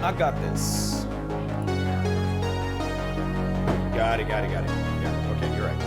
I got this. Got it. Yeah, okay, you're right.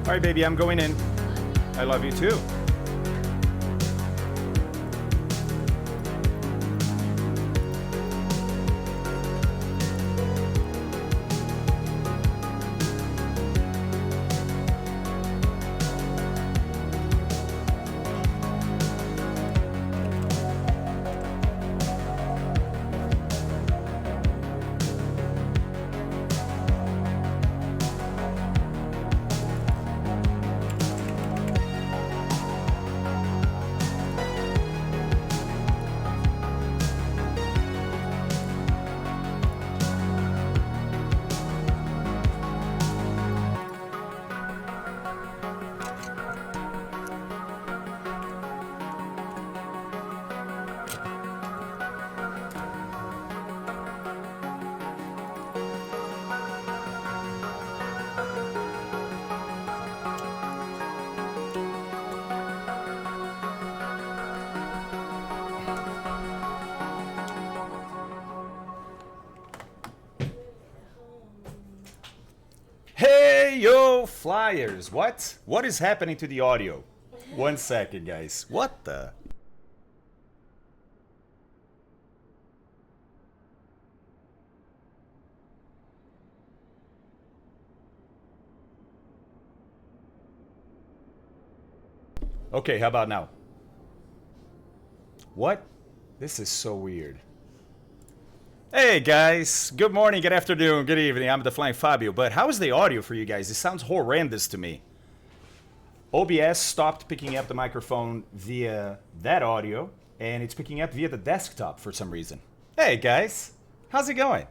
All right, baby, I'm going in. I love you too. Hey, yo, flyers. What? What is happening to the audio? 1 second, guys. What the? Okay, how about now? What? This is so weird. Hey guys, good morning, good afternoon, good evening. I'm the Flying Fabio, but how is the audio for you guys? It sounds horrendous to me. OBS stopped picking up the microphone via that audio, and it's picking up via the desktop for some reason. Hey guys, how's it going?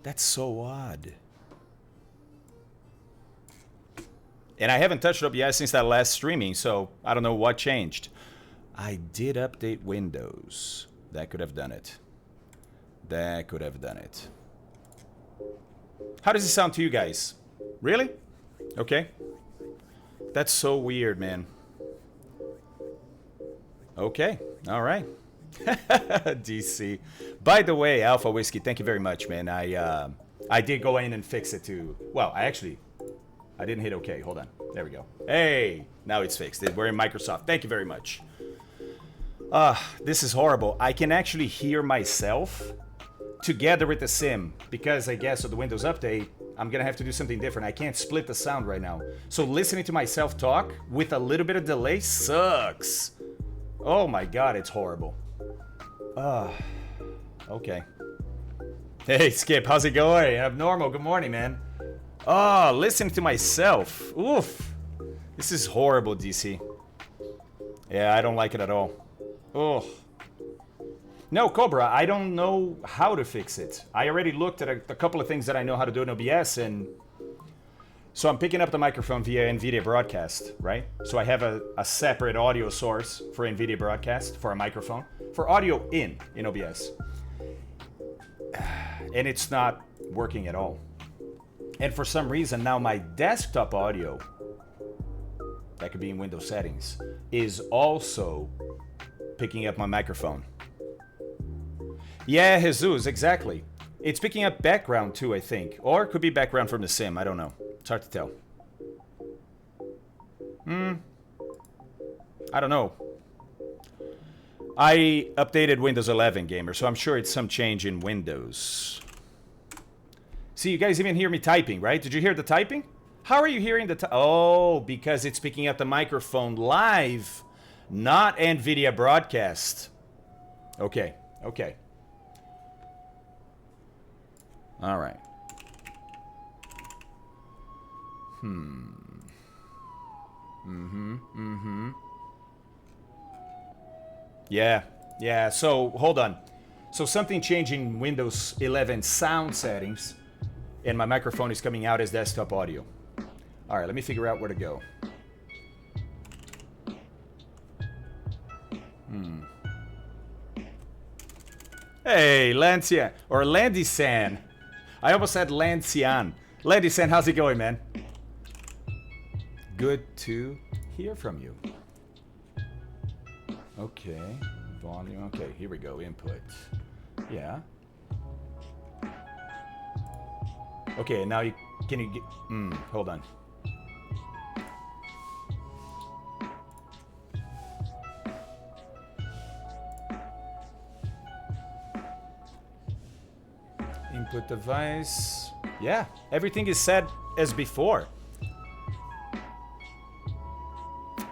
That's so odd. And I haven't touched OBS since that last streaming, so I don't know what changed. I did update Windows. That could have done it. That could have done it. How does it sound to you guys? Really? Okay. That's so weird, man. Okay. All right. DC. By the way, Alpha Whiskey, thank you very much, man. I did go in and fix it too. Well, I didn't hit OK. Hold on. There we go. Hey, now it's fixed. We're in Microsoft. Thank you very much. This is horrible. I can actually hear myself together with the sim because I guess of the Windows update, I'm going to have to do something different. I can't split the sound right now. So listening to myself talk with a little bit of delay sucks. Oh my God, it's horrible. Okay. Hey, Skip, how's it going? Abnormal, good morning, man. Oh, listening to myself. Oof. This is horrible, DC. Yeah, I don't like it at all. Oh. No, Cobra, I don't know how to fix it. I already looked at a couple of things that I know how to do in OBS, and so I'm picking up the microphone via NVIDIA Broadcast, right? So I have a separate audio source for NVIDIA Broadcast for a microphone, for audio in OBS. And it's not working at all. And for some reason now my desktop audio, that could be in Windows settings, is also picking up my microphone. Yeah, Jesus, exactly. It's picking up background too, I think. Or it could be background from the sim, I don't know. It's hard to tell. I don't know. I updated Windows 11, gamer, so I'm sure it's some change in Windows. See, you guys even hear me typing, right? Did you hear the typing? How are you hearing the oh, because it's picking up the microphone live, not NVIDIA Broadcast. Okay, okay. All right. Yeah, so hold on. So something changing Windows 11 sound settings, and my microphone is coming out as desktop audio. All right, let me figure out where to go. Hey, Lancian, or Landisan. I almost said Lancian. Landisan, how's it going, man? Good to hear from you. Okay, volume, okay, here we go, input. Yeah. Okay, now you, can you get, hold on. Input device. Yeah, everything is set as before.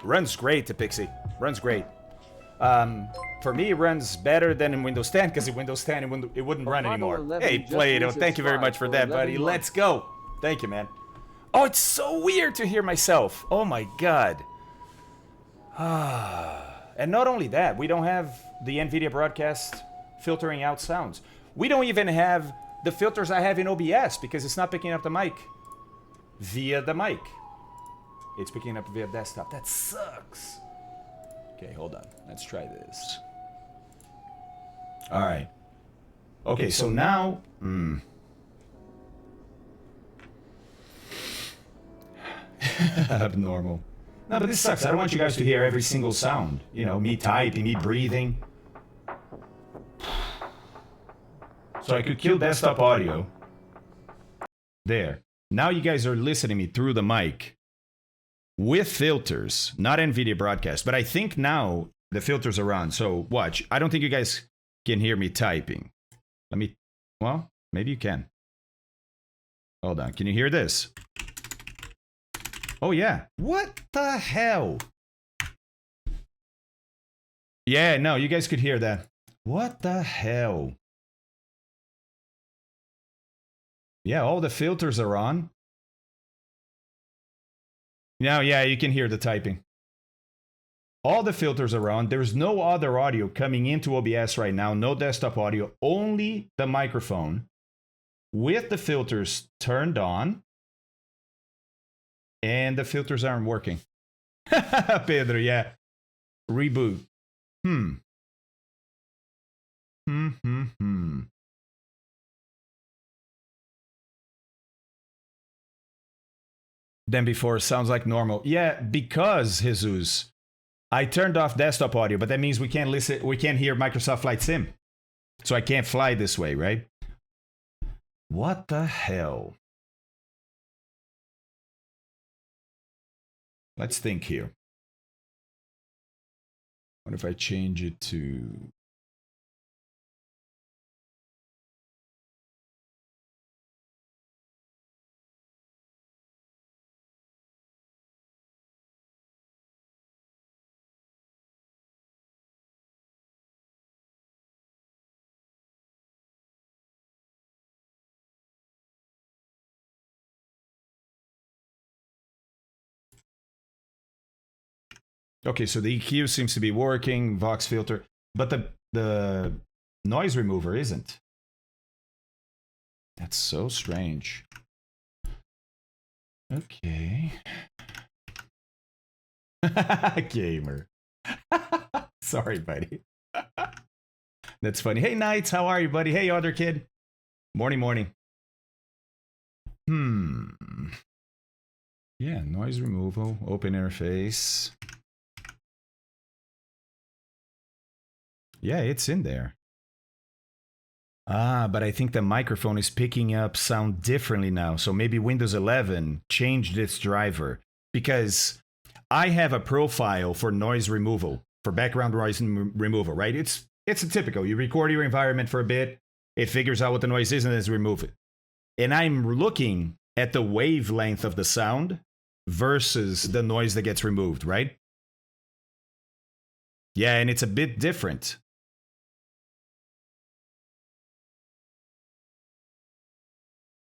Runs great, Pixie. Runs great. For me, it runs better than in Windows 10, because in Windows 10, it wouldn't run anymore. Hey, Plato, thank you very much for that, buddy. Let's go. Thank you, man. Oh, it's so weird to hear myself. Oh, my God. And not only that, we don't have the NVIDIA Broadcast filtering out sounds. We don't even have the filters I have in OBS, because it's not picking up the mic via the mic. It's picking up via desktop. That sucks. Okay, hold on. Let's try this. All right. Okay, so now... Abnormal. No, but this sucks. I don't want you guys to hear every single sound. You know, me typing, me breathing. So I could kill desktop audio. There. Now you guys are listening me through the mic. With filters, not NVIDIA Broadcast. But I think now the filters are on. So watch. I don't think you guys can hear me typing. Let me... Well, maybe you can. Hold on. Can you hear this? Oh, yeah. What the hell? Yeah, no, you guys could hear that. What the hell? Yeah, all the filters are on. Now, yeah, you can hear the typing. All the filters are on. There's no other audio coming into OBS right now. No desktop audio. Only the microphone with the filters turned on. And the filters aren't working. Pedro, yeah. Reboot. Than before, sounds like normal. Yeah, because, Jesus, I turned off desktop audio, but that means we can't listen, we can't hear Microsoft Flight Sim. So I can't fly this way, right? What the hell? Let's think here. What if I change it to... Okay, so the EQ seems to be working, Vox filter, but the noise remover isn't. That's so strange. Okay. Gamer. Sorry, buddy. That's funny. Hey, Knights, how are you, buddy? Hey, other kid. Morning, morning. Yeah, noise removal, open interface. Yeah, it's in there. Ah, but I think the microphone is picking up sound differently now. So maybe Windows 11 changed its driver, because I have a profile for noise removal, for background noise removal, right? It's a typical. You record your environment for a bit, it figures out what the noise is, and then remove it. And I'm looking at the wavelength of the sound versus the noise that gets removed, right? Yeah, and it's a bit different.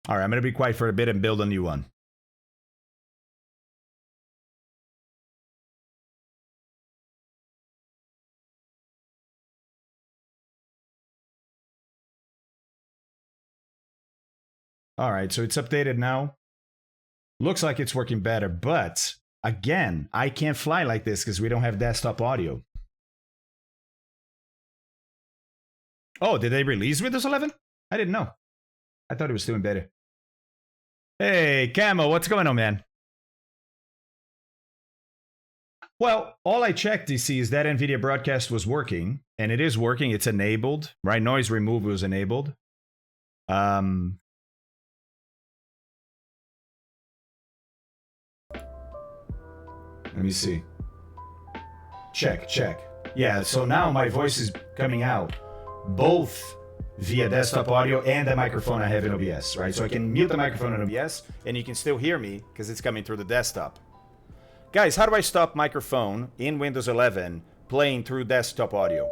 All right, I'm going to be quiet for a bit and build a new one. All right, so it's updated now. Looks like it's working better, but again, I can't fly like this because we don't have desktop audio. Oh, did they release Windows 11? I didn't know. I thought it was doing better. Hey, Camo, what's going on, man? Well, all I checked, DC, is that NVIDIA broadcast was working, and it is working. It's enabled, right? Noise removal is enabled. Let me see. Check. Yeah, so now my voice is coming out both via desktop audio and the microphone I have in OBS, right? So I can mute the microphone in OBS, and you can still hear me because it's coming through the desktop. Guys, how do I stop microphone in Windows 11 playing through desktop audio?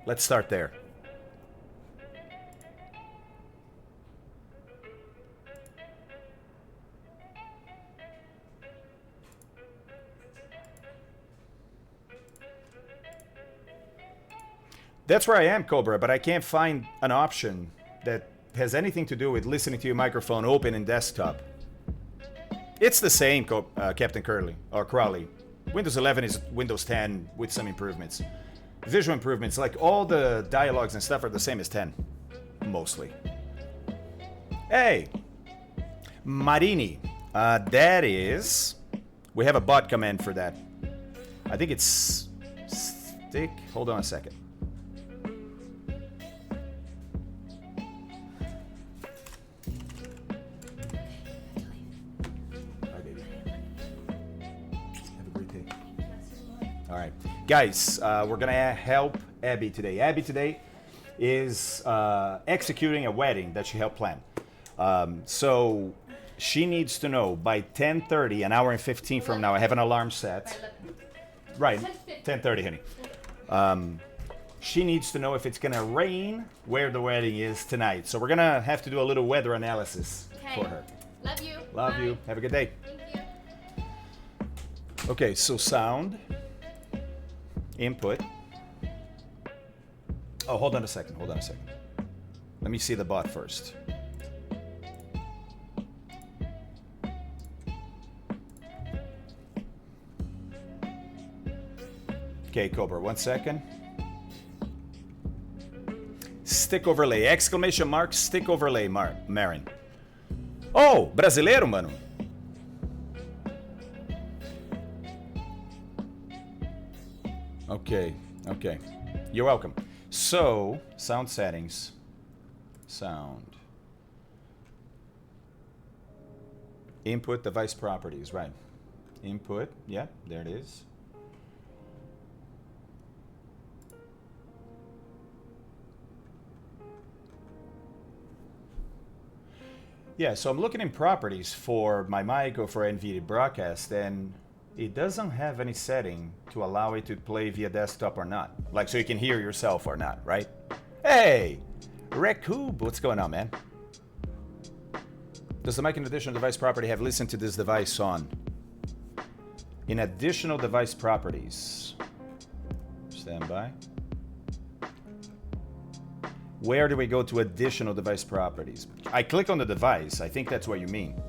Let's start there. That's where I am, Cobra, but I can't find an option that has anything to do with listening to your microphone open in desktop. It's the same, Captain Curly, or Crowley. Windows 11 is Windows 10 with some improvements. Visual improvements, like all the dialogues and stuff are the same as 10, mostly. Hey, Marini, that is... We have a bot command for that. I think it's... stick... Hold on a second. All right, guys, we're gonna help Abby today. Abby today is executing a wedding that she helped plan. So she needs to know by 10:30, an hour and 15 from now. I have an alarm set. Right, 10:30, honey. She needs to know if it's gonna rain where the wedding is tonight. So we're gonna have to do a little weather analysis for her. Love you. Love you. Have a good day. Thank you. Okay, so sound. Input. Oh, hold on a second. Let me see the bot first. Okay, Cobra, 1 second. Stick overlay, exclamation mark, stick overlay, Marin. Oh, brasileiro, mano. Okay. You're welcome. So, sound settings. Sound. Input device properties, right. Input, yeah, there it is. Yeah, so I'm looking in properties for my mic or for NVIDIA broadcast, and it doesn't have any setting to allow it to play via desktop or not. Like, so you can hear yourself or not, right? Hey, Rekoob, what's going on, man? Does the mic in additional device property have listen to this device on? In additional device properties. Stand by. Where do we go to additional device properties? I click on the device. I think that's what you mean.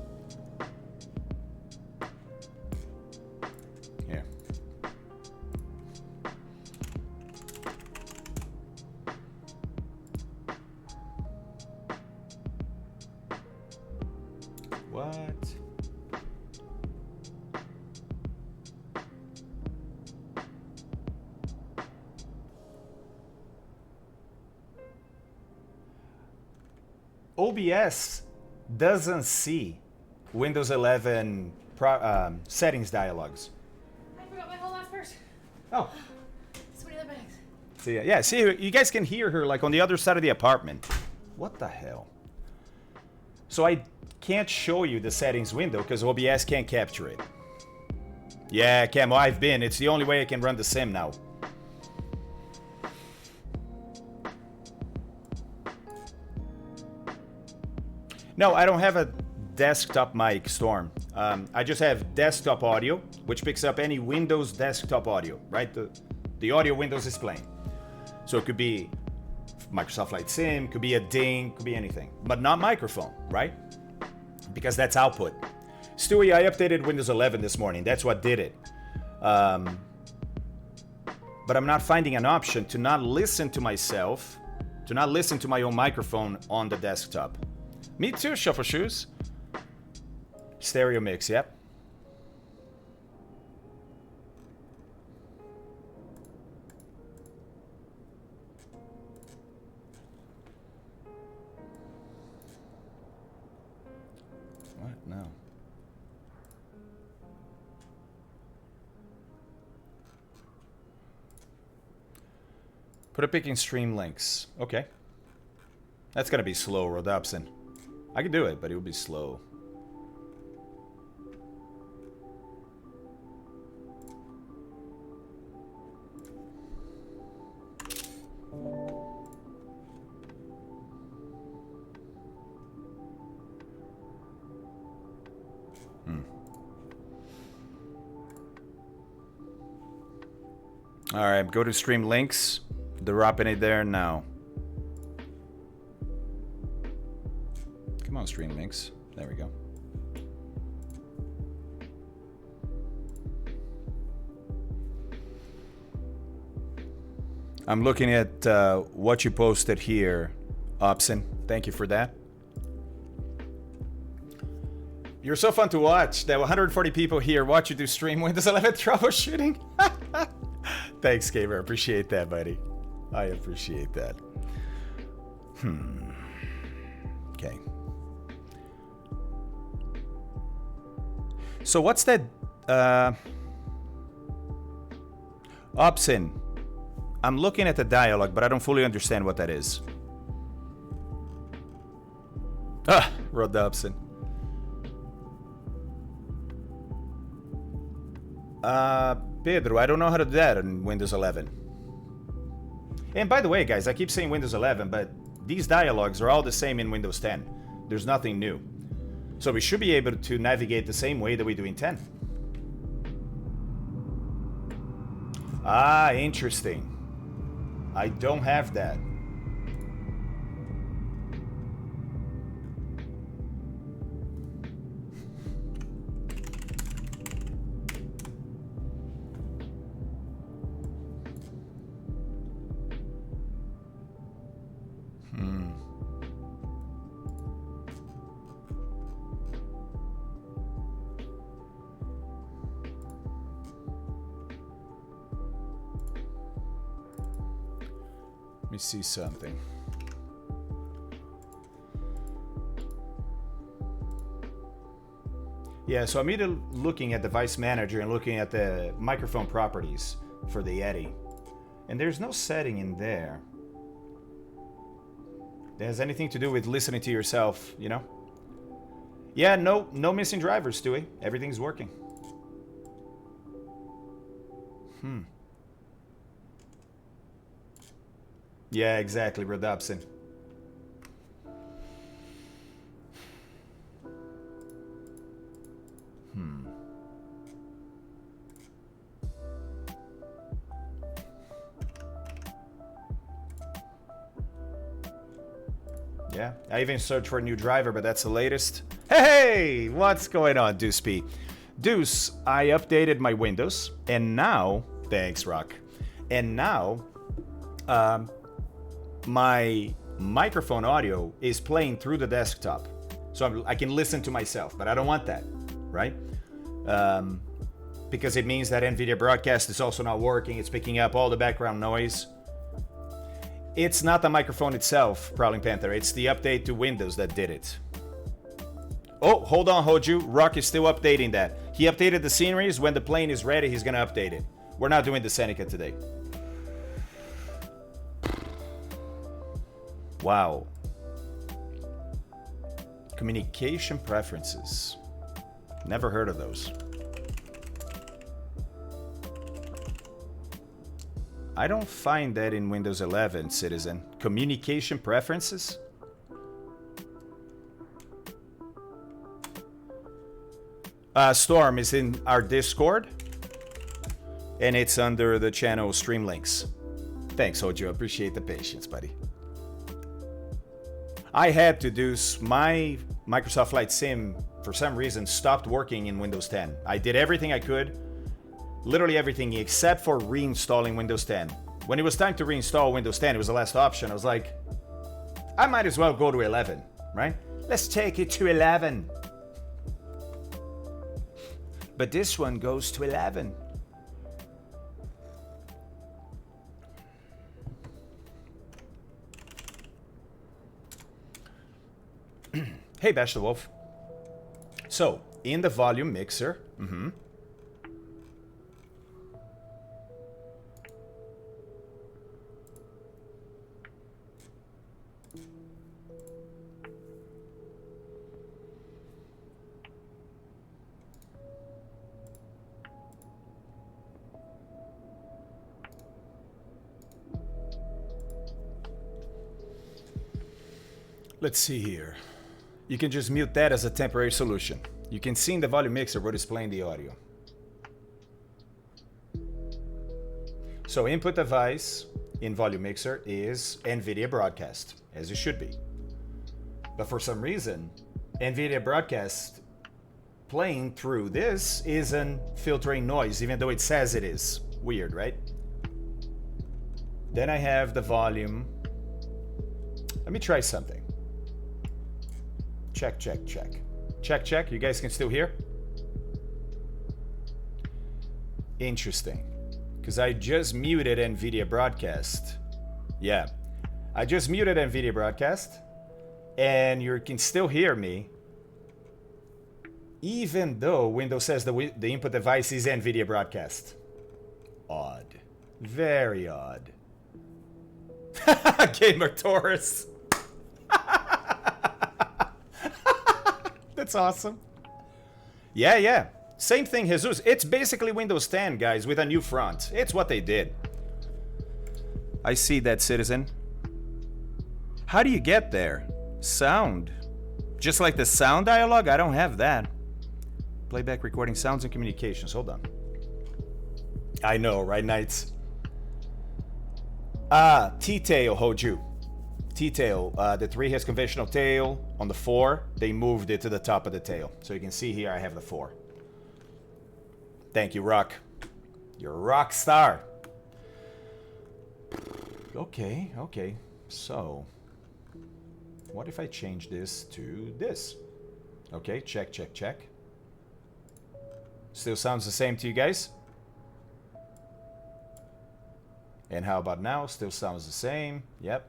Here. What? OBS doesn't see Windows 11 settings dialogues. I forgot my whole last purse. Oh. So many other bags. See, yeah, see, you guys can hear her like on the other side of the apartment. What the hell? So I can't show you the settings window because OBS can't capture it. Yeah, Camo, I've been. It's the only way I can run the sim now. No, I don't have a desktop mic, Storm. I just have desktop audio, which picks up any Windows desktop audio, right? The audio Windows is playing. So it could be Microsoft Flight Sim, could be a ding, could be anything. But not microphone, right? Because that's output. Stewie, I updated Windows 11 this morning. That's what did it. But I'm not finding an option to not listen to myself, to not listen to my own microphone on the desktop. Me too, Shuffle Shoes. Stereo mix, yep. What? No. Put a pick in stream links. Okay. That's gonna be slow, Rodobson. I can do it, but it will be slow. All right, go to stream links. Dropping it there now. Come on, stream links. There we go. I'm looking at what you posted here, Opson. Thank you for that. You're so fun to watch. There were 140 people here watch you do stream Windows 11 troubleshooting. Thanks, Gamer. Appreciate that, buddy. I appreciate that. Okay. So what's that? Opsin. I'm looking at the dialogue, but I don't fully understand what that is. Rod Dobson. Pedro, I don't know how to do that in Windows 11. And by the way, guys, I keep saying Windows 11, but these dialogues are all the same in Windows 10. There's nothing new. So we should be able to navigate the same way that we do in 10. Ah, interesting. I don't have that. Let me see something. Yeah, so I'm either looking at Device Manager and looking at the microphone properties for the Yeti. And there's no setting in there that has anything to do with listening to yourself, you know? Yeah, no missing drivers, Stewie. Everything's working. Yeah, exactly, Rodobson. Yeah, I even searched for a new driver, but that's the latest. Hey, what's going on, Deuce P? Deuce, I updated my Windows, and now, thanks, Rock. And now, my microphone audio is playing through the desktop. So I can listen to myself, but I don't want that, right? Because it means that NVIDIA Broadcast is also not working. It's picking up all the background noise. It's not the microphone itself, Prowling Panther. It's the update to Windows that did it. Oh, hold on, Hoju. Rock is still updating that. He updated the sceneries. When the plane is ready, he's going to update it. We're not doing the Seneca today. Wow. Communication preferences. Never heard of those. I don't find that in Windows 11, Citizen. Communication preferences? Storm is in our Discord, and it's under the channel Stream Links. Thanks, Hojo. Appreciate the patience, buddy. I had to do my Microsoft Flight Sim, for some reason, stopped working in Windows 10. I did everything I could. Literally everything except for reinstalling Windows 10. When it was time to reinstall Windows 10, it was the last option. I was like, I might as well go to 11, right? Let's take it to 11. But this one goes to 11. Hey, Bash the Wolf. So, in the volume mixer, let's see here. You can just mute that as a temporary solution. You can see in the volume mixer what is playing the audio. So input device in volume mixer is NVIDIA Broadcast, as it should be. But for some reason, NVIDIA Broadcast playing through this isn't filtering noise, even though it says it is. Weird, right? Then I have the volume. Let me try something. Check, check, check. Check, check. You guys can still hear? Interesting. Because I just muted NVIDIA Broadcast. Yeah. I just muted NVIDIA Broadcast. And you can still hear me. Even though Windows says the input device is NVIDIA Broadcast. Odd. Very odd. Gamer Taurus. That's awesome. Yeah, yeah. Same thing, Jesus. It's basically Windows 10, guys, with a new front. It's what they did. I see that, Citizen. How do you get there? Sound. Just like the sound dialog? I don't have that. Playback recording sounds and communications. Hold on. I know, right, Knights? T-tail, Hoju. T-tail. The 3 has conventional tail. On the 4, they moved it to the top of the tail. So you can see here I have the 4. Thank you, Rock. You're a rock star. Okay, okay. So, what if I change this to this? Okay, check, check, check. Still sounds the same to you guys? And how about now? Still sounds the same. Yep.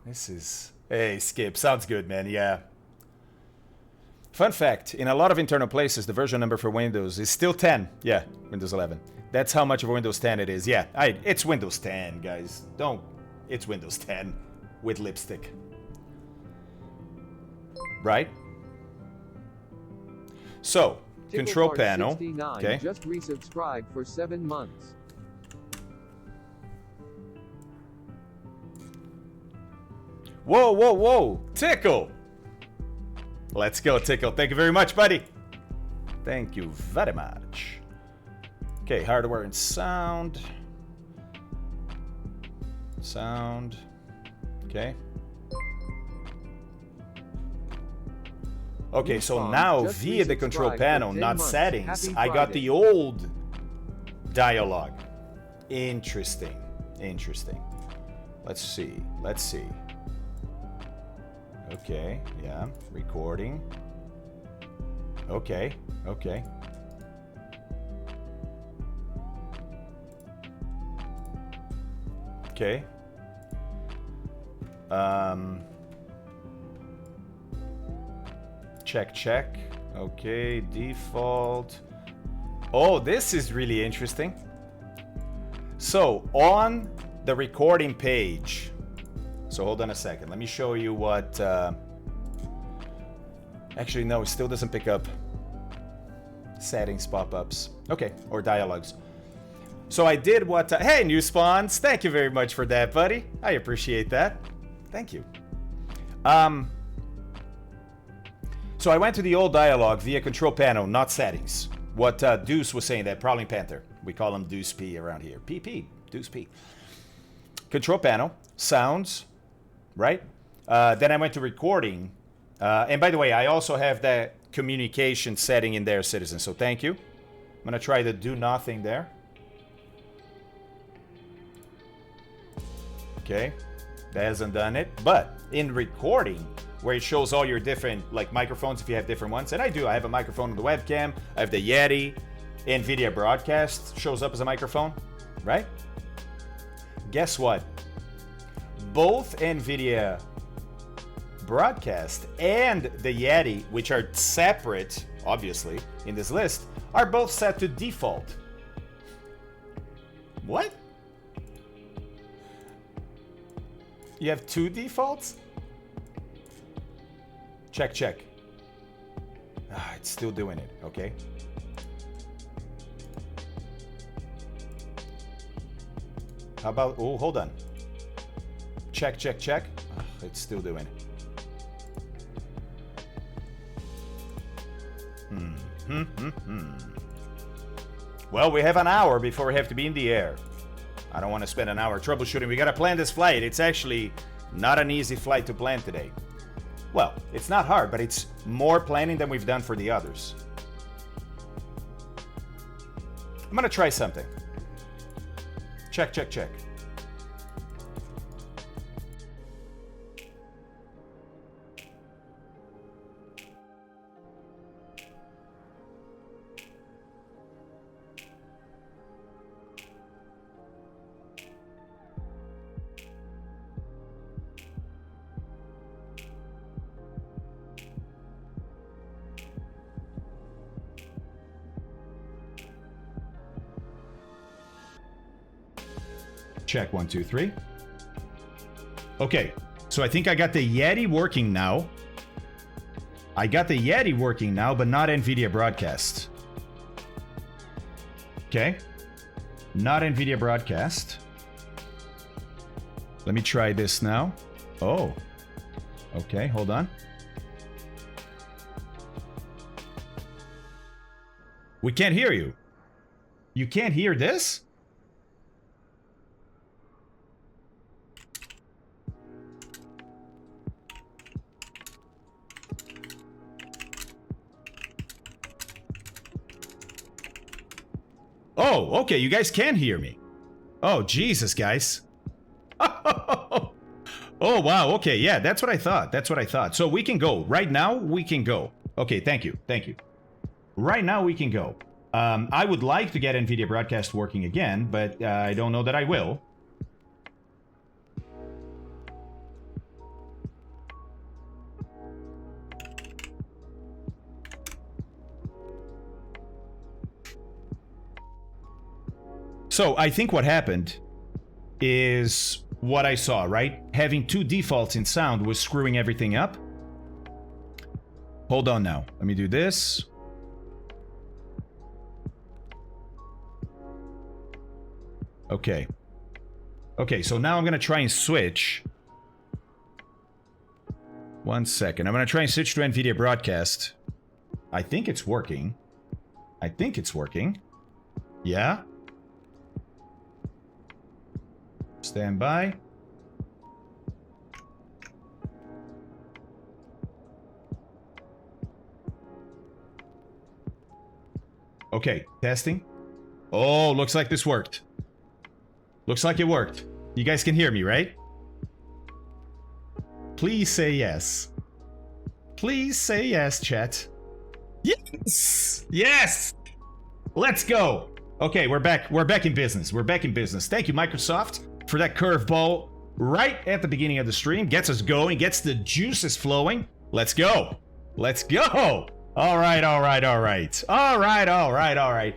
This is... Hey, Skip. Sounds good, man. Yeah. Fun fact. In a lot of internal places, the version number for Windows is still 10. Yeah, Windows 11. That's how much of a Windows 10 it is. Yeah, it's Windows 10, guys. Don't... It's Windows 10 with lipstick. Right? So, control panel. Okay. Just resubscribed for 7 months. Whoa, whoa, whoa! Tickle! Let's go, Tickle. Thank you very much, buddy. Thank you very much. Okay, hardware and sound. Sound. Okay. Okay, so now via the control panel, not settings, I got the old dialogue. Interesting. Interesting. Let's see. Let's see. Okay, yeah. Recording. Okay, okay. Okay. Check. Okay, default. Oh, this is really interesting. So, on the recording page, so hold on a second. Let me show you what... Actually, no, it still doesn't pick up settings pop-ups. Okay, or dialogues. So I did what... hey, new spawns. Thank you very much for that, buddy. I appreciate that. Thank you. So I went to the old dialogue via control panel, not settings. What Deuce was saying, that Prowling Panther. We call him Deuce P around here. PP, Deuce P. Control panel, sounds, right? Then I went to recording. And by the way, I also have that communication setting in there, citizen. So thank you. I'm going to try to do nothing there. Okay. That hasn't done it. But in recording, where it shows all your different like microphones, if you have different ones, and I do. I have a microphone on the webcam. I have the Yeti. NVIDIA Broadcast shows up as a microphone, right? Guess what? Both NVIDIA Broadcast and the Yeti, which are separate, obviously, in this list, are both set to default. What? You have two defaults? Check. Ah, it's still doing it, okay. How about, oh, hold on. Check. Ah, it's still doing it. Well, we have an hour before we have to be in the air. I don't want to spend an hour troubleshooting. We got to plan this flight. It's actually not an easy flight to plan today. Well, it's not hard, but it's more planning than we've done for the others. I'm going to try something. Check. Check 1, 2, 3. Okay, so I think I got the Yeti working now. I got the Yeti working now, but not NVIDIA Broadcast. Okay, not NVIDIA Broadcast. Let me try this now. Oh, okay, hold on. We can't hear you. You can't hear this? Oh, okay, you guys can hear me. Oh, Jesus, guys. Oh, wow, okay, yeah, that's what I thought. So we can go. Right now, we can go. Okay, thank you. Right now, we can go. I would like to get NVIDIA Broadcast working again, but I don't know that I will. So I think what happened is what I saw, right? Having two defaults in sound was screwing everything up. Hold on now. Let me do this. Okay. Okay, so now I'm going to try and switch. 1 second. I'm going to try and switch to NVIDIA broadcast. I think it's working. I think it's working. Yeah. Stand by. Okay, testing. Oh, looks like this worked. Looks like it worked. You guys can hear me, right? Please say yes. Please say yes, chat. Yes! Yes! Let's go! Okay, we're back. We're back in business. We're back in business. Thank you, Microsoft, for that curveball right at the beginning of the stream. Gets us going, gets the juices flowing. Let's go. Let's go! All right, all right, all right. All right, all right, all right.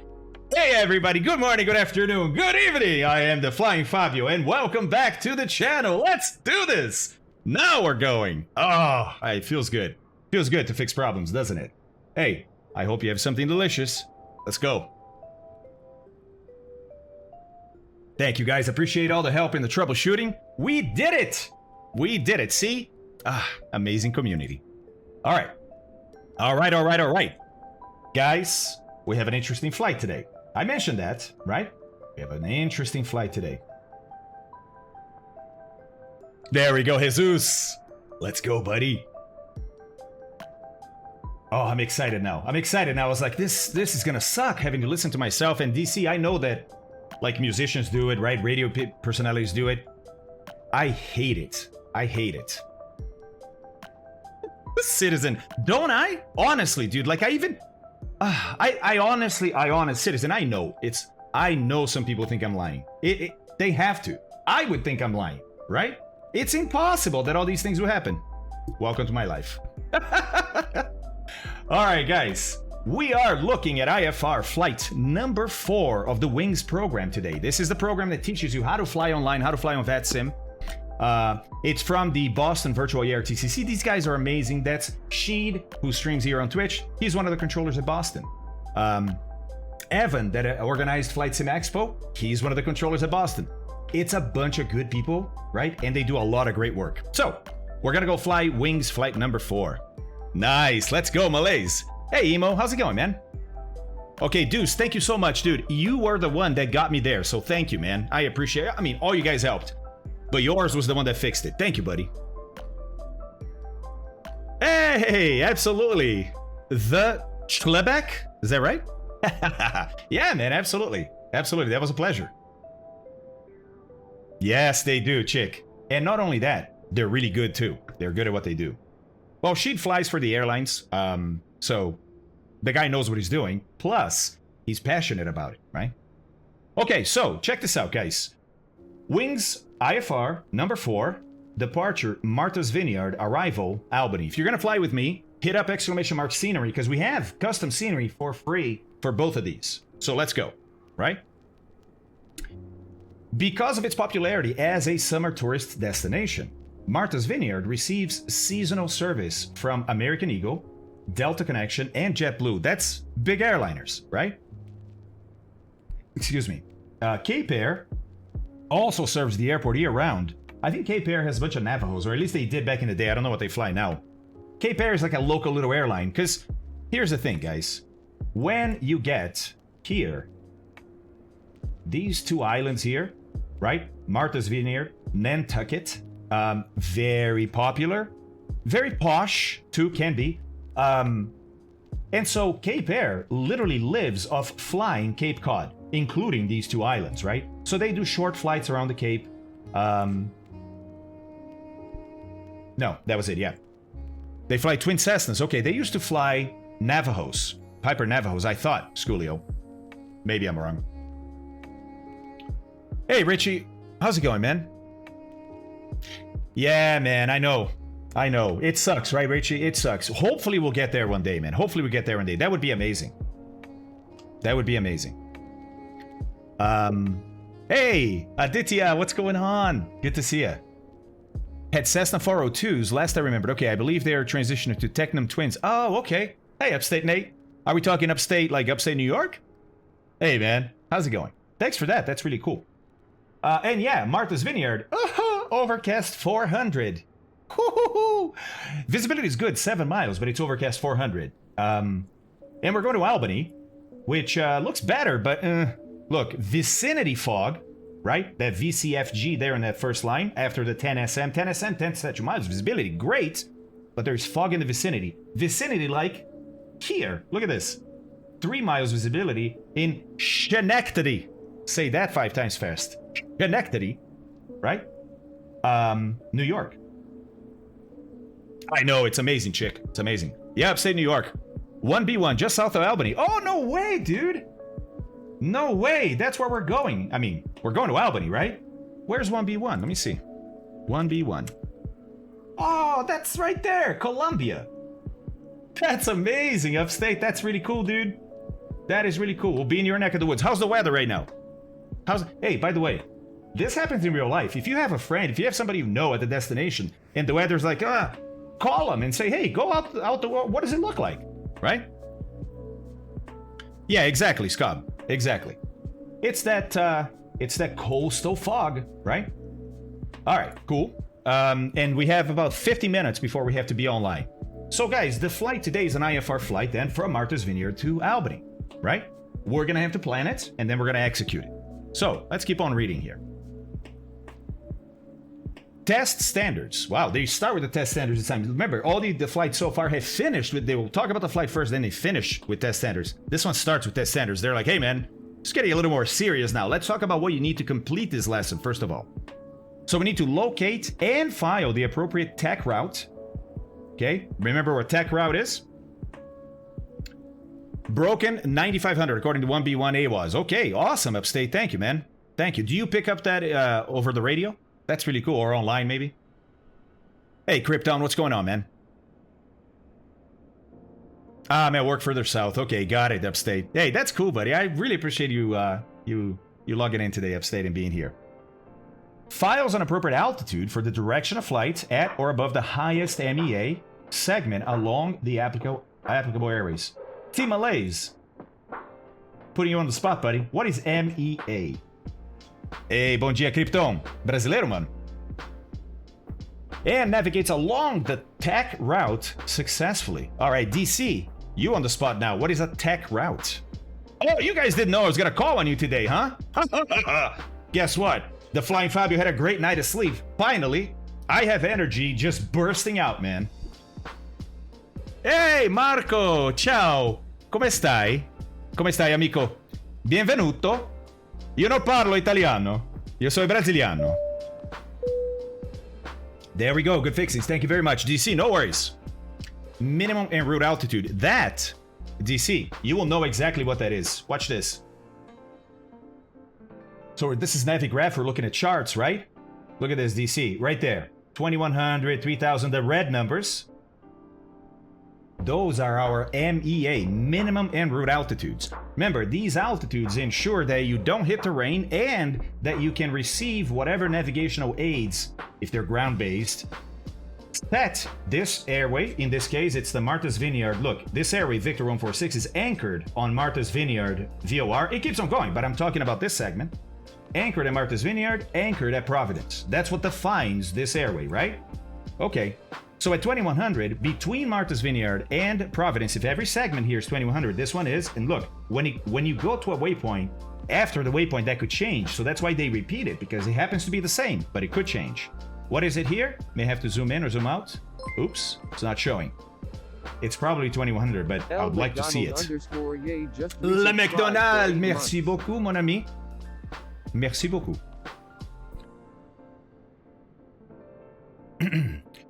Hey, everybody. Good morning, good afternoon, good evening. I am the Flying Fabio, and welcome back to the channel. Let's do this. Now we're going. Oh, it feels good. Feels good to fix problems, doesn't it? Hey, I hope you have something delicious. Let's go. Thank you, guys. Appreciate all the help in the troubleshooting. We did it. We did it. See? Amazing community. All right. All right, all right, all right. Guys, we have an interesting flight today. I mentioned that, right? We have an interesting flight today. There we go, Jesus. Let's go, buddy. Oh, I'm excited now. I'm excited now. I was like, this is gonna suck having to listen to myself. And DC, I know that, like, musicians do it, right? Radio personalities do it. I hate it. I hate it. Citizen, don't I? Honestly, dude, like, I even... I honestly, Citizen, I know some people think I'm lying. They have to. I would think I'm lying, right? It's impossible that all these things will happen. Welcome to my life. All right, guys. We are looking at IFR flight number 4 of the Wings program today. This is the program that teaches you how to fly online, how to fly on VATSIM. It's from the Boston Virtual ARTCC. These guys are amazing. That's Sheed, who streams here on Twitch. He's one of the controllers at Boston. Evan, that organized Flight Sim Expo, he's one of the controllers at Boston. It's a bunch of good people, right? And they do a lot of great work. So, we're gonna go fly Wings flight number 4. Nice, let's go, Malays. Hey, Emo, how's it going, man? Okay, Deuce, thank you so much, dude. You were the one that got me there, so thank you, man. I appreciate it. I mean, all you guys helped. But yours was the one that fixed it. Thank you, buddy. Hey, absolutely. The Schlebeck? Is that right? Yeah, man, absolutely. Absolutely, that was a pleasure. Yes, they do, chick. And not only that, they're really good, too. They're good at what they do. Well, Sheed flies for the airlines, so the guy knows what he's doing. Plus, he's passionate about it, right? Okay, so check this out, guys. Wings IFR number 4, departure Martha's Vineyard, arrival Albany. If you're gonna fly with me, hit up ! scenery, because we have custom scenery for free for both of these. So let's go, right? Because of its popularity as a summer tourist destination, Martha's Vineyard receives seasonal service from American Eagle, Delta Connection, and JetBlue. That's big airliners, right? Excuse me. Cape Air also serves the airport year-round. I think Cape Air has a bunch of Navajos, or at least they did back in the day. I don't know what they fly now. Cape Air is like a local little airline, because here's the thing, guys. When you get here, these 2 islands here, right? Martha's Vineyard, Nantucket, very popular, very posh too, can be. And so Cape Air literally lives off flying Cape Cod, including these 2 islands, right? So they do short flights around the Cape. No, that was it, yeah. They fly twin Cessnas. Okay, they used to fly Navajos, Piper Navajos, I thought, Schoolio. Maybe I'm wrong. Hey, Richie, how's it going, man? Yeah, man, I know. I know. It sucks, right, Richie? It sucks. Hopefully we'll get there one day, man. Hopefully we get there one day. That would be amazing. That would be amazing. Hey, Aditya, what's going on? Good to see you. Had Cessna 402s, last I remembered. Okay, I believe they are transitioning to Tecnam Twins. Oh, okay. Hey, Upstate Nate. Are we talking upstate, like upstate New York? Hey, man. How's it going? Thanks for that. That's really cool. And yeah, Martha's Vineyard. Overcast 400. Woo-hoo-hoo. Visibility is good, 7 miles, but it's overcast 400. And we're going to Albany, which looks better, but look, vicinity fog, right? That VCFG there in that first line after the 10 SM. 10 SM, 10 statute miles. Visibility, great, but there's fog in the vicinity. Vicinity like here. Look at this. 3 miles visibility in Schenectady. Say that 5 times fast. Schenectady, right? New York. I know, it's amazing, chick. It's amazing. Yeah, upstate New York. 1B1, just south of Albany. Oh, no way, dude. No way. That's where we're going. I mean, we're going to Albany, right? Where's 1B1? Let me see. 1B1. Oh, that's right there. Columbia. That's amazing. Upstate. That's really cool, dude. That is really cool. We'll be in your neck of the woods. How's the weather right now? Hey, by the way, this happens in real life. If you have a friend, if you have somebody you know at the destination, and the weather's like, call them and say, hey, go out the world. What does it look like? Right? Yeah, exactly, Scott. Exactly. It's that coastal fog, right? All right, cool. And we have about 50 minutes before we have to be online. So guys, the flight today is an IFR flight then from Martha's Vineyard to Albany, right? We're gonna have to plan it and then we're gonna execute it. So let's keep on reading here. Test standards. Wow, they start with the test standards this time. Remember, all the flights so far have finished with, they will talk about the flight first, then they finish with test standards. This one starts with test standards. They're like, hey man, it's getting a little more serious now. Let's talk about what you need to complete this lesson, first of all. So we need to locate and file the appropriate TEC route. Okay, remember what TEC route is? Broken 9500 according to 1B1A was. Okay, awesome, Upstate. Thank you, man. Thank you. Do you pick up that over the radio? That's really cool. Or online, maybe? Hey, Krypton, what's going on, man? I'm at work further south. Okay, got it, Upstate. Hey, that's cool, buddy. I really appreciate you you logging in today, Upstate, and being here. Files an appropriate altitude for the direction of flight at or above the highest MEA segment along the applicable airways. T. Malays, putting you on the spot, buddy. What is MEA? Hey, bom dia, Krypton. Brasileiro, mano. And navigates along the TEC route successfully. All right, DC, you on the spot now. What is a TEC route? Oh, you guys didn't know I was gonna call on you today, huh? Guess what? The Flying Fabio had a great night of sleep. Finally, I have energy just bursting out, man. Hey, Marco! Ciao! Come stai? Come stai, amico? Benvenuto. Io non parlo italiano. Io sono brasiliano. There we go. Good fixings. Thank you very much. DC, no worries. Minimum en route altitude. That, DC, you will know exactly what that is. Watch this. So this is Navigraph. We're looking at charts, right? Look at this, DC. Right there. 2100, 3000, the red numbers. Those are our MEA, minimum en route altitudes. Remember, these altitudes ensure that you don't hit terrain and that you can receive whatever navigational aids, if they're ground-based. Set this airway, in this case, it's the Martha's Vineyard. Look, this airway, Victor 146, is anchored on Martha's Vineyard VOR. It keeps on going, but I'm talking about this segment. Anchored at Martha's Vineyard, anchored at Providence. That's what defines this airway, right? Okay. So at 2100, between Martha's Vineyard and Providence, if every segment here is 2100, this one is, and look, when you go to a waypoint, after the waypoint, that could change. So that's why they repeat it, because it happens to be the same, but it could change. What is it here? May have to zoom in or zoom out. Oops, it's not showing. It's probably 2100, but I would like to see it. Le McDonald, merci beaucoup, mon ami. Merci beaucoup.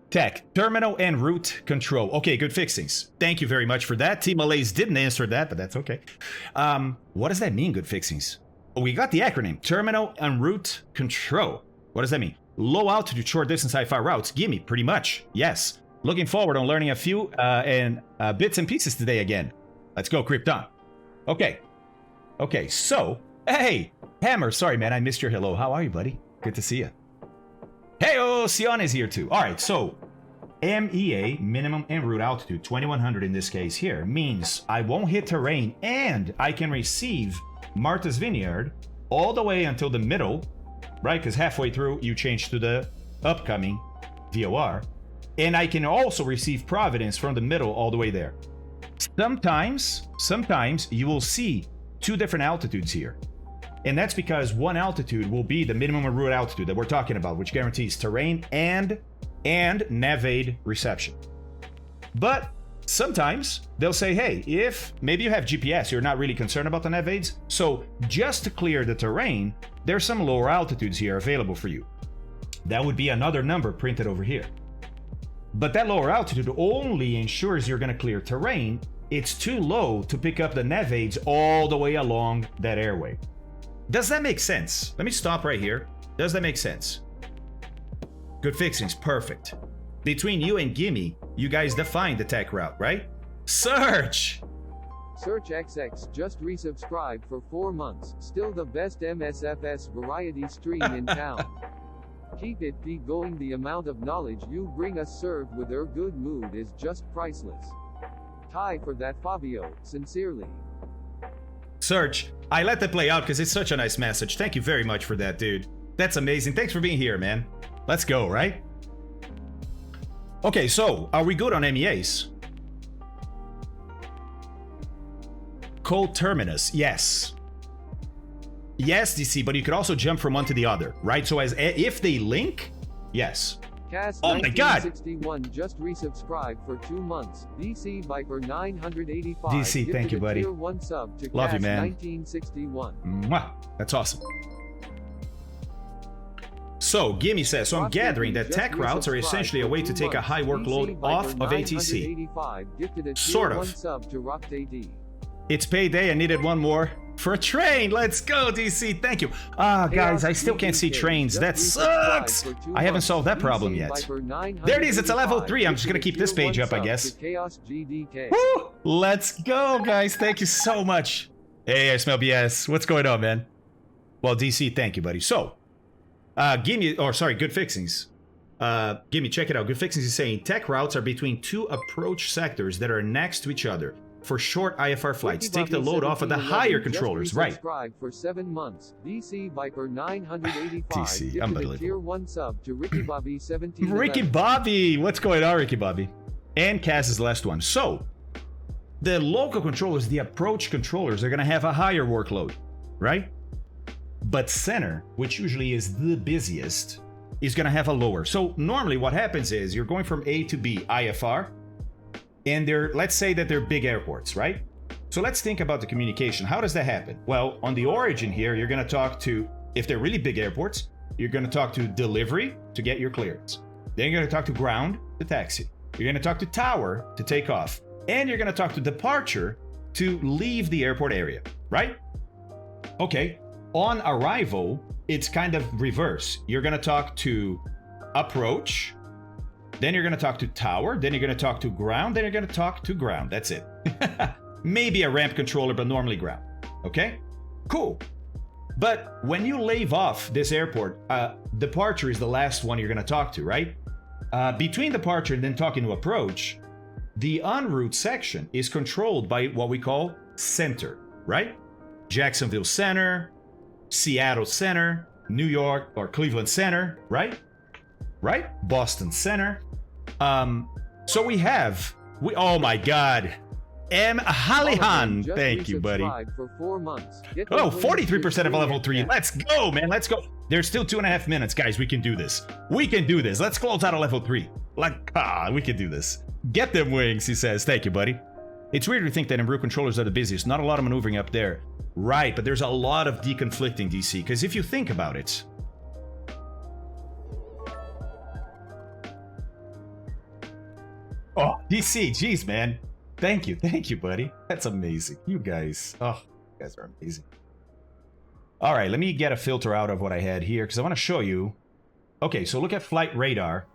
TEC, terminal and route control. Okay, good fixings. Thank you very much for that. T. Malays didn't answer that, but that's okay. What does that mean, good fixings? Oh, we got the acronym, terminal and route control. What does that mean? Low altitude, short distance IFR routes. Gimme, pretty much. Yes. Looking forward on learning a few bits and pieces today again. Let's go, Krypton. Okay. Okay, so, hey, Hammer, sorry, man, I missed your hello. How are you, buddy? Good to see you. Hey, Sion is here too. All right, so MEA, minimum en route altitude, 2100 in this case here, means I won't hit terrain and I can receive Martha's Vineyard all the way until the middle, right? Because halfway through, you change to the upcoming VOR. And I can also receive Providence from the middle all the way there. Sometimes you will see two different altitudes here. And that's because one altitude will be the minimum en route altitude that we're talking about, which guarantees terrain and nav aid reception. But sometimes they'll say, hey, if maybe you have GPS, you're not really concerned about the nav aids, so just to clear the terrain, there's some lower altitudes here available for you. That would be another number printed over here. But that lower altitude only ensures you're going to clear terrain. It's too low to pick up the nav aids all the way along that airway. Does that make sense? Let me stop right here. Does that make sense? Good fixings, perfect. Between you and Gimme, you guys defined the tech route, right? Search! Search XX just resubscribed for 4 months. Still the best MSFS variety stream in town. Keep it P going. The amount of knowledge you bring us served with your good mood is just priceless. Tie for that, Fabio. Sincerely. Search, I let that play out because it's such a nice message. Thank you very much for that, dude. That's amazing. Thanks for being here, man. Let's go, right? Okay, so are we good on MEAs? Co-terminus, yes. Yes, DC, but you could also jump from one to the other, right? So as if they link, yes. Cast oh my god! 1961 just resubscribed for 2 months. DC Viper 985. DC, thank you, buddy. Tier 1 sub to Love Cast you, man. 1961. Mwah. That's awesome. So, Gimme says, so I'm gathering that tech routes are essentially a way to take a high workload off of ATC. Sort of. It's payday, I needed one more for a train. Let's go, DC. Thank you. Ah, guys, I still can't see trains. That sucks. I haven't solved that problem yet. There it is. It's a level 3. I'm just going to keep this page up, I guess. Woo! Let's go, guys. Thank you so much. Hey, I smell BS. What's going on, man? Well, DC, thank you, buddy. So, good fixings. Gimme, check it out. Good fixings is saying tech routes are between 2 approach sectors that are next to each other. For short IFR flights, take the load off of the higher controllers, right? For 7 months. DC Viper 985. DC, unbelievable. Tier 1 sub to Ricky Bobby 17. Ricky Bobby! What's going on, Ricky Bobby? And Cass is the last one. So, the local controllers, the approach controllers, are going to have a higher workload, right? But center, which usually is the busiest, is going to have a lower. So, normally what happens is you're going from A to B IFR, and let's say that they're big airports, right? So let's think about the communication. How does that happen? Well, on the origin here, you're going to talk to, if they're really big airports, you're going to talk to delivery to get your clearance. Then you're going to talk to ground to taxi. You're going to talk to tower to take off. And you're going to talk to departure to leave the airport area, right? Okay. On arrival, it's kind of reverse. You're going to talk to approach, then you're going to talk to tower, then you're going to talk to ground, then you're going to talk to ground. That's it. Maybe a ramp controller, but normally ground. Okay? Cool. But when you leave off this airport, departure is the last one you're going to talk to, right? Between departure and then talking to approach, the en route section is controlled by what we call center, right? Jacksonville Center, Seattle Center, New York or Cleveland Center, right? Right? Boston Center. So we have, oh my God. M. Halihan. Thank you, buddy. For 4 months. Oh, 43% of level 3. Let's go, man. Let's go. There's still 2.5 minutes, guys. We can do this. We can do this. Let's close out of level 3. We can do this. Get them wings, he says. Thank you, buddy. It's weird to think that en route controllers are the busiest. Not a lot of maneuvering up there. Right, but there's a lot of deconflicting, DC. Because if you think about it, oh, DC, jeez, man. Thank you, buddy. That's amazing. You guys, you guys are amazing. All right, let me get a filter out of what I had here because I want to show you. Okay, so look at flight radar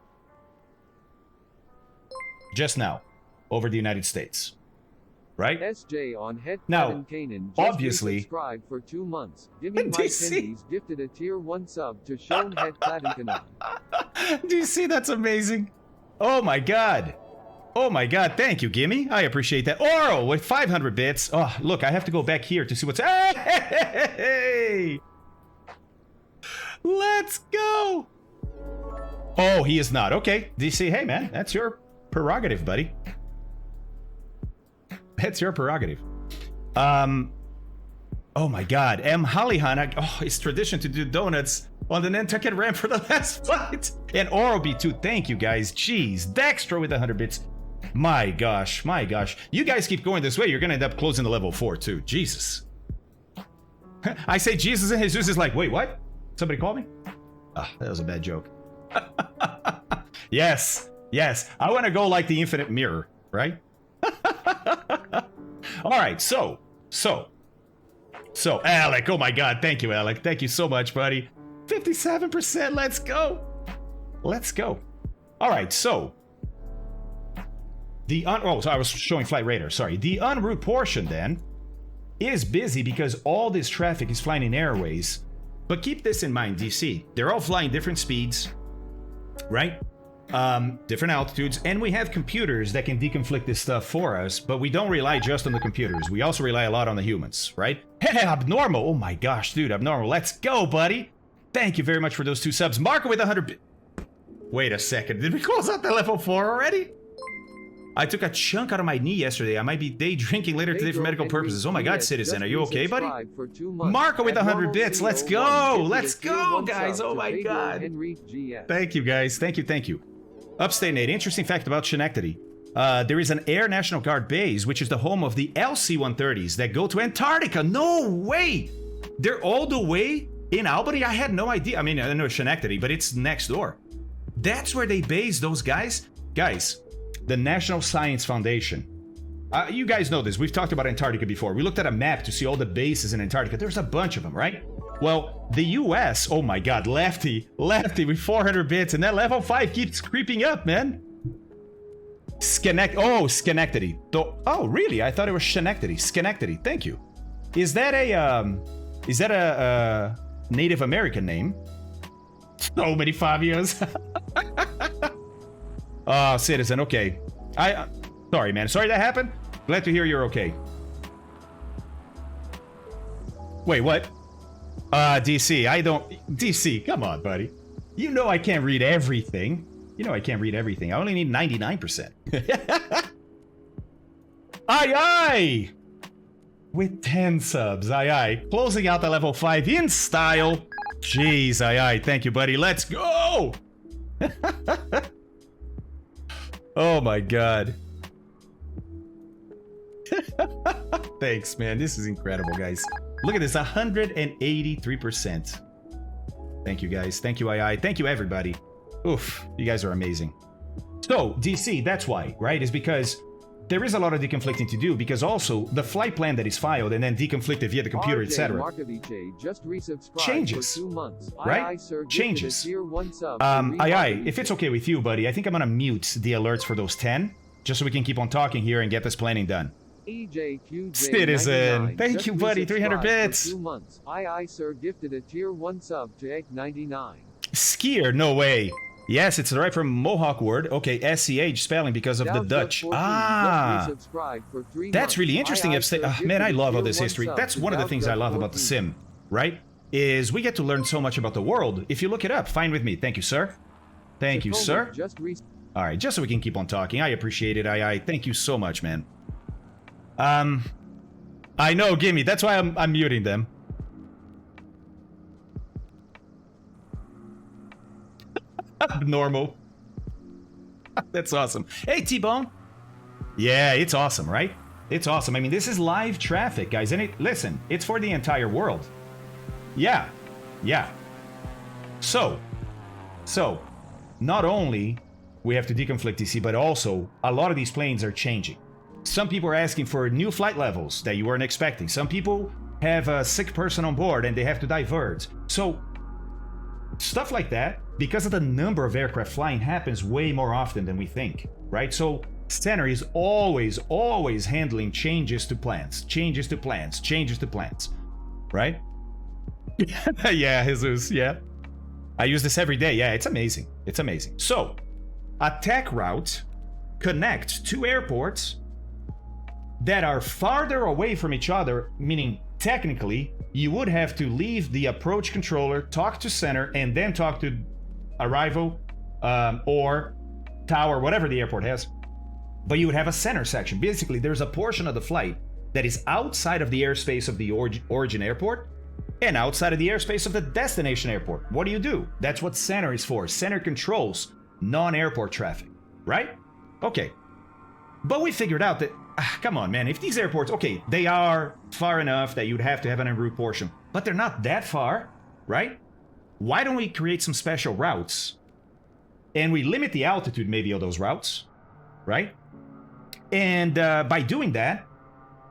just now over the United States, right? SJ on head now, Kanan obviously, subscribed for 2 months. Give me my pennies. Gifted a tier 1 sub to Sean Head Kanan. Do you see? That's amazing. Oh my God. Oh my God, thank you, Gimme. I appreciate that. Oro with 500 bits. Oh, look, I have to go back here to see what's... Hey! Let's go! Oh, he is not. Okay, DC, hey man, that's your prerogative, buddy. That's your prerogative. Oh my God, M. Hallihan. Oh, it's tradition to do donuts on the Nantucket ramp for the last flight. And Orobi too. Thank you guys. Jeez, Dextra with 100 bits. My gosh, my gosh. You guys keep going this way, you're gonna end up closing the level 4 too. Jesus. I say Jesus and Jesus is like, wait, what? Somebody called me? Ah, that was a bad joke. Yes, yes. I want to go like the infinite mirror, right? All right, so, Alec, oh my God, thank you, Alec. Thank you so much, buddy. 57%, let's go. Let's go. All right, so, so I was showing flight radar, sorry. The en route portion then is busy because all this traffic is flying in airways. But keep this in mind, DC. They're all flying different speeds, right? Different altitudes, and we have computers that can deconflict this stuff for us, but we don't rely just on the computers. We also rely a lot on the humans, right? Hey, Abnormal! Oh my gosh, dude, Abnormal, let's go, buddy! Thank you very much for those 2 subs. Marco with 100... Wait a second, did we close out the level 4 already? I took a chunk out of my knee yesterday. I might be day drinking later today for medical purposes. Oh my God, Citizen, are you okay, buddy? Marco with 100 bits, let's go! Let's go, guys! Oh my God! Thank you, guys. Thank you, thank you. Upstate Nate, interesting fact about Schenectady. There is an Air National Guard base, which is the home of the LC-130s that go to Antarctica. No way! They're all the way in Albany? I had no idea. I mean, I know Schenectady, but it's next door. That's where they base those guys? Guys, the National Science Foundation. You guys know this. We've talked about Antarctica before. We looked at a map to see all the bases in Antarctica. There's a bunch of them, right? Well, the US, oh my God, Lefty with 400 bits, and that level 5 keeps creeping up, man. Schenectady. Oh, really? I thought it was Schenectady. Schenectady, thank you. Is that a Native American name? So many Fabios. Oh, Citizen, okay. Sorry, man. Sorry that happened. Glad to hear you're okay. Wait, what? DC, DC, come on, buddy. You know I can't read everything. I only need 99%. Aye, aye! With 10 subs, aye, aye. Closing out the level 5 in style. Jeez, aye, aye. Thank you, buddy. Let's go! Oh my God. Thanks, man. This is incredible, guys. Look at this, 183%. Thank you, guys. Thank you, II. Thank you, everybody. Oof, you guys are amazing. So, DC, that's why, right? Is because there is a lot of deconflicting to do, because also the flight plan that is filed and then deconflicted via the computer, etc. Changes, right? Changes. If it's okay with you, buddy, I think I'm gonna mute the alerts for those 10, just so we can keep on talking here and get this planning done. Citizen, thank you, buddy. 300 bits. Sir gifted a tier 1 sub to Egg 99. Skier, no way. Yes, it's right from Mohawk word. Okay, SCH spelling because of the Dutch. Ah, that's really interesting. Man, I love all this history. That's one of the things I love about the sim, right? Is we get to learn so much about the world. If you look it up, fine with me. Thank you, sir. Thank you, sir. All right, just so we can keep on talking. I appreciate it. Thank you so much, man. I know, gimme. That's why I'm muting them. Normal. That's awesome. Hey, T-Bone. Yeah, it's awesome, right? It's awesome. I mean, this is live traffic, guys. And listen, it's for the entire world. Yeah. Yeah. So, not only we have to deconflict DC, but also a lot of these planes are changing. Some people are asking for new flight levels that you weren't expecting. Some people have a sick person on board and they have to divert. So, stuff like that, because of the number of aircraft flying, happens way more often than we think, right? So, Center is always handling changes to plans, right? Yeah, Jesus, yeah. I use this every day. Yeah, it's amazing. It's amazing. So, a TEC route connects two airports that are farther away from each other, meaning technically you would have to leave the approach controller, talk to center, and then talk to arrival or tower, whatever the airport has. But you would have a center section. Basically, there's a portion of the flight that is outside of the airspace of the origin airport and outside of the airspace of the destination airport. What do? That's what center is for. Center controls non-airport traffic, right? Okay. But we figured out that, come on, man, if these airports, okay, they are far enough that you'd have to have an en route portion, but they're not that far, right? Why don't we create some special routes and we limit the altitude maybe of those routes, right? And by doing that,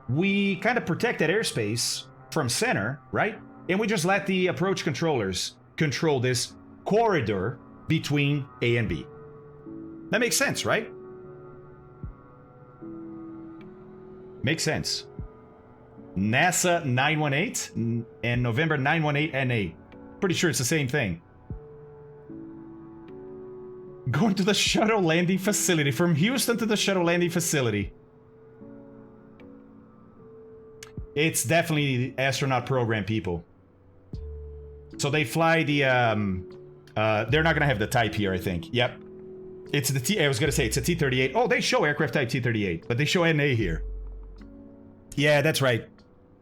we kind of protect that airspace from center, right? And we just let the approach controllers control this corridor between A and B. That makes sense, right? Makes sense. NASA 918 and November 918 NA. Pretty sure it's the same thing. Going to the shuttle landing facility. From Houston to the shuttle landing facility. It's definitely the astronaut program people. So they fly the, they're not gonna have the type here, I think. Yep. It's the I was gonna say, it's a T-38. Oh, they show aircraft type T-38, but they show NA here. Yeah, that's right.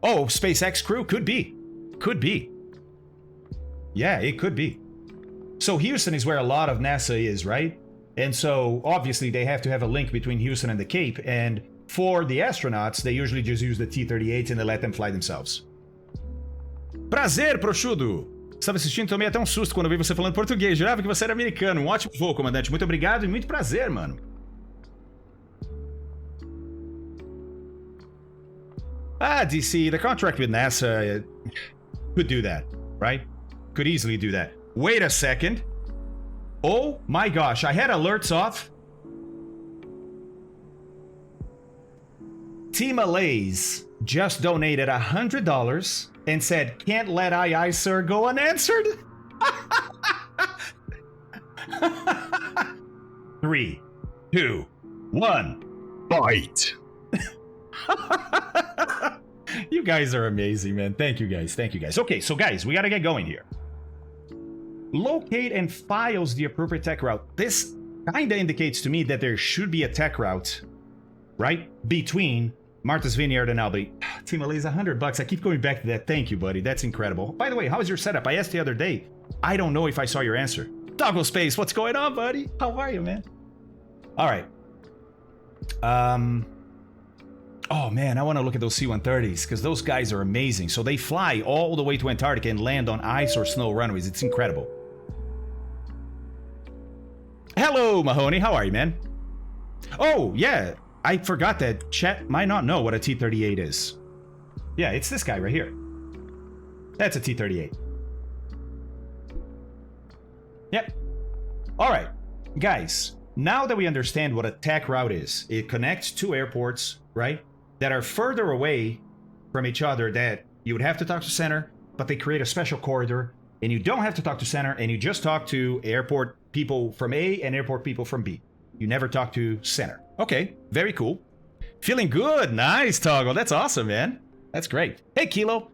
Oh, SpaceX crew? Could be. Could be. Yeah, it could be. So Houston is where a lot of NASA is, right? And so, obviously, they have to have a link between Houston and the Cape, and for the astronauts, they usually just use the T-38 and they let them fly themselves. Prazer, Prosciutto! Estava assistindo, tomei até um susto quando vi você falando português. Jurava que você era americano. Um ótimo voo, comandante. Muito obrigado e muito prazer, mano. Ah, DC, the contract with NASA could do that, right? Could easily do that. Wait a second. Oh my gosh, I had alerts off. T Malays just donated $100 and said, "Can't let aye sir go unanswered." 3, 2, 1, fight. You guys are amazing, man. Thank you guys. Thank you guys. Okay, so guys, we gotta get going here. Locate and files the appropriate tech route. This kinda indicates to me that there should be a tech route, right? Between Martha's Vineyard and Albany. Team Alay's $100. I keep going back to that. Thank you, buddy. That's incredible. By the way, how's your setup? I asked the other day. I don't know if I saw your answer. Doggo Space, what's going on, buddy? How are you, man? All right. Oh, man, I want to look at those C-130s because those guys are amazing. So they fly all the way to Antarctica and land on ice or snow runways. It's incredible. Hello, Mahoney. How are you, man? Oh, yeah. I forgot that chat might not know what a T-38 is. Yeah, it's this guy right here. That's a T-38. Yep. All right, guys. Now that we understand what a tech route is, it connects two airports, right, that are further away from each other that you would have to talk to center, but they create a special corridor, and you don't have to talk to center, and you just talk to airport people from A and airport people from B. You never talk to center. Okay, very cool. Feeling good. Nice, Toggle. That's awesome, man. That's great. Hey, Kilo.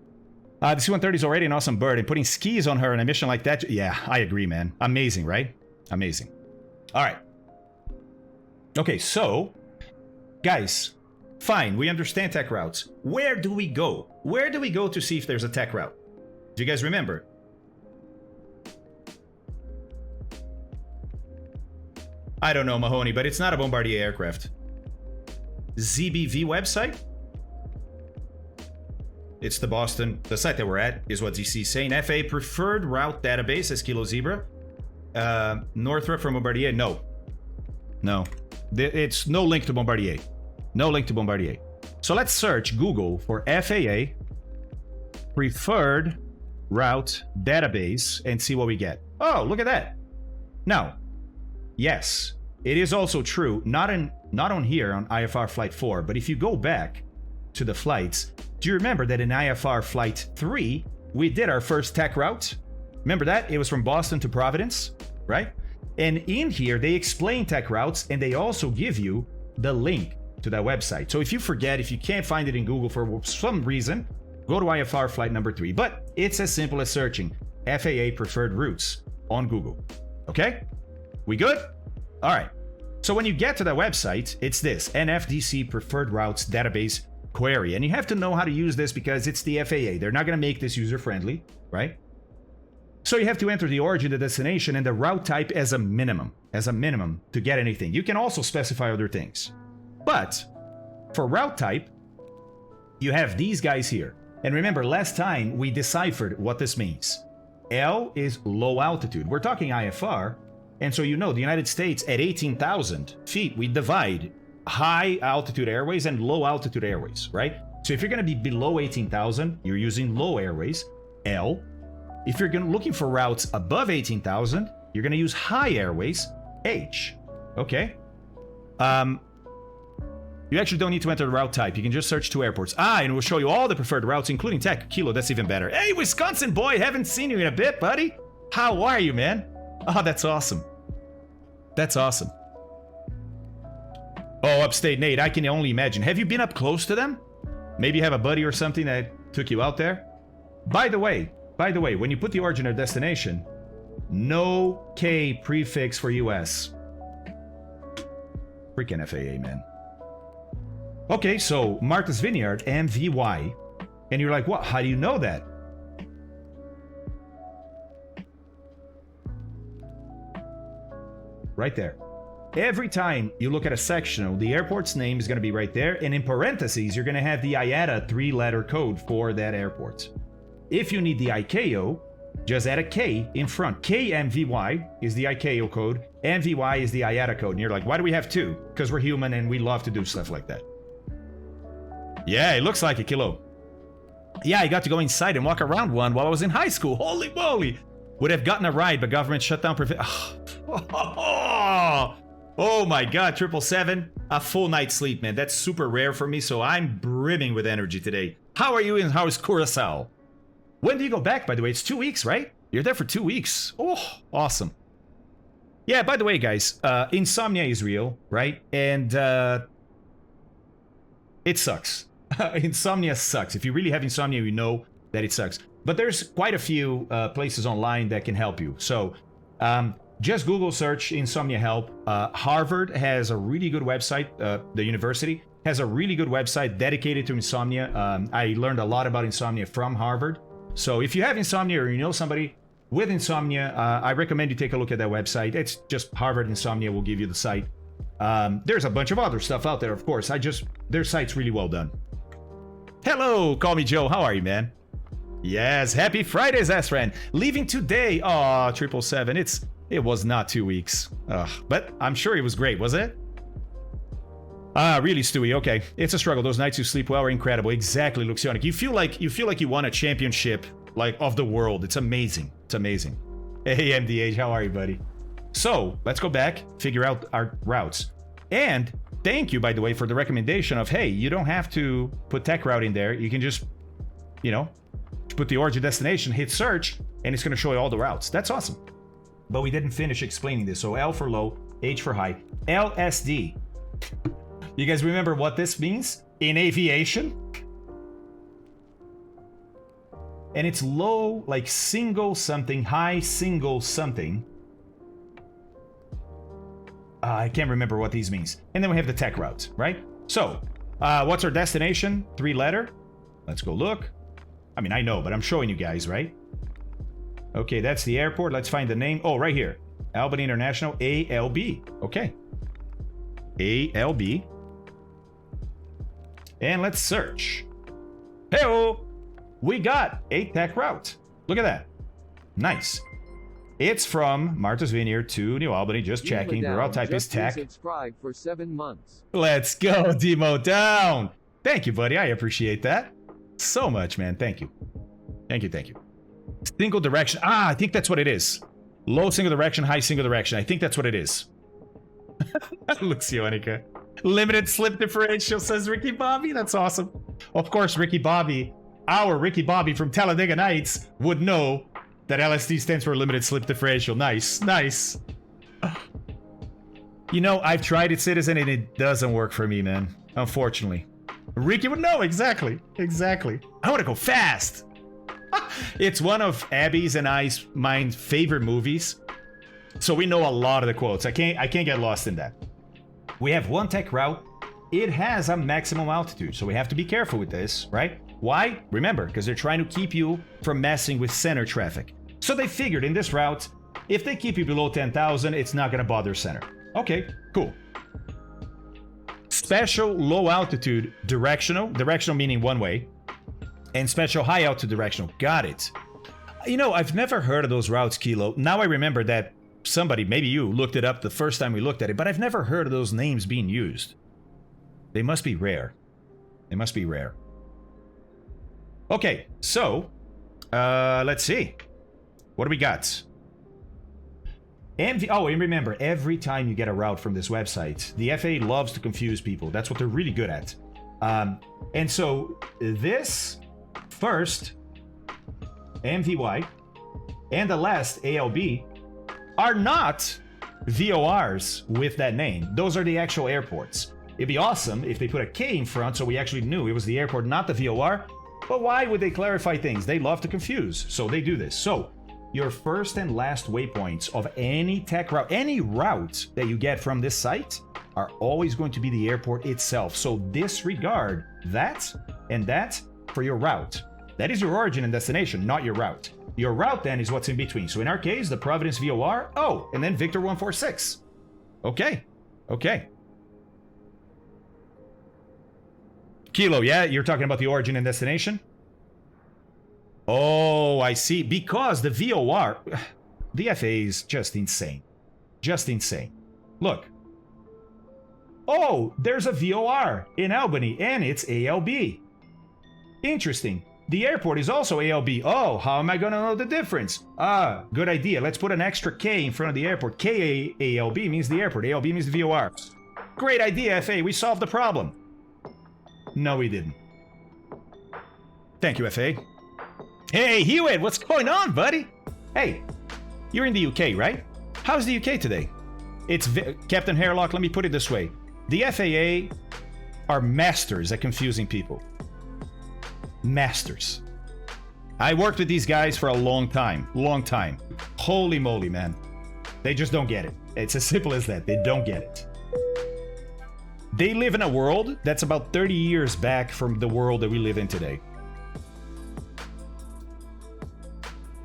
The C-130 is already an awesome bird, and putting skis on her in a mission like that, yeah, I agree, man. Amazing, right? Amazing. All right. Okay, so, guys, fine, we understand tech routes. Where do we go? Where do we go to see if there's a tech route? Do you guys remember? I don't know, Mahoney, but it's not a Bombardier aircraft. ZBV website? It's the Boston, the site that we're at is what ZC is saying. FAA preferred route database as Kilo Zebra. Northrop from Bombardier, no. No. It's no link to Bombardier. No link to Bombardier. So let's search Google for FAA preferred route database and see what we get. Oh, look at that. Now, yes, it is also true, not on here on IFR Flight 4, but if you go back to the flights, do you remember that in IFR Flight 3, we did our first tech route? Remember that? It was from Boston to Providence, right? And in here, they explain tech routes, and they also give you the link to that website. So if you forget, if you can't find it in Google for some reason, go to IFR Flight number 3. But it's as simple as searching FAA preferred routes on Google, okay? We good? All right. So when you get to the website, it's this NFDC Preferred Routes Database Query. And you have to know how to use this because it's the FAA. They're not going to make this user-friendly, right? So you have to enter the origin, the destination, and the route type as a minimum to get anything. You can also specify other things. But for route type, you have these guys here. And remember, last time we deciphered what this means. L is low altitude. We're talking IFR. And so you know, the United States at 18,000 feet, we divide high altitude airways and low altitude airways, right? So if you're going to be below 18,000, you're using low airways, L. If you're looking for routes above 18,000, you're going to use high airways, H. Okay? You actually don't need to enter the route type. You can just search 2 airports. And we'll show you all the preferred routes, including TEC, Kilo. That's even better. Hey, Wisconsin boy, haven't seen you in a bit, buddy. How are you, man? Oh, that's awesome. That's awesome. Oh, upstate Nate, I can only imagine. Have you been up close to them? Maybe you have a buddy or something that took you out there? By the way, when you put the origin or destination, no K prefix for US. Freaking FAA, man. Okay, so Martha's Vineyard, MVY. And you're like, what? How do you know that? Right there. Every time you look at a sectional, the airport's name is going to be right there. And in parentheses, you're going to have the IATA 3-letter code for that airport. If you need the ICAO, just add a K in front. KMVY is the ICAO code. MVY is the IATA code. And you're like, why do we have 2? Because we're human and we love to do stuff like that. Yeah, it looks like a Kilo. Yeah, I got to go inside and walk around one while I was in high school. Holy moly! Would have gotten a ride, but government shut down. Oh my God, 777. A full night's sleep, man. That's super rare for me, so I'm brimming with energy today. How are you and how is Curacao? When do you go back, by the way? It's 2 weeks, right? You're there for 2 weeks. Oh, awesome. Yeah, by the way, guys, insomnia is real, right? And it sucks. Insomnia sucks. If you really have insomnia, you know that it sucks. But there's quite a few places online that can help you. So just Google search insomnia help. Harvard has a really good website. The university has a really good website dedicated to insomnia. I learned a lot about insomnia from Harvard. So if you have insomnia or you know somebody with insomnia, I recommend you take a look at that website. It's just Harvard Insomnia will give you the site. There's a bunch of other stuff out there, of course. Their site's really well done. Hello, call me Joe. How are you, man? Yes, happy Fridays, S-Ran. Leaving today. Aw, 777. It was not 2 weeks. But I'm sure it was great, was it? Really, Stewie. Okay, it's a struggle. Those nights you sleep well are incredible. Exactly, Luxionic. You feel like you won a championship, like, of the world. It's amazing. It's amazing. Hey, MDH, how are you, buddy? So let's go back, figure out our routes, and thank you, by the way, for the recommendation of, hey, you don't have to put tech route in there. You can just, you know, put the origin destination, hit search, and it's going to show you all the routes. That's awesome. But we didn't finish explaining this. So L for low, H for high, LSD. You guys remember what this means in aviation? And it's low, like single something, high single something. I can't remember what these means. And then we have the tech routes, right? So, what's our destination? 3-letter. Let's go look. I mean, I know, but I'm showing you guys, right? Okay, that's the airport. Let's find the name. Oh, right here. Albany International, ALB. Okay. ALB. And let's search. Hey-oh! We got a tech route. Look at that. Nice. It's from Martha's Vineyard to New Albany. Just checking. The route type is tech. Subscribe for 7 months. Let's go, Demo Down. Thank you, buddy. I appreciate that so much, man. Thank you. Thank you. Thank you. Single direction. I think that's what it is. Low single direction, high single direction. I think that's what it is. Luxionica. Limited slip differential, says Ricky Bobby. That's awesome. Of course, Ricky Bobby, our Ricky Bobby from Talladega Nights, would know that LSD stands for limited slip differential. Nice, nice. You know, I've tried it, Citizen, and it doesn't work for me, man. Unfortunately. Ricky would know, exactly. Exactly. I want to go fast. It's one of Abby's and my favorite movies. So we know a lot of the quotes. I can't get lost in that. We have one tech route. It has a maximum altitude, so we have to be careful with this, right? Why? Remember, because they're trying to keep you from messing with center traffic. So they figured in this route, if they keep you below 10,000, it's not going to bother center. Okay, cool. Special low altitude directional meaning one way, and special high altitude directional. Got it. You know, I've never heard of those routes, Kilo. Now I remember that somebody, maybe you, looked it up the first time we looked at it, but I've never heard of those names being used. They must be rare. They must be rare. Okay, so, let's see. What do we got? Oh, and remember, every time you get a route from this website, the FAA loves to confuse people. That's what they're really good at. And so, this first KMVY and the last ALB are not VORs with that name. Those are the actual airports. It'd be awesome if they put a K in front so we actually knew it was the airport, not the VOR. But why would they clarify things? They love to confuse, so they do this. So, your first and last waypoints of any tech route, any route that you get from this site are always going to be the airport itself. So disregard that and that for your route. That is your origin and destination, not your route. Your route then is what's in between. So in our case, the Providence VOR, oh, and then Victor 146. Okay, okay. Kilo, yeah, you're talking about the origin and destination? Oh, I see. Because the VOR, the FAA is just insane. Just insane. Look. Oh, there's a VOR in Albany, and it's ALB. Interesting. The airport is also ALB. Oh, how am I going to know the difference? Ah, good idea. Let's put an extra K in front of the airport. KALB means the airport. ALB means the VOR. Great idea, FAA. We solved the problem. No, we didn't. Thank you, FAA. Hey, Hewitt, what's going on, buddy? Hey, you're in the UK, right? How's the UK today? It's Captain Hairlock, let me put it this way. The FAA are masters at confusing people. Masters. I worked with these guys for a long time. Long time. Holy moly, man. They just don't get it. It's as simple as that. They don't get it. They live in a world that's about 30 years back from the world that we live in today.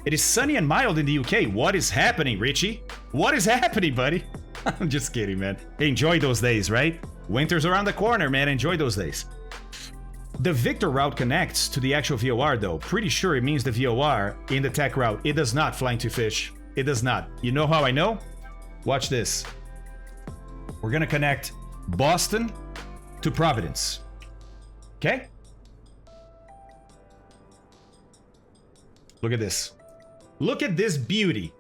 It is sunny and mild in the UK. What is happening, Richie? What is happening, buddy? I'm just kidding, man. Enjoy those days, right? Winter's around the corner, man. Enjoy those days. The Victor route connects to the actual VOR, though. Pretty sure it means the VOR in the tech route. It does not, Flying to Fish. It does not. You know how I know? Watch this. We're gonna connect Boston to Providence. Okay? Look at this. Look at this beauty.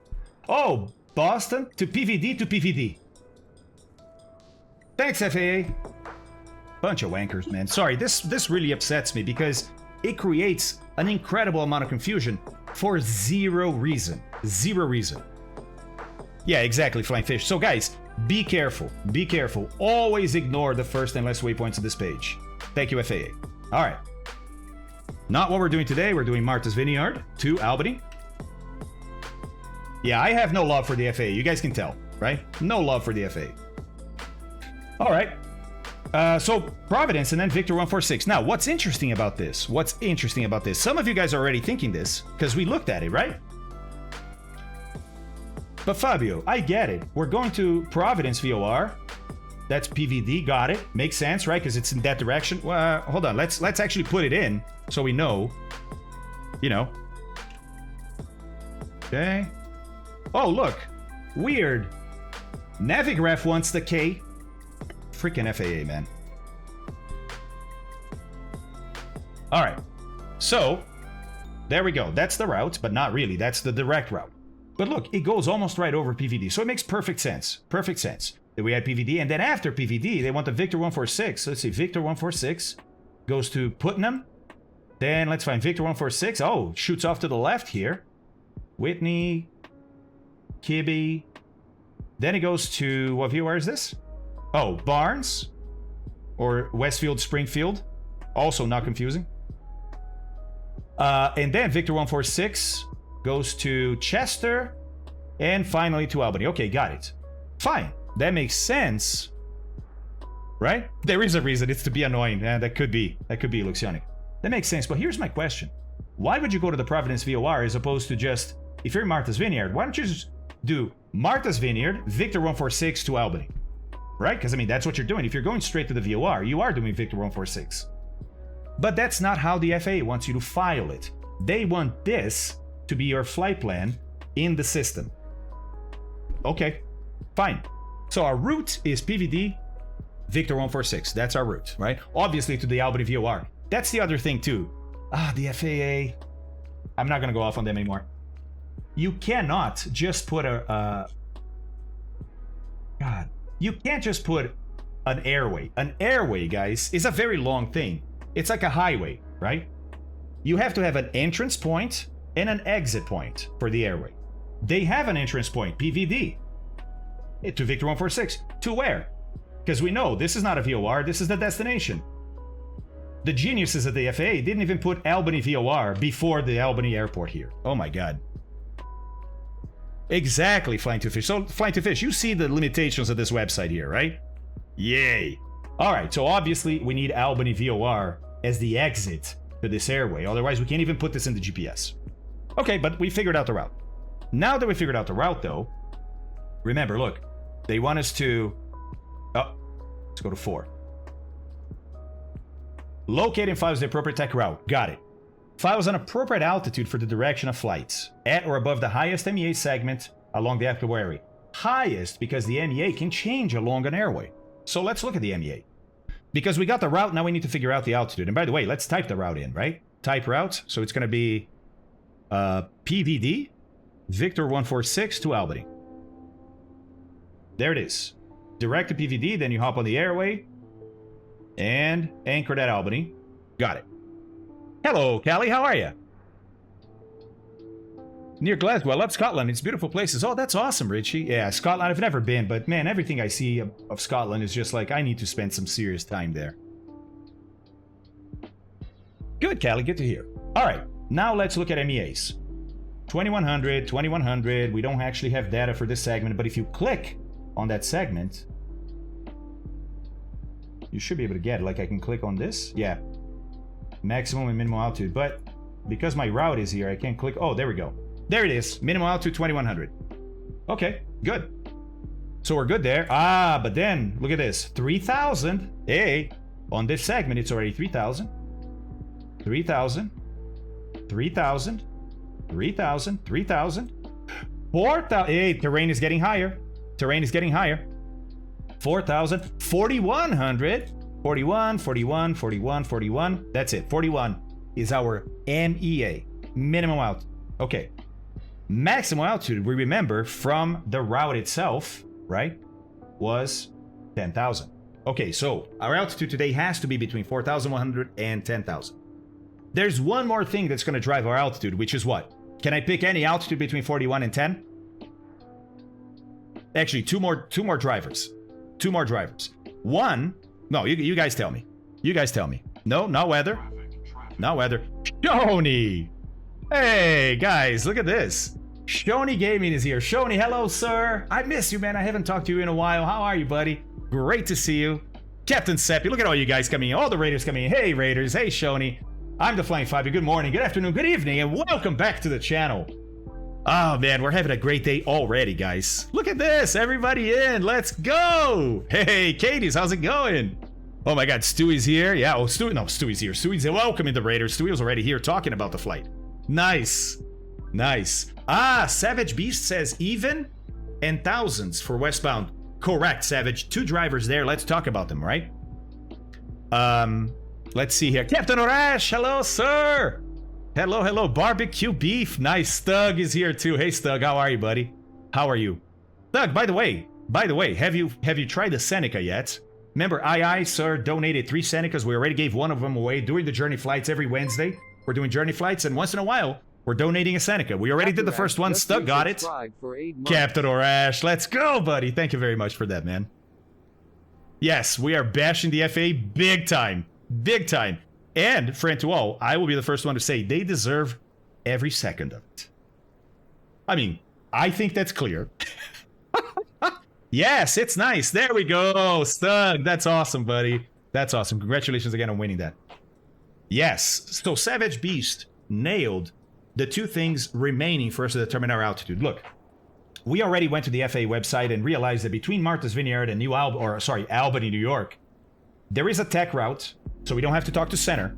Oh, Boston to PVD to PVD. Thanks, FAA. Bunch of wankers, man. Sorry, this really upsets me because it creates an incredible amount of confusion for zero reason. Zero reason. Yeah, exactly, Flying Fish. So guys, be careful. Be careful. Always ignore the first and last waypoints of this page. Thank you, FAA. All right. Not what we're doing today. We're doing Martha's Vineyard to Albany. Yeah, I have no love for the FAA. You guys can tell, right? No love for the FAA. All right. So Providence and then Victor 146. Now, what's interesting about this? What's interesting about this? Some of you guys are already thinking this because we looked at it, right? But Fabio, I get it. We're going to Providence VOR. That's PVD. Got it. Makes sense, right? Because it's in that direction. Well, hold on. Let's actually put it in so we know. You know. Okay. Oh, look. Weird. Navigraph wants the K. Freaking FAA, man. All right. So, there we go. That's the route, but not really. That's the direct route. But look, it goes almost right over PVD. So it makes perfect sense. Perfect sense. Then we had PVD, and then after PVD, they want the Victor 146. So let's see. Victor 146 goes to Putnam. Then let's find Victor 146. Oh, shoots off to the left here. Whitney. Kibby. Then it goes to, what VOR is this? Oh, Barnes. Or Westfield, Springfield. Also not confusing. And then Victor 146 goes to Chester. And finally to Albany. Okay, got it. Fine. That makes sense. Right? There is a reason. It's to be annoying. That could be Luxionic. That makes sense. But here's my question. Why would you go to the Providence VOR as opposed to just, if you're in Martha's Vineyard, why don't you just do Martha's Vineyard, Victor 146 to Albany? Right? Because, I mean, that's what you're doing. If you're going straight to the VOR, you are doing Victor 146. But that's not how the FAA wants you to file it. They want this to be your flight plan in the system. Okay, fine. So our route is PVD, Victor 146. That's our route, right? Obviously to the Albany VOR. That's the other thing too. The FAA. I'm not going to go off on them anymore. You cannot just put God. You can't just put an airway. An airway, guys, is a very long thing. It's like a highway, right? You have to have an entrance point and an exit point for the airway. They have an entrance point, PVD, to Victor 146. To where? Because we know this is not a VOR, this is the destination. The geniuses at the FAA didn't even put Albany VOR before the Albany airport here. Oh my God. Exactly, Flying to Fish. So, Flying to Fish, you see the limitations of this website here, right? Yay. All right, so obviously we need Albany VOR as the exit to this airway. Otherwise, we can't even put this in the GPS. Okay, but we figured out the route. Now that we figured out the route, though, remember, look, they want us to... Oh, let's go to 4. Locate and files the appropriate tech route. Got it. Files an appropriate altitude for the direction of flights, at or above the highest MEA segment along the applicable airway. Highest because the MEA can change along an airway. So let's look at the MEA. Because we got the route, now we need to figure out the altitude. And by the way, let's type the route in, right? Type route, so it's going to be PVD, Victor 146 to Albany. There it is. Direct to PVD, then you hop on the airway and anchor at Albany. Got it. Hello, Callie, how are you? Near Glasgow. I love Scotland. It's beautiful places. Oh, that's awesome, Richie. Yeah, Scotland, I've never been, but man, everything I see of Scotland is just like, I need to spend some serious time there. Good, Callie, good to hear. All right, now let's look at MEAs. 2100, 2100. We don't actually have data for this segment, but if you click on that segment, you should be able to get it. Like I can click on this. Yeah. Maximum and minimum altitude. But because my route is here, I can't click. Oh, there we go. There it is. Minimum altitude 2100. Okay, good. So we're good there. But then look at this. 3000. Hey, on this segment, it's already 3000. 3000. 3000. 3000. 3000. 4000. Hey, terrain is getting higher. Terrain is getting higher. 4000. 4100. 41, 41, 41, 41. That's it. 41 is our MEA. Minimum altitude. Okay. Maximum altitude, we remember from the route itself, right, was 10,000. Okay, so our altitude today has to be between 4,100 and 10,000. There's one more thing that's going to drive our altitude, which is what? Can I pick any altitude between 41 and 10? Actually, two more drivers. Two more drivers. One... No, you guys tell me. You guys tell me. No, not weather. Not weather. Shoney! Hey, guys, look at this. Shoney Gaming is here. Shoney, hello, sir. I miss you, man. I haven't talked to you in a while. How are you, buddy? Great to see you. Captain Seppi, look at all you guys coming in. All the Raiders coming in. Hey, Raiders. Hey, Shoney. I'm the Flying Fabio. Good morning, good afternoon, good evening, and welcome back to the channel. Oh, man, we're having a great day already, guys. Look at this. Everybody in. Let's go. Hey, Katie's, how's it going? Oh, my God. Stewie's here. Yeah. Oh, Stewie's here. Stewie's here. Welcoming the Raiders. Stewie was already here talking about the flight. Nice. Nice. Savage Beast says even and thousands for westbound. Correct, Savage. 2 drivers there. Let's talk about them, right? Let's see here. Captain Orash. Hello, sir. Hello, hello. Barbecue beef. Nice. Stug is here too. Hey, Stug. How are you, buddy? How are you? Stug, by the way, have you tried the Seneca yet? Remember, sir, donated 3 Senecas. We already gave one of them away during the journey flights every Wednesday. We're doing journey flights, and once in a while, we're donating a Seneca. We already did the first one. Stug got it. Captain Orash. Let's go, buddy. Thank you very much for that, man. Yes, we are bashing the FAA big time. Big time. And, friend to all, I will be the first one to say they deserve every second of it. I mean, I think that's clear. Yes, it's nice. There we go. Stug. That's awesome, buddy. That's awesome. Congratulations again on winning that. Yes. So Savage Beast nailed the two things remaining for us to determine our altitude. Look, we already went to the FAA website and realized that between Martha's Vineyard and Albany, New York, there is a TEC route, so we don't have to talk to center.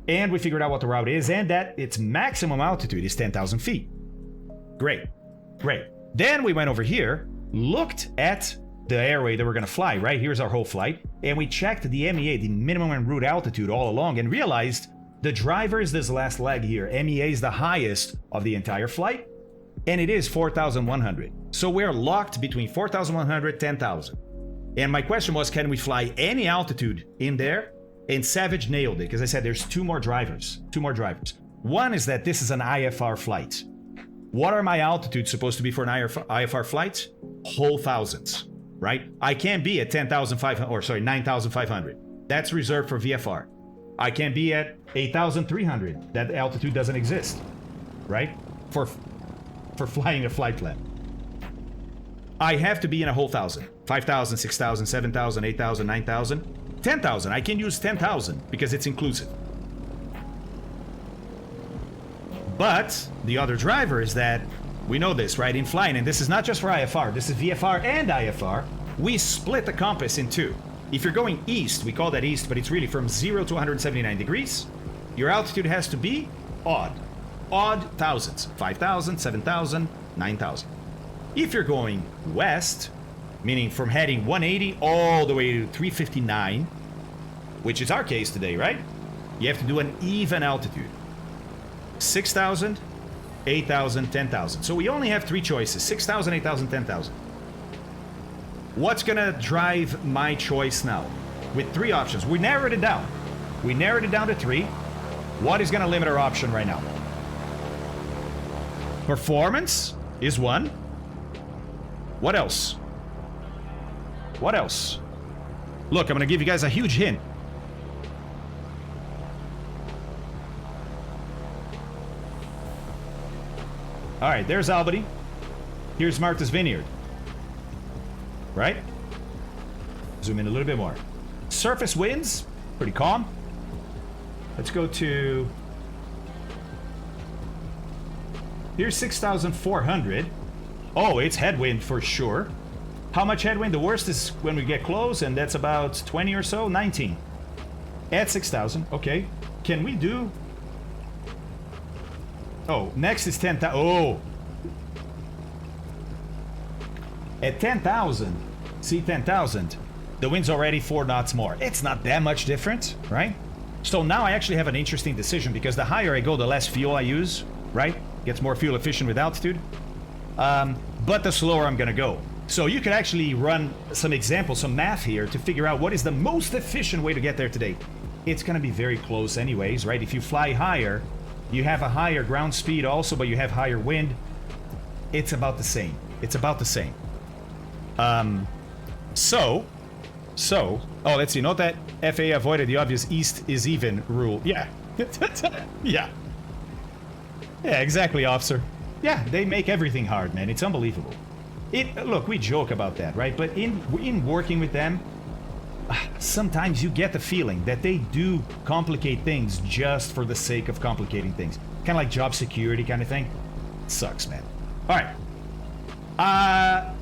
And we figured out what the route is, and that its maximum altitude is 10,000 feet. Great. Great. Then we went over here, looked at the airway that we're going to fly, right? Here's our whole flight. And we checked the MEA, the minimum en route altitude, all along, and realized the driver is this last leg here. MEA is the highest of the entire flight, and it is 4,100. So we're locked between 4,100, 10,000. And my question was, can we fly any altitude in there? And Savage nailed it, because I said there's two more drivers. One is that this is an IFR flight. What are my altitudes supposed to be for an IFR flight? Whole thousands, right? I can't be at 9,500. That's reserved for VFR. I can't be at 8,300. That altitude doesn't exist, right? For flying a flight plan. I have to be in a whole thousand. 5,000, 6,000, 7,000, 8,000, 9,000. 10,000. I can use 10,000 because it's inclusive. But the other driver is that we know this, right? In flying, and this is not just for IFR, this is VFR and IFR. We split the compass in two. If you're going east, we call that east, but it's really from 0 to 179 degrees. Your altitude has to be odd. Odd thousands. 5,000, 7,000, 9,000. If you're going west, meaning from heading 180 all the way to 359, which is our case today, right? You have to do an even altitude. 6,000, 8,000, 10,000. So we only have three choices: 6,000, 8,000, 10,000. What's gonna drive my choice now? With three options. We narrowed it down. We narrowed it down to three. What is gonna limit our option right now? Performance is one. What else? What else? Look, I'm gonna give you guys a huge hint. All right, there's Albany. Here's Martha's Vineyard. Right? Zoom in a little bit more. Surface winds, pretty calm. Let's go to... Here's 6,400. Oh, it's headwind for sure. How much headwind? The worst is when we get close, and that's about 20 or so, 19. At 6,000, okay. Can we do... Oh, next is 10,000. Oh! At 10,000, see 10,000, the wind's already 4 knots more. It's not that much different, right? So now I actually have an interesting decision, because the higher I go, the less fuel I use, right? Gets more fuel efficient with altitude. But the slower I'm gonna go. So you could actually run some examples, some math here to figure out what is the most efficient way to get there today. It's gonna be very close anyways, right? If you fly higher, you have a higher ground speed also, but you have higher wind. It's about the same. It's about the same. Oh, let's see. Note that FAA avoided the obvious east is even rule. Yeah. Yeah. Yeah, exactly, officer. Yeah, they make everything hard, man. It's unbelievable. Look, we joke about that, right? But in working with them, sometimes you get the feeling that they do complicate things just for the sake of complicating things. Kind of like job security kind of thing. Sucks, man. All right.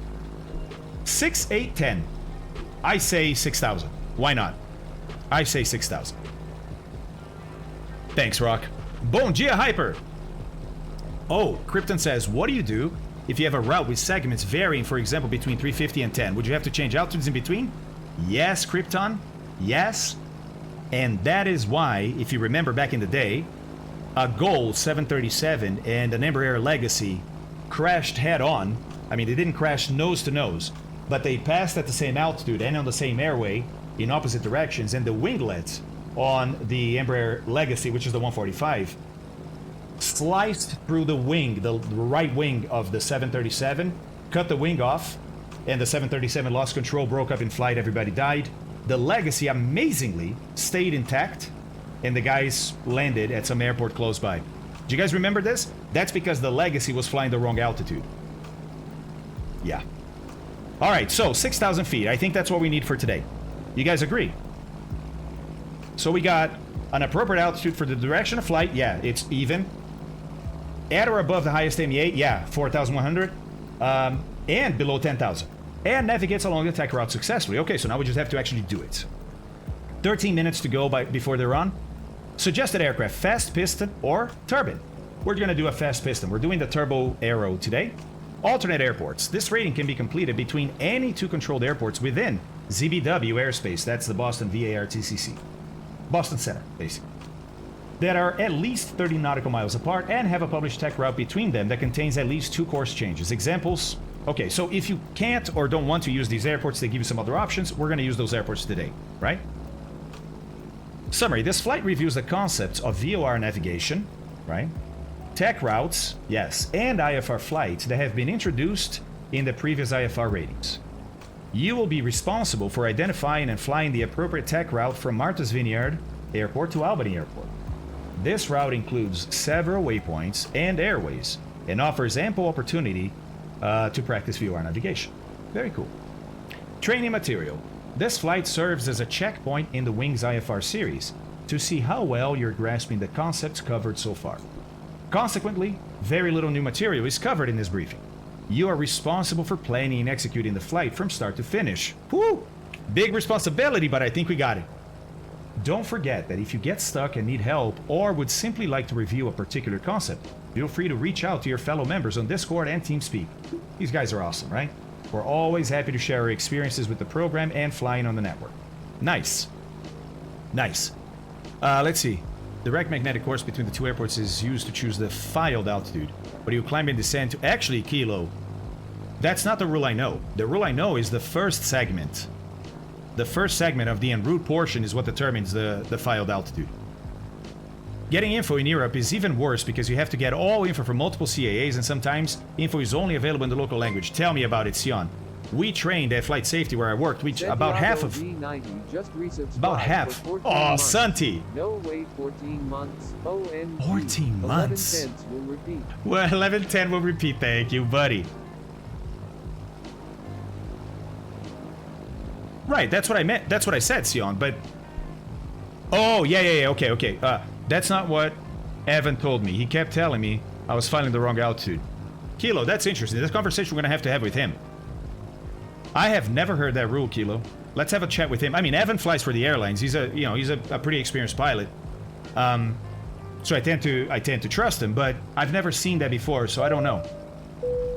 6, 8, 10. I say 6,000. Why not? I say 6,000. Thanks, Rock. Bom dia, Hyper. Oh, Krypton says, what do you do if you have a route with segments varying, for example, between 350 and 10? Would you have to change altitudes in between? Yes, Krypton. Yes. And that is why, if you remember back in the day, a Gol 737 and an Embraer Legacy crashed head-on. I mean, they didn't crash nose to nose, but they passed at the same altitude and on the same airway in opposite directions, and the winglet on the Embraer Legacy, which is the 145, sliced through the wing, the right wing of the 737, cut the wing off, and the 737 lost control, broke up in flight, everybody died. The Legacy amazingly stayed intact, and the guys landed at some airport close by. Do you guys remember this? That's because the Legacy was flying the wrong altitude. Yeah. All right, so 6,000 feet. I think that's what we need for today. You guys agree? So we got an appropriate altitude for the direction of flight. Yeah, it's even. At or above the highest MEA. Yeah, 4,100. And below 10,000. And navigates along the TEC route successfully. Okay, so now we just have to actually do it. 13 minutes to go before they're on. Suggested aircraft, fast piston or turbine. We're going to do a fast piston. We're doing the turbo aero today. Alternate airports. This rating can be completed between any two controlled airports within ZBW airspace. That's the Boston VARTCC. Boston Center, basically. That are at least 30 nautical miles apart and have a published TEC route between them that contains at least 2 course changes. Examples. Okay, so if you can't or don't want to use these airports, they give you some other options. We're going to use those airports today, right? Summary. This flight reviews the concepts of VOR navigation, right? TEC routes, yes, and IFR flights that have been introduced in the previous IFR ratings. You will be responsible for identifying and flying the appropriate TEC route from Martha's Vineyard Airport to Albany Airport. This route includes several waypoints and airways and offers ample opportunity to practice VOR navigation. Very cool. Training material. This flight serves as a checkpoint in the Wings IFR series to see how well you're grasping the concepts covered so far. Consequently, very little new material is covered in this briefing. You are responsible for planning and executing the flight from start to finish. Whew! Big responsibility, but I think we got it. Don't forget that if you get stuck and need help or would simply like to review a particular concept, feel free to reach out to your fellow members on Discord and TeamSpeak. These guys are awesome, right? We're always happy to share our experiences with the program and flying on the network. Nice. Nice. Let's see. Direct magnetic course between the two airports is used to choose the filed altitude. But you climb and descend to actually kilo. That's not the rule I know. The rule I know is the first segment. The first segment of the en route portion is what determines the filed altitude. Getting info in Europe is even worse because you have to get all info from multiple CAAs and sometimes info is only available in the local language. Tell me about it, Sion. We trained at Flight Safety where I worked. About half of... About half. Oh, Santi! No, wait, 14 months. OMG. 14 months. 11/10 will repeat. Well, 11/10 will repeat. Thank you, buddy. Right, that's what I meant. That's what I said, Sion, but... Oh, yeah, okay. That's not what Evan told me. He kept telling me I was flying the wrong altitude. Kilo, that's interesting. This conversation we're going to have with him. I have never heard that rule, Kilo. Let's have a chat with him. I mean, Evan flies for the airlines. He's a pretty experienced pilot. So I tend to trust him, but I've never seen that before, so I don't know.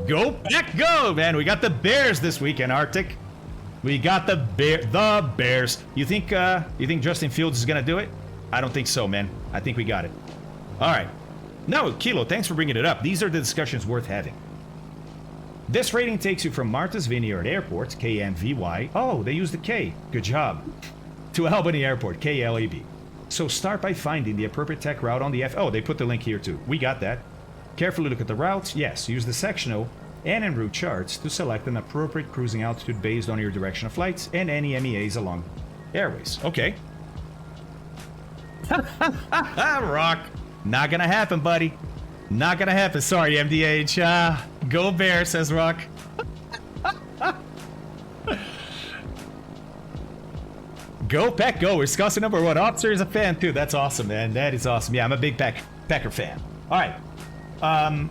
Go back, go, man. We got the Bears this weekend, Arctic. We got the Bears. You think Justin Fields is gonna do it? I don't think so, man. I think we got it. All right. No, Kilo, thanks for bringing it up. These are the discussions worth having. This rating takes you from Martha's Vineyard Airport, KMVY. Oh, they used the K. Good job. To Albany Airport, KLAB. So start by finding the appropriate TEC route on the Oh, they put the link here too. We got that. Carefully look at the routes. Yes, use the sectional and en route charts to select an appropriate cruising altitude based on your direction of flights and any MEAs along airways. Okay. Rock. Not gonna happen, buddy. Not gonna happen. Sorry, MDH. Go Bear, says Rock. Go Pack, go. Wisconsin #1 officer is a fan too. That's awesome, man. That is awesome. Yeah, I'm a big Packer fan. All right.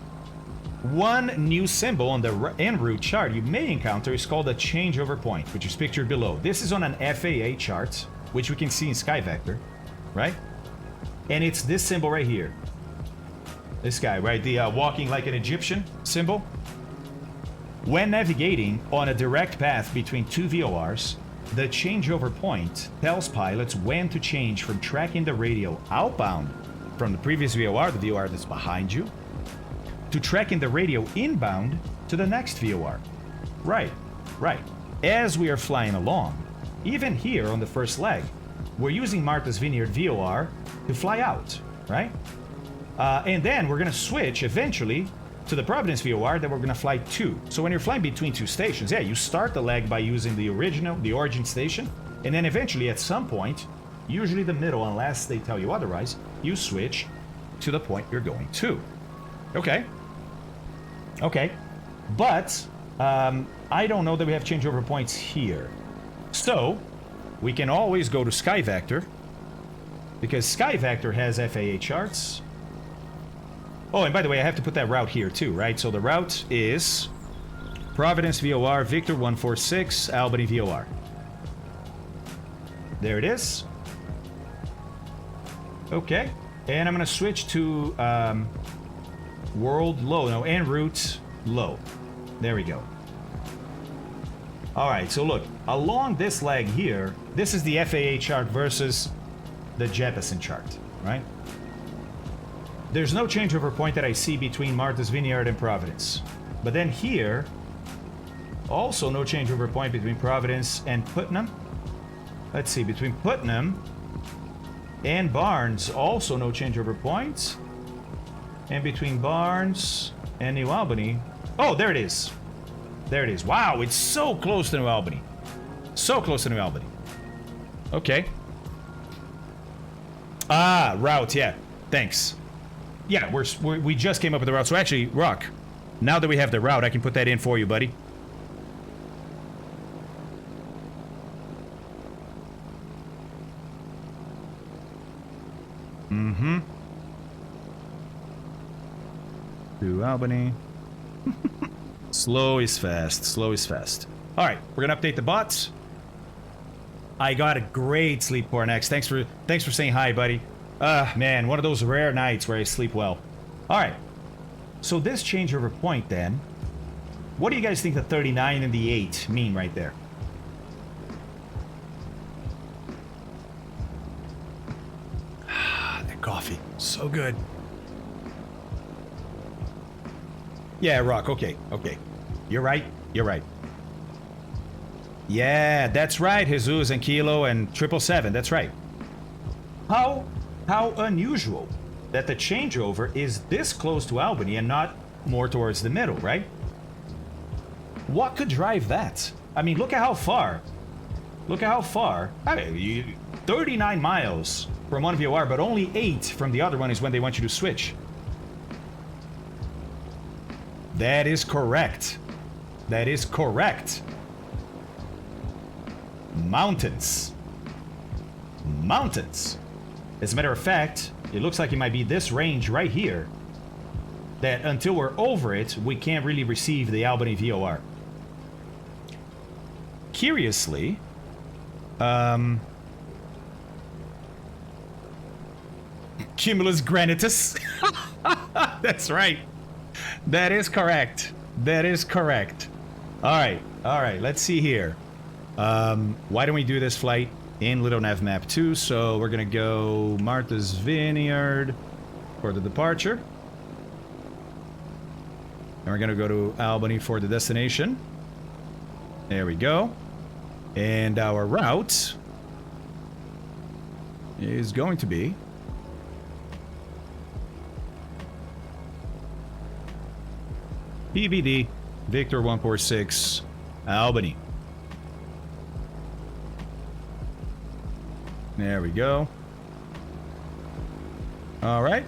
One new symbol on the en route chart you may encounter is called a changeover point, which is pictured below. This is on an FAA chart, which we can see in SkyVector, right? And it's this symbol right here. This guy, right? The walking like an Egyptian symbol. When navigating on a direct path between two VORs, the changeover point tells pilots when to change from tracking the radio outbound from the previous VOR, the VOR that's behind you, to tracking the radio inbound to the next VOR. Right. As we are flying along, even here on the first leg, we're using Martha's Vineyard VOR to fly out, right? And then we're going to switch eventually to the Providence VOR that we're going to fly to. So when you're flying between two stations, yeah, you start the leg by using the origin station, and then eventually at some point, usually the middle unless they tell you otherwise, you switch to the point you're going to. Okay. But I don't know that we have changeover points here. So, we can always go to SkyVector, because SkyVector has FAA charts. Oh, and by the way, I have to put that route here too, right? So the route is Providence VOR, Victor 146, Albany VOR. There it is. Okay. And I'm going to switch to world low, no, en route low. There we go. All right, so look, along this leg here, this is the FAA chart versus the Jettison chart, right? There's no changeover point that I see between Martha's Vineyard and Providence. But then here, also no changeover point between Providence and Putnam. Let's see, between Putnam and Barnes, also no changeover points. And between Barnes and New Albany, oh, there it is. There it is. Wow, it's so close to New Albany. So close to New Albany. Okay. Ah, route, yeah. Thanks. Yeah, we just came up with the route. So actually, Rock, now that we have the route, I can put that in for you, buddy. Mm-hmm. To Albany. Slow is fast. Slow is fast. All right, we're gonna update the bots. I got a great sleep for next. Thanks for saying hi, buddy. Man, one of those rare nights where I sleep well. All right. So this changeover point then, what do you guys think the 39 and the 8 mean right there? That coffee, so good. Yeah, Rock, okay, okay. You're right, you're right. Yeah, that's right, Jesus and Kilo and 777, that's right. How unusual that the changeover is this close to Albany and not more towards the middle, right? What could drive that? I mean, look at how far. Look at how far. I mean, 39 miles from one VOR, but only 8 from the other one is when they want you to switch. That is correct. That is correct. Mountains. Mountains. As a matter of fact, it looks like it might be this range right here that until we're over it, we can't really receive the Albany VOR. Curiously, Cumulus granitus. That's right. That is correct. That is correct. All right, let's see here. Why don't we do this flight in Little Nav Map 2? So we're gonna go Martha's Vineyard for the departure. And we're gonna go to Albany for the destination. There we go. And our route is going to be KPVD, Victor 146, Albany. There we go. All right.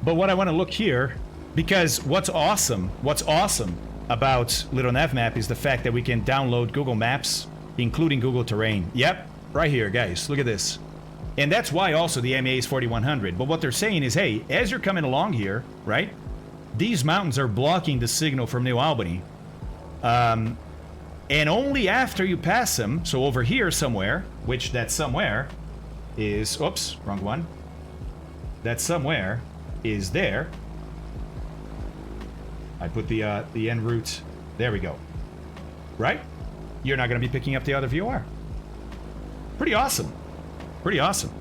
But what I want to look here, because what's awesome about Little Nav Map is the fact that we can download Google Maps, including Google Terrain. Yep, right here, guys. Look at this. And that's why also the MA is 4100. But what they're saying is, hey, as you're coming along here, right, these mountains are blocking the signal from New Albany. And only after you pass them, so over here somewhere, which that somewhere is, oops, wrong one. That somewhere is there. I put the en route, there we go. Right? You're not going to be picking up the other VOR. Pretty awesome. Pretty awesome.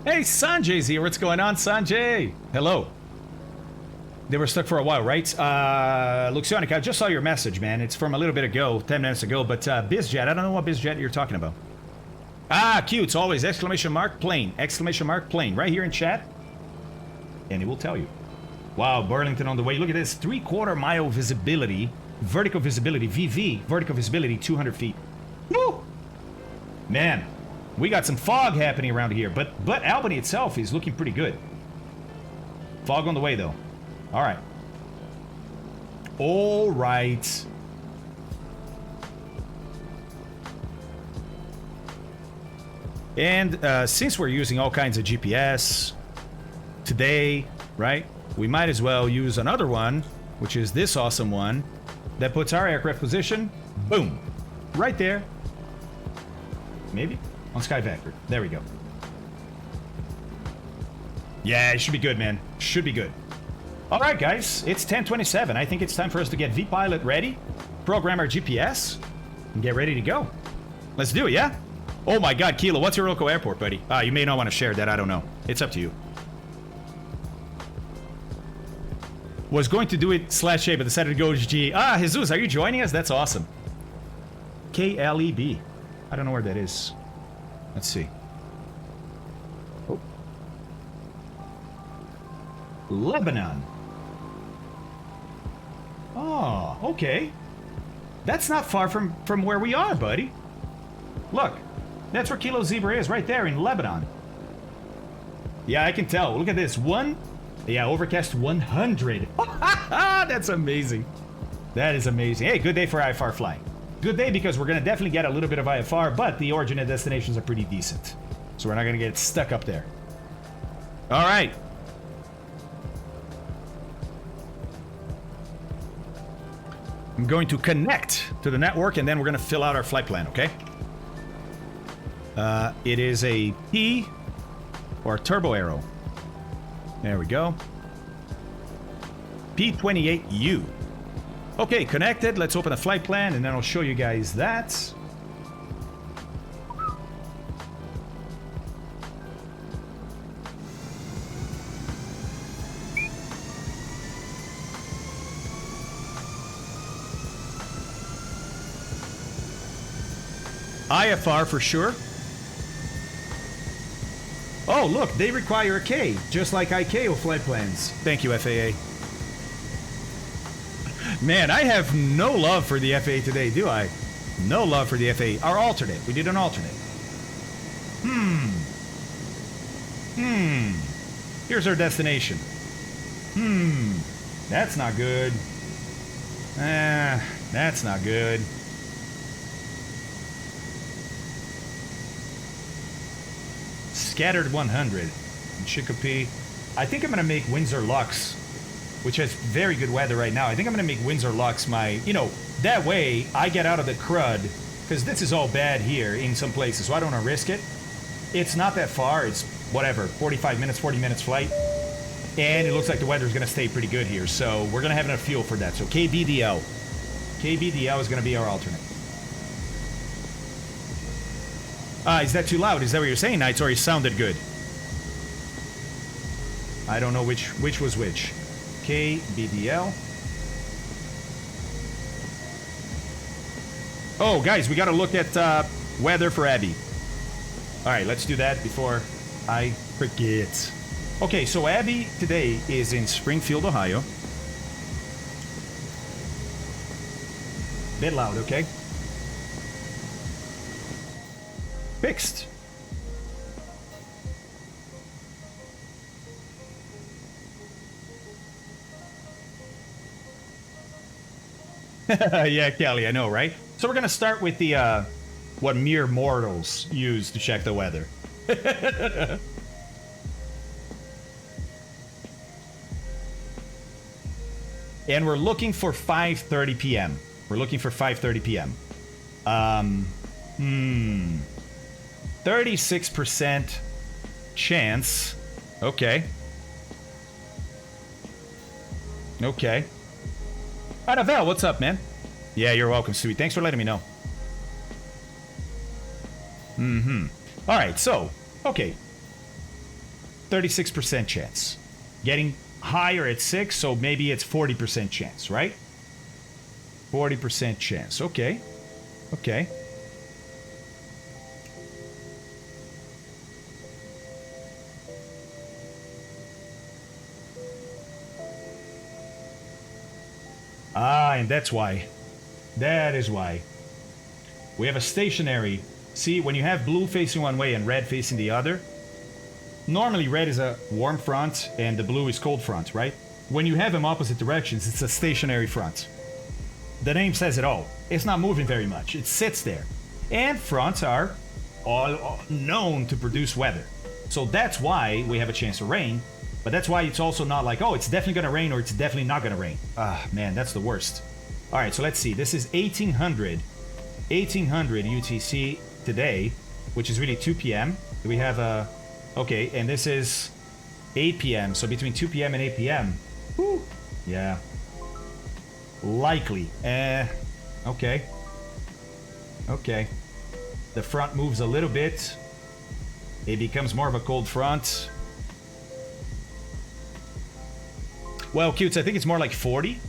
Hey, Sanjay's here. What's going on, Sanjay? Hello. They were stuck for a while, right? Luxionic, I just saw your message, man. It's from a little bit ago, 10 minutes ago, but BizJet, I don't know what BizJet you're talking about. Ah, cute. It's always exclamation mark plane, right here in chat. And it will tell you. Wow, Burlington on the way. Look at this, 3/4 mile visibility, vertical visibility, VV, vertical visibility, 200 feet. Woo! Man, we got some fog happening around here, but Albany itself is looking pretty good. Fog on the way, though. All right. All right. And since we're using all kinds of GPS today, right, we might as well use another one, which is this awesome one that puts our aircraft position, boom, right there. Maybe on Sky Vector. There we go. Yeah, it should be good, man. Should be good. All right, guys, it's 10:27. I think it's time for us to get VPilot ready, program our GPS, and get ready to go. Let's do it, yeah? Oh my God, Kilo, what's your local airport, buddy? You may not want to share that. I don't know. It's up to you. Was going to do it /A, but decided to go to G. Jesus, are you joining us? That's awesome. KLEB. I don't know where that is. Let's see. Oh. Lebanon. Oh, okay. That's not far from where we are, buddy. Look, that's where Kilo Zebra is, right there in Lebanon. Yeah, I can tell. Look at this. Overcast 100. That's amazing. That is amazing. Hey, good day for IFR flying. Good day because we're going to definitely get a little bit of IFR, but the origin and destinations are pretty decent. So we're not going to get stuck up there. All right. I'm going to connect to the network, and then we're going to fill out our flight plan, okay? It is a P or turbo arrow. There we go. P28U. Okay, connected. Let's open the flight plan, and then I'll show you guys that. IFR for sure. Oh, look, they require a K, just like ICAO flight plans. Thank you, FAA. Man, I have no love for the FAA today, do I? No love for the FAA. Our alternate. We did an alternate. Here's our destination. That's not good. That's not good. Scattered 100 in Chicopee. I think I'm going to make Windsor Lux, which has very good weather right now. I think I'm going to make Windsor Lux my, that way I get out of the crud, because this is all bad here in some places, so I don't want to risk it. It's not that far. It's whatever, 45 minutes, 40 minutes flight. And it looks like the weather's going to stay pretty good here, so we're going to have enough fuel for that. So KBDL. KBDL is going to be our alternate. Is that too loud? Is that what you're saying, Knights, or it sounded good? I don't know which was which. KBDL. Oh, guys, we got to look at weather for Abby. All right, let's do that before I forget. Okay, so Abby today is in Springfield, Ohio. Bit loud, okay? Fixed. Yeah, Kelly, I know, right? So we're gonna start with the what mere mortals use to check the weather. And we're looking for 5:30 p.m. We're looking for 5:30 p.m. 36% chance. Okay. Okay. Anavel, what's up, man? Yeah, you're welcome, sweet. Thanks for letting me know. All right, so, okay. 36% chance. Getting higher at 6, so maybe it's 40% chance, right? 40% chance. Okay. Okay. And that's why. That is why. We have a stationary See, when you have blue facing one way and red facing the other, normally red is a warm front and the blue is cold front, right? When you have them opposite directions, it's a stationary front. The name says it all. It's not moving very much. It sits there. And fronts are all known to produce weather. So that's why we have a chance of rain. But that's why it's also not like, oh, it's definitely going to rain or it's definitely not going to rain. Ah, man, that's the worst. All right, so let's see. This is 1800 UTC today, which is really 2 p.m. We have a... Okay, and this is 8 p.m. So between 2 p.m. and 8 p.m. Whew, yeah. Likely. Okay. Okay. The front moves a little bit. It becomes more of a cold front. Well, Cutes, I think it's more like 40.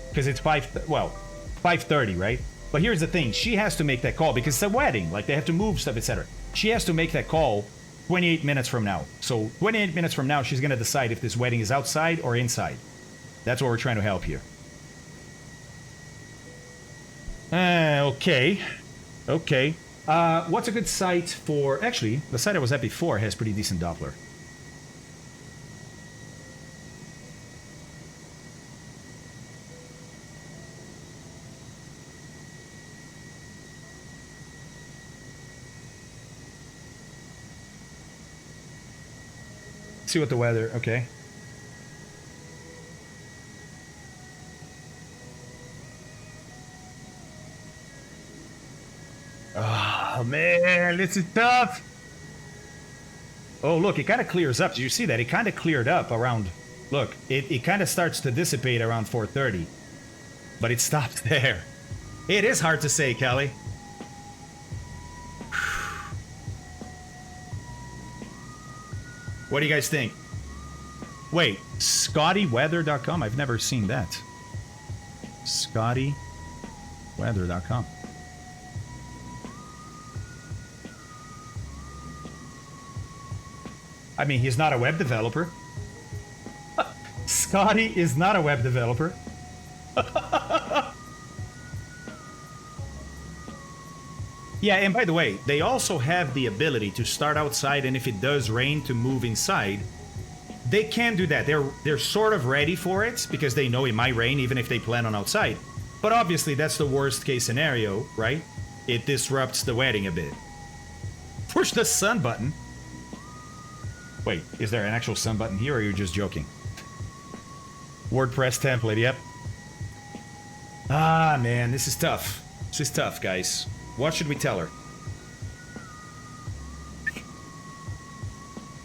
Because it's 5:30, right? But here's the thing. She has to make that call because it's a wedding. Like, they have to move stuff, etc. She has to make that call 28 minutes from now. So 28 minutes from now, she's going to decide if this wedding is outside or inside. That's what we're trying to help here. Okay. Okay. What's a good site for... Actually, the site I was at before has pretty decent Doppler. See what the weather... Okay. Oh, man, this is tough. Oh, look, it kind of clears up. Did you see that? It kind of cleared up around... Look, it kind of starts to dissipate around 4:30. But it stops there. It is hard to say, Kelly. What do you guys think? Wait, ScottyWeather.com? I've never seen that. ScottyWeather.com. I mean, he's not a web developer. Scotty is not a web developer. Yeah, and by the way, they also have the ability to start outside, and if it does rain, to move inside. They can do that. They're sort of ready for it because they know it might rain even if they plan on outside. But obviously, that's the worst case scenario, right? It disrupts the wedding a bit. Push the sun button. Wait, is there an actual sun button here, or are you just joking? WordPress template, yep. Ah, man, this is tough. This is tough, guys. What should we tell her?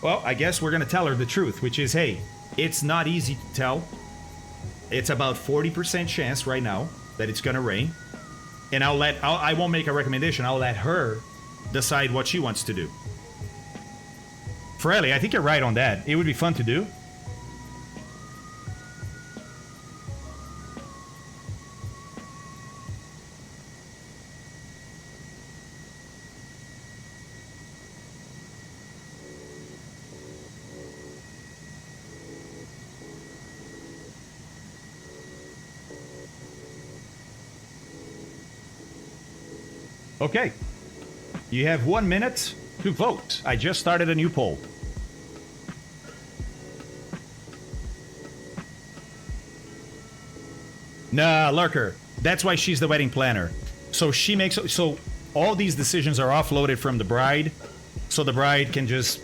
Well, I guess we're going to tell her the truth, which is, hey, it's not easy to tell. It's about 40% chance right now that it's going to rain. And I won't make a recommendation. I'll let her decide what she wants to do. Frelly, I think you're right on that. It would be fun to do. Okay. You have 1 minute to vote. I just started a new poll. Nah, Lurker. That's why she's the wedding planner. So she makes... So all these decisions are offloaded from the bride, so the bride can just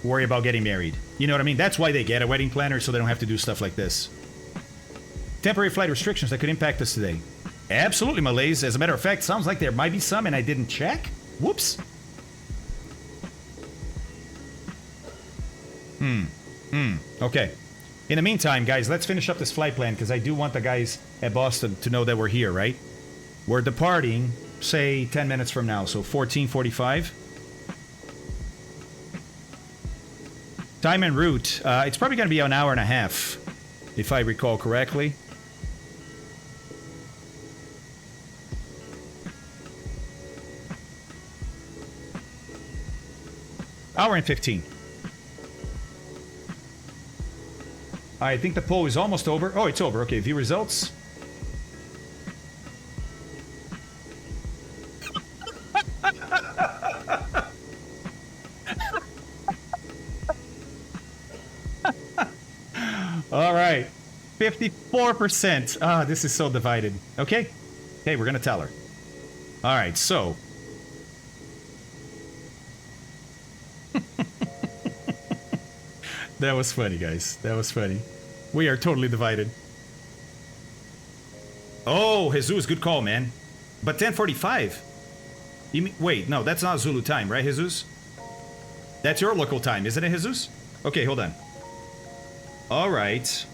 worry about getting married. You know what I mean? That's why they get a wedding planner, so they don't have to do stuff like this. Temporary flight restrictions that could impact us today. Absolutely, Malays. As a matter of fact, sounds like there might be some and I didn't check. Whoops. Okay. In the meantime, guys, let's finish up this flight plan because I do want the guys at Boston to know that we're here, right? We're departing, say, 10 minutes from now, so 14:45. Time en route. It's probably going to be an hour and a half, if I recall correctly. Hour and 15. I think the poll is almost over. Oh, it's over. Okay, view results. All right. 54%. Ah, this is so divided. Okay. Okay, we're going to tell her. All right, so. That was funny, guys. That was funny. We are totally divided. Oh, Jesus, good call, man. But 10:45. You mean, wait, no, that's not Zulu time, right, Jesus? That's your local time, isn't it, Jesus? Okay, hold on. All right.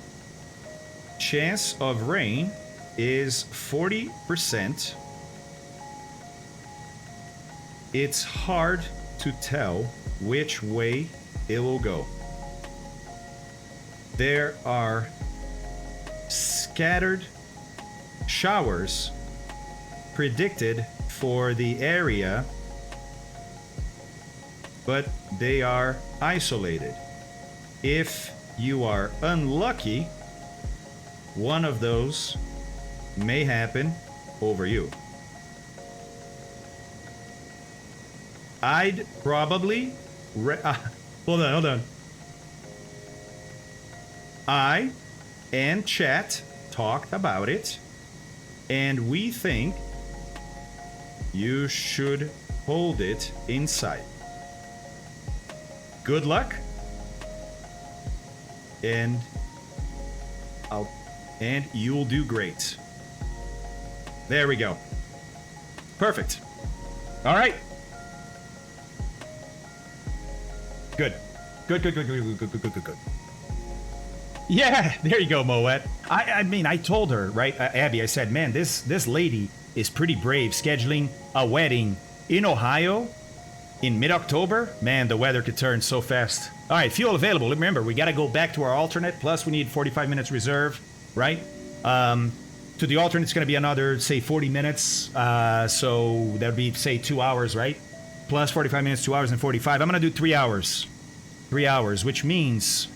Chance of rain is 40%. It's hard to tell which way it will go. There are scattered showers predicted for the area, but they are isolated. If you are unlucky, one of those may happen over you. I'd probably... hold on. I and chat talked about it, and we think you should hold it inside. Good luck, and you'll do great. There we go. Perfect. All right. Good. Good. Yeah, there you go, Moet. I mean, I told her, right, Abby, I said, man, this lady is pretty brave scheduling a wedding in Ohio in mid-October. Man, the weather could turn so fast. All right, fuel available. Remember, we got to go back to our alternate, plus we need 45 minutes reserve, right? To the alternate, it's going to be another, say, 40 minutes. So that would be, say, 2 hours, right? Plus 45 minutes, 2 hours and 45. I'm going to do 3 hours. 3 hours, which means...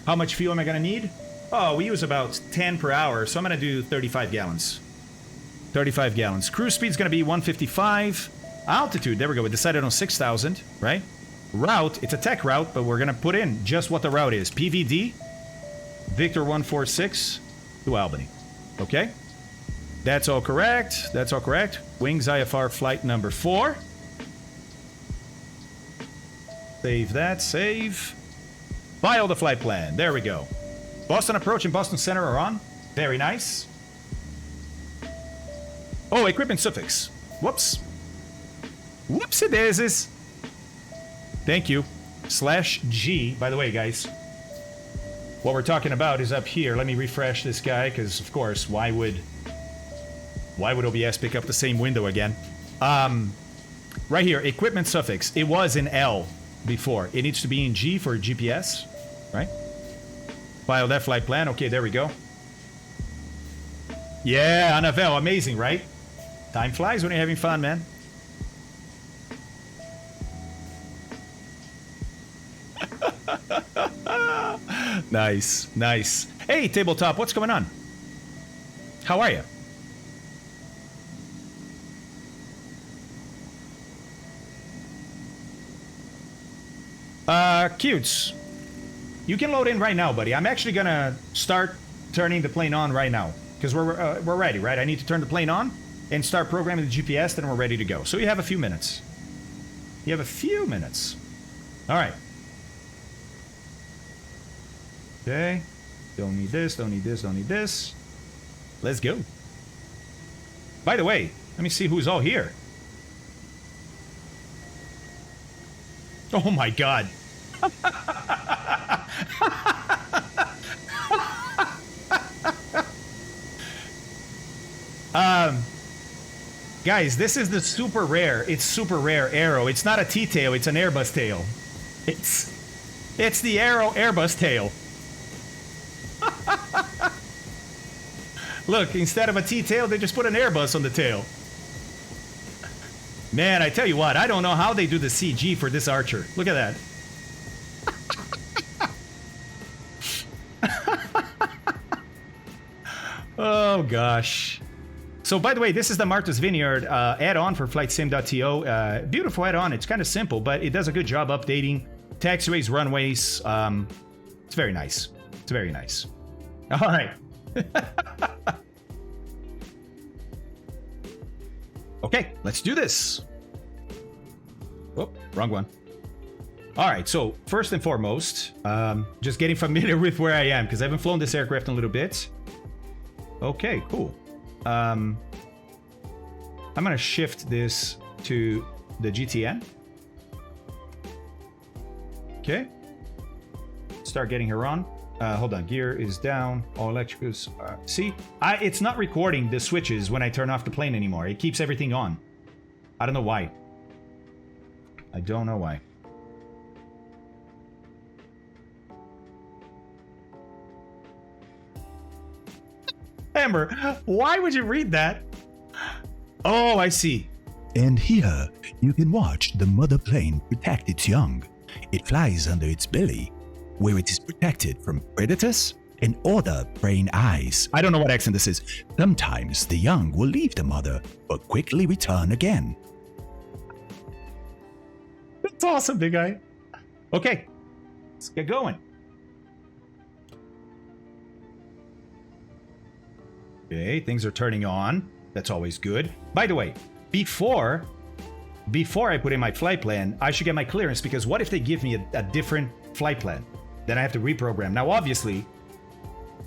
How much fuel am I going to need? Oh, we use about 10 per hour, so I'm going to do 35 gallons. 35 gallons. Cruise speed is going to be 155. Altitude, there we go. We decided on 6,000, right? Route, it's a TEC route, but we're going to put in just what the route is. PVD, Victor 146 to Albany. Okay? That's all correct. That's all correct. Wings IFR flight number 4. Save that. Save. File the flight plan. There we go. Boston Approach and Boston Center are on. Very nice. Oh, equipment suffix. Whoops. Whoopsie daisies. Thank you. /G. By the way, guys, what we're talking about is up here. Let me refresh this guy, because, of course, why would OBS pick up the same window again? Right here, equipment suffix. It was in L before. It needs to be in G for GPS, right? File that flight plan. Okay, there we go. Yeah, Anavel, amazing, right? Time flies when you're having fun, man. Nice, nice. Hey, Tabletop, what's going on? How are you? Cutes. You can load in right now, buddy. I'm actually gonna start turning the plane on right now, because we're ready, right? I need to turn the plane on and start programming the GPS, then we're ready to go. So you have a few minutes. You have a few minutes. All right. Okay. Don't need this, don't need this, don't need this. Let's go. By the way, let me see who's all here. Oh my God. Guys, this is the super rare. It's super rare Arrow. It's not a T-tail, it's an Airbus tail. It's the Arrow Airbus tail. Look, instead of a T-tail, they just put an Airbus on the tail. Man, I tell you what, I don't know how they do the CG for this Archer. Look at that. Oh, gosh. So, by the way, this is the Martha's Vineyard add-on for FlightSim.to. Beautiful add-on. It's kind of simple, but it does a good job updating taxiways, runways. It's very nice. It's very nice. All right. Okay, let's do this. Oh, wrong one. All right, so first and foremost, just getting familiar with where I am because I haven't flown this aircraft in a little bit. Okay, cool. I'm gonna shift this to the GTN. Okay. Start getting her on. Hold on, gear is down. All electricals. See, it's not recording the switches when I turn off the plane anymore. It keeps everything on. I don't know why. I don't know why. Amber, why would you read that? Oh, I see. And here, you can watch the mother plane protect its young. It flies under its belly, where it is protected from predators and other preying eyes. I don't know what accent this is. Sometimes the young will leave the mother, but quickly return again. That's awesome, big guy. Okay, let's get going. Okay, things are turning on. That's always good. By the way, before I put in my flight plan, I should get my clearance because what if they give me a different flight plan? Then I have to reprogram. Now, obviously,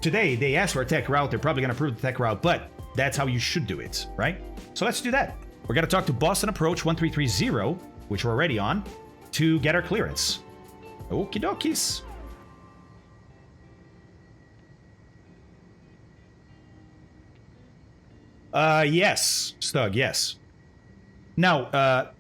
today they asked for a tech route. They're probably going to approve the tech route, but that's how you should do it, right? So let's do that. We're going to talk to Boston Approach 1330, which we're already on, to get our clearance. Okie dokies. Yes, Stug, yes. Now,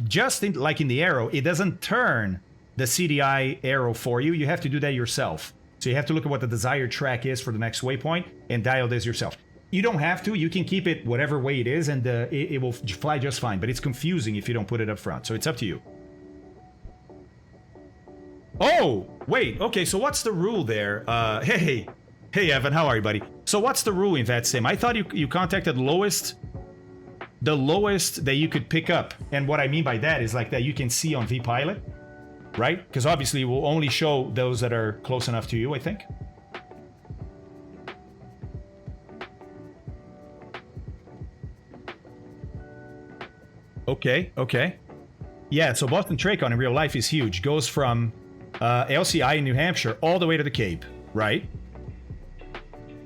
like in the arrow, it doesn't turn the CDI arrow for you. You have to do that yourself. So you have to look at what the desired track is for the next waypoint and dial this yourself. You don't have to. You can keep it whatever way it is, and it will fly just fine. But it's confusing if you don't put it up front. So it's up to you. Oh, wait. Okay, so what's the rule there? Hey, Evan, how are you, buddy? So what's the rule in that sim? I thought you contacted the lowest that you could pick up. And what I mean by that is like that you can see on vPilot, right? Because obviously it will only show those that are close enough to you, I think. Okay. Yeah, so Boston Tracon in real life is huge. Goes from LCI in New Hampshire all the way to the Cape, right?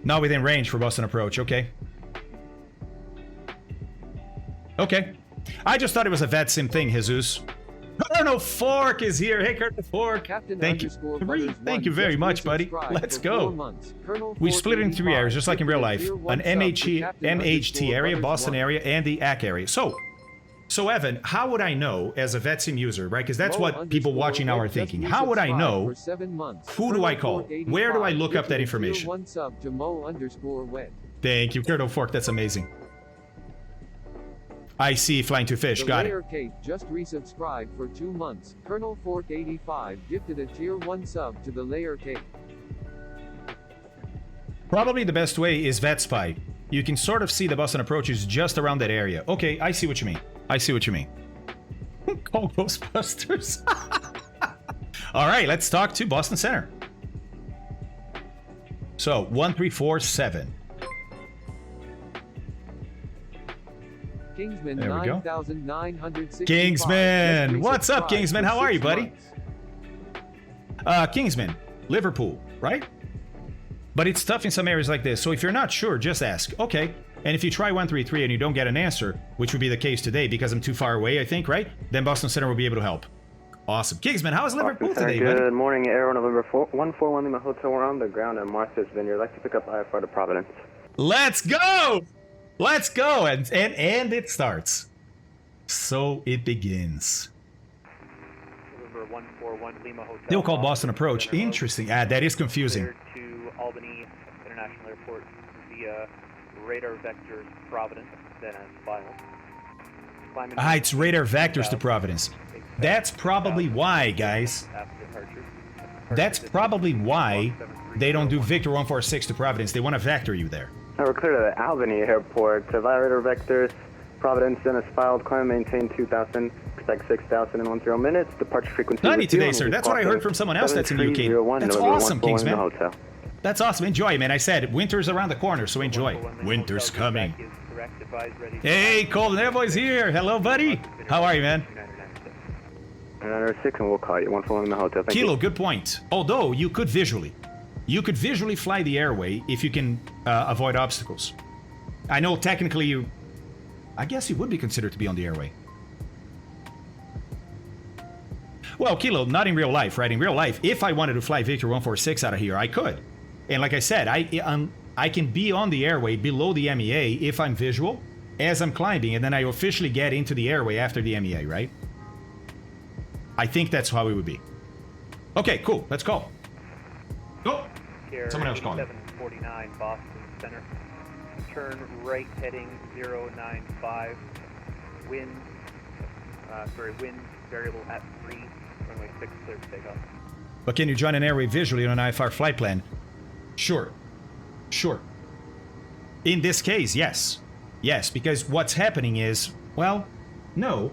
Not within range for Boston Approach, okay. Okay. I just thought it was a VATSIM thing, Jesus. Colonel Fork is here. Hey, Colonel Fork. Captain Thank you. Thank you very much, buddy. Let's go. We split it in 3 areas, just like in real life. An MHT area, Boston area, and the AC area. So Evan, how would I know as a VATSIM user, right? Because that's what people watching now are thinking. How would I know? Who do I call? Where do I look up that information? Thank you, Colonel Fork. That's amazing. I see flying to fish. Got it. Layer Kate just resubscribed for 2 months. Colonel Fork 85 gifted a tier 1 sub to the Layer Kate. Probably the best way is VATSpy. You can sort of see the Boston approaches just around that area. Okay, I see what you mean. Call Ghostbusters. All right, let's talk to Boston Center. So 1347. Kingsman there we go. 9,965. Kingsman! What's up, Kingsman? How are you, buddy? Kingsman, Liverpool, right? But it's tough in some areas like this, so if you're not sure, just ask. Okay, and if you try 133 and you don't get an answer, which would be the case today because I'm too far away, I think, right? Then Boston Center will be able to help. Awesome. Kingsman, how is Liverpool today, buddy? Good morning, Air November 141 Lima Hotel. We're on the ground at Martha's Vineyard. I'd like to pick up IFR to Providence. Let's go! Let's go! And it starts. So it begins. November 141 Lima Hotel. They'll call Boston Approach. Interesting. That is confusing. To Albany International Airport via radar vectors Providence, then final. It's radar vectors to Providence. That's probably why, guys. That's probably why they don't do Victor 146 to Providence. They want to vector you there. We're clear to the Albany Airport. Radar vectors, Providence, then is filed. Climb maintain 2,000, expect 6,000 in 10 minutes. Departure frequency. Sunny today, sir. That's what I heard from someone else that's in the UK. That's awesome, Kingsman. That's awesome. Enjoy, man. I said winter's around the corner, so enjoy. Winter's coming. Hey, Colton Airboy's here. Hello, buddy. How are you, man? 906, and we'll call you. One full in the hotel. Thank Kilo, you. good point. Although you could visually fly the airway if you can avoid obstacles. I know technically I guess you would be considered to be on the airway. Well, Kilo, not in real life, right? In real life, if I wanted to fly Victor 146 out of here, I could. And like I said, I can be on the airway below the MEA if I'm visual, as I'm climbing, and then I officially get into the airway after the MEA, right? I think that's how it would be. Okay, cool. Let's go. Go. Someone else calling. 749 Boston Center. Turn right heading 095. Wind variable at 3. Runway 6 clear for takeoff. But can you join an airway visually on an IFR flight plan? Sure. Sure. In this case, yes. Yes, because what's happening is, well, no.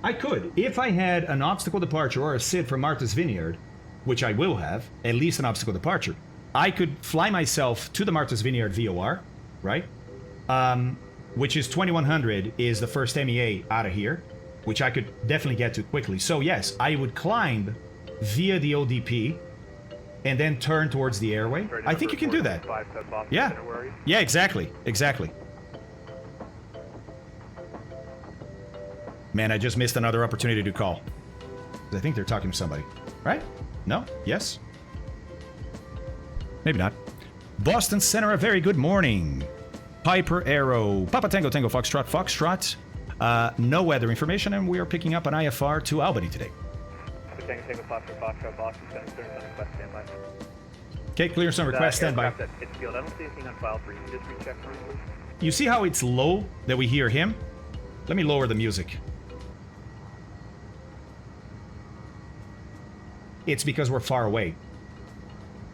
I could. If I had an obstacle departure or a SID from Martha's Vineyard, which I will have, at least an obstacle departure, I could fly myself to the Martha's Vineyard VOR, right? Which is 2100 is the first MEA out of here, which I could definitely get to quickly. So yes, I would climb via the ODP and then turn towards the airway. I think you can do that. Yeah. Yeah, exactly. Exactly. Man, I just missed another opportunity to call. I think they're talking to somebody. Right? No? Yes? Maybe not. Boston Center, a very good morning. Piper Arrow. Papa Tango Tango Foxtrot Foxtrot. No weather information, and we are picking up an IFR to Albany today. Papa Tango Tango Foxtrot Foxtrot Boston Center, clearance on request, standby. Okay, clearance on request, standby. I don't see anything on file for you. Just recheck for me, please. You see how it's low that we hear him? Let me lower the music. It's because we're far away.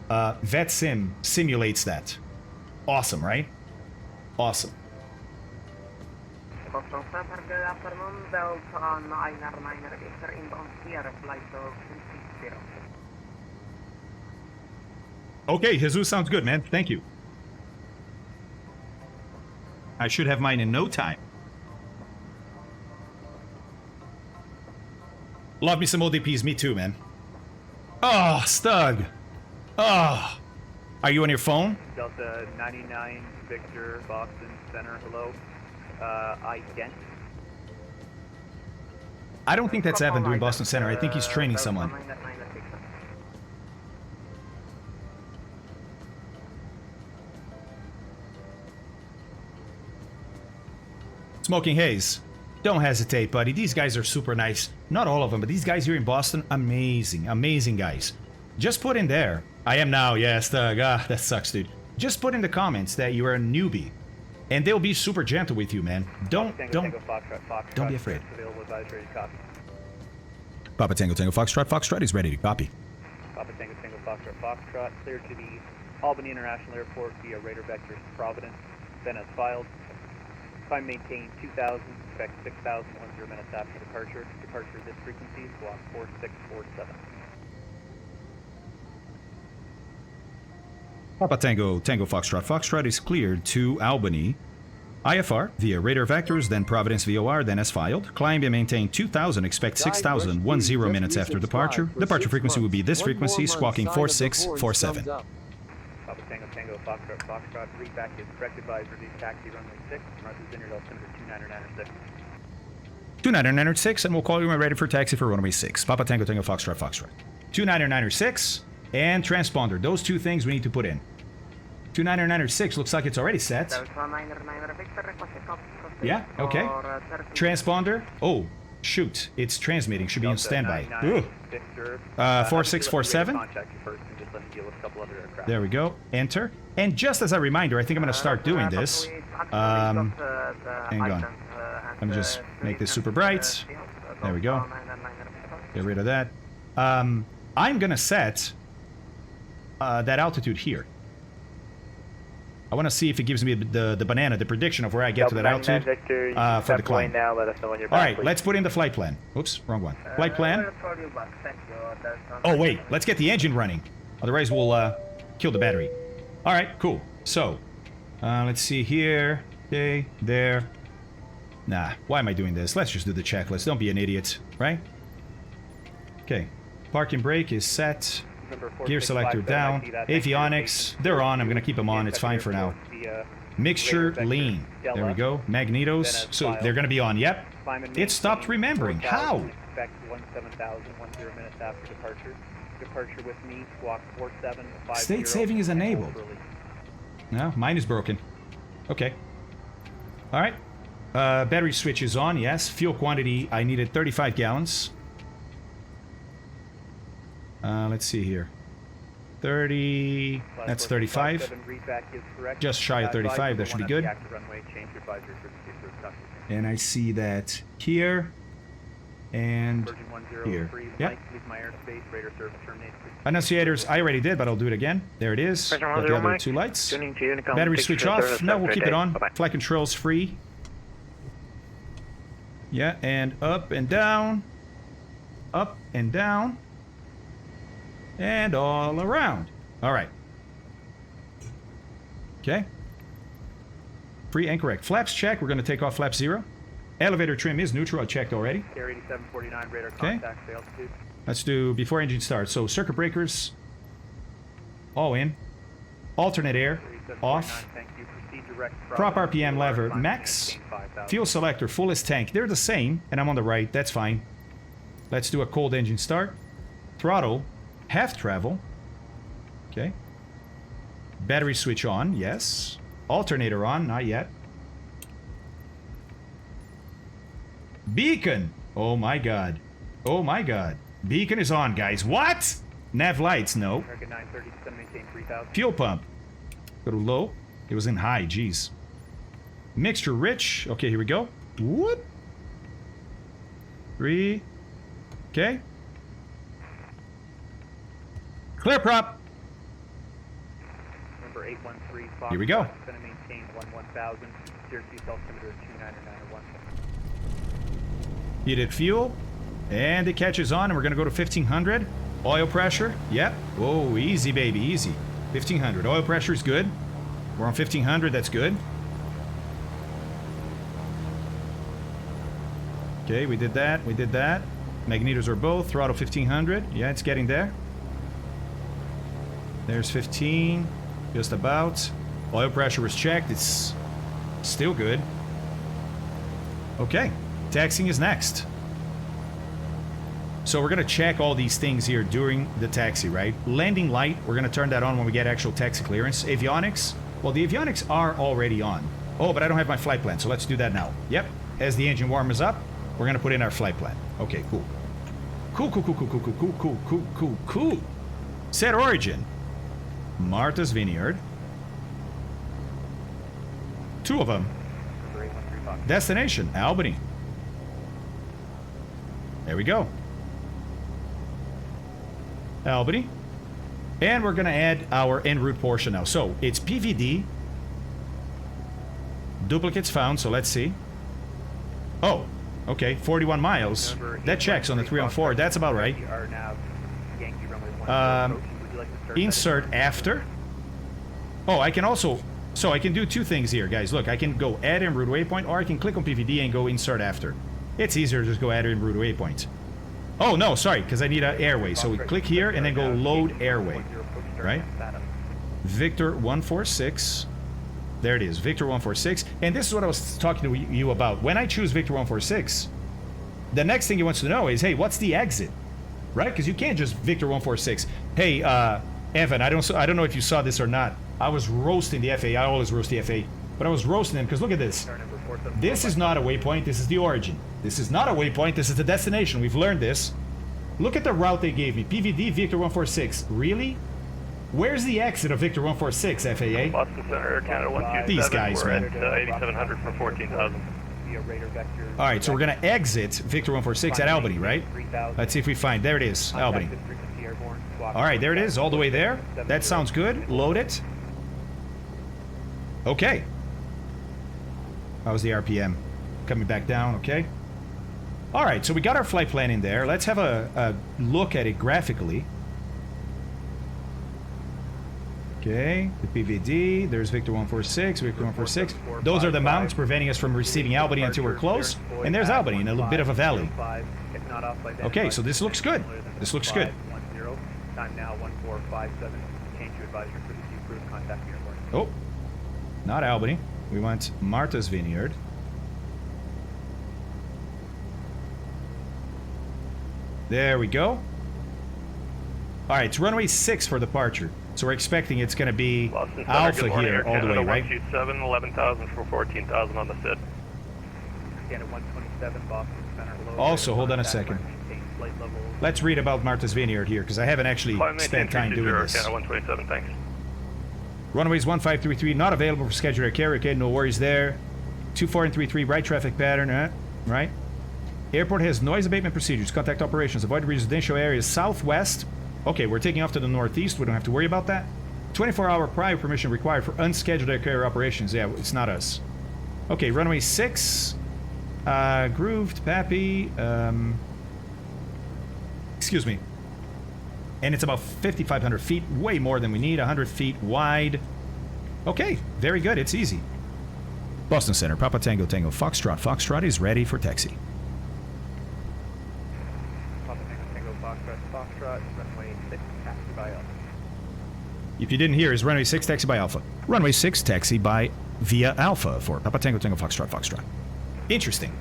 VetSim simulates that. Awesome, right? Awesome. Boston Center, good afternoon. Bells on 999 Victor inbound here, flight of 260. Okay, Jesus sounds good, man. Thank you. I should have mine in no time. Love me some ODPs, me too, man. Oh, Stug. Oh. Are you on your phone? Delta 99 Victor Boston Center, hello. Ident. I don't think that's Evan doing Boston Center. I think he's training someone. Smoking Haze. Don't hesitate, buddy. These guys are super nice. Not all of them, but these guys here in Boston, amazing. Amazing guys. Just put in there. I am now, yes, Doug. Ah, that sucks, dude. Just put in the comments that you are a newbie. And they'll be super gentle with you, man. Don't be afraid. Papa Tango Tango Foxtrot Foxtrot is ready to copy. Papa Tango Tango Foxtrot Foxtrot, clear to the Albany International Airport via Radar Vectors Providence, then as filed. Climb maintain 2000, expect 6,000 minutes after departure. Departure this frequency, squawk 4647. Papa Tango Tango Foxtrot Foxtrot is cleared to Albany. IFR via Radar Vectors, then Providence VOR, then as filed. Climb and maintain 2000, expect 6,000 minutes after departure. Departure frequency will be this frequency, squawking 4647. Papa Tango Tango Foxtrot Foxtrot, read back is correct advise reduce taxi runway 6, Martha's Vineyard altimeter 29906. 29906, and we'll call you when ready for taxi for runway 6. Papa Tango Tango Foxtrot Foxtrot. 29906 and transponder. Those two things we need to put in. 29906 looks like it's already set. Yeah, okay. Transponder. Oh, shoot. It's transmitting. Should be on standby. 4647. There we go. Enter. And just as a reminder, I think I'm going to start doing this. Hang on. Let me just make this super bright. There we go. Get rid of that. I'm going to set that altitude here. I want to see if it gives me the banana, the prediction of where I get to that altitude for the climb. Now, let us know when you're All back, right, please. let's put in the flight plan. Oops, wrong one. Flight plan. Oh, wait, let's get the engine running. Otherwise, we'll Kill the battery. All right, cool. So, let's see here. Okay, there. Nah, why am I doing this? Let's just do the checklist. Don't be an idiot, right? Okay. Parking brake is set. Gear selector down. Avionics, they're on. I'm going to keep them on. It's fine for now. Mixture lean. There we go. Magnetos. So they're going to be on. Yep. It stopped remembering. How? Expect 17,000 minutes after departure. Departure with me, squawk 4750. State saving is enabled. No, mine is broken. Okay. All right. Battery switch is on, yes. Fuel quantity, I needed 35 gallons. Let's see here. 30... That's 35. Just shy of 35, that should be good. And I see that here. And here. Yep. Annunciators, I already did, but I'll do it again. There it is. Got the other 2 lights. Battery switch off. No, we'll keep it on. Flight controls free. Yeah, and up and down. Up and down. And all around. All right. Okay. Free and correct. Flaps check. We're going to take off flap 0. Elevator trim is neutral. I checked already. Air 8749, radar contact, altitude. Let's do before engine starts. So circuit breakers, all in. Alternate air, off. Prop RPM lever, max. Fuel selector, fullest tank. They're the same, and I'm on the right. That's fine. Let's do a cold engine start. Throttle, half travel. Okay. Battery switch on, yes. Alternator on, not yet. Beacon! Oh my god. Oh my god. Beacon is on, guys. What? Nav lights, no. Fuel pump. Go to low. It was in high, jeez. Mixture rich. Okay, here we go. Whoop. 3. Okay. Clear prop. Number 813 Fox. Here we go. Going to maintain 11,000. 02 altimeter 29901. Heated fuel. And it catches on, and we're going to go to 1500. Oil pressure. Yep. Whoa, easy, baby, easy. 1500. Oil pressure is good. We're on 1500. That's good. Okay, we did that. We did that. Magnetos are both. Throttle 1500. Yeah, it's getting there. There's 15. Just about. Oil pressure was checked. It's still good. Okay. Taxiing is next. So we're going to check all these things here during the taxi, right? Landing light, we're going to turn that on when we get actual taxi clearance. Avionics, well, the avionics are already on. Oh, but I don't have my flight plan, so let's do that now. Yep, as the engine warms up, we're going to put in our flight plan. Okay, cool. Cool, cool, cool, cool, cool, cool, cool, cool, cool, cool, cool. Set origin. Martha's Vineyard. 2 of them. Destination, Albany. There we go. Albany. And we're going to add our en route portion now. So it's PVD. Duplicates found, so let's see. Oh, okay, 41 miles. That checks on the 314. That's about right. Insert after. Oh, I can also... So I can do 2 things here, guys. Look, I can go add en route waypoint, or I can click on PVD and go insert after. It's easier to just go add en route waypoint. Oh, no, sorry, because I need an airway. So we click here and then go load airway, right? Victor 146. There it is, Victor 146. And this is what I was talking to you about. When I choose Victor 146, the next thing he wants to know is, hey, what's the exit? Right? Because you can't just Victor 146. Hey, Evan, I don't know if you saw this or not. I was roasting the FAA. I always roast the FAA. But I was roasting them because look at this. This is not a waypoint. This is the origin. This is not a waypoint. This is the destination. We've learned this. Look at the route they gave me. PVD Victor 146. Really? Where's the exit of Victor 146, FAA? Boston Center, Canada 127. These guys, man. At 8,700 for 14,000. All right, so we're going to exit Victor 146 at Albany, right? Let's see if we find. There it is, Albany. All right, there it is, all the way there. That sounds good. Load it. Okay. How's the RPM? Coming back down, okay. All right, so we got our flight plan in there. Let's have a look at it graphically. Okay, the PVD, there's Victor 146, Victor 146. Those are the mounts preventing us from receiving Albany until we're close. And there's Albany in a little bit of a valley. Okay, so this looks good. This looks good. Time now 1457. Change to advisory for the crew. Contact the airport. Oh, not Albany. We want Martha's Vineyard. There we go. All right, it's runway 6 for departure. So we're expecting it's going to be Boston Center, Alpha good morning, here Air all the Canada way, right? 127, 11,000 for 14,000 on the SID. Canada 127, Boston Center. Also, hold on a second. Let's read about Martha's Vineyard here, because I haven't actually spent time doing this. Canada 127, thanks. Runways 1533, not available for scheduled air carrier. Okay, no worries there. 24 and 33, right traffic pattern, right? Airport has noise abatement procedures. Contact operations. Avoid residential areas southwest. Okay, we're taking off to the northeast. We don't have to worry about that. 24-hour prior permission required for unscheduled air carrier operations. Yeah, it's not us. Okay, runway 6. Grooved, Pappy. Excuse me. And it's about 5,500 feet. Way more than we need. 100 feet wide. Okay, very good. It's easy. Boston Center, Papa Tango Tango, Foxtrot. Foxtrot is ready for taxi. Papa Tango Tango, Foxtrot, runway 6, taxi by Alpha. If you didn't hear, is runway 6 taxi by Alpha. Runway 6 taxi by via Alpha for Papa Tango Tango Foxtrot Foxtrot. Interesting.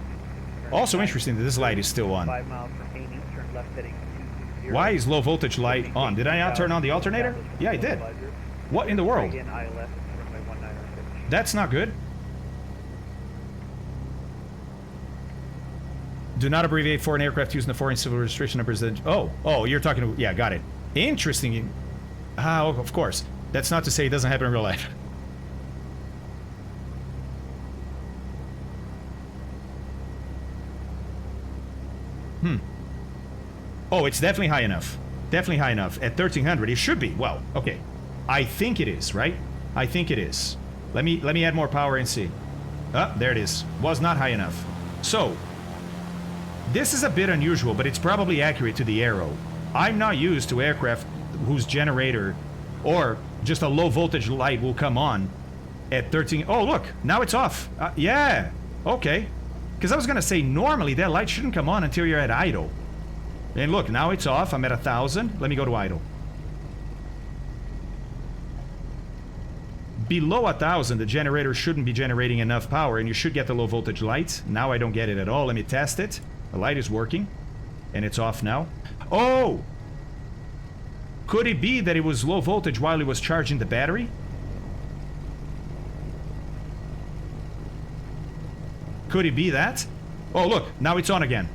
Also interesting that this light is still on. 5 miles from Haney, turn left heading 260. Why is low voltage light on? Did I not turn on the alternator? Yeah, I did. What in the world? That's not good. Do not abbreviate foreign aircraft using the foreign civil registration numbers. Oh, you're talking to... Yeah, got it. Interesting. Of course. That's not to say it doesn't happen in real life. Oh, it's definitely high enough. Definitely high enough. At 1300, it should be. Well, okay. I think it is, right? I think it is. Let me add more power and see. There it is. Was not high enough. So, this is a bit unusual, but it's probably accurate to the arrow. I'm not used to aircraft whose generator or just a low voltage light will come on at 13. Oh, look, now it's off. Yeah, okay. Because I was going to say, normally that light shouldn't come on until you're at idle. And look, now it's off. I'm at 1,000. Let me go to idle. Below 1,000, the generator shouldn't be generating enough power, and you should get the low voltage lights. Now I don't get it at all. Let me test it. The light is working, and it's off now. Oh! Could it be that it was low voltage while it was charging the battery? Could it be that? Oh, look, now it's on again.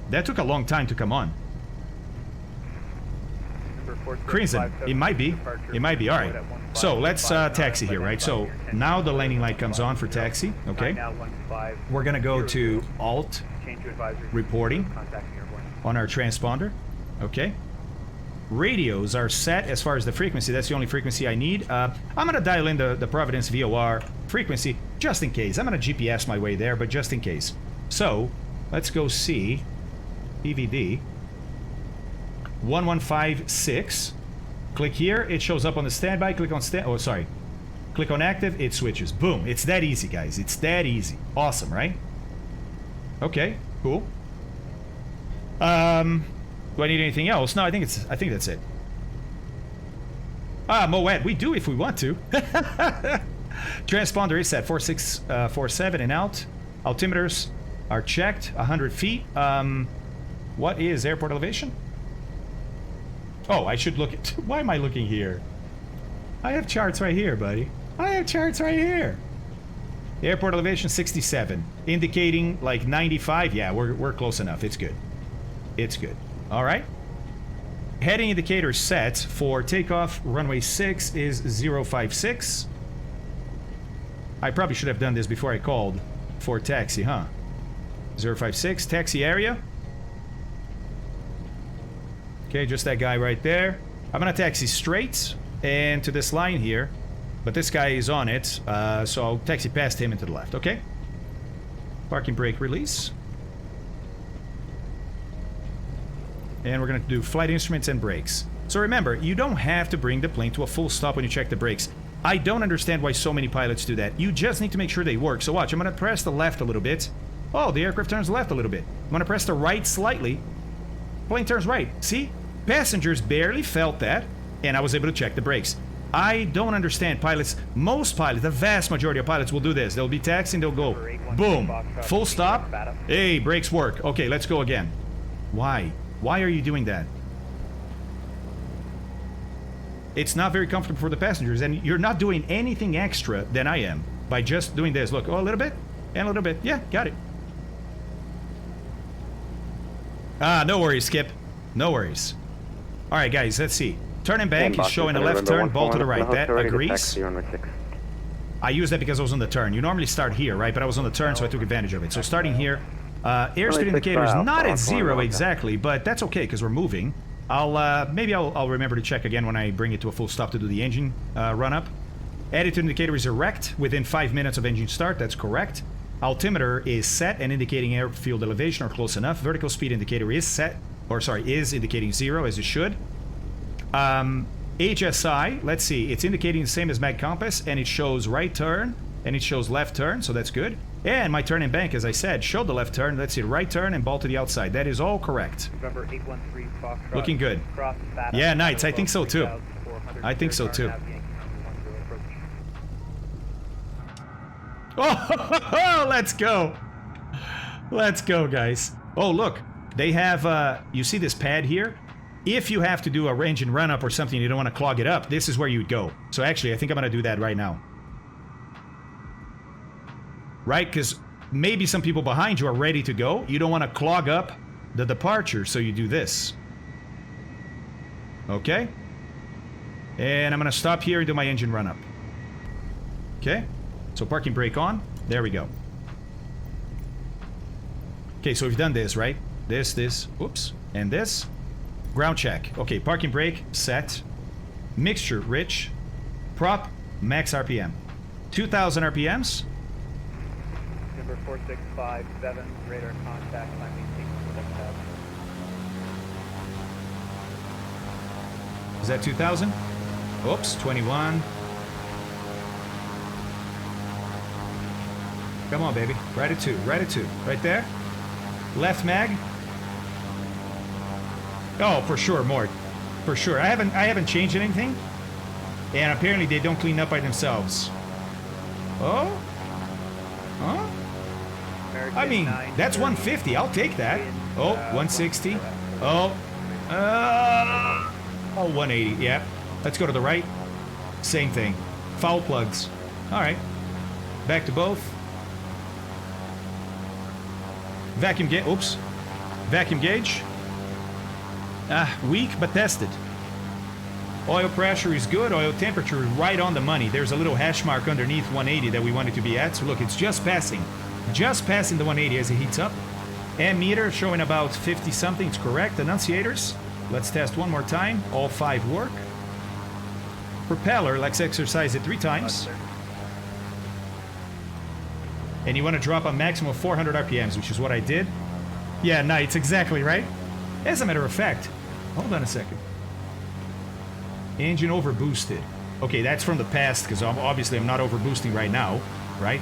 That took a long time to come on. Crimson, it might be. It might be. All right. So let's taxi here, right? So now the landing light comes on for taxi. Okay. We're going to go to Alt reporting on our transponder. Okay. Radios are set as far as the frequency. That's the only frequency I need. I'm going to dial in the Providence VOR frequency just in case. I'm going to GPS my way there, but just in case. So let's go see PVD 1156. Click here, it shows up on the standby. Click on click on active, it switches. Boom. It's that easy, guys. It's that easy. Awesome, right? Okay, cool. Do I need anything else? No, I think that's it. Moet, we do if we want to. Transponder is set 4647 and out. Altimeters are checked 100 feet. What is airport elevation? Oh, I should look at... Why am I looking here? I have charts right here, buddy. I have charts right here. Airport elevation 67, indicating like 95. Yeah, we're close enough. It's good. It's good. All right. Heading indicator set for takeoff runway 6 is 056. I probably should have done this before I called for taxi, huh? 056, taxi area. Okay, just that guy right there. I'm gonna taxi straight and to this line here, but this guy is on it, so I'll taxi past him and to the left, okay? Parking brake release. And we're gonna do flight instruments and brakes. So remember, you don't have to bring the plane to a full stop when you check the brakes. I don't understand why so many pilots do that. You just need to make sure they work. So watch, I'm going to press the left a little bit. Oh, the aircraft turns left a little bit. I'm going to press the right slightly. Plane turns right. See? Passengers barely felt that, and I was able to check the brakes. I don't understand pilots. Most pilots, the vast majority of pilots will do this. They'll be taxiing, they'll go, boom, full stop. Hey, brakes work. Okay, let's go again. Why? Why are you doing that? It's not very comfortable for the passengers, and you're not doing anything extra than I am by just doing this. Look, oh, a little bit, and a little bit. Yeah, got it. Ah, no worries, Skip. No worries. All right, guys, let's see. Turn and bank is showing a left turn, ball to the right. That agrees. I used that because I was on the turn. You normally start here, right? But I was on the turn, so I took advantage of it. So starting here, airspeed indicator is not at 0 exactly, but that's okay because we're moving. Maybe I'll remember to check again when I bring it to a full stop to do the engine run-up. Attitude indicator is erect within 5 minutes of engine start. That's correct. Altimeter is set and indicating airfield elevation or close enough. Vertical speed indicator is set, or sorry, is indicating 0 as it should. HSI, let's see, it's indicating the same as mag compass, and it shows right turn and it shows left turn, so that's good. And my turn and bank, as I said, showed the left turn. Let's see, right turn and ball to the outside. That is all correct. November 813 Foxtrot. Looking good. Yeah, Knights, I think so too. I think so too. Oh, let's go. Let's go, guys. Oh, look, they have, you see this pad here? If you have to do a engine run-up or something, you don't want to clog it up, this is where you'd go. So actually, I think I'm going to do that right now. Right? Because maybe some people behind you are ready to go. You don't want to clog up the departure, so you do this. Okay? And I'm going to stop here and do my engine run-up. Okay? So parking brake on. There we go. Okay, so we've done this, right? This, oops, and this. Ground check. Okay, parking brake, set. Mixture, rich. Prop, max RPM. 2,000 RPMs. Number 4657, radar contact, I'm maintaining 7,000. Is that 2,000? Oops, 21. Come on, baby. Right at 2, right at 2. Right there. Left mag. Oh, for sure, Mort. For sure. I haven't changed anything. And apparently they don't clean up by themselves. Oh? Huh? I mean, that's 150. I'll take that. Oh, 160. Oh. 180. Yeah. Let's go to the right. Same thing. Foul plugs. All right. Back to both. Vacuum gauge. Oops. Vacuum gauge. Weak but tested. Oil pressure is good. Oil temperature is right on the money. There's a little hash mark underneath 180 that we wanted to be at. So look, it's just passing. Just passing the 180 as it heats up. Ammeter showing about 50 something. It's correct. Annunciators. Let's test one more time. All 5 work. Propeller. Let's exercise it 3 times. And you want to drop a maximum of 400 RPMs, which is what I did. Yeah, Knights, exactly, right? As a matter of fact, hold on a second. Engine overboosted. Okay, that's from the past, because obviously I'm not overboosting right now, right?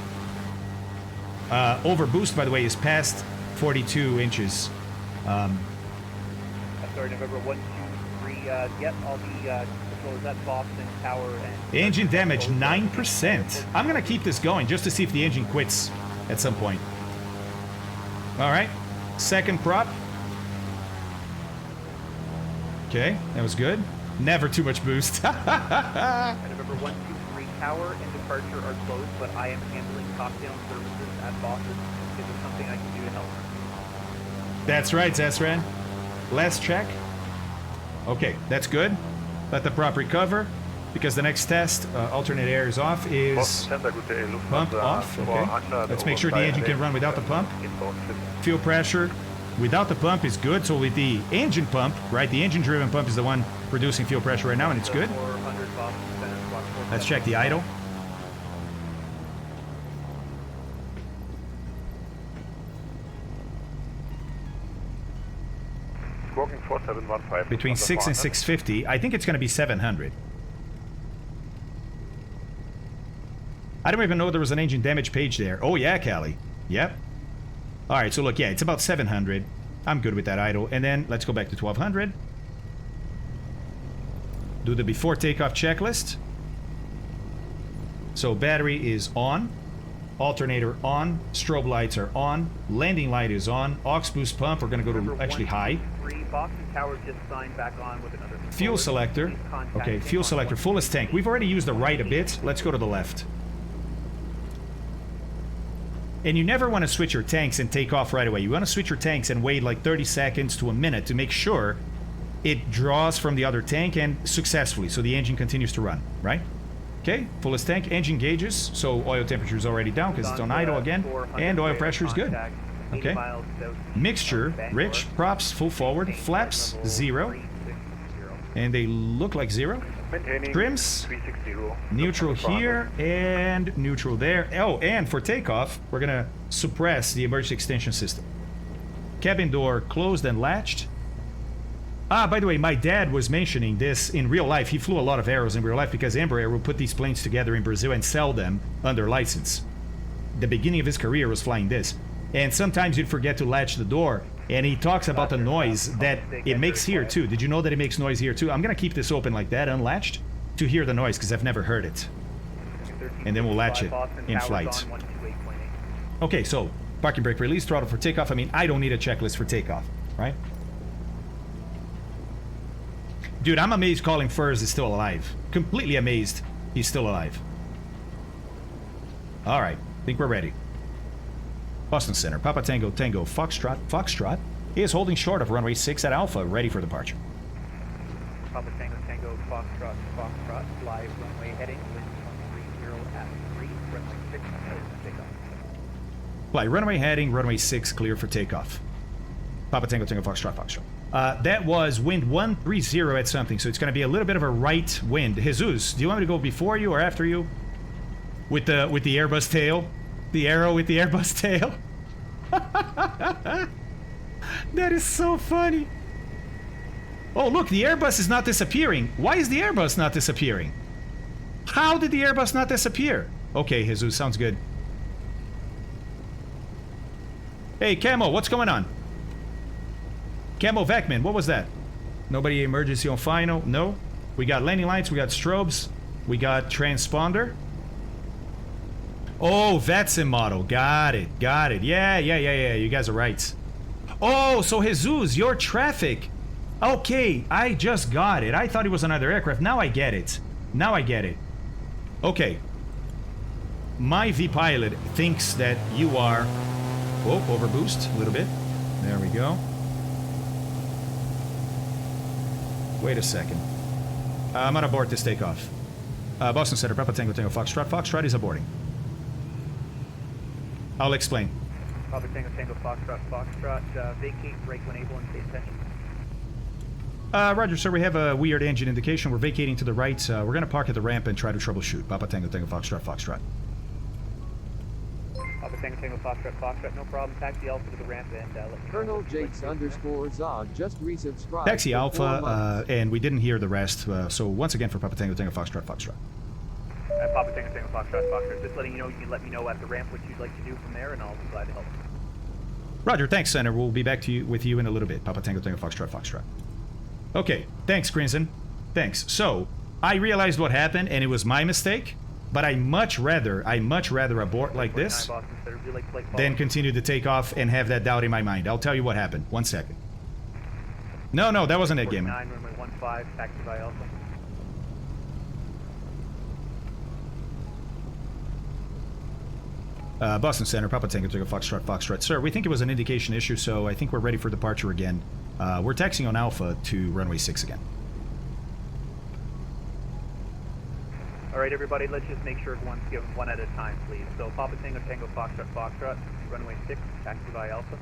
Overboost, by the way, is past 42 inches. Sorry, November 123, yep, I'll be, as well as that Boston Tower and... Engine damage, 9%. I'm going to keep this going, just to see if the engine quits at some point. Alright, second prop. Okay, that was good. Never too much boost. November 123, tower and departure are closed, but I am handling cocktail services at Boston. Is there something I can do to help? That's right, Zesran. Last check. Okay, that's good. Let the prop recover, because the next test, alternate air is off, is pump off. Okay. Let's make sure the engine can run without the pump. Fuel pressure without the pump is good. So with the engine pump, right, the engine-driven pump is the one producing fuel pressure right now, and it's good. Let's check the idle. Walking 4715. Between 6 and 650. I think it's going to be 700. I don't even know there was an engine damage page there. Oh yeah, Callie. Yep. Alright, so look, yeah, it's about 700. I'm good with that idle. And then let's go back to 1200. Do the before takeoff checklist. So battery is on. Alternator on. Strobe lights are on. Landing light is on. Aux boost pump, we're going to go to actually high. Box and tower just signed back on with another Fuel selector. Okay, fuel selector, fullest tank. We've already used the right a bit. Let's go to the left. And you never want to switch your tanks and take off right away. You want to switch your tanks and wait like 30 seconds to a minute to make sure it draws from the other tank and successfully, so the engine continues to run, right? Okay, fullest tank, engine gauges, so oil temperature is already down because it's on idle again, and oil pressure is good. Okay. Mixture, rich, props, full forward, flaps, 0. And they look like 0. Trims, neutral here, and neutral there. Oh, and for takeoff, we're going to suppress the emergency extension system. Cabin door closed and latched. Ah, by the way, my dad was mentioning this in real life. He flew a lot of Arrows in real life because Embraer will put these planes together in Brazil and sell them under license. The beginning of his career was flying this. And sometimes you'd forget to latch the door. And he talks about the noise that it makes here too. Did you know that it makes noise here too? I'm going to keep this open like that, unlatched, to hear the noise because I've never heard it. And then we'll latch it in flight. Okay, so parking brake release, throttle for takeoff. I mean, I don't need a checklist for takeoff, right? Dude, I'm amazed Colin Furs is still alive. Completely amazed he's still alive. Alright, think we're ready. Boston Center, Papa Tango Tango Foxtrot is holding short of runway 6 at Alpha, ready for departure. Papa Tango Tango Foxtrot, live runway heading, wind 130 at 3, runway 6, heading for takeoff. Fly runway heading, runway 6, clear for takeoff. Papa Tango Tango Foxtrot. That was wind 130 at something, so it's going to be a little bit of a right wind. Jesus, do you want me to go before you or after you? With the Airbus tail? The arrow with the Airbus tail? That is so funny. Oh, look, the Airbus is not disappearing. Why is the Airbus not disappearing? How did the Airbus not disappear? Okay, Jesus, sounds good. Hey, Camo, what's going on? Camo Vacman, what was that? Nobody emergency on final? No. We got landing lights, we got strobes, we got transponder. Oh, VATSIM model. Got it. Yeah. You guys are right. Oh, so Jesus, your traffic. Okay, I just got it. I thought it was another aircraft. Now I get it. Okay. My V-pilot thinks that you are... Whoa, overboost a little bit. There we go. Wait a second. I'm gonna abort this takeoff. Boston Center, Papa Tango Tango Foxtrot. Foxtrot is aborting. I'll explain. Papa Tango Tango Foxtrot, vacate, brake when able, and stay attention. Roger, sir, we have a weird engine indication. We're vacating to the right. We're going to park at the ramp and try to troubleshoot. Papa Tango Tango Foxtrot. Papa Tango Tango Foxtrot, no problem. Taxi Alpha to the ramp and let Colonel Jakes _Zod just resubscribed. Taxi Alpha, and we didn't hear the rest. So once again for Papa Tango Tango Foxtrot. Papa Tango Tango Foxtrot. Just letting you know, you can let me know at the ramp what you'd like to do from there, and I'll be glad to help. Roger, thanks, Center. We'll be back with you in a little bit. Papa Tango Tango Foxtrot. Okay, thanks, Crimson. Thanks. So, I realized what happened, and it was my mistake, but I much rather abort like this than continue to take off and have that doubt in my mind. I'll tell you what happened. 1 second. No, that wasn't it, Gamer. Runway 15, taxi by Alpha. Boston Center, Papa Tango Tango Foxtrot. Sir, we think it was an indication issue, so I think we're ready for departure again. We're taxiing on Alpha to runway 6 again. Alright, everybody, let's just make sure everyone's given one at a time, please. So, Papa Tango Tango Foxtrot, runway 6, taxi by Alpha.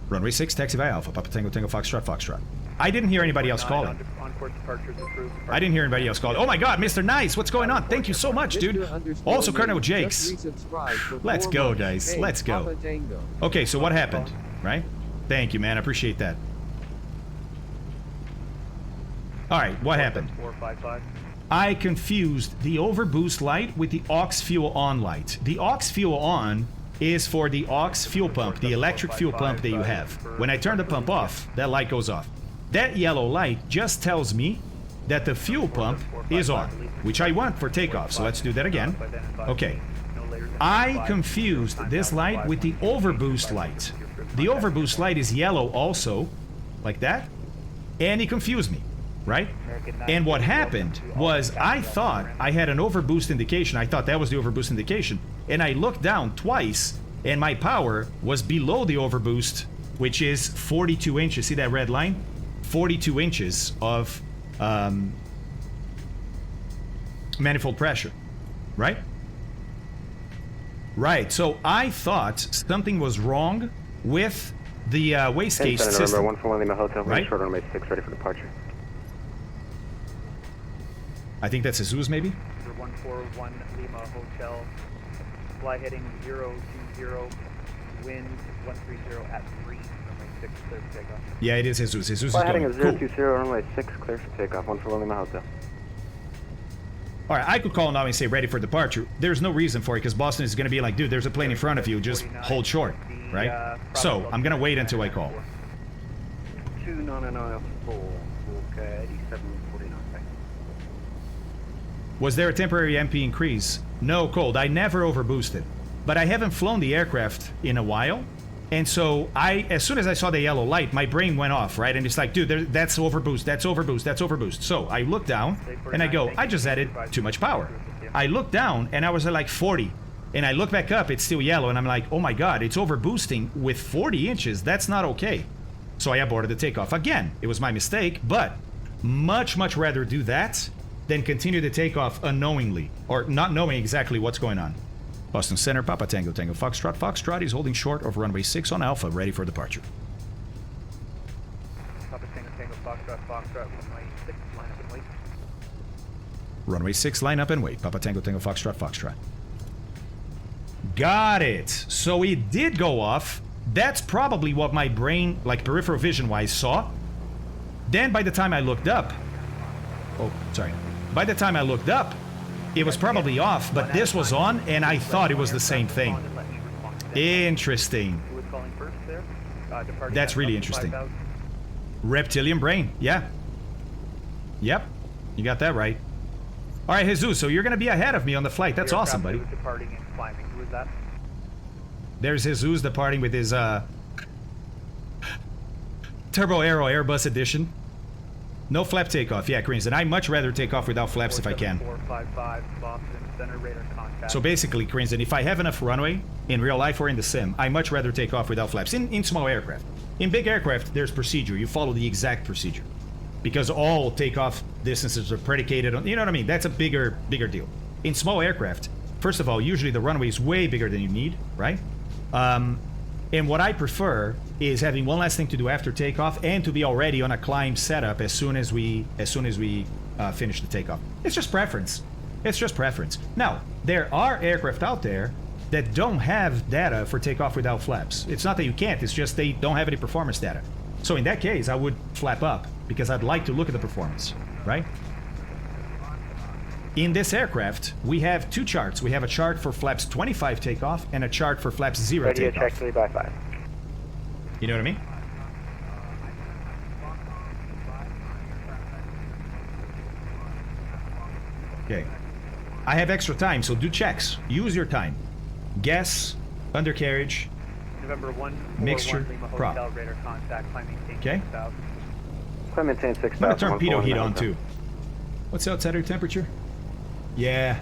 Runway 6, taxi by Alpha, Papa Tango Tango Foxtrot. I didn't hear anybody else calling. On-course departures approved. I didn't hear anybody else calling. Oh my god, Mr. Nice, what's going on? Thank you so much, dude. Also, Colonel Jakes. Let's go, guys. Let's go. Okay, so what happened, right? Thank you, man. I appreciate that. All right, what happened? 455. I confused the overboost light with the aux fuel on light. The aux fuel on is for the aux fuel pump, the electric fuel pump that you have. When I turn the pump off, that light goes off. That yellow light just tells me that the fuel pump is on, which I want for takeoff. So let's do that again. Okay. I confused this light with the overboost light. The overboost light is yellow also, like that, and it confused me, right? And what happened was I thought I had an overboost indication. I thought that was the overboost indication. And I looked down twice, and my power was below the overboost, which is 42 inches. See that red line? 42 inches of manifold pressure, right? Right, so I thought something was wrong with the wastegate system. Number 141 Lima Hotel, right? short runway 6, ready for departure. I think that's Jesus, maybe? Number 141 Lima Hotel, fly heading 020, wind 130 at 3, runway 6, clear for takeoff. Yeah, it is Jesus. Jesus Fly is heading going. of 020, runway 6, clear for takeoff, 141 Lima Hotel. All right, I could call now and say ready for departure. There's no reason for it because Boston is going to be like, dude, there's a plane in front of you. Just hold short, right? So I'm going to wait until I call. 2994, okay, 8749. Was there a temporary MP increase? No, Cold. I never overboosted. But I haven't flown the aircraft in a while. And so as soon as I saw the yellow light, my brain went off, right? And it's like, dude, that's overboost, that's overboost, that's overboost. So I look down and I go, I just added too much power. I look down and I was at like 40. And I look back up, it's still yellow. And I'm like, oh my God, it's overboosting with 40 inches. That's not okay. So I aborted the takeoff. Again, it was my mistake, but much rather do that than continue the takeoff unknowingly or not knowing exactly what's going on. Boston Center, Papa Tango Tango Foxtrot. Foxtrot is holding short of runway 6 on Alpha, ready for departure. Papa Tango Tango Foxtrot, runway 6, line up and wait. Runway 6, line up and wait. Papa Tango Tango Foxtrot, Foxtrot. Got it. So it did go off. That's probably what my brain, like peripheral vision-wise, saw. Then by the time I looked up... Oh, sorry. By the time I looked up, it was probably off, but this was on, and I thought it was the same thing. Interesting. Who was calling first there? That's really interesting. Reptilian brain, yeah. Yep, you got that right. All right, Jesus, so you're going to be ahead of me on the flight. That's awesome, buddy. Departing and climbing. Who is that? There's Jesus departing with his Turbo Aero Airbus edition. No flap takeoff. Yeah, Greens. And I'd much rather take off without flaps if I can. 455 Boston Center radar contact. So basically, Greens, and if I have enough runway in real life or in the sim, I much rather take off without flaps. In small aircraft. In big aircraft, there's procedure. You follow the exact procedure. Because all takeoff distances are predicated on, you know what I mean? That's a bigger deal. In small aircraft, first of all, usually the runway is way bigger than you need, right? And what I prefer is having one last thing to do after takeoff and to be already on a climb setup as soon as we finish the takeoff. It's just preference. It's just preference. Now, there are aircraft out there that don't have data for takeoff without flaps. It's not that you can't, it's just they don't have any performance data. So in that case, I would flap up because I'd like to look at the performance, right? In this aircraft, we have two charts. We have a chart for flaps 25 takeoff and a chart for flaps 0 Ready to takeoff. check 3 by 5. You know what I mean? Okay. I have extra time, so do checks. Use your time. Guess, undercarriage, November 1, mixture, Lima prop. Hotel radar contact. Climb maintain Okay. 6,000. Climb maintain 6,000. I'm gonna turn pitot heat 141 on too. What's the outside air temperature? Yeah.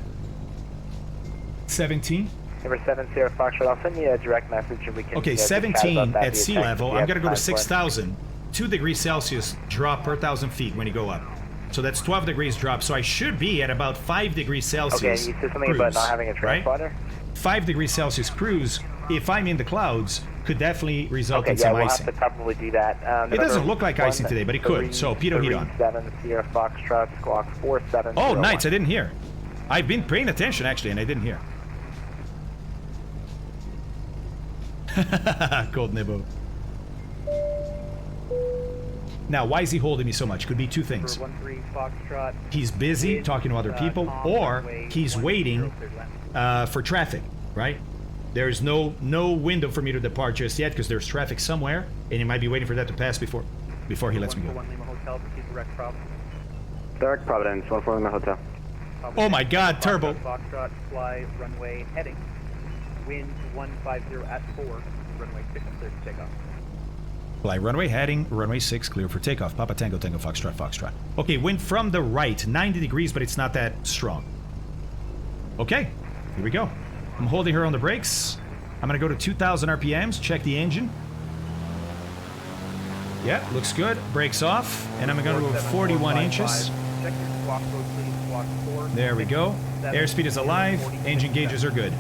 17. Number 70 Foxtrot, I'll send you a direct message and we can... Okay, 17 at sea level. I'm gonna go to 6,000. 2 degrees Celsius drop per 1,000 feet when you go up. So that's 12 degrees drop. So I should be at about 5 degrees Celsius. Okay, you said something about not having a transponder? Right? 5 degrees Celsius cruise, if I'm in the clouds, could definitely result in yeah, some we'll icing. have to probably do that. It doesn't look like icing today, but it could. So pitot heat on. 7 Sierra Foxtrot, squawk 47. Oh, nice. I didn't hear. I've been paying attention, actually, and I didn't hear. Cold Nibbo. Now, why is he holding me so much? Could be two things. 13 Foxtrot. He's busy talking to other people, or he's waiting for traffic, right? There's no window for me to depart just yet because there's traffic somewhere, and he might be waiting for that to pass before he lets me go. 1 Lima Hotel, proceed direct Providence. Direct Providence, 14 Lima Hotel. Oh my God, turbo. Foxtrot, fly, runway, heading. Wind 150 at 4, runway 6 clear to takeoff. Fly runway, heading, runway 6, clear for takeoff. Papa Tango, Tango, Foxtrot, Foxtrot. Okay, wind from the right, 90 degrees, but it's not that strong. Okay, here we go. I'm holding her on the brakes. I'm gonna go to 2,000 RPMs, check the engine. Yeah, looks good. Brakes off, and I'm gonna go 41 inches. Check your squawk code, please. Squawk 4. There we go. Airspeed is alive. Engine gauges are good.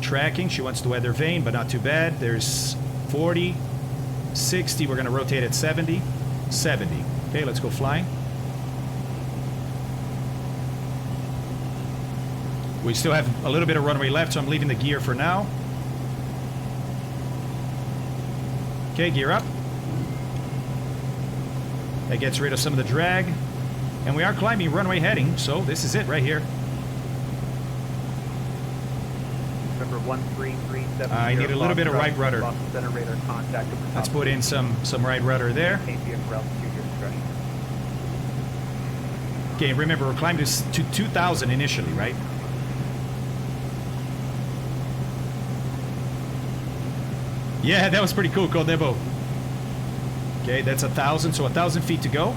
Tracking. She wants to weather vane, but not too bad. There's 40, 60. We're going to rotate at 70. 70. Okay, let's go fly. We still have a little bit of runway left, so I'm leaving the gear for now. Okay, gear up. That gets rid of some of the drag. And we are climbing runway heading, so this is it right here. Number 13370. I need a little bit of right rudder. Center radar contact. Let's put in some right rudder there. Okay, remember we're climbing this to 2,000 initially, right? Yeah, that was pretty cool, Codebo. Okay, that's 1,000, so 1,000 feet to go.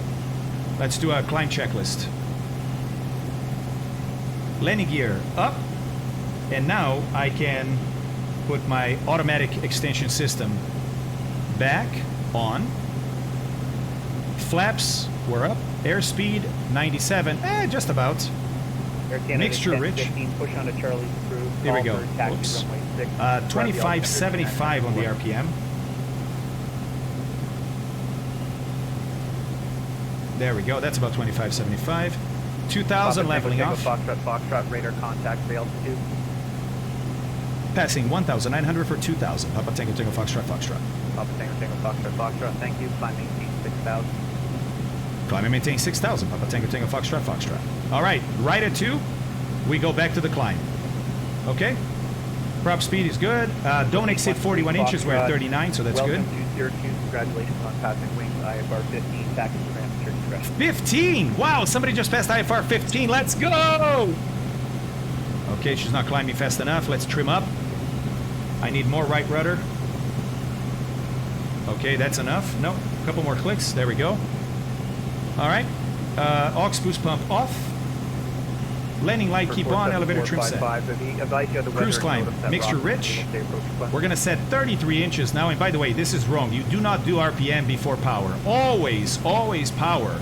Let's do a climb checklist. Landing gear up. And now I can put my automatic extension system back on. Flaps, we're up. Airspeed, 97. Just about. Mixture rich. Push on to Charlie's approved. Here we go. Oops. 2575 on the RPM. There we go. That's about 2575. 2,000 leveling off. Foxtrot, radar contact, altitude. Passing 1,900 for 2,000. Papa Tango, Tango, Foxtrot, Foxtrot. Papa Tango, Tango, Foxtrot, Foxtrot. Thank you. Climb maintain 6,000. Climb and maintain 6,000. Papa Tango, Tango, Foxtrot, Foxtrot. All right. Right at 2, we go back to the climb. Okay. Prop speed is good. Don't exceed 41 inches. We're at 39, so that's good. Welcome to 02. Congratulations on passing wings. IFR 15. Taxi ramp, church discretion. 15! Wow, somebody just passed IFR 15. Let's go! Okay, she's not climbing fast enough. Let's trim up. I need more right rudder. Okay, that's enough. No, a couple more clicks. There we go. All right. Aux boost pump off. Landing light, keep on. Elevator trim set. Cruise climb, mixture rich. We're going to set 33 inches now. And by the way, this is wrong. You do not do RPM before power. Always, always power.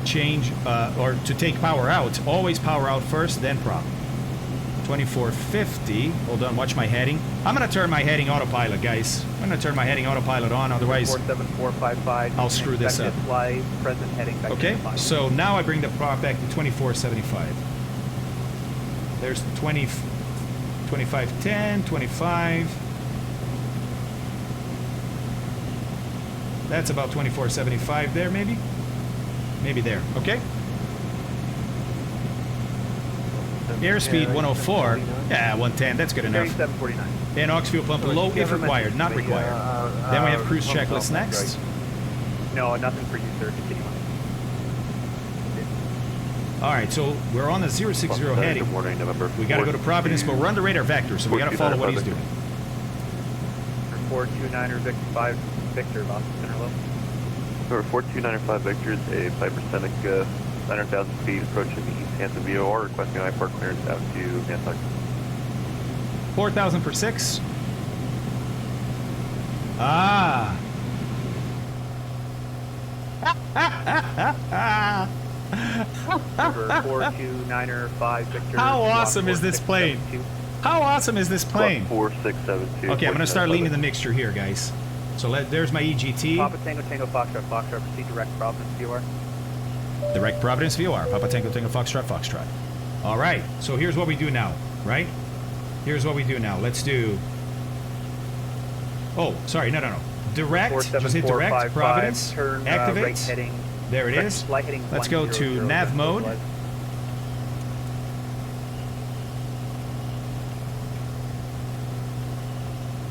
Change, or to take power out, always power out first, then prop. 2450. Hold on, watch my heading. I'm going to turn my heading autopilot, guys. I'm going to turn my heading autopilot on, otherwise 47455. I'll screw this up. Fly, present heading back. Okay, so now I bring the prop back to 2475. There's 20, 2510, 25. That's about 2475 there, maybe? Maybe there, okay? Airspeed 104. Yeah, 110, that's good enough. 3749. And aux fuel pump low if required, not required. Then we have cruise checklist next. No, nothing for you, sir. Continue on. All right, so we're on the 060 heading. We got to go to Providence, but we're under radar vector, so we got to follow what he's doing. 429er Victor 5 Victor, lost center low. Number 4295 Victor is a Piper Scenic 900,000 feet approaching the East Hampton VOR, requesting IFR clearance out to Nantucket. 4,000 for 6. Ah. Number 429er 5 Victor. How awesome is this plane? How awesome is this plane? 4672. Okay, I'm going to start leaning the mixture here, guys. So there's my EGT. Papa Tango Tango Foxtrot Foxtrot, proceed direct Providence VOR. Direct Providence VOR. Papa Tango Tango Foxtrot Foxtrot. All right, so here's what we do now, right? Here's what we do now. Let's do... Oh, sorry, no. Direct, just hit direct, Providence, turn activate. right heading. There it is. Flight heading Let's go to 100, nav mode. localized.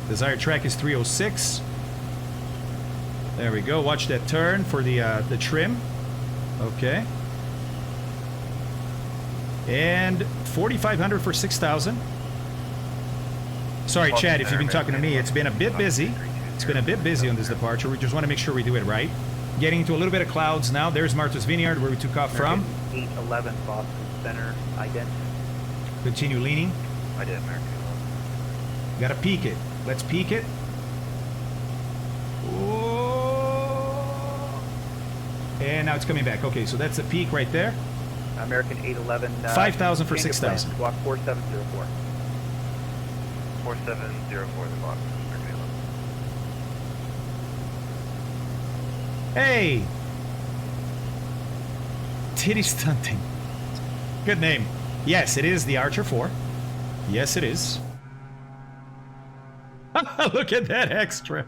Desired track is 306. There we go. Watch that turn for the trim. Okay. And 4,500 for 6,000. Sorry, Chad, if you've been talking to me, it's been a bit busy. It's been a bit busy on this departure. We just want to make sure we do it right. Getting into a little bit of clouds now. There's Martha's Vineyard, where we took off from. 811 Boston Center, ident. Continue leaning. I did American. Gotta peak it. Let's peak it. Whoa. And now it's coming back. Okay, so that's the peak right there. American 811. 5,000 for change of 6,000. plan, Walk 4704. 4704 the box. Hey! Titty stunting. Good name. Yes, it is the Archer 4. Yes, it is. Look at that extra.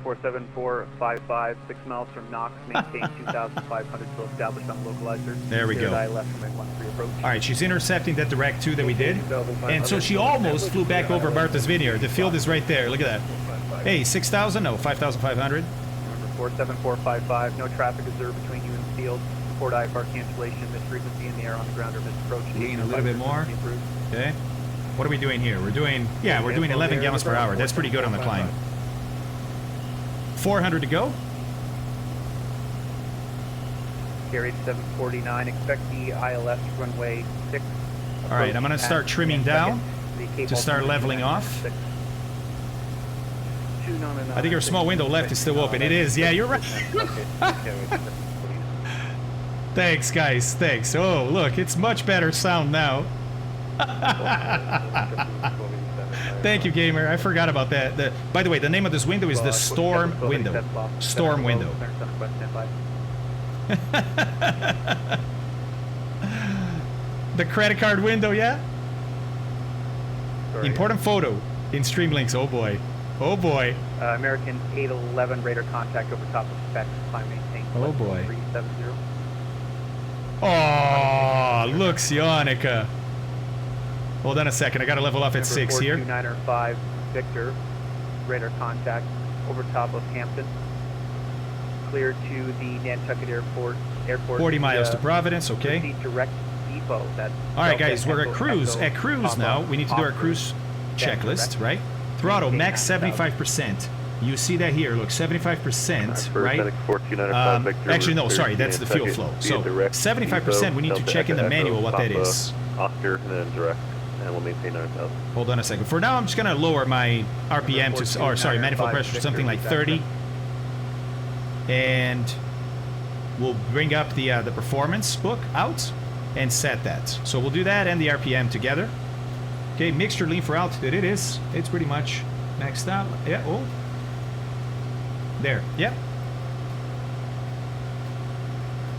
47455, 6 miles from Knox, maintain 2,500 still established on localizer. There we go. Left from 13 approach. All right, she's intercepting that direct 2 that we did. And so she almost flew back over Martha's Vineyard. The field is right there. Look at that. Hey, 6,000? No, 5,500. Remember 47455, no traffic observed between you and the field. Report IFR cancellation, missed frequency in the air on the ground or missed approach. Lean a little bit more. Okay. What are we doing here? We're doing 11 gallons per hour. That's pretty good on the climb. 400 to go. Carried 749, expect the ILS runway 6. All right, I'm going to start trimming down to start leveling off. I think your small window left is still open. It is. Yeah, you're right. Thanks, guys. Thanks. Oh, look, it's much better sound now. Thank you, gamer. I forgot about that. By the way, the name of this window is the Storm Window. Storm Window. The credit card window, yeah? Sorry. Important photo in Streamlinks. Oh boy. Oh boy. American 811 radar contact over top of specs. Climb maintain. Oh boy. 370. Oh, look, Sionica. Hold on a second. I got to level off at 6 here. 42905 Victor. Radar contact over top of Hampton. Clear to the Nantucket Airport. 40 miles to Providence. Okay. The direct depot. That's all right, guys. We're at cruise. At cruise now. We need to do our cruise checklist, right? Throttle max 75%. You see that here. Look, 75%, right? Actually, no. Sorry, that's the fuel flow. So 75%. We need to check in the manual what that is. Oscar and then direct. And we'll maintain 9,000. Hold on a second. For now, I'm just going to lower my RPM to, or sorry, manifold pressure to something like 30. And we'll bring up the performance book out and set that. So we'll do that and the RPM together. Okay, mixture lean for altitude. It is. It's pretty much maxed out. Yeah, oh. There. Yep.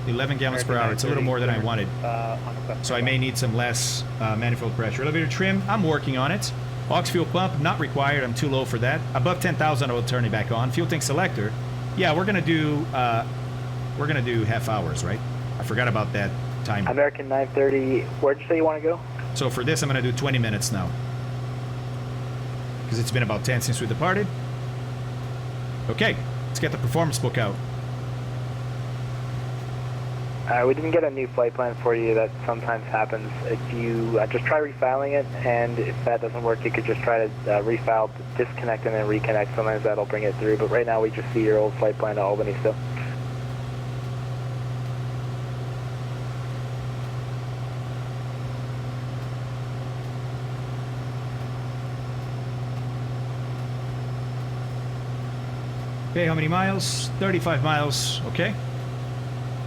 11 gallons per hour. It's a little more than I wanted. So I may need some less manifold pressure. Elevator trim, I'm working on it. Aux fuel pump, not required. I'm too low for that. Above 10,000, I will turn it back on. Fuel tank selector. Yeah, we're gonna do half hours, right? I forgot about that time. American 930, where'd you say you want to go? So for this, I'm gonna do 20 minutes now. Because it's been about 10 since we departed. Okay, let's get the performance book out. We didn't get a new flight plan for you. That sometimes happens. If you just try refiling it, and if that doesn't work, you could just try to refile, disconnect, and then reconnect. Sometimes that'll bring it through. But right now, we just see your old flight plan to Albany still. Okay, how many miles? 35 miles. Okay.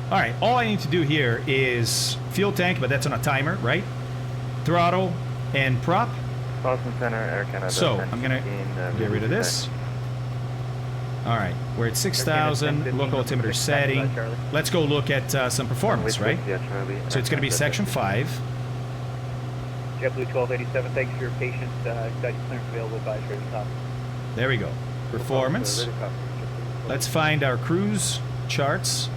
All right, all I need to do here is fuel tank, but that's on a timer, right? Throttle and prop. Boston Center, Air Canada. So I'm gonna get rid of this. All right, we're at 6,000, local altimeter setting. Let's go look at some performance, right? So it's gonna be section 5. JetBlue 1287, thanks for your patience. Guidance clearance available by straight top. There we go. Performance. Let's find our cruise charts.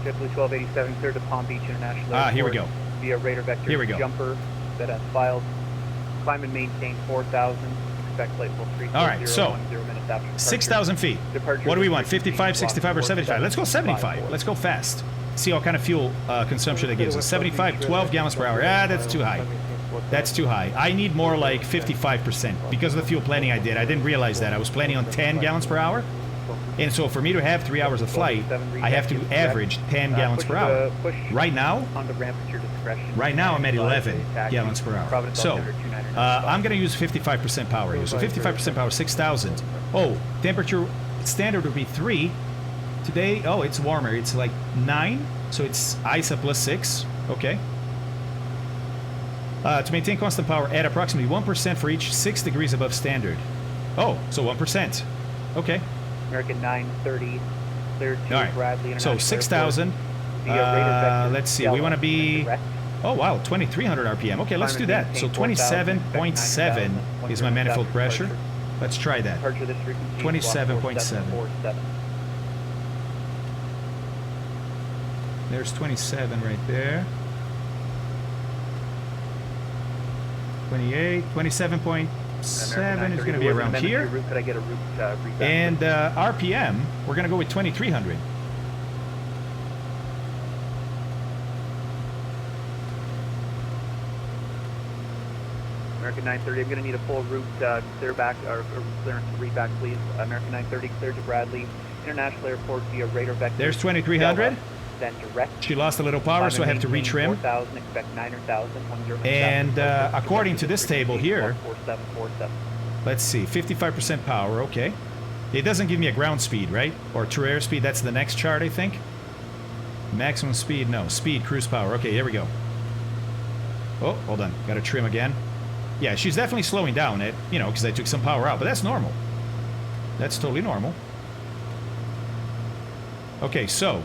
JetBlue 1287, cleared to Palm Beach International Airport. Here we go. Via Raider Vector Here we go. jumper that has filed. Climb and maintain 4,000. Expect flight level 3. All right, so 0 minutes after departure. 6,000 feet. Departure What do we want? is 55, 65, or 75? Let's go 75. Let's go fast. See what kind of fuel consumption that gives us. 75, 12 gallons per hour. Ah, that's too high. That's too high. I need more like 55% because of the fuel planning I did. I didn't realize that. I was planning on 10 gallons per hour. And so for me to have 3 hours of flight, I have to average 10 gallons per hour. Right now, I'm at 11 gallons per hour. So I'm going to use 55% power here. So 55% power, 6,000. Oh, temperature standard would be 3. Today, oh, it's warmer. It's like 9. So it's ISA plus 6. Okay. To maintain constant power, add approximately 1% for each 6 degrees above standard. Oh, so 1%. Okay. American 930, cleared to All right. Bradley So International 6,000. Let's see. We want to be. Oh wow, 2,300 RPM. Okay, let's do that. So 27.7 is my manifold pressure. Let's try that. 27.7. There's 27 right there. 28, 27.7 is going to be around here. And RPM, we're going to go with 2,300. American 930, I'm going to need a full route clear back, or clearance to read back, please. American 930, cleared to Bradley International Airport via Raider Vector. There's 2,300. Then direct. She lost a little power, so I have to retrim. 4,000, expect 9,000. And according to this table here, let's see, 55% power, okay. It doesn't give me a ground speed, right? Or true air speed, that's the next chart, I think. Maximum speed, no. Speed, cruise power, okay, here we go. Oh, hold on, gotta trim again. Yeah, she's definitely slowing down, because I took some power out, but that's normal. That's totally normal. Okay, so.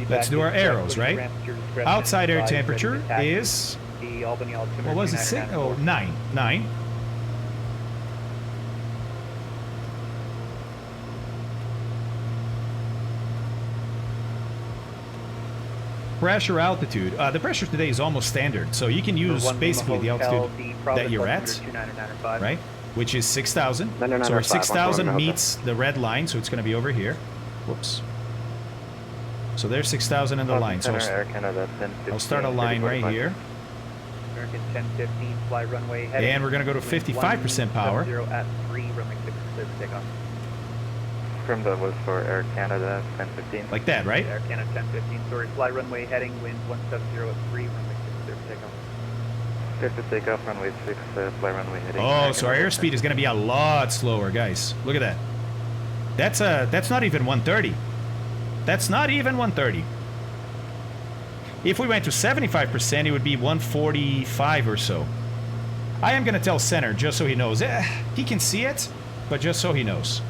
Let's do our arrows, right? Outside air temperature is, what was it, 6? Oh, 9. 9. Pressure, altitude. The pressure today is almost standard, so you can use basically the altitude that you're at, right? Which is 6,000. So our 6,000 meets the red line, so it's going to be over here. Whoops. So there's 6,000 in the line. So I'll start a line right here. American 1015, fly runway heading. And we're going to go to 55% power. At 3, runway 6, clear for takeoff. Confirm that was for Air Canada 1015. Like that, right? Air Canada 1015, sorry, fly runway heading, wind 170 at 3, runway 6, clear for takeoff. Clear for takeoff, runway 6, fly runway heading. Oh, so our airspeed is going to be a lot slower, guys. Look at that. That's not even 130. That's not even 130. If we went to 75%, it would be 145 or so. I am going to tell Center just so he knows. He can see it, but just so he knows.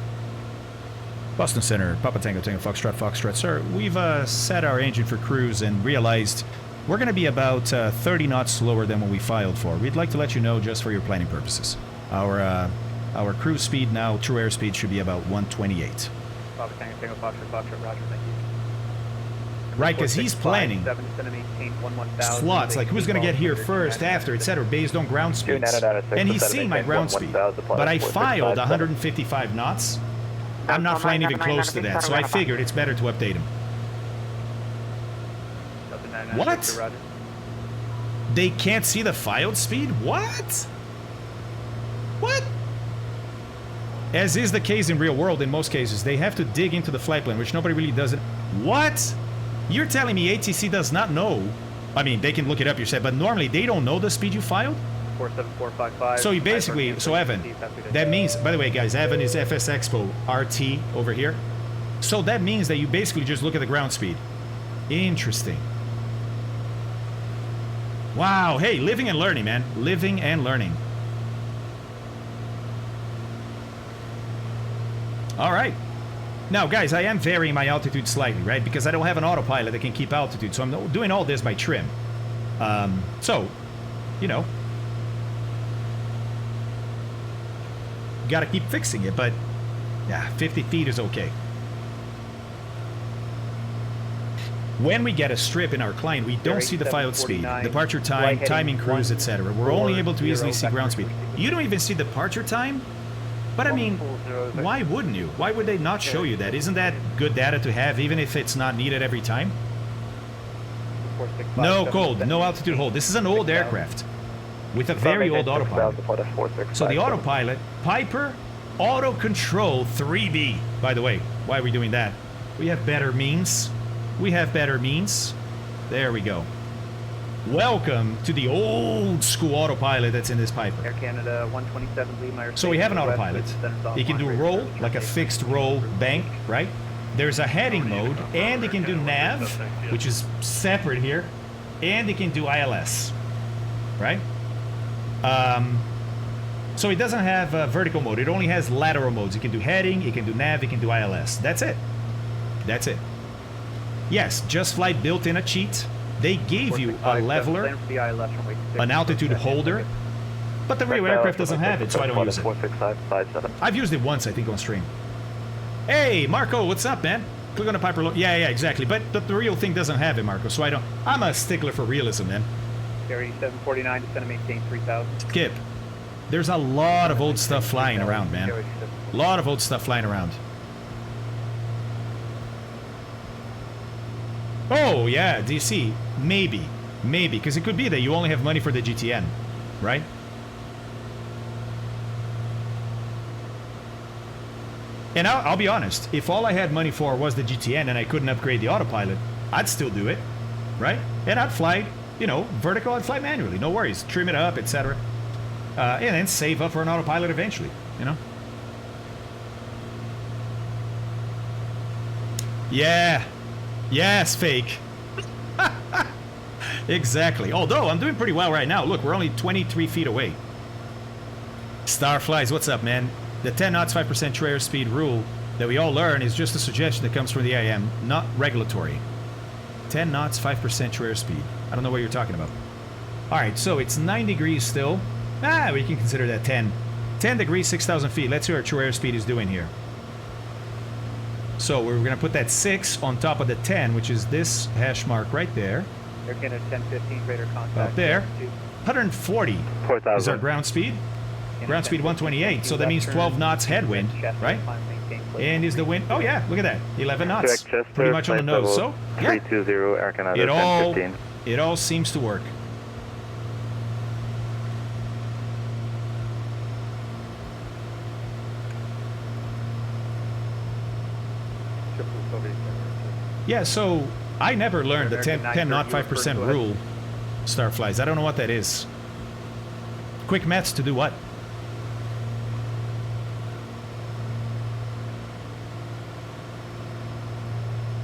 Boston Center, Papa Tango, Tango, Foxtrot, Foxtrot. Sir, we've set our engine for cruise and realized we're going to be about 30 knots slower than what we filed for. We'd like to let you know just for your planning purposes. Our cruise speed now, true airspeed, should be about 128. Papa Tango, Tango, Foxtrot, Foxtrot, Roger, thank you. Right, because he's planning slots, like who's going to get here first, after, etc., based on ground speeds. And he's seeing my ground speed. But I filed 155 knots. I'm not flying even close to that, so I figured it's better to update him. What? They can't see the filed speed? What? What? As is the case in real world, in most cases, they have to dig into the flight plan, which nobody really does it. What? You're telling me ATC does not know? I mean, they can look it up, you said, but normally they don't know the speed you filed? 47455. So you basically, so Evan, that means, by the way, guys, Evan is FS Expo RT over here. So that means that you basically just look at the ground speed. Interesting. Wow, hey, living and learning, man. Living and learning. All right. Now, guys, I am varying my altitude slightly, right? Because I don't have an autopilot that can keep altitude, so I'm doing all this by trim. So, you know, gotta keep fixing it, but yeah, 50 feet is okay. When we get a strip in our climb, we don't see the filed speed, departure time, timing, cruise, etc. We're only able to easily see ground speed. You don't even see departure time? But I mean, why wouldn't you? Why would they not show you that? Isn't that good data to have, even if it's not needed every time? No cold, no altitude hold. This is an old aircraft with a very old autopilot. So the autopilot, Piper Auto Control 3B. By the way, why are we doing that? We have better means. We have better means. There we go. Welcome to the old school autopilot that's in this Piper. Air Canada 127 Lima. So we have an autopilot. He can do roll, like a fixed roll bank, right? There's a heading mode, and it can do nav, which is separate here, and it can do ILS, right? So it doesn't have vertical mode. It only has lateral modes. It can do heading, it can do nav, it can do ILS. That's it. That's it. Yes, JustFlight built in a cheat. They gave you a leveler, an altitude holder, but the real aircraft doesn't have it, so I don't use it. I've used it once, I think, on stream. Hey, Marco, what's up, man? Click on the Piper. Yeah, exactly. But the real thing doesn't have it, Marco, so I don't. I'm a stickler for realism, man. Carry 749, descend and maintain 3000. Skip. There's a lot of old stuff flying around, man. A lot of old stuff flying around. Oh, yeah, DC. Maybe, because it could be that you only have money for the GTN, right? And I'll be honest, if all I had money for was the GTN and I couldn't upgrade the autopilot, I'd still do it, right? And I'd fly, you know, vertical, I'd fly manually, no worries, trim it up, etc. And then save up for an autopilot eventually, you know? Yeah. Yes, fake. Exactly. Although, I'm doing pretty well right now. Look, we're only 23 feet away. Starflies, what's up, man? The 10 knots, 5% true airspeed rule that we all learn is just a suggestion that comes from the IAM, not regulatory. 10 knots, 5% true airspeed. I don't know what you're talking about. All right, so it's 9 degrees still. We can consider that 10. 10 degrees, 6,000 feet. Let's see what our true airspeed is doing here. So we're going to put that 6 on top of the 10, which is this hash mark right there. Air Canada 1015, radar contact. Up there. 140 is our ground speed. Ground speed 128, so that means 12 knots headwind, right? And is the wind... Oh, yeah, look at that. 11 knots. Pretty much on the nose. So, yeah. 320, Air Canada 1015. It all seems to work. Yeah, so I never learned the 10 knot 5% rule, Starflies. I don't know what that is. Quick maths to do what?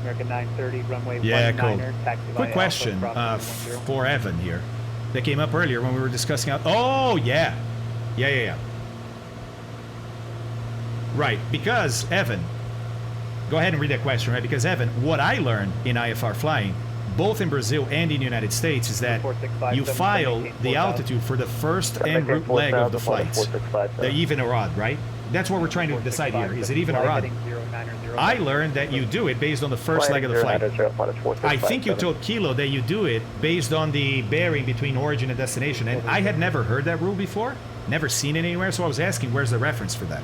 American 930, runway 19er, cool. Taxi quick question for Evan here. That came up earlier when we were discussing out. Oh, yeah. Yeah. Right, because Evan... Go ahead and read that question, right? Because, Evan, what I learned in IFR flying, both in Brazil and in the United States, is that you file the altitude for the first en route leg of the flights. The even or odd, right? That's what we're trying to decide here. Is it even or odd? I learned that you do it based on the first leg of the flight. I think you told Kilo that you do it based on the bearing between origin and destination. And I had never heard that rule before, never seen it anywhere, so I was asking where's the reference for that?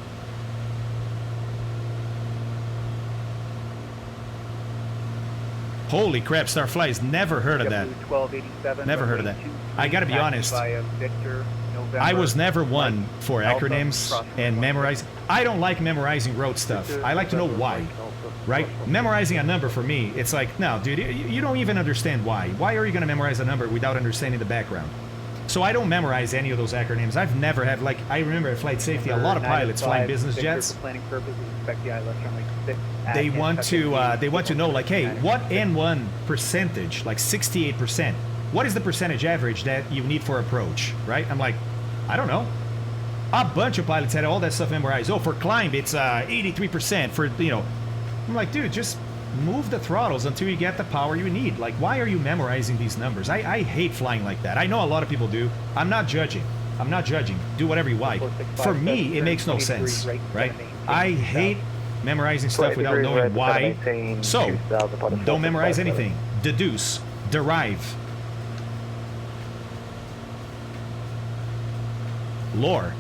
Holy crap, Starflies, never heard of that. Never heard of that. I gotta be honest, I was never one for acronyms and memorizing. I don't like memorizing rote stuff. I like to know why, right? Memorizing a number for me, it's like, no, dude, you don't even understand why. Why are you gonna memorize a number without understanding the background? So I don't memorize any of those acronyms. I've never had, like, I remember at Flight Safety, a lot of pilots flying business jets. They want to know, like, hey, what N1 percentage, like 68%, what is the percentage average that you need for approach, right? I'm like, I don't know. A bunch of pilots had all that stuff memorized. Oh, for climb, it's 83%. For, you know, I'm like, dude, just move the throttles until you get the power you need. Like, why are you memorizing these numbers? I hate flying like that. I know a lot of people do. I'm not judging. I'm not judging. Do whatever you like. For me, it makes no sense, right? I hate memorizing stuff without knowing why. So, don't memorize anything. Deduce. Derive. Lore.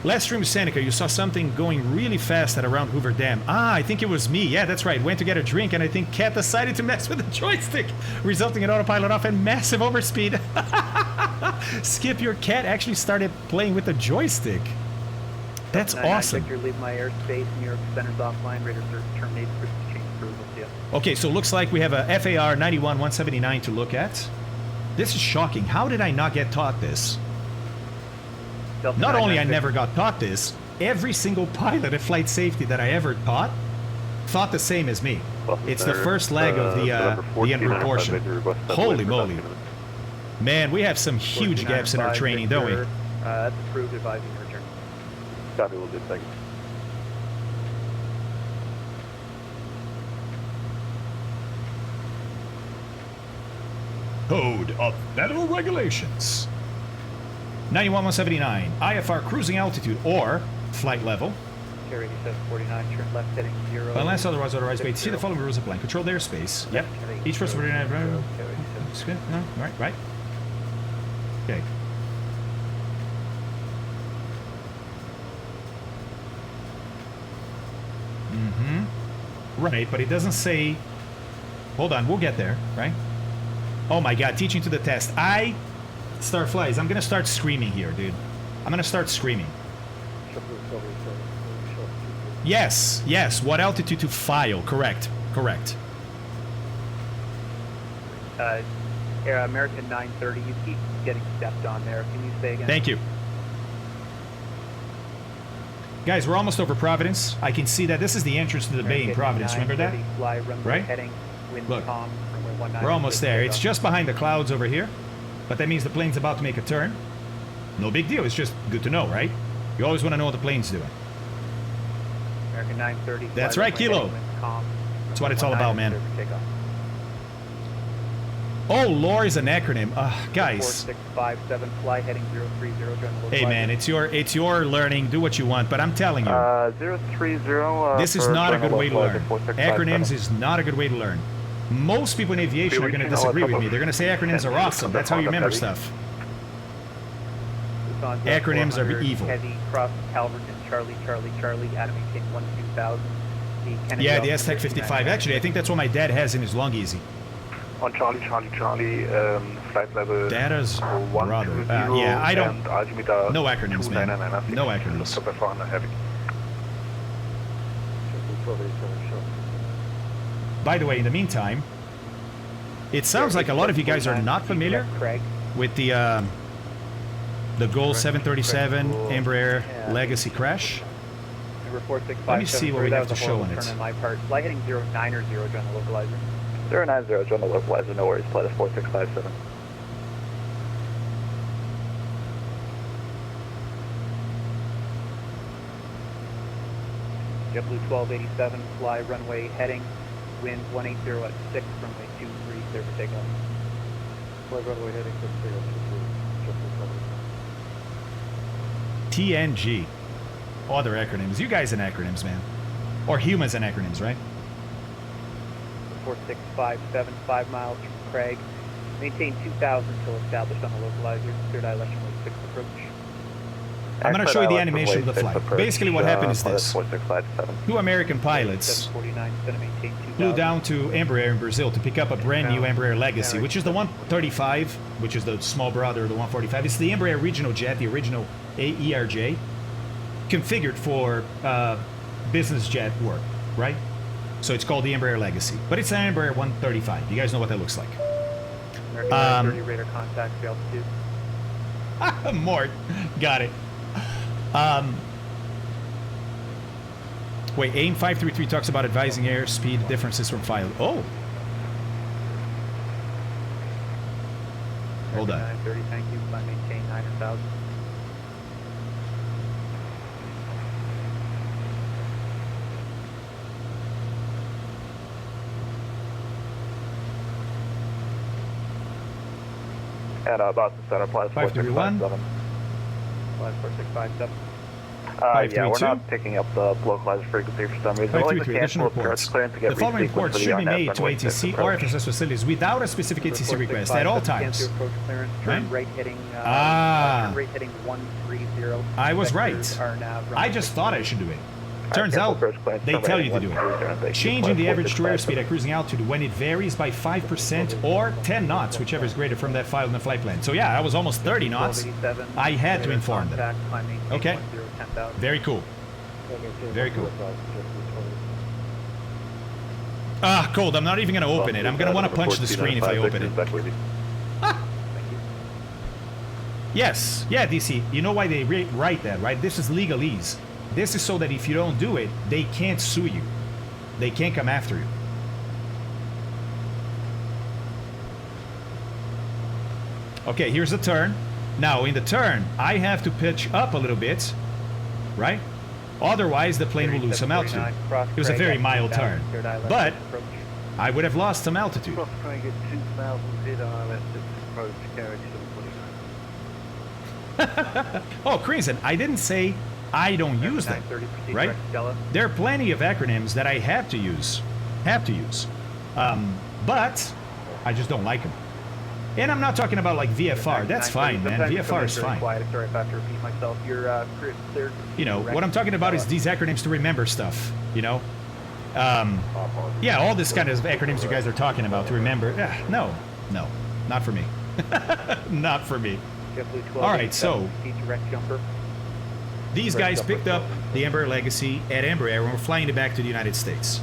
Last stream with Seneca, you saw something going really fast at around Hoover Dam. Ah, I think it was me. Yeah, that's right. Went to get a drink, and I think Cat decided to mess with the joystick, resulting in autopilot off and massive overspeed. Skip, your cat actually started playing with the joystick. That's awesome. Victor, leave my airspace. New York center's offline. Radar search terminated. Change approval. Yeah. Okay, so looks like we have a FAR 91-179 to look at. This is shocking. How did I not get taught this? Not only I never got taught this, every single pilot at flight safety that I ever taught thought the same as me. It's the first leg of the end portion. Holy moly. Man, we have some huge gaps in our training, don't we? That's approved, advising return. Copy, we'll do. Thank you. Code of Federal Regulations. 91-179, IFR cruising altitude or flight level. Carry 8749, turn left heading 0. Unless otherwise authorized, wait, see the following rules apply. Control the airspace. Yep. Each person for That's good. No, right. Okay. Right, but it doesn't say. Hold on, we'll get there, right? Oh my god, teaching to the test. Starflies, I'm gonna start screaming here, dude. I'm gonna start screaming. Yes, what altitude to file? Correct. American 930, you keep getting stepped on there. Can you say again? Thank you. Guys, we're almost over Providence. I can see that this is the entrance to the bay in Providence. Remember that? Right? Look, we're almost there. It's just behind the clouds over here. But that means the plane's about to make a turn. No big deal. It's just good to know, right? You always want to know what the plane's doing. American 930. That's right, Kilo. That's what it's all about, man. Oh, lore is an acronym. Guys. 4657, fly heading 030. Hey, man, it's your learning. Do what you want, but I'm telling you. 030. This is not a good way to learn. Acronyms is not a good way to learn. Most people in aviation are going to disagree with me. They're going to say acronyms are awesome. That's how you remember stuff. Acronyms are evil. Heavy, cross Calverton, Charlie, Adam King 12000. Yeah, the STEC 55. Actually, I think that's what my dad has in his long easy. On Charlie, flight level. Data's brother. Yeah, I don't. No acronyms, man. No acronyms. By the way, in the meantime, it sounds like a lot of you guys are not familiar with the Gol 737 Embraer Legacy crash. Let me see what we have to show on it. Flight heading 090, join the localizer. 090, join the localizer, no worries, flight is 4657. JetBlue 1287, fly runway heading, wind 180 at 6, runway 23, clear for takeoff. Fly runway heading 6, TNG. Other acronyms. You guys in acronyms, man. Or humans in acronyms, right? 4657, 5 miles from Craig. Maintain 2000 until established on the localizer. Cleared ILS runway 6 approach. I'm going to show you the animation of the flight. Basically what happened is this. 2 American pilots flew down to Embraer in Brazil to pick up a brand new Embraer Legacy, which is the 135, which is the small brother of the 145. It's the Embraer original jet, the original ERJ, configured for business jet work, right? So it's called the Embraer Legacy. But it's an Embraer 135. You guys know what that looks like. American radar contact, altitude. Mort. Got it. Wait, AIM 533 talks about advising airspeed differences from file. Oh. Hold on. 930, thank you. Fly maintain 900,000. And Boston Center, Plus 531. 4657. 532. Yeah, we're not picking up the localized frequency for some reason. 533, additional reports. The following reports should be made to ATC or FSS facilities without a specific ATC request at all times. Turn right heading, Ah. right heading 130. I was right. Vectors are now I just thought I should do it. Turns out, they tell you to do it. Changing the average to airspeed at cruising altitude when it varies by 5% or 10 knots, whichever is greater from that file in the flight plan. So yeah, I was almost 30 knots. I had to inform them. Okay. Very cool. Very cool. Ah, cold. I'm not even going to open it. I'm going to want to punch the screen if I open it. Ah. Yes. Yeah, DC. You know why they write that, right? This is legalese. This is so that if you don't do it, they can't sue you. They can't come after you. Okay, here's the turn. Now, in the turn, I have to pitch up a little bit, right? Otherwise, the plane will lose some altitude. It was a very mild turn, but I would have lost some altitude. Oh, Crimson, I didn't say I don't use them, right? There are plenty of acronyms that I have to use, but I just don't like them. And I'm not talking about like VFR. That's fine, man. VFR is fine. You know, what I'm talking about is these acronyms to remember stuff, you know? Yeah, all this kind of acronyms you guys are talking about to remember. No, not for me. Not for me. All right, so these guys picked up the Embraer Legacy at Embraer and were flying it back to the United States.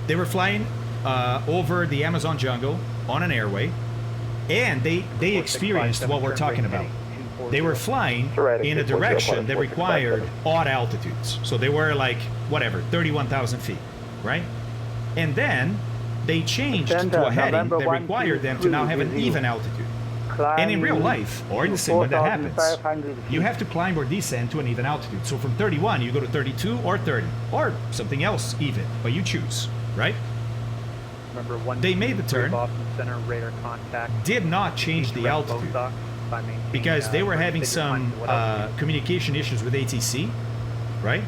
They were flying over the Amazon jungle on an airway, and they experienced what we're talking about. They were flying in a direction that required odd altitudes. So they were like, whatever, 31,000 feet, right? And then they changed to a heading that required them to now have an even altitude. And in real life, or in the sim when that happens, you have to climb or descend to an even altitude. So from 31, you go to 32 or 30, or something else even, but you choose, right? They made the turn, did not change the altitude, because they were having some communication issues with ATC, right?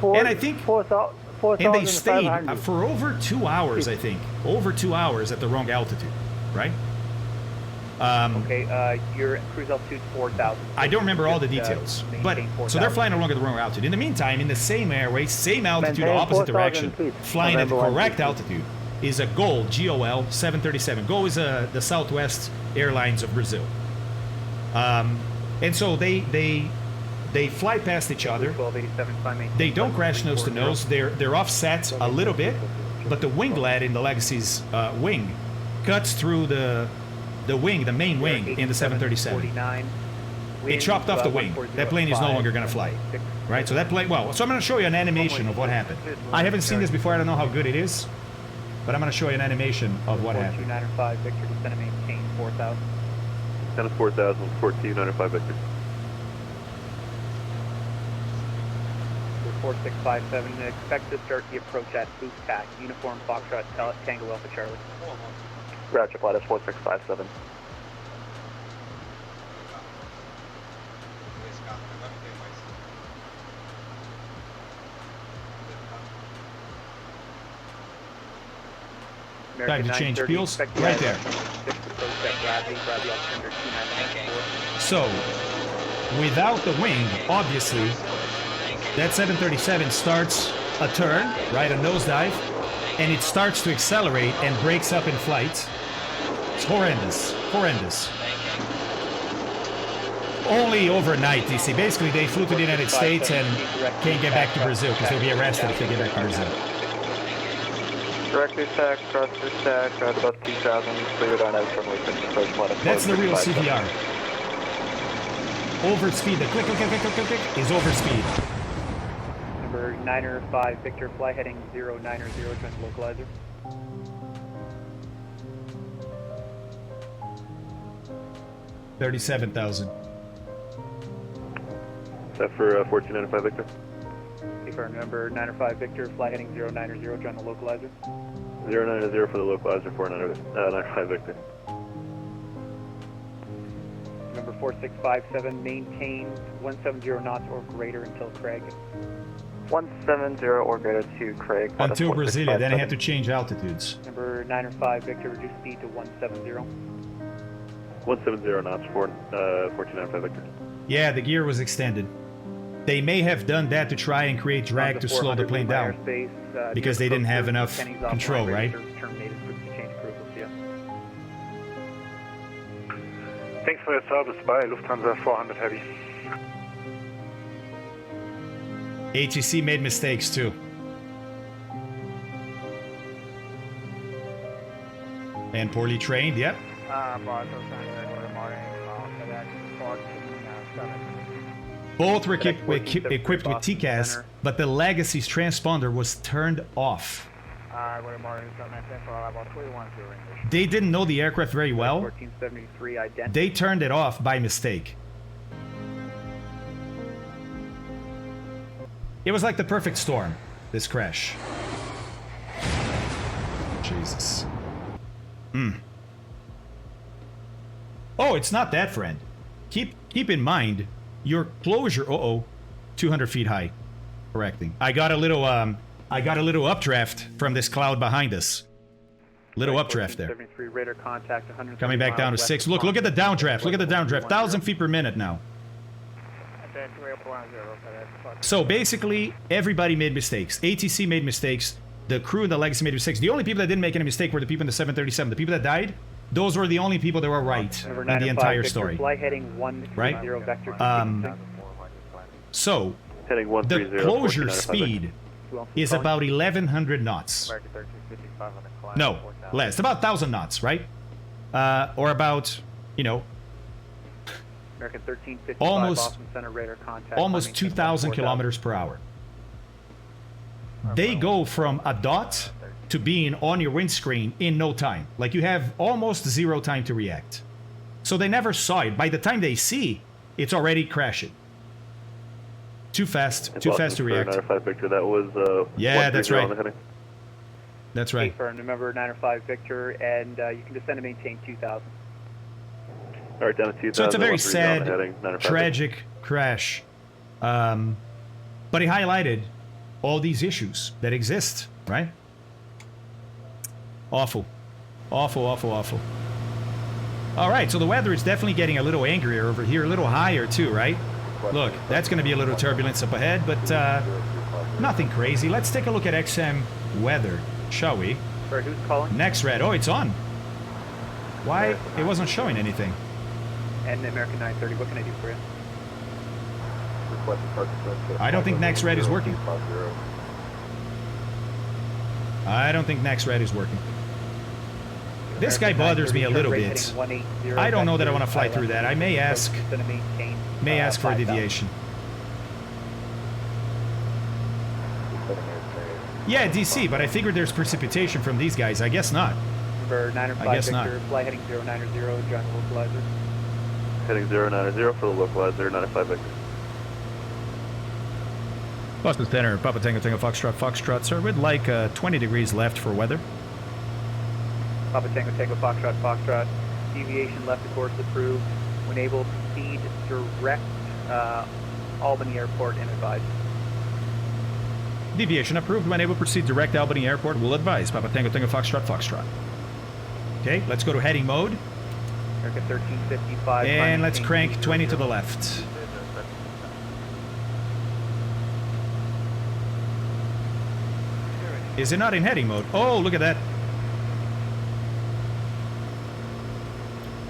And I think, and they stayed for over 2 hours, I think, over 2 hours at the wrong altitude, right? Okay, your cruise altitude 4,000. I don't remember all the details, but so they're flying along at the wrong altitude. In the meantime, in the same airway, same altitude, opposite direction, flying at the correct altitude, is a GOL, GOL 737. GOL is the Southwest Airlines of Brazil. And so they fly past each other. They don't crash nose to nose. They're offset a little bit, but the winglet in the Legacy's wing cuts through the wing, the main wing in the 737. It chopped off the wing. That plane is no longer going to fly, right? So that plane, well, so I'm going to show you an animation of what happened. I haven't seen this before. I don't know how good it is, but I'm going to show you an animation of what happened. 4295 Victor, descend and maintain 4,000. Descend 4,000, 4295 Victor. 4657, expect to start the approach at Booth TAC, Uniform Foxtrot Tango Alpha Charlie. Roger, flight is 4657. Time to change fuels, right there. So, without the wing, obviously, that 737 starts a turn, right, a nosedive, and it starts to accelerate and breaks up in flight. It's horrendous, horrendous. Only overnight, DC. Basically, they flew to the United States and can't get back to Brazil because they'll be arrested if they get back to Brazil. Directly attack, cross attack, at about 2,000, cleared on out from Lincoln. That's the real CVR. Overspeed, the click, click, click, click, click, click is overspeed. Number 905 Victor, fly heading 090, join the localizer. $37,000. Is that for 1495 Victor? For number 905 Victor, fly heading 090, join the localizer. 090 for the localizer 495 Victor. Number 4657, maintain 170 knots or greater until Craig. 170 or greater to Craig. Until Brasilia, then I have to change altitudes. Number 905 Victor, reduce speed to 170. 170 knots for 4295 Victor. Yeah, the gear was extended. They may have done that to try and create drag to slow the plane down. Because they didn't have enough control, right? Thanks for your service. Bye, Lufthansa 400 Heavy. ATC made mistakes too. And poorly trained, yep. Both were equipped with TCAS, but the Legacy's transponder was turned off. They didn't know the aircraft very well. 1473 identity. They turned it off by mistake. It was like the perfect storm, this crash. Jesus. Oh, it's not that, friend. Keep in mind, your closure, 200 feet high. Correcting. I got a little updraft from this cloud behind us. Little updraft there. 73 radar contact, 100 Coming back down to 6. Look at the downdraft. Look at the downdraft. 1,000 feet per minute now. So basically, everybody made mistakes. ATC made mistakes. The crew and the Legacy made mistakes. The only people that didn't make any mistake were the people in the 737. The people that died, those were the only people that were right in the entire story. Fly heading 130 right? vector. So, heading the closure speed is about 1,100 knots. No, less. About 1,000 knots, right? Or about, American 1355, almost Boston Center radar contact. almost 2,000 kilometers per hour. They go from a dot to being on your windscreen in no time. Like you have almost zero time to react. So they never saw it. By the time they see, it's already crashing. Too fast to react. 905 Victor, that was yeah, that's right. That's right. Confirmed, remember 905 Victor, and you can descend and maintain 2,000. All right, down to 2,000. So it's a very sad, tragic crash. But he highlighted all these issues that exist, right? Awful. Awful, awful, awful. All right, so the weather is definitely getting a little angrier over here, a little higher too, right? Look, that's going to be a little turbulence up ahead, but nothing crazy. Let's take a look at XM weather, shall we? Sorry, who's calling? Next red. Oh, it's on. Why? It wasn't showing anything. And American 930, what can I do for you? I don't think next red is working. I don't think next red is working. This guy bothers me a little bit. I don't know that I want to fly through that. I may ask for a deviation. Yeah, DC, but I figured there's precipitation from these guys. I guess not. Number 905 I guess Victor, not. fly heading 090, join the localizer. Heading 090 for the localizer, 95 Victor. Boston Center, Papa Tango Tango Foxtrot, Foxtrot, sir. We'd like 20 degrees left for weather. Papa Tango Tango Foxtrot, Foxtrot. Deviation left of course approved. When able, proceed direct Albany Airport and advise. Deviation approved. When able, proceed direct Albany Airport. Will advise. Papa Tango Tango Foxtrot, Foxtrot. Okay, let's go to heading mode. American 1355. And let's crank 20 to the left. Is it not in heading mode? Oh, look at that.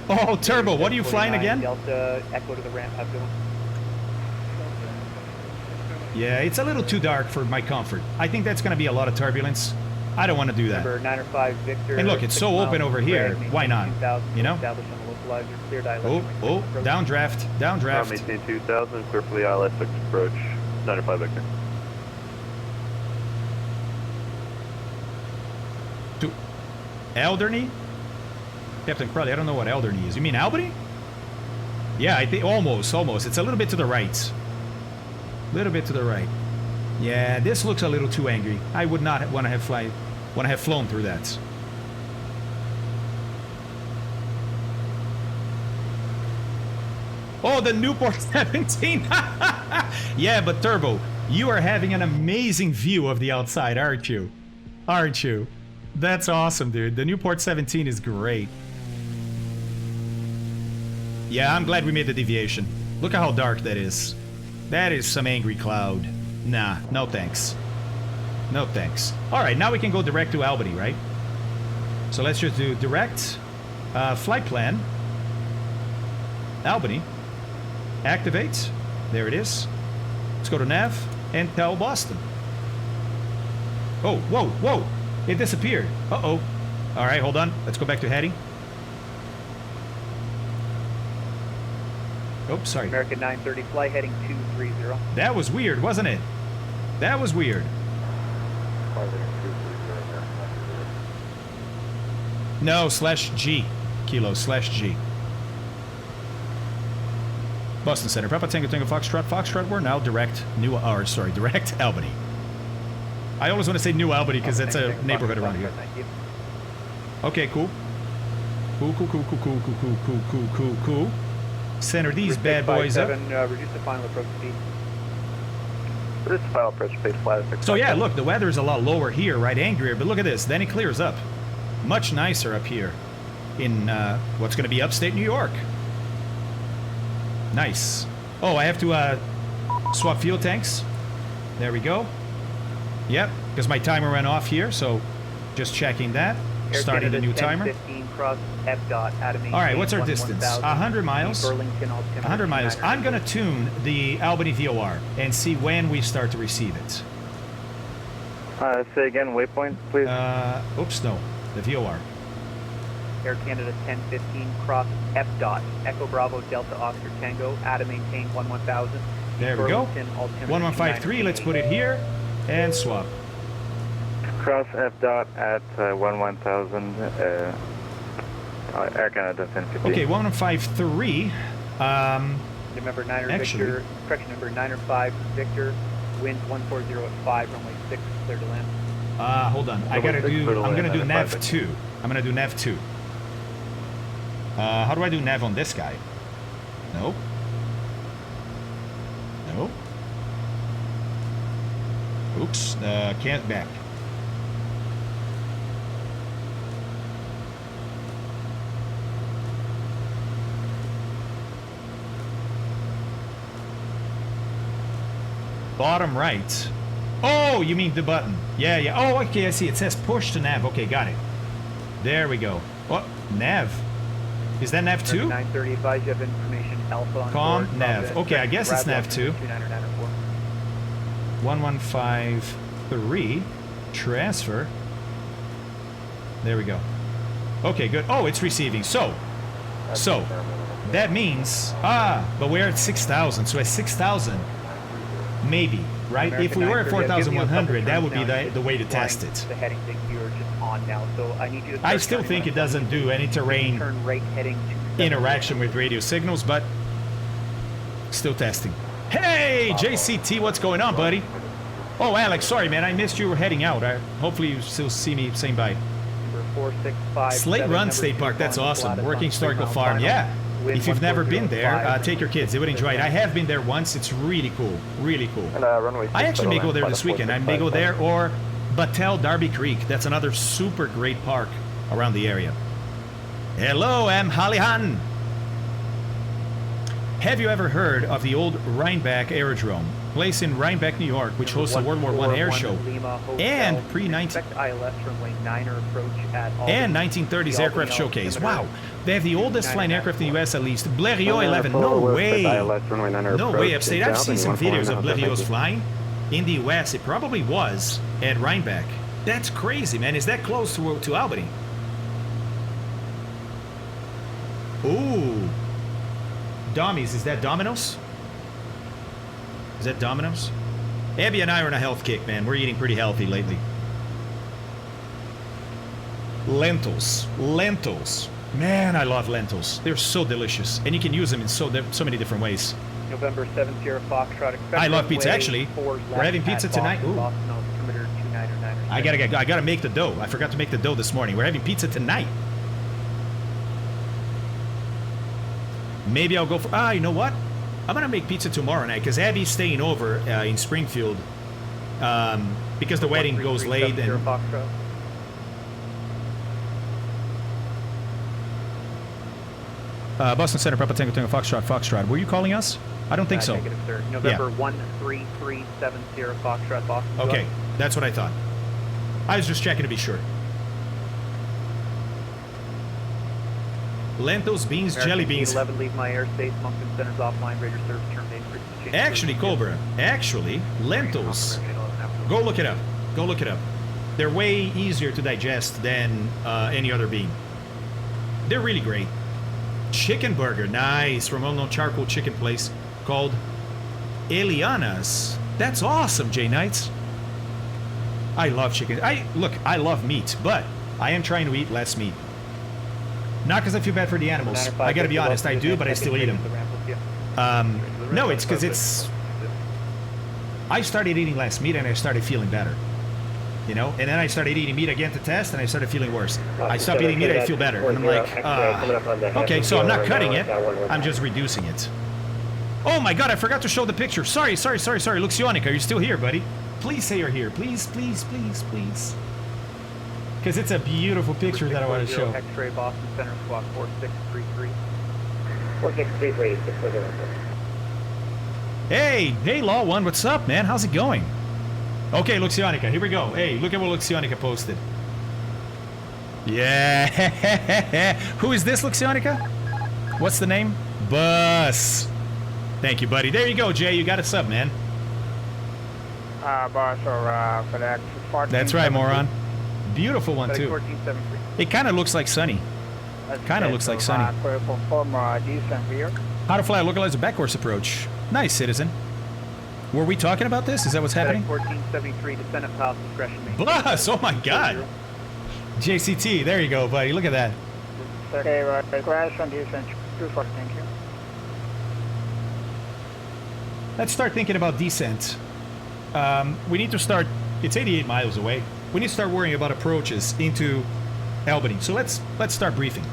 Oh, Turbo, what are you flying again? Delta, echo to the ramp, how's it going? Yeah, it's a little too dark for my comfort. I think that's going to be a lot of turbulence. I don't want to do that. Number 905 Victor. And look, it's so open over here. Why not? You know? Oh, downdraft, downdraft. Maintain 2,000, clear for the ILS 6 approach, 905 Victor. To Alderney? Captain Crowley, I don't know what Alderney is. You mean Albany? Yeah, I think almost. It's a little bit to the right. A little bit to the right. Yeah, this looks a little too angry. I would not want to have when I have flown through that. Oh, the Newport 17. Yeah, but Turbo, you are having an amazing view of the outside, aren't you? Aren't you? That's awesome, dude. The Newport 17 is great. Yeah, I'm glad we made the deviation. Look at how dark that is. That is some angry cloud. Nah, no thanks. No thanks. Alright, now we can go direct to Albany, right? So let's just do direct flight plan. Albany. Activate. There it is. Let's go to nav and tell Boston. Oh, whoa, whoa. It disappeared. Uh-oh. Alright, hold on. Let's go back to heading. Oh, sorry. American 930 flight heading 230. That was weird, wasn't it? That was weird. No, /G. Kilo, /G. Boston Center. Papa Tango Tango Foxtrot. Foxtrot, we're now direct direct Albany. I always want to say New Albany because that's a neighborhood around here. Okay, cool. Cool. Center these bad boys up. Reduce the final approach speed. Reduce the final approach speed, flat. So yeah, look, the weather is a lot lower here, right, angrier, but look at this. Then it clears up. Much nicer up here in what's going to be upstate New York. Nice. Oh, I have to swap fuel tanks. There we go. Yep, because my timer went off here, so just checking that. Starting a new timer. All right, what's our distance? 100 miles. 100 miles. I'm going to tune the Albany VOR and see when we start to receive it. Say again, waypoint, please. Oops, no. The VOR. Air Canada 1015 cross F dot. Echo Bravo Delta Oscar Tango. Ada maintain 11000. There we go. 1153, let's put it here and swap. Cross F dot at 11,000. Air Canada 1015. Okay, 1153. Number 9 Victor. Correction, number 9 or 5 Victor. Wind 140 at 5, runway 6, clear to land. Hold on. I'm gonna do nav 2. I'm gonna do nav 2. How do I do nav on this guy? Nope. Nope. Oops. Can't back. Bottom right. Oh, you mean the button. Yeah, yeah. Oh, okay, I see. It says push to nav. Okay, got it. There we go. What? Nav. Is that nav 2? 930, advise you have information alpha on Com, board, nav. Okay, I guess it's nav 2. 1153. Transfer. There we go. Okay, good. Oh, it's receiving. So, that means... but we're at 6,000. So at 6,000... Maybe, right? American if we were at 4,100, that would be the way to test it. The heading thing you're just on now, so I need you to I still think it doesn't do any terrain turn right heading to interaction with radio signals, but still testing. Hey, JCT, what's going on, buddy? Oh, Alex, sorry, man, I missed you. Were heading out. Hopefully you still see me saying bye. Number 465. Slate Run State Park, that's awesome. Working historical farm, yeah. If you've never been there, take your kids. They would enjoy it. I have been there once. It's really cool. Really cool. And, runway I actually may go there this weekend. I may go there or Battelle Darby Creek. That's another super great park around the area. Hello, I'm Hallihan. Have you ever heard of the old Rhinebeck Aerodrome? Place in Rhinebeck, New York, which hosts a World War I air show and and 1930s aircraft showcase. Wow, they have the oldest flying aircraft in the U.S. at least. Blériot 11, no way. No way, Upstate. I've seen some videos of Blériots flying in the U.S. It probably was at Rhinebeck. That's crazy, man. Is that close to Albany? Ooh. Dommies, is that Domino's? Is that Domino's? Abby and I are on a health kick, man. We're eating pretty healthy lately. Lentils. Lentils. Man, I love lentils. They're so delicious. And you can use them in so many different ways. November 7th, Sierra Foxtrot. I love pizza, actually. We're having pizza tonight. Ooh. I gotta make the dough. I forgot to make the dough this morning. We're having pizza tonight. Maybe I'll go for... you know what? I'm gonna make pizza tomorrow night because Abby's staying over in Springfield because the wedding goes late and... Boston Center, Papa Tango Tango, Foxtrot. Were you calling us? I don't think so. Negative, sir. November 13370 Foxtrot, Boston. Okay, that's what I thought. I was just checking to be sure. Lentils, beans, jelly beans. 11, leave my airspace. Moncton Center's offline. Radar service terminated. Actually, Cobra, lentils. Go look it up. Go look it up. They're way easier to digest than any other bean. They're really great. Chicken burger, nice, from well-known charcoal chicken place called Eliana's. That's awesome, J Knights. I love chicken. I love meat, but I am trying to eat less meat. Not because I feel bad for the animals. I gotta be honest, I do, but I still eat them. No, it's because I started eating less meat and I started feeling better. You know, and then I started eating meat again to test, and I started feeling worse. I stopped eating meat, I feel better, and I'm like, okay, so I'm not cutting it, I'm just reducing it. Oh my God, I forgot to show the picture. Sorry. Luxionica, are you still here, buddy? Please say you're here, please. Because it's a beautiful picture that I want to show. X-ray Boston Center, squawk 4633. 4633. Hey, Law One, what's up, man? How's it going? Okay, Luxionica, here we go. Hey, look at what Luxionica posted. Yeah. Who is this, Luxionica? What's the name? Bus. Thank you, buddy. There you go, Jay. You got a sub, man. Boss, or FedEx 14. That's right, moron. Beautiful one, too. It kind of looks like Sunny. Kind of looks like Sunny. How to fly a localized backcourse approach. Nice, citizen. Were we talking about this? Is that what's happening? 1473, descent at pilot's discretion. Bus! Oh my God! JCT, there you go, buddy. Look at that. Okay, crash on descent. 24, thank you. Let's start thinking about descent. We need to start... It's 88 miles away. We need to start worrying about approaches into Albany. So let's start briefing.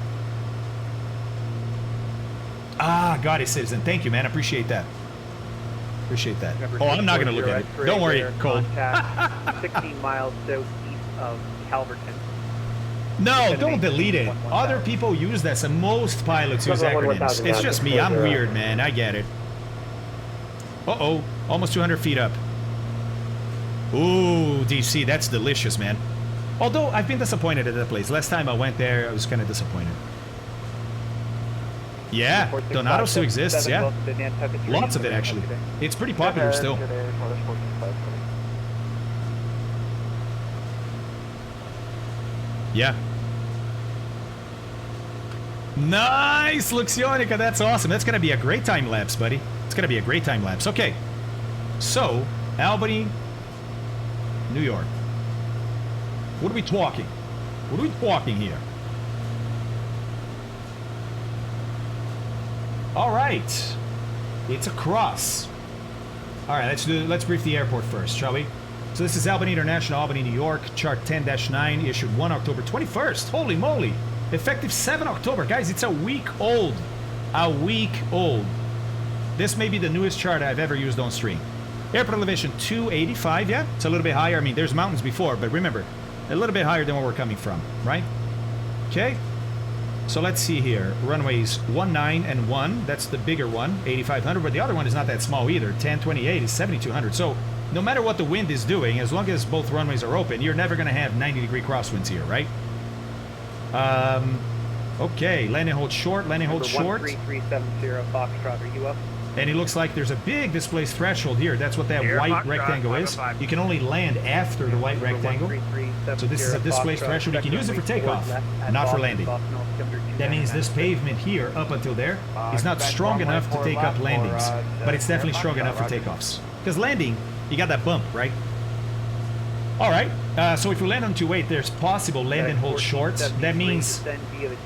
Got it, citizen. Thank you, man. I appreciate that. Appreciate that. Oh, I'm not going to look at it. Don't worry, Cole. 16 miles southeast of Calverton. No, don't delete it. Other people use that, so most pilots use acronyms. It's just me. I'm weird, man. I get it. Uh-oh. Almost 200 feet up. Ooh, DC. That's delicious, man. Although, I've been disappointed at that place. Last time I went there, I was kind of disappointed. Yeah, Donato still exists, yeah. Lots of it, actually. It's pretty popular still. Yeah. Nice, Luxionica, that's awesome. That's going to be a great time lapse, buddy. It's going to be a great time lapse. Okay. So, Albany, New York. What are we talking? What are we talking here? All right, it's across. All right, let's brief the airport first, shall we? So this is Albany International, Albany, New York, chart 10-9, issued 1 October 21st. Holy moly, effective 7 October. Guys, it's a week old. A week old. This may be the newest chart I've ever used on stream. Airport elevation 285, yeah? It's a little bit higher. I mean, there's mountains before, but remember, a little bit higher than where we're coming from, right? Okay. So let's see here. Runways 19 and 1. That's the bigger one, 8,500. But the other one is not that small either. 1028 is 7,200. So no matter what the wind is doing, as long as both runways are open, you're never going to have 90-degree crosswinds here, right? Okay. Landing hold short. Landing hold short. 13370 Foxtrot. Are you up? And it looks like there's a big displaced threshold here. That's what that white rectangle is. You can only land after the white rectangle. So this is a displaced threshold. You can use it for takeoff, not for landing. That means this pavement here, up until there, is not strong enough to take up landings. But it's definitely strong enough for takeoffs. Because landing, you got that bump, right? All right. So if you land on 28, there's possible land and hold shorts. That means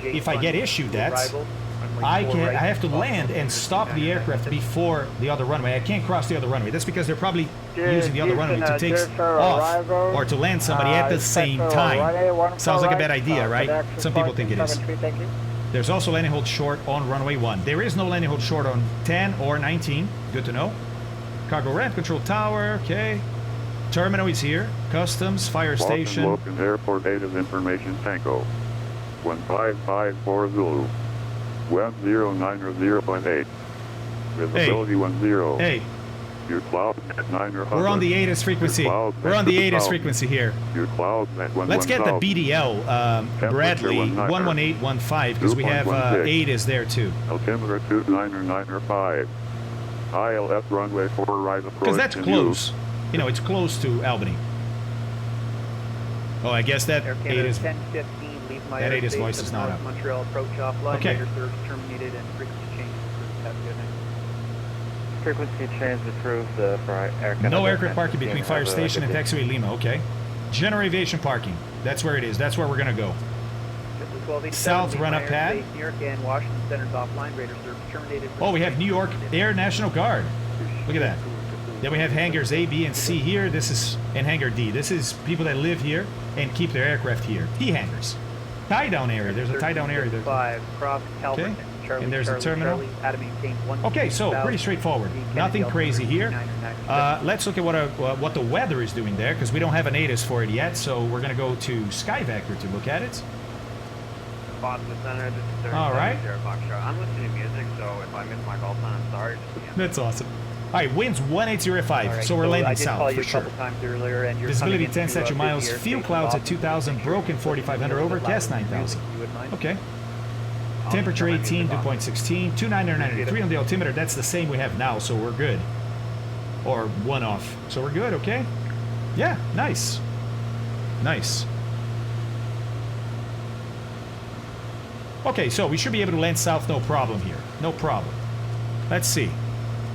if I get issued that, I have to land and stop the aircraft before the other runway. I can't cross the other runway. That's because they're probably using the other runway to take off or to land somebody at the same time. Sounds like a bad idea, right? Some people think it is. There's also landing hold short on runway 1. There is no landing hold short on 10 or 19. Good to know. Cargo ramp, control tower, okay. Terminal is here. Customs, fire station. Logan Airport native information Tango. 1554 Zulu. Web 09 or 0.8. Visibility 10. Hey. Your cloud at 9 or 100. We're on the ATIS frequency. We're on the ATIS frequency here. Your cloud at 1. Let's get the BDL, Bradley 11815, because we have ATIS there too. Altimeter 29 or 9 or 5. ILS runway 4 right approach. Because that's close. You know, it's close to Albany. Oh, I guess that ATIS. That ATIS voice is not up. Montreal approach offline. Okay. Later service terminated and frequency change approved. Have a good night. Frequency change approved for aircraft. No aircraft parking between fire station and taxiway Lima. Okay. General aviation parking. That's where it is. That's where we're gonna go. South run-up pad. New York and Washington Center's offline. Radar service terminated. Oh, we have New York Air National Guard. Look at that. Then we have hangars A, B, and C here. This is, and hangar D. This is people that live here and keep their aircraft here. T hangars. Tie-down area. There's a tie-down area there. 5, cross Calvert, okay. And there's a terminal. Okay, so pretty straightforward. Nothing crazy here. Let's look at what the weather is doing there, because we don't have an ATIS for it yet. So we're going to go to SkyVector to look at it. All right. I'm listening to music, so if I miss my call sign, I'm sorry. That's awesome. All right, winds 1805, right, so we're landing south for sure. Visibility 10 statute miles, fuel clouds at 2,000, broken 4,500 over, gas 9,000. Okay. Temperature 18, dew point 16, 29993 on the altimeter. That's the same we have now, so we're good. Or one off, so we're good. Okay. Yeah, nice. Nice. Okay, so we should be able to land south, no problem here. No problem. Let's see.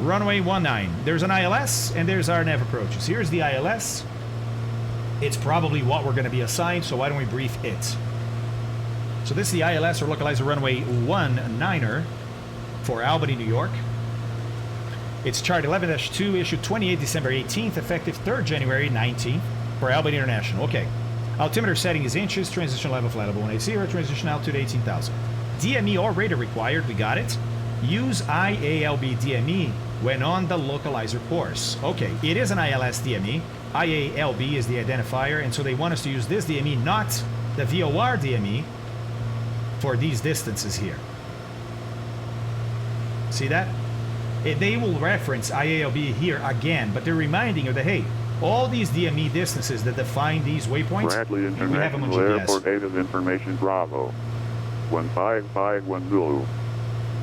Runway 19. There's an ILS, and there's our nav approaches. Here's the ILS. It's probably what we're going to be assigned, so why don't we brief it? So this is the ILS, or localizer runway 19er for Albany, New York. It's chart 11-2, issued 28 December 18th, effective 3rd January 19th for Albany International. Okay. Altimeter setting is inches, transition level flight level 180, transition altitude 18,000. DME or radar required, we got it. Use IALB DME when on the localizer course. Okay, it is an ILS DME. IALB is the identifier, and so they want us to use this DME, not the VOR DME, for these distances here. See that? They will reference IALB here again, but they're reminding you that, hey, all these DME distances that define these waypoints, Bradley we have them on International GPS. Airport native information Bravo. 1551 Zulu.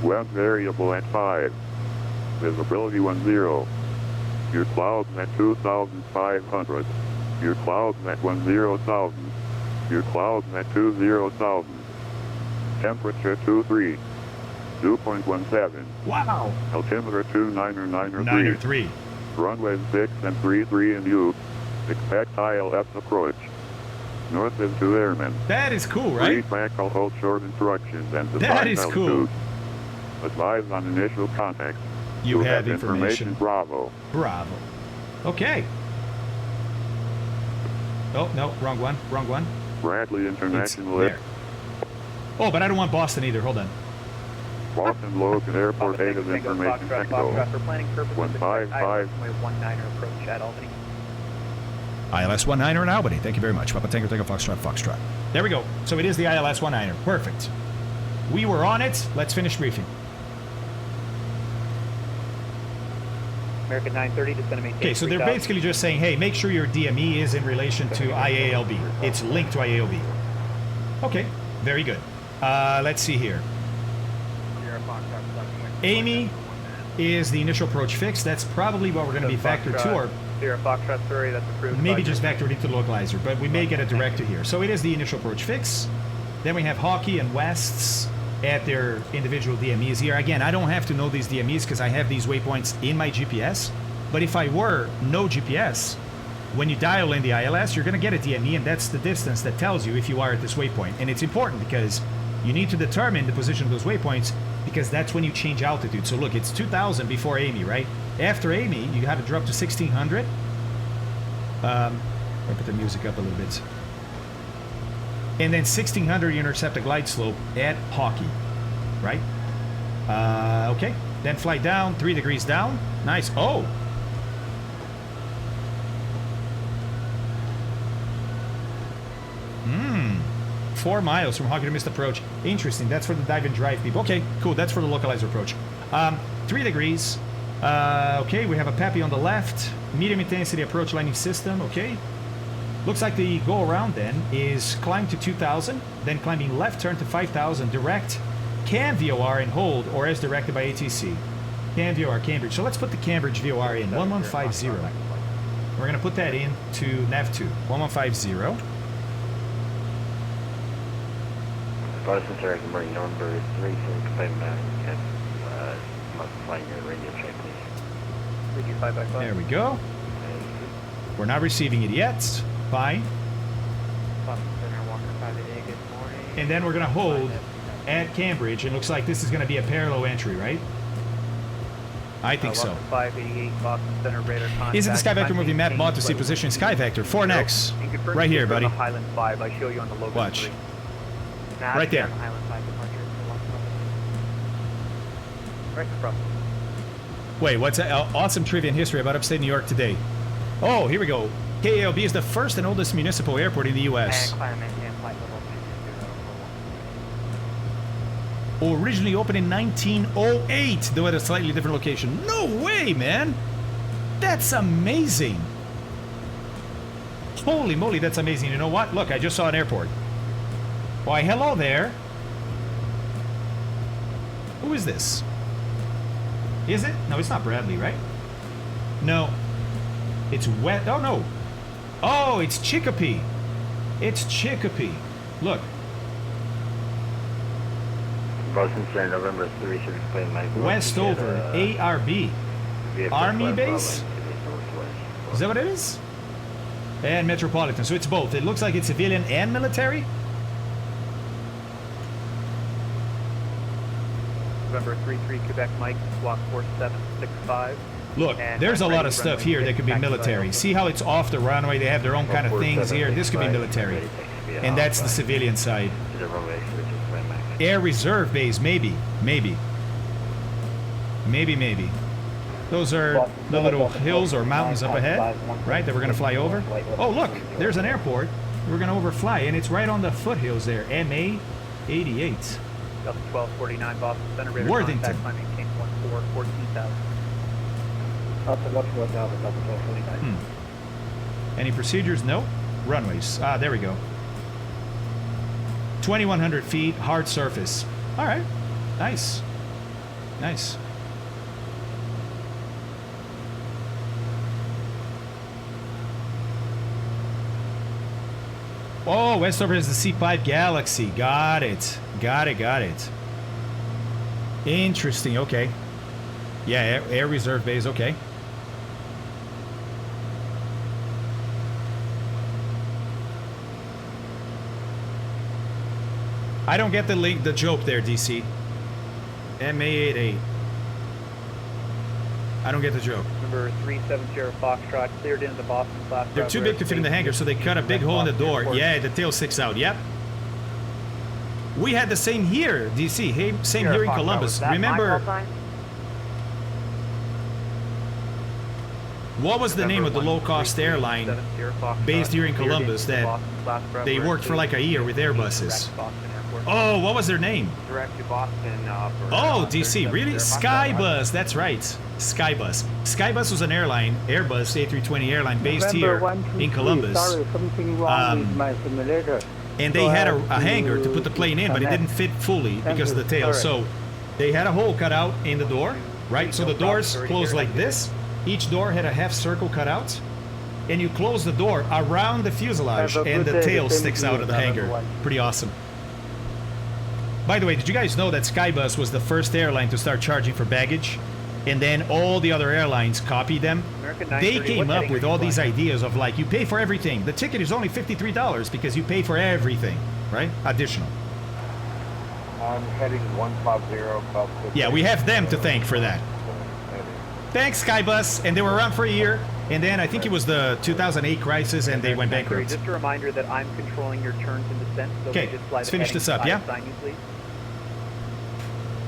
Web variable at 5. Visibility 10. Your clouds at 2,500. Your clouds at 10,000. Your clouds at 20,000. Temperature 23. Dew point 17. Wow. Altimeter 2993. 903. Runway 6 and 33 in use. Expect ILS approach. North is 2 airmen. That is cool, right? Read back, I'll hold short instructions and define That is cool. Advise on initial contact. You have information. Bravo. Bravo. Okay. Oh, no, wrong one. Wrong one. Bradley International there. Oh, but I don't want Boston either. Hold on. Boston Logan Airport native information technical. 155. approach at Albany. ILS 19er in Albany. Thank you very much. Papa Tango, Tango, Foxtrot, Foxtrot. There we go. So it is the ILS 19er. Perfect. We were on it. Let's finish briefing. American 930 just going to maintain. Okay, so they're basically just saying, hey, make sure your DME is in relation to IALB. It's linked to IALB. Okay, very good. Let's see here. Amy is the initial approach fix. That's probably what we're going to be factored to, or Foxtrot 30, that's approved. maybe just factored into the localizer, but we may get a direct to here. So it is the initial approach fix. Then we have Hockey and Wests at their individual DMEs here. Again, I don't have to know these DMEs because I have these waypoints in my GPS. But if I were no GPS, when you dial in the ILS, you're going to get a DME, and that's the distance that tells you if you are at this waypoint. And it's important because You need to determine the position of those waypoints because that's when you change altitude. So look, it's 2,000 before Amy, right? After Amy, you have to drop to 1,600. I'll put the music up a little bit. And then 1,600, you intercept a glide slope at Hockey, right? Okay. Then fly down, 3 degrees down. Nice. Oh! 4 miles from Hockey to missed approach. Interesting. That's for the dive and drive people. Okay, cool. That's for the localizer approach. 3 degrees. Okay, we have a Pappy on the left. Medium intensity approach landing system. Okay. Looks like the go around then is climb to 2,000, then climbing left turn to 5,000, direct KMVY and hold, or as directed by ATC. KMVY, Cambridge. So let's put the Cambridge VOR in, 1150. We're going to put that in to nav2, 1150. Providence Airport, Marine number 3, must fly near radio check, please. There we go. We're not receiving it yet. Fine. And then we're going to hold at Cambridge. It looks like this is going to be a parallel entry, right? I think so. 588 Boston Center radar contact. Isn't the Sky Vector moving map mod to see position Sky Vector? 4nex. Right here, buddy. Highland 5. I show you on the logo. Watch. 3. Right there. Highland 5 departure. Right across. Wait, what's that? Awesome trivia and history about upstate New York today. Oh, here we go. KALB is the first and oldest municipal airport in the U.S. Originally opened in 1908, though at a slightly different location. No way, man! That's amazing! Holy moly, that's amazing. You know what? Look, I just saw an airport. Why, hello there. Who is this? Is it? No, it's not Bradley, right? No. It's wet. Oh, no. Oh, it's Chicopee. It's Chicopee. Look. Boston Center, November 3, Westover, ARB. Army base? Is that what it is? And Metropolitan. So it's both. It looks like it's civilian and military. November 33 Quebec Mike, block 4765. Look, there's a lot of stuff here that could be military. See how it's off the runway? They have their own kind of things here. This could be military. And that's the civilian side. Air Reserve Base, maybe. Maybe. Maybe, maybe. Those are the little hills or mountains up ahead, right, that we're going to fly over. Oh, look, there's an airport. We're going to overfly, and it's right on the foothills there. MA 88. 1249 Boston Center, radar Worthington. contact, climbing King 14,000. Any procedures? No. Runways. Ah, there we go. 2,100 feet, hard surface. All right. Nice. Nice. Oh, Westover is the C5 Galaxy. Got it. Got it, got it. Interesting. Okay. Yeah, Air Reserve Base. Okay. I don't get the link, the joke there, DC. MA88. I don't get the joke. Number 370 Foxtrot, cleared into the Boston class. They're too big to fit in the hangar, so they cut a big hole in the door. Yeah, the tail sticks out. Yep. We had the same here, DC. Hey, same here in Columbus. Remember? What was the name of the low-cost airline based here in Columbus that they worked for like a year with Airbuses? Oh, what was their name? Direct to Boston. Oh, DC, really? Skybus, that's right. Skybus. Skybus was an airline, Airbus A320 airline based here in Columbus. Sorry, something wrong with my simulator. And they had a hangar to put the plane in, but it didn't fit fully because of the tail. So they had a hole cut out in the door, right? So the doors closed like this. Each door had a half circle cut out. And you close the door around the fuselage, and the tail sticks out of the hangar. Pretty awesome. By the way, did you guys know that Skybus was the first airline to start charging for baggage? And then all the other airlines copied them? They came up with all these ideas of like, you pay for everything. The ticket is only $53 because you pay for everything, right? Additional. I'm heading 150 about 50. Yeah, we have them to thank for that. Thanks, Skybus. And they were around for a year. And then I think it was the 2008 crisis and they went bankrupt. Just a reminder that I'm controlling your turns and descents. So okay, let's finish this up, yeah? Sign you, please.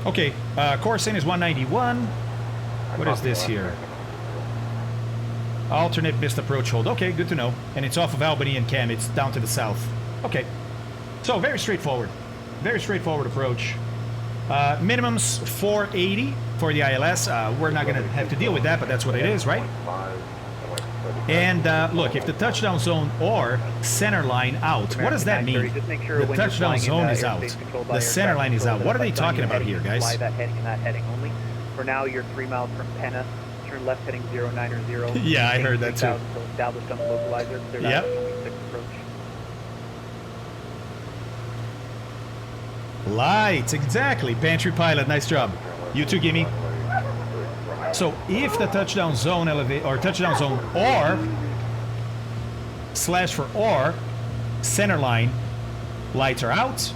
Okay, course in is 191. What is this here? Alternate missed approach hold. Okay, good to know. And it's off of Albany and Cam. It's down to the south. Okay. So very straightforward. Very straightforward approach. Minimums 480 for the ILS. We're not going to have to deal with that, but that's what it is, right? And look, if the touchdown zone or center line out, what does that mean? The touchdown zone is out. The center line is out. What are they talking about here, guys? Fly that heading and that heading only. For now, you're 3 miles from Penna. Turn left heading 090. Yeah, I heard that too. Established on the localizer. Yep. Lights, exactly. Pantry pilot, nice job. You too, gimme. So if the touchdown zone touchdown zone or / for or center line lights are out,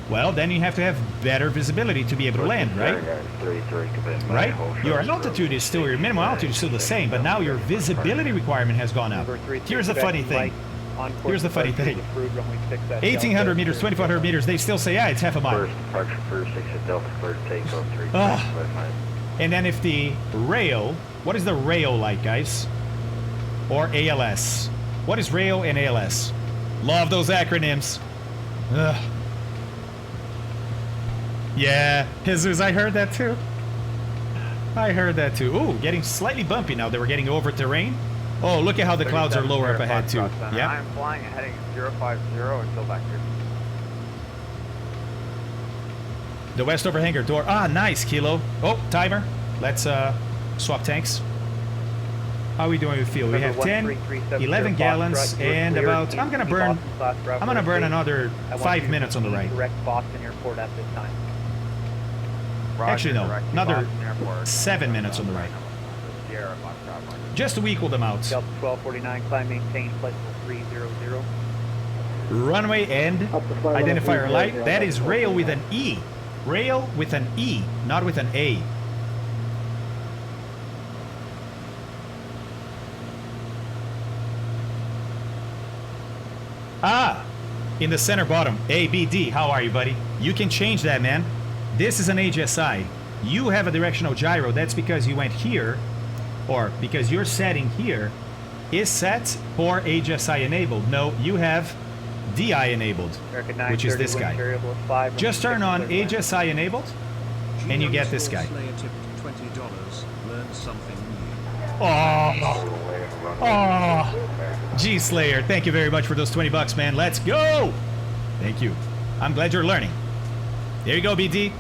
well, then you have to have better visibility to be able to land, right? Right? Your altitude is still, your minimum altitude is still the same, but now your visibility requirement has gone up. Here's the funny thing. Here's the funny thing. 1,800 meters, 2,400 meters, they still say, yeah, it's half a mile. And then if the rail, what is the rail like, guys? Or ALS? What is rail and ALS? Love those acronyms. Ugh. Yeah, Jesus, I heard that too. I heard that too. Ooh, getting slightly bumpy now that we're getting over terrain. Oh, look at how the clouds are lower up ahead too. Yeah. I'm flying and heading 050 until back here. The west overhanger door. Ah, nice, Kilo. Oh, timer. Let's swap tanks. How are we doing with fuel? We have 10, 11 gallons, and about, I'm gonna burn another 5 minutes on the right. Direct Boston Airport at this time. Actually, no, another 7 minutes on the right. Just to equal them out. Delta 1249, climb maintain, flight level 300. Runway end, identifier light. That is rail with an E. Rail with an E, not with an A. Ah, in the center bottom, A, B, D. How are you, buddy? You can change that, man. This is an HSI. You have a directional gyro. That's because you went here, or because your setting here is set for HSI enabled. No, you have DI enabled, which is this guy. Just turn on HSI enabled, and you get this guy. Oh, G Slayer, thank you very much for those 20 bucks, man. Let's go. Thank you. I'm glad you're learning. There you go, BD.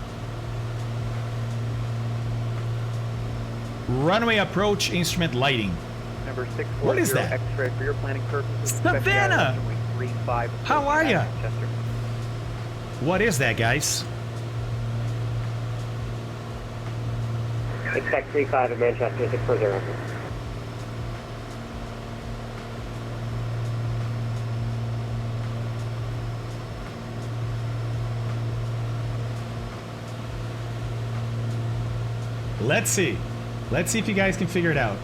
Runway approach instrument lighting. Number 640, what is that? X-ray for your planning purposes. Savannah! How are ya? What is that, guys? Expect 35 at Manchester, 640. Let's see. Let's see if you guys can figure it out.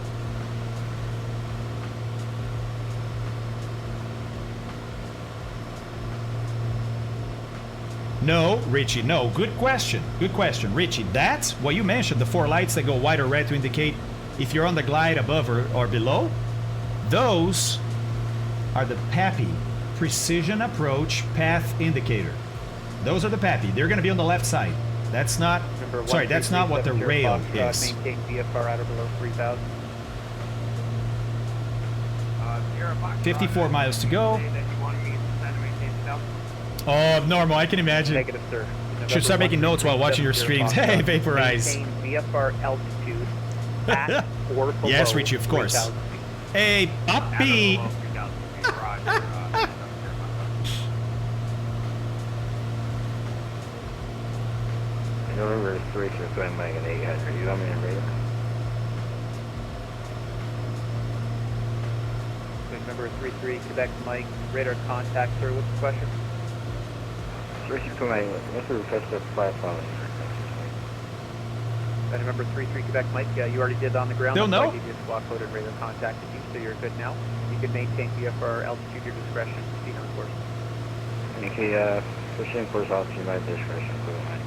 No, Richie, no. Good question. Good question. Richie, that's what you mentioned, the 4 lights that go white or red to indicate if you're on the glide above or below. Those are the PAPI, Precision Approach Path Indicator. Those are the PAPI. They're going to be on the left side. That's not, sorry, that's not what the rail is. Maintain VFR at or below 3,000. 54 miles to go. Oh, normal, I can imagine. Negative, sir. Should start making notes while watching your streams. Hey, Vaporize. Maintain VFR altitude at or below. Yes, Richie, of course. Hey, puppy. November 3 to Grand Wagon 800. You want me to read it? Number 33, Quebec Mike, radar contact, sir. What's the question? Receive to my, what's the request of flight following? And remember 33 Quebec Mike, you already did on the ground. They'll know. I gave you a squawk code and radar contacted you, so you're good now. You can maintain VFR altitude your discretion, proceed on course. Okay, pushing course altitude by discretion, clear line.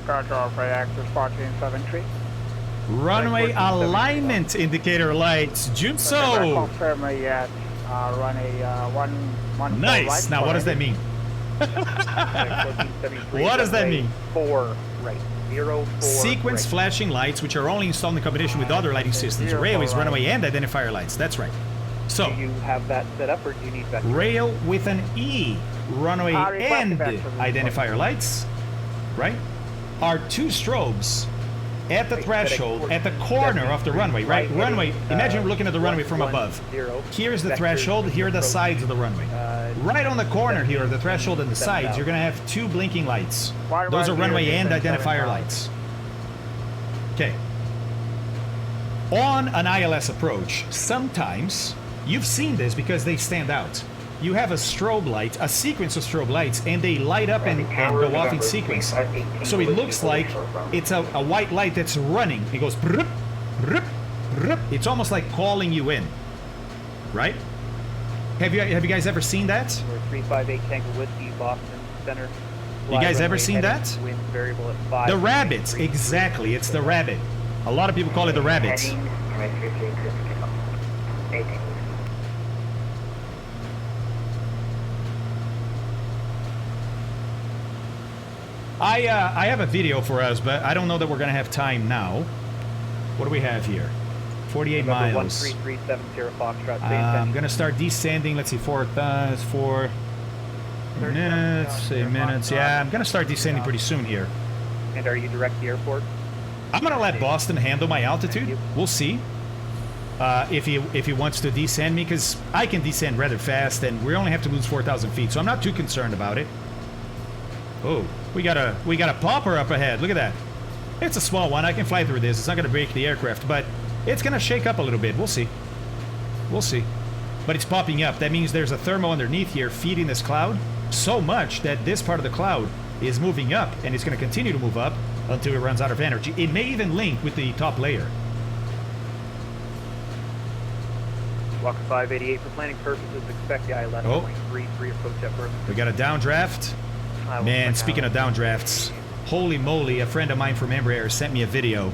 Control for access 1473. Runway alignment indicator lights. Junso. Confirm yet. Runway 114 Nice. right. Now, what does that mean? What does that mean? 4 right. 0 4 Sequence right. flashing lights, which are only installed in combination with other lighting systems. Railways, runway, and identifier lights. That's right. So, Do you have that set up, or do you need that? rail with an E, runway and identifier lights, right, are two strobes at the threshold, at the corner of the runway, right? Runway, imagine you're looking at the runway from above. Here's the threshold, here are the sides of the runway. Right on the corner here, the threshold and the sides, you're going to have two blinking lights. Those are runway and identifier lights. Okay. On an ILS approach, sometimes, you've seen this because they stand out. You have a strobe light, a sequence of strobe lights, and they light up and go off in sequence. So it looks like it's a white light that's running. It goes, brup, brup, brup. It's almost like calling you in, right? Have you guys ever seen that? 358 Tango Whiskey, Boston Center. You guys ever seen that? Wind variable at 5. The rabbits, exactly. It's the rabbit. A lot of people call it the rabbits. I have a video for us, but I don't know that we're going to have time now. What do we have here? 48 miles. 13370 Foxtrot. I'm going to start descending. Let's see, 4 minutes, 8 minutes. Yeah, I'm going to start descending pretty soon here. And are you direct to the airport? I'm going to let Boston handle my altitude. We'll see if he wants to descend me, because I can descend rather fast, and we only have to lose 4,000 feet, so I'm not too concerned about it. Oh, we got a popper up ahead. Look at that. It's a small one. I can fly through this. It's not going to break the aircraft, but it's going to shake up a little bit. We'll see. We'll see. But it's popping up. That means there's a thermal underneath here feeding this cloud so much that this part of the cloud is moving up, and it's going to continue to move up until it runs out of energy. It may even link with the top layer. Walker 588 for planning purposes. Expect the ILS 0.33 approach at Berlin. We got a downdraft. Man, speaking of downdrafts, holy moly, a friend of mine from Embraer sent me a video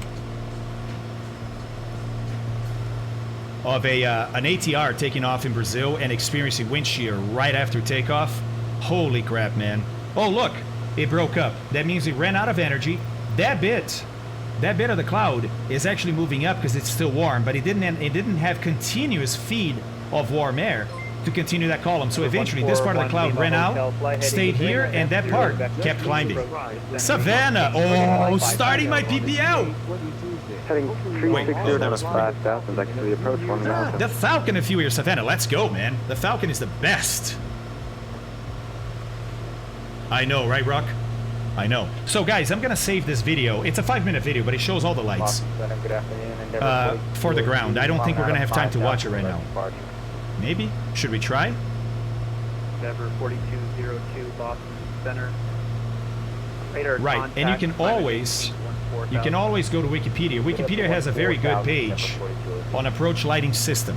of an ATR taking off in Brazil and experiencing wind shear right after takeoff. Holy crap, man. Oh, look, it broke up. That means it ran out of energy. That bit of the cloud is actually moving up because it's still warm, but it didn't have continuous feed of warm air to continue that column. So eventually this part of the cloud ran out, stayed here, and that part kept climbing. Savannah, oh, starting my PPL. Heading 360 down to 5,000 back to the approach 1 mile. The Falcon a few years, Savannah, let's go, man. The Falcon is the best. I know, right, Rock? I know. So guys, I'm gonna save this video. It's a 5-minute video, but it shows all the lights for the ground. I don't think we're gonna have time to watch it right now. Maybe? Should we try? Endeavor 4202 Boston Center. Radar right, and you can always go to Wikipedia. Wikipedia has a very good page on approach lighting system,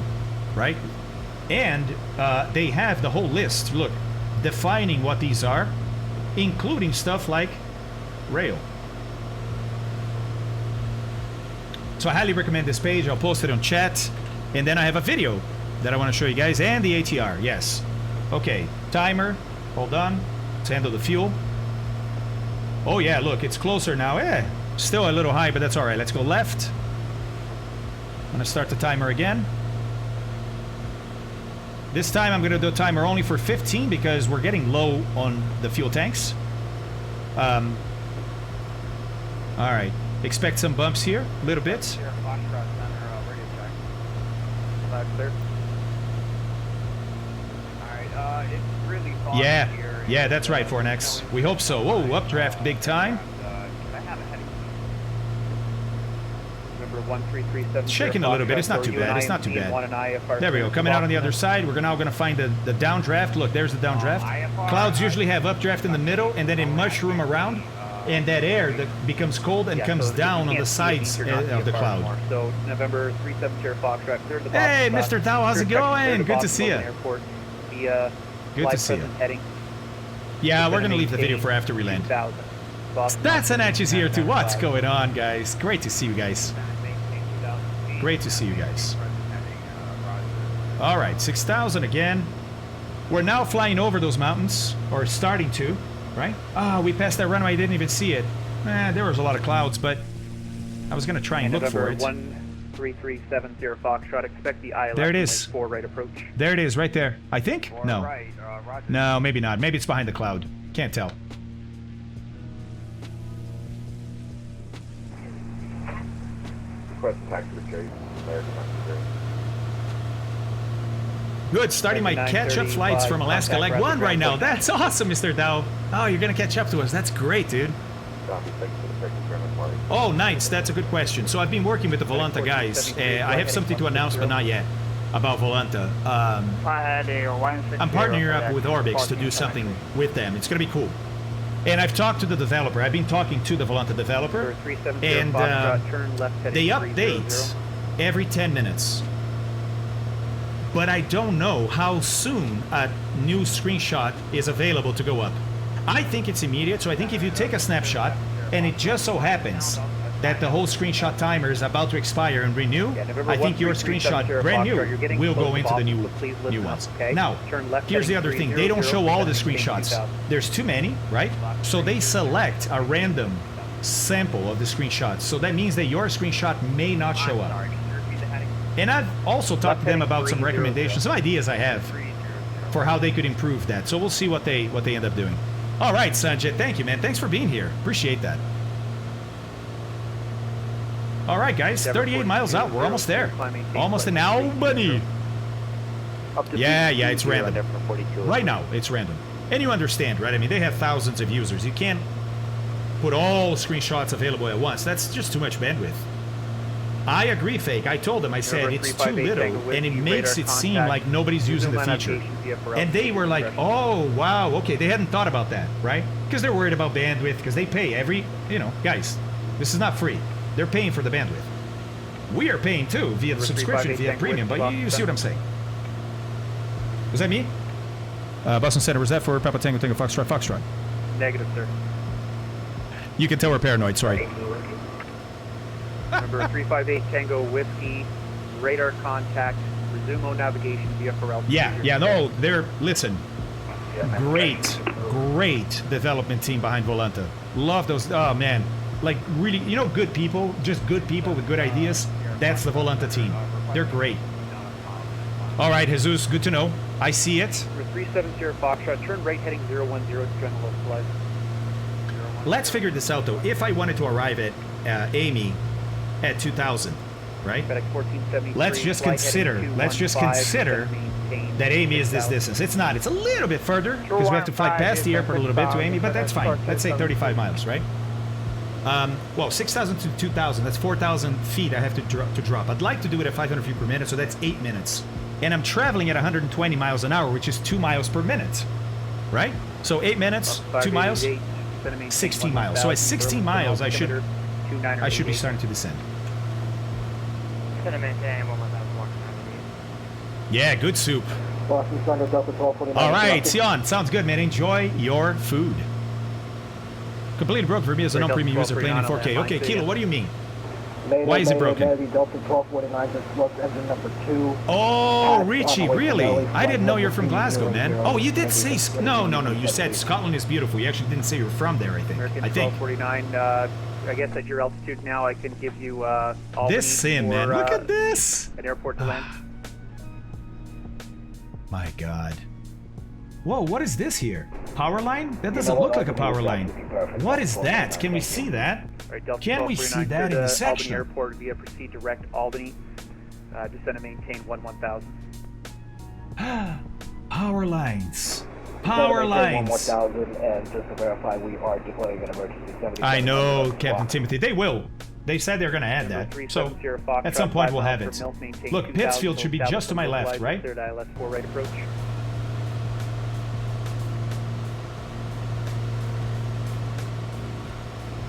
right? And they have the whole list, look, defining what these are, including stuff like rail. So I highly recommend this page. I'll post it on chat, and then I have a video that I want to show you guys, and the ATR, yes. Okay, timer, hold on, let's handle the fuel. Oh yeah, look, it's closer now. Still a little high, but that's all right. Let's go left. I'm gonna start the timer again. This time I'm gonna do a timer only for 15 because we're getting low on the fuel tanks. All right, expect some bumps here, a little bit. It's really Yeah, that's right, 4X. We hope so. Whoa, updraft big time. November 1337. Shaking a little bit. It's not too bad. It's not too bad. There we go. Coming out on the other side. We're now going to find the downdraft. Look, there's the downdraft. Clouds usually have updraft in the middle, and then they mushroom around, and that air that becomes cold and comes down on the sides of the cloud. So November 37 Sierra Foxtrot, clear the box. Hey, Mr. Dow, how's it going? Good to see you. Good to see you. Yeah, we're going to leave the video for after we land. Stats and Etches here too. What's going on, guys? Great to see you guys. Great to see you guys. All right, 6,000 again. We're now flying over those mountains, or starting to, right? Ah, we passed that runway. I didn't even see it. There was a lot of clouds, but I was going to try and look for it. 1337 Sierra Foxtrot. Expect the ILS there it is. 4 right approach. There it is, right there. I think? No. No, maybe not. Maybe it's behind the cloud. Can't tell. Good, starting my catch-up flights from Alaska Leg 1 right now. That's awesome, Mr. Dow. Oh, you're going to catch up to us. That's great, dude. Oh, nice. That's a good question. So I've been working with the Volanta guys. I have something to announce, but not yet, about Volanta. I'm partnering up with Orbix to do something with them. It's going to be cool. And I've talked to the developer. I've been talking to the Volanta developer, and they update every 10 minutes. But I don't know how soon a new screenshot is available to go up. I think it's immediate, so I think if you take a snapshot, and it just so happens that the whole screenshot timer is about to expire and renew, I think your screenshot, brand new, will go into the new ones. Now, here's the other thing. They don't show all the screenshots. There's too many, right? So they select a random sample of the screenshots. So that means that your screenshot may not show up. And I've also talked to them about some recommendations, some ideas I have for how they could improve that. So we'll see what they end up doing. All right, Sanjay, thank you, man. Thanks for being here. Appreciate that. All right, guys, 38 miles out. We're almost there. Almost an Albany. Yeah, it's random. Right now, it's random. And you understand, right? I mean, they have thousands of users. You can't put all screenshots available at once. That's just too much bandwidth. I agree, Fake. I told them, I said, it's too little, and it makes it seem like nobody's using the feature. And they were like, oh, wow, okay. They hadn't thought about that, right? Because they're worried about bandwidth, because they pay every, guys, this is not free. They're paying for the bandwidth. We are paying, too, via the subscription, via premium, but you see what I'm saying. Was that me? Boston Center, was that for Papa Tango Tango Foxtrot? Negative, sir. You can tell we're paranoid, sorry. Number 358 Tango Whiskey, radar contact, resume navigation VFR. Yeah, no, listen, great development team behind Volanta. Love those, oh man, like really, good people, just good people with good ideas. That's the Volanta team. They're great. All right, Jesus, good to know. I see it. Number 370 Foxtrot, turn right heading 010 to general flight. Let's figure this out though. If I wanted to arrive at Amy at 2000, right? Let's just consider that Amy is this distance. It's not. It's a little bit further because we have to fly past the airport a little bit to Amy, but that's fine. Let's say 35 miles, right? Well, 6,000 to 2,000. That's 4,000 feet I have to drop. I'd like to do it at 500 feet per minute, so that's 8 minutes. And I'm traveling at 120 miles an hour, which is 2 miles per minute, right? So 8 minutes, 2 miles, 16 miles. So at 16 miles, I should be starting to descend. Yeah, good soup. All right, Sion, sounds good, man. Enjoy your food. Completely broke for me as a non-premium user playing in 4K. Okay, Kilo, what do you mean? Why is it broken? Oh, Richie, really? I didn't know you're from Glasgow, man. Oh, you did say... No. You said Scotland is beautiful. You actually didn't say you were from there, I think. American 1249, I guess at your altitude now, I can give you Albany this sim, man. Look at this. An airport to land. My God. Whoa, what is this here? Power line? That doesn't look like a power line. What is that? Can we see that? Can we see that in the section? Albany Airport via proceed direct Albany. Descend and maintain 1000. Power lines. Power lines. 1000, and just to verify, we are deploying an emergency 70. I know, Captain Timothy. They will. They said they're gonna add that. So 370 Foxtrot, at some point 5 we'll have miles it. for Mills, maintain Look, 2000 Pittsfield should be till just to my left, stabilization, right? Third ILS 4 right approach.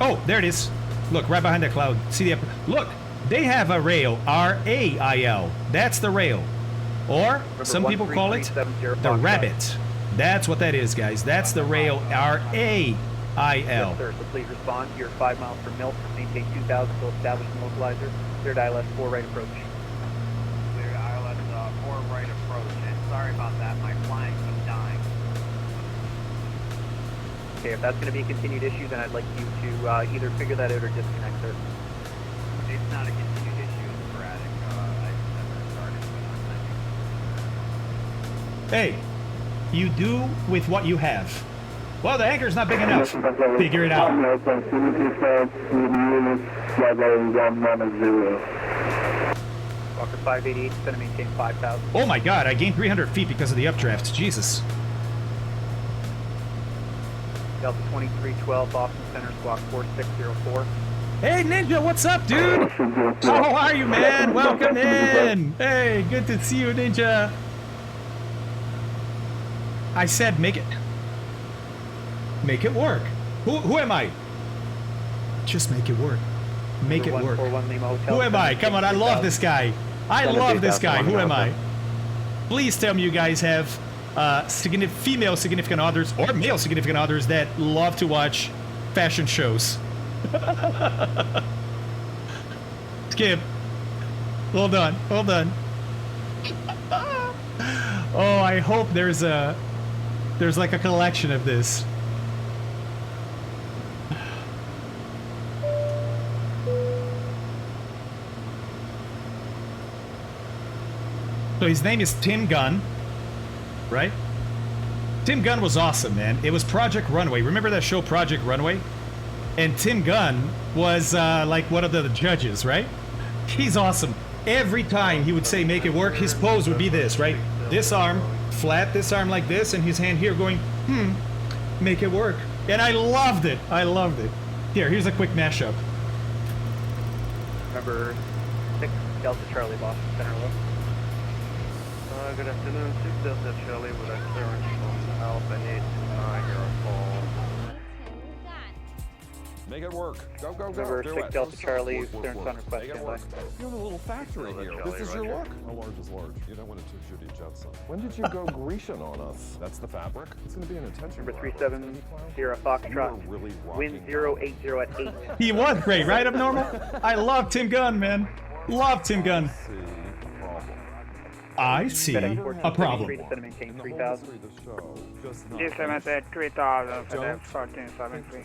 Oh, there it is. Look, right behind that cloud. See the... Look, they have a rail, R-A-I-L. That's the rail. Or, some people call it the rabbit. That's what that is, guys. That's the rail, R-A-I-L. Yes, sir. So please respond. You're 5 miles from Mills, maintain 2000 till establish the localizer. Third ILS 4 right approach. Clear ILS 4 right approach. And sorry about that, my flying keeps dying. Okay, if that's going to be a continued issue, then I'd like you to either figure that out or disconnect, sir. It's not a continued issue, it's sporadic. I just never started, but I'm sending. Hey, you do with what you have. Well, the anchor's not big enough. Figure it out. Walker 588, going to maintain 5,000. Oh my god, I gained 300 feet because of the updraft. Jesus. Delta 2312, Boston Center, squawk 4604. Hey, Ninja, what's up, dude? How are you, man? Welcome in. Hey, good to see you, Ninja. I said make it. Make it work. Who am I? Just make it work. Make it work. Who am I? Come on, I love this guy. I love this guy. Who am I? Please tell me you guys have female significant others or male significant others that love to watch fashion shows. Skip. Hold on. Hold on. Oh, I hope there's like a collection of this. So his name is Tim Gunn, right? Tim Gunn was awesome, man. It was Project Runway. Remember that show, Project Runway? And Tim Gunn was like one of the judges, right? He's awesome. Every time he would say make it work, his pose would be this, right? This arm flat, this arm like this, and his hand here going, make it work. And I loved it. I loved it. Here's a quick mashup. Number 6, Delta Charlie, Boston Center, look. Good afternoon, 6 Delta Charlie with a clearance from Alpha 8 to your call. Make it work. Go, go, go. Number Do 6 it. Delta Charlie, clearance on request, Make it standby. work. You have a little factory here. This is your look. How large is large? You don't want it to Judy Judson. When did you go Grecian on us? That's the fabric. It's going to be an attention. Number 370 Foxtrot, really wind 080 at 8. He was great, right, Abnormal? I love Tim Gunn, man. Love Tim Gunn. I see a problem. Maintain 3,000. G7 3000 for the 1473.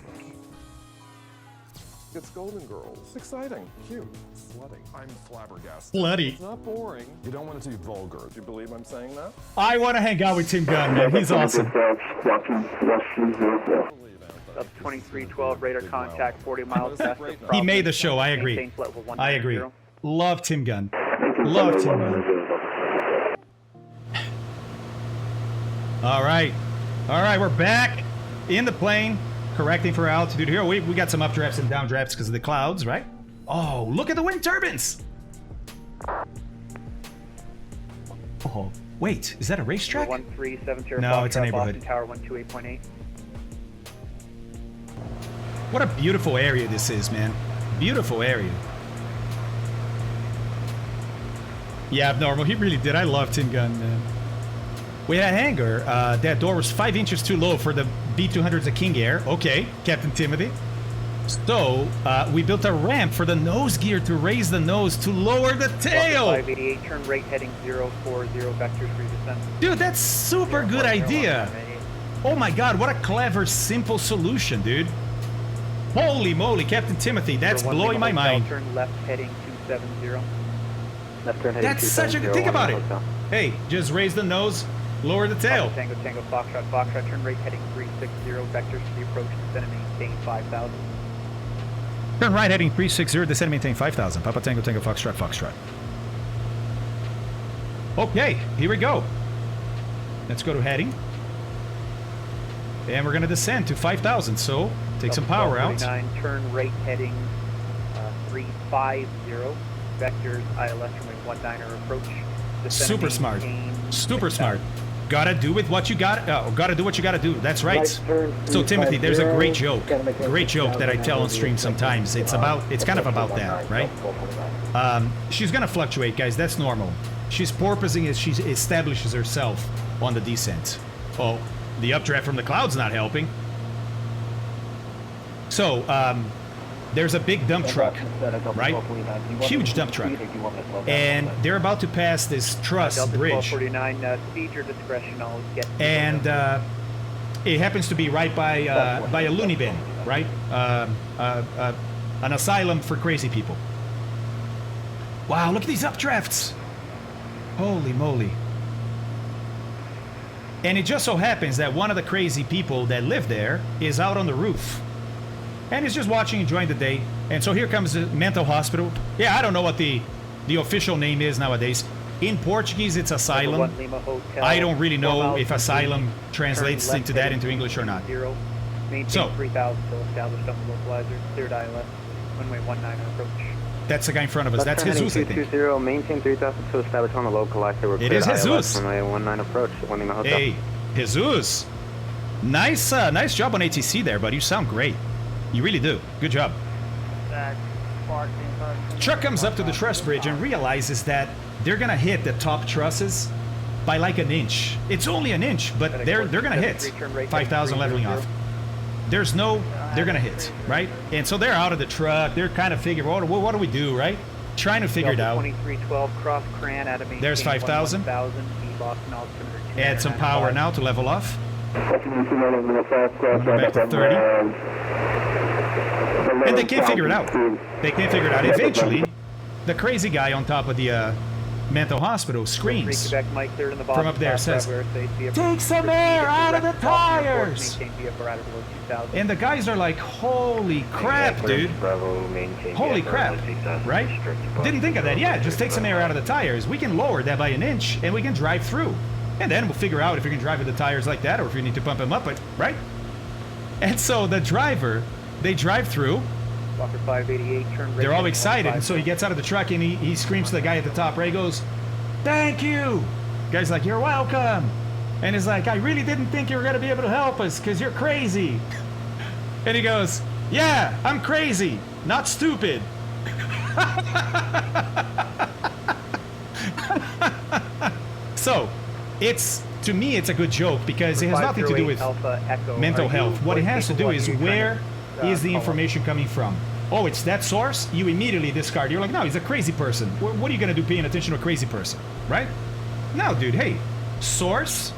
It's Golden Girls. It's exciting, cute, slutty. I'm flabbergasted. Slutty. It's not boring. You don't want it to be vulgar. Do you believe I'm saying that? I want to hang out with Tim Gunn, man. He's awesome. That's 2312, radar contact 40 miles west of He made the show. I agree. I agree. Love Tim Gunn. Love Tim Gunn. All right. All right, we're back in the plane, correcting for altitude here. We got some updrafts and downdrafts because of the clouds, right? Oh, look at the wind turbines. Oh, wait, is that a racetrack? 1370 No, it's a neighborhood. Boston Tower 128.8. What a beautiful area this is, man. Beautiful area. Yeah, Abnormal. He really did. I love Tim Gunn, man. We had a hangar. That door was 5 inches too low for the B-200s at King Air. Okay, Captain Timothy. So, we built a ramp for the nose gear to raise the nose to lower the tail. 588, turn right heading 040, vectors for descent. Dude, that's super good idea. Oh my god, what a clever, simple solution, dude. Holy moly, Captain Timothy, that's blowing my mind. Turn left heading 270. Left turn heading That's such a good... Think about it. Hey, just raise the nose, lower the tail. Tango, Tango, Foxtrot, turn right heading 360, vectors to the approach, descend and maintain 5,000. Turn right heading 360, descend and maintain 5,000. Papa Tango, Tango, Foxtrot. Okay, here we go. Let's go to heading. And we're going to descend to 5,000, so take some power out. Turn right heading 1350. Vectors ILS from 19er approach. Super smart. Super smart. Gotta do with what you got. Gotta do what you gotta do. That's right. So Timothy, there's a great joke that I tell on stream sometimes. It's kind of about that, right? She's gonna fluctuate, guys. That's normal. She's porpoising as she establishes herself on the descent. Oh, the updraft from the clouds not helping. So, there's a big dump truck, right? Huge dump truck. And they're about to pass this truss bridge. 1249, speed your discretion, I'll get. And it happens to be right by a loony bin, right? An asylum for crazy people. Wow, look at these updrafts. Holy moly. And it just so happens that one of the crazy people that live there is out on the roof. And he's just watching, enjoying the day. And so here comes the mental hospital. Yeah, I don't know what the official name is nowadays. In Portuguese, it's asylum. I don't really know if asylum translates into that into English or not. So, 3000 still established on the localizer. Cleared ILS. Runway 19 approach. That's the guy in front of us. That's Jesus, I think. 220, maintain 3000 still established on the localizer. It is Jesus. Runway 19 approach. Hey, Jesus. Nice job on ATC there, buddy. You sound great. You really do. Good job. Truck comes up to the truss bridge and realizes that they're gonna hit the top trusses by like an inch. It's only an inch, but they're gonna hit 5,000 leveling off. There's no, they're gonna hit, right? And so they're out of the truck. They're kind of figuring, what do we do, right? Trying to figure it out. 2312 cross Cran out of There's 5,000. Add some power now to level off. Back to 30. And they can't figure it out. They can't figure it out. Eventually, the crazy guy on top of the mental hospital screams from up there, says, "Take some air out of the tires!" And the guys are like, holy crap, dude. Holy crap, right? Didn't think of that. Yeah, just take some air out of the tires. We can lower that by an inch, and we can drive through. And then we'll figure out if you can drive with the tires like that, or if you need to pump them up, right? And so the driver, they drive through. Walker 588, turn they're all excited, and so he gets out of the truck and he screams to the guy at the top, right? He goes, "Thank you." The guy's like, "You're welcome." And he's like, "I really didn't think you were going to be able to help us because you're crazy." And he goes, "Yeah, I'm crazy, not stupid." So, to me, it's a good joke because it has nothing to do with mental health. What it has to do is where is the information coming from? Oh, it's that source? You immediately discard. You're like, no, he's a crazy person. What are you going to do paying attention to a crazy person, right? No, dude, hey, source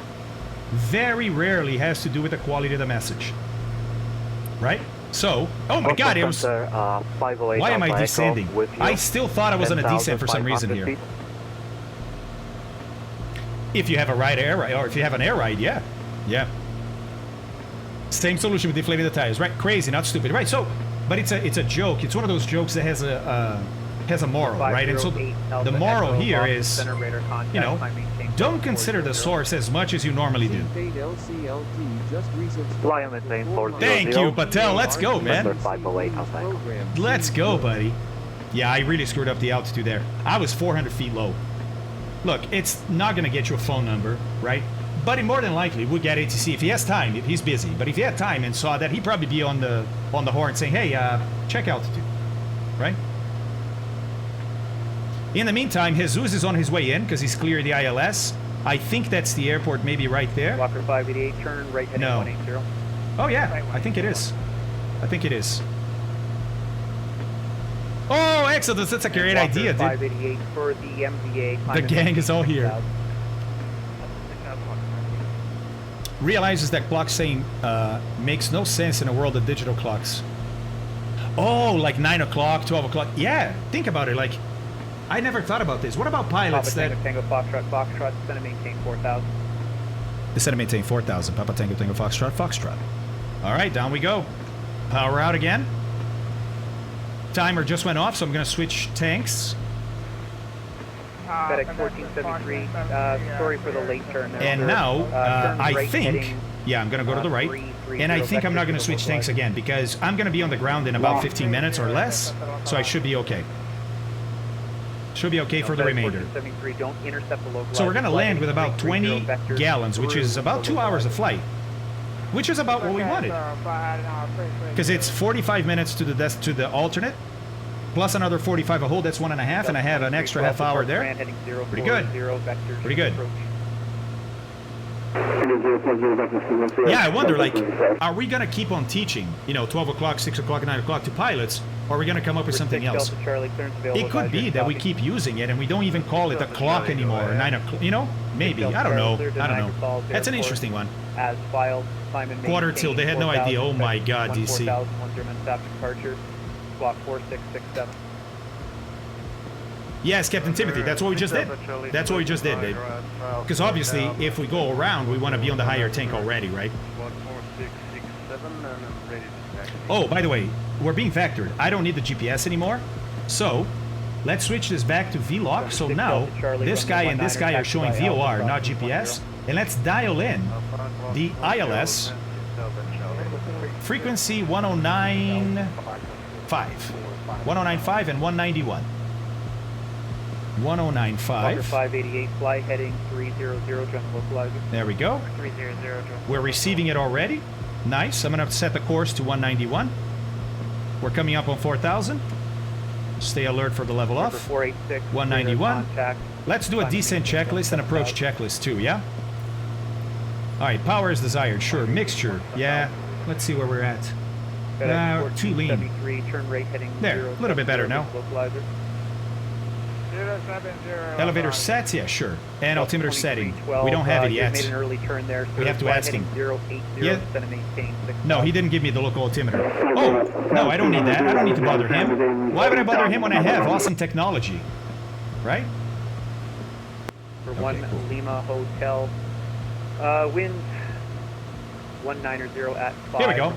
very rarely has to do with the quality of the message, right? So, oh my God, it was... Why am I descending? I still thought I was on a descent for some reason here. If you have a air ride, or if you have an air ride, yeah. Yeah. Same solution with deflating the tires, right? Crazy, not stupid, right? So, but it's a joke. It's one of those jokes that has a moral, right? And so the moral here is, you know, don't consider the source as much as you normally do. Thank you, Patel. Let's go, man. Let's go, buddy. Yeah, I really screwed up the altitude there. I was 400 feet low. Look, it's not going to get you a phone number, right? But he more than likely would get ATC if he has time, if he's busy. But if he had time and saw that, he'd probably be on the horn saying, "Hey, check altitude," right? In the meantime, Jesus is on his way in because he's cleared the ILS. I think that's the airport, maybe right there. Walker 588, turn right heading 180. Oh yeah, I think it is. I think it is. Oh, excellent! That's a great idea, dude. 588 for the MVA. The gang is all here. Realizes that clock saying makes no sense in a world of digital clocks. Oh, like 9 o'clock, 12 o'clock. Yeah, think about it. Like, I never thought about this. What about pilots Papa Tango Foxtrot, descend and maintain 4,000. Descend and maintain 4,000. Papa Tango Foxtrot, Foxtrot. All right, down we go. Power out again. Timer just went off, so I'm going to switch tanks. FedEx 1473, sorry for the late turn there. And now, I think, yeah, I'm going to go to the right. And I think I'm not going to switch tanks again because I'm going to be on the ground in about 15 minutes or less, so I should be okay. Should be okay for the remainder. Don't intercept the localizer. So we're going to land with about 20 gallons, which is about 2 hours of flight, which is about what we wanted. Because it's 45 minutes to the alternate, plus another 45 a whole. That's 1.5, and I have an extra half hour there. Pretty good. Pretty good. Yeah, I wonder, like, are we going to keep on teaching, 12 o'clock, 6 o'clock, 9 o'clock to pilots, or are we going to come up with something else? It could be that we keep using it and we don't even call it a clock anymore, or 9 o'clock, maybe. I don't know. I don't know. That's an interesting one. As filed, Quarter till, they had no idea. Oh my God, DC. Squawk 4667. Yes, Captain Timothy, that's what we just did. That's what we just did, babe. Because obviously, if we go around, we want to be on the higher tank already, right? Oh, by the way, we're being vectored. I don't need the GPS anymore. So, let's switch this back to VLOC. So now, this guy and this guy are showing VOR, not GPS. And let's dial in the ILS frequency 109.5. 109.5 and 191. 109.5. 588 fly heading 300 join localizer. There we go. 300 We're receiving it already. Nice. I'm going to set the course to 191. We're coming up on 4,000. Stay alert for the level off. 486. 191. Let's do a descent checklist and approach checklist too, yeah? All right, power is desired. Sure. Mixture. Yeah. Let's see where we're at. Too lean. Turn rate heading there. A little bit better now. Localizer. Elevator sets, yeah, sure. And altimeter setting. We don't have it yet. Made an early turn there, we have to ask him. 080, yeah. No, he didn't give me the local altimeter. Oh, no, I don't need that. I don't need to bother him. Why would I bother him when I have awesome technology? Right? For 1 Lima Hotel. Wind 190 at 5. Here we go.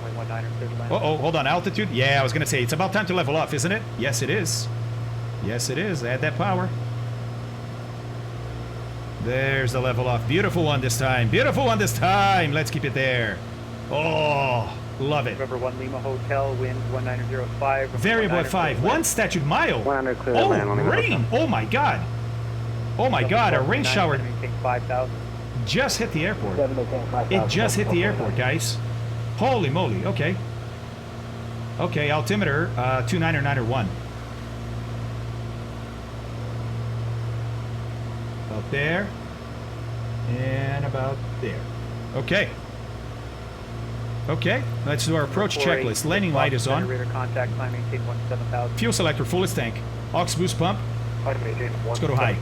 Uh-oh, hold on. Altitude? Yeah, I was going to say, it's about time to level off, isn't it? Yes, it is. Yes, it is. Add that power. There's the level off. Beautiful one this time. Beautiful one this time. Let's keep it there. Oh, love it. Remember 1 Lima Hotel, wind 190.5. Variable at 5. 1 statute mile. Oh, rain. Oh, my God. Oh, my God. A rain shower. 5,000. Just hit the airport. It just hit the airport, guys. Holy moly. Okay. Okay, altimeter 29901. About there. And about there. Okay. Okay, let's do our approach checklist. Landing light is on. Fuel selector, fullest tank. Aux boost pump. Let's go to high.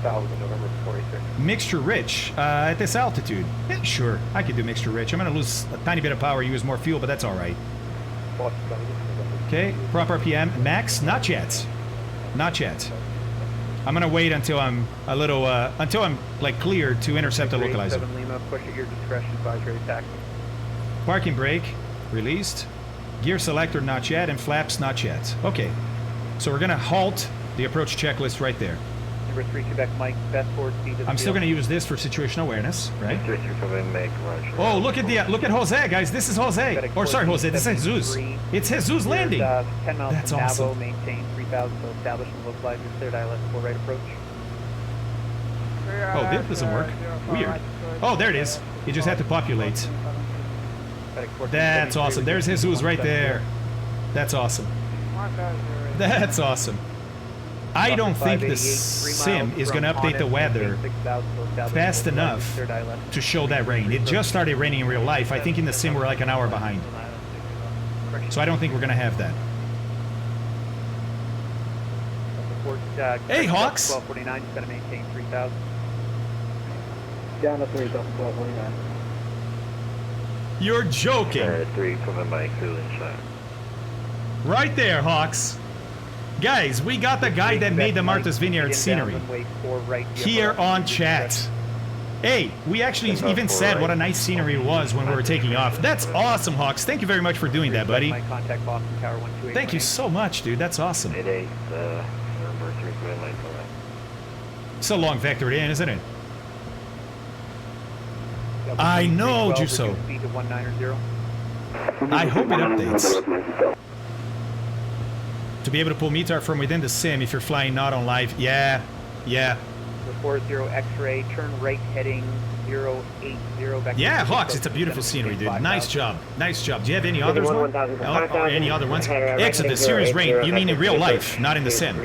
Mixture rich at this altitude. Yeah, sure, I could do mixture rich. I'm going to lose a tiny bit of power, use more fuel, but that's all right. Okay, prop RPM max, not yet. Not yet. I'm going to wait until I'm a little, until I'm like cleared to intercept the localizer. 7 Lima, push at your discretion, advisory taxi. Parking brake released. Gear selector not yet, and flaps not yet. Okay, so we're going to halt the approach checklist right there. Number 3 Quebec Mike, best forward speed. I'm still going to use this for situational awareness, right? Oh, look at Jose, guys. This is Jose. Or sorry, Jose. This is Jesus. It's Jesus landing. 10 miles That's from awesome. Navo, maintain 3,000 to establish and localize your cleared ILS full right approach. Oh, this doesn't work. Weird. Oh, there it is. You just had to populate. That's awesome. There's Jesus right there. That's awesome. That's awesome. I don't think the sim is going to update the weather fast enough to show that rain. It just started raining in real life. I think in the sim we're like an hour behind. So I don't think we're going to have that. Hey, Hawks! 1249, just going to maintain 3,000. Down to 3,1249. You're joking. 3 coming by cooling side. Right there, Hawks. Guys, we got the guy that made the Martha's Vineyard scenery here on chat. Hey, we actually even said what a nice scenery it was when we were taking off. That's awesome, Hawks. Thank you very much for doing that, buddy. Thank you so much, dude. That's awesome. So long vectored in, isn't it? I know, Juso. I hope it updates. To be able to pull METAR from within the sim if you're flying not on live. Yeah, yeah. 40 X-ray, turn right heading 080. Yeah, Hawks, it's a beautiful scenery, dude. Nice job. Nice job. Do you have any others? Or any other ones? Exodus, serious rain. You mean in real life, not in the sim.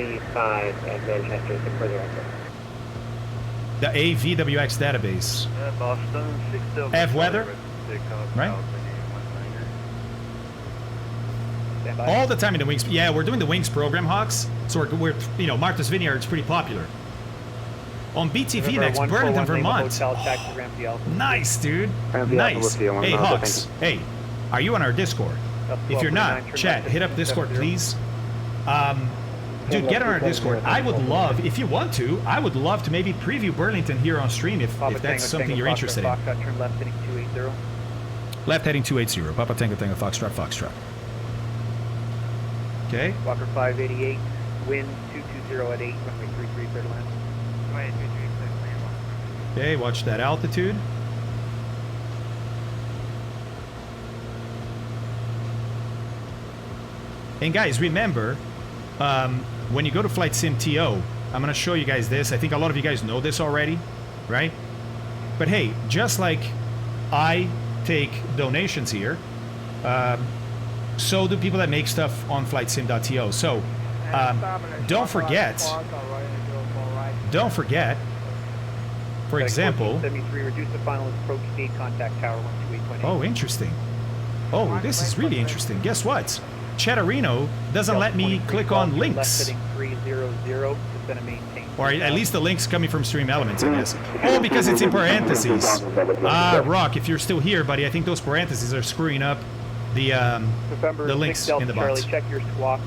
The AVWX database. Boston, Have weather? Right? All the time in the Wings. Yeah, we're doing the Wings program, Hawks. So we're you know, Martha's Vineyard is pretty popular. On BTV next, Burlington, Vermont. Oh, nice, dude. Nice. Hey, Hawks. Hey, are you on our Discord? If you're not, chat, hit up Discord, please. Dude, get on our Discord. I would love, if you want to, I would love to maybe preview Burlington here on stream if that's something you're interested in. Turn left heading 280. Left heading 280. Papa Tango Tango Foxtrot Foxtrot. Okay. Walker 588, wind 220 at 8, runway 33, clear to land. Okay, watch that altitude. And guys, remember, when you go to Flight Sim TO, I'm going to show you guys this. I think a lot of you guys know this already, right? But hey, just like I take donations here, so do people that make stuff on flightsim.to. So don't forget, for example, 73, reduce the final approach gate contact tower 128.8. Oh, interesting. Oh, this is really interesting. Guess what? Chatterino doesn't let me click on links. Or at least the links coming from Stream Elements, I guess. Oh, because it's in parentheses. Ah, Rock, if you're still here, buddy, I think those parentheses are screwing up the links in the box. Charlie, check your squawk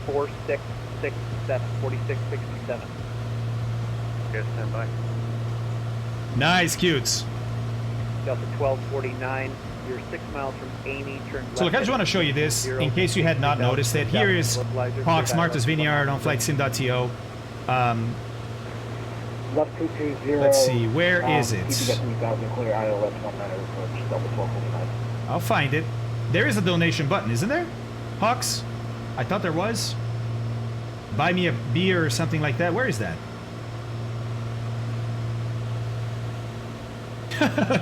4667, 4667. Yes, stand by. Nice, cutes. Delta 1249, you're 6 miles from Amy, turn left. So look, I just want to show you this, in case you had not noticed it. Here is Hawks, Martha's Vineyard on flightsim.to. Let's see, where is it? I'll find it. There is a donation button, isn't there? Hawks? I thought there was. Buy me a beer or something like that. Where is that?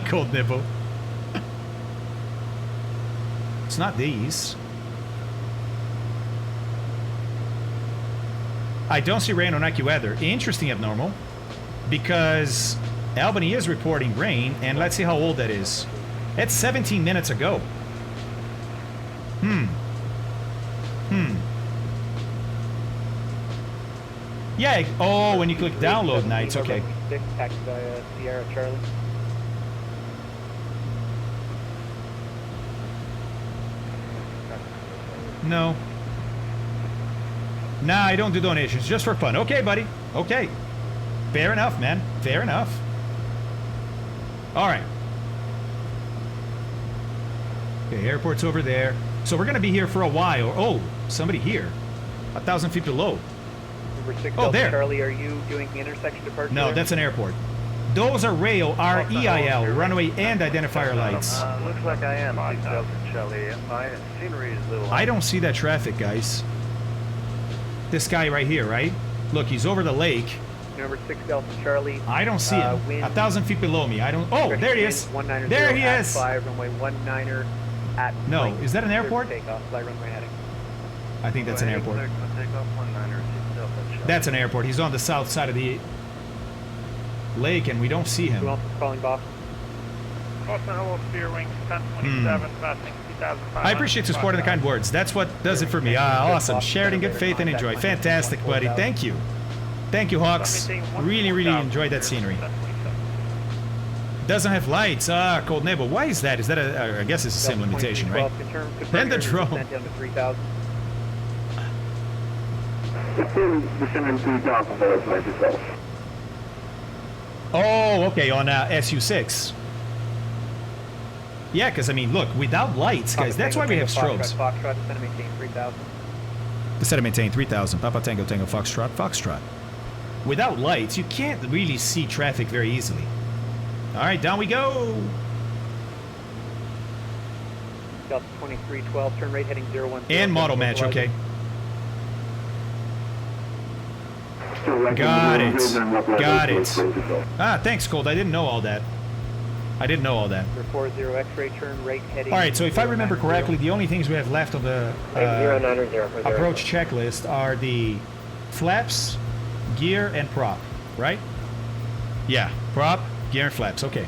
Cold nibble. It's not these. I don't see rain on AccuWeather. Interesting, abnormal. Because Albany is reporting rain, and let's see how old that is. It's 17 minutes ago. Yeah, oh, when you click download nights, okay. Taxi by Sierra Charlie. No. Nah, I don't do donations, just for fun. Okay, buddy. Okay. Fair enough, man. Fair enough. All right. Okay, airport's over there. So we're going to be here for a while. Oh, somebody here. 1,000 feet below. Oh, there. Charlie, are you doing the intersection departure? No, that's an airport. Those are rail, REIL, runway and identifier lights. Looks like I am. Charlie. My scenery is a little... I don't see that traffic, guys. This guy right here, right? Look, he's over the lake. Number 6 Delta Charlie. I don't see him. 1,000 feet below me. I don't... Oh, there he is. There he is. 5, runway 19er at... No, is that an airport? Takeoff, fly runway heading. I think that's an airport. That's an airport. He's on the south side of the lake, and we don't see him. Who else is calling Boston? Boston, hello, Spear Wings, 1027, passing 2,500. I appreciate the support and the kind words. That's what does it for me. Ah, awesome. Shared in good faith and enjoy. Fantastic, buddy. Thank you. Thank you, Hawks. Really, really enjoyed that scenery. Doesn't have lights. Ah, cold neighbor. Why is that? Is that a... I guess it's the same limitation, right? Then the drone. Oh, okay, on SU6. Yeah, because, I mean, look, without lights, guys, that's why we have strobes. Foxtrot, descend and maintain 3,000. Descend and maintain 3,000. Papa Tango Tango Foxtrot, Foxtrot. Without lights, you can't really see traffic very easily. All right, down we go. Delta 2312, turn right heading 010. And model match, okay. Got it. Got it. Ah, thanks, Colt. I didn't know all that. I didn't know all that. 40 X-ray, turn right heading. All right, so if I remember correctly, the only things we have left on the approach checklist are the flaps, gear, and prop, right? Yeah, prop, gear, and flaps. Okay.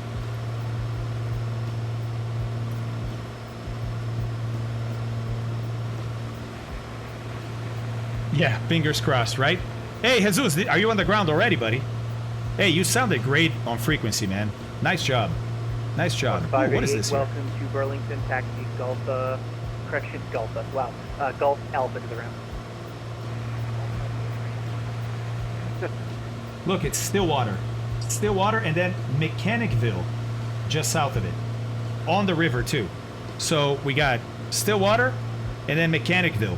Yeah, fingers crossed, right? Hey, Jesus, are you on the ground already, buddy? Hey, you sounded great on frequency, man. Nice job. Nice job. Ooh, what is this here? Welcome to Burlington, taxi Gulf, correction, Gulf, wow, Gulf Alpha to the ramp. Look, it's Stillwater. Stillwater and then Mechanicville, just south of it. On the river, too. So we got Stillwater and then Mechanicville.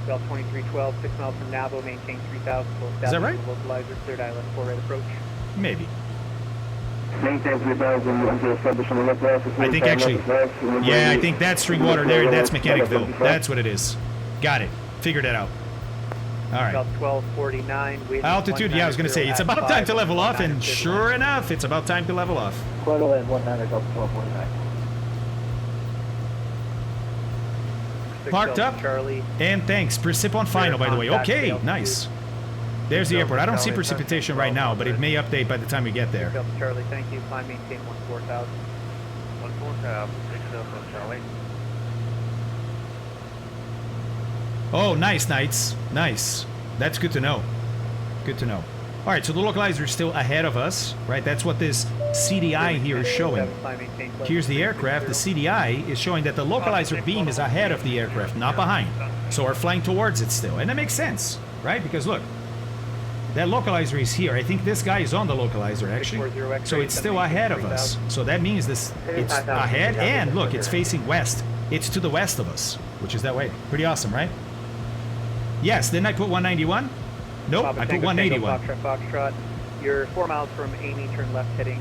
Bell 2312, 6 miles from Nabo, maintain 3000. Is that right? Localizer, cleared island, 4 right approach. Maybe. I think actually, yeah, I think that's Stringwater there, that's Mechanicville. That's what it is. Got it. Figured that out. All right. About 1249. Altitude, yeah, I was going to say, it's about time to level off, and sure enough, it's about time to level off. Quarter land 19, 1249. Parked up, Charlie. and thanks. Precip on final, by the way. Okay, nice. There's the airport. I don't see precipitation right now, but it may update by the time we get there. Charlie, thank you. Climb, maintain 14,000. 14,000, 6 Charlie. Oh, nice, Knights. Nice. That's good to know. Good to know. All right, so the localizer is still ahead of us, right? That's what this CDI here is showing. Here's the aircraft. The CDI is showing that the localizer beam is ahead of the aircraft, not behind. So we're flying towards it still. And that makes sense, right? Because look, that localizer is here. I think this guy is on the localizer, actually. So it's still ahead of us. So that means this it's ahead, and look, it's facing west. It's to the west of us, which is that way. Pretty awesome, right? Yes, didn't I put 191? Nope, I put 181. Foxtrot, you're 4 miles from Amy, turn left heading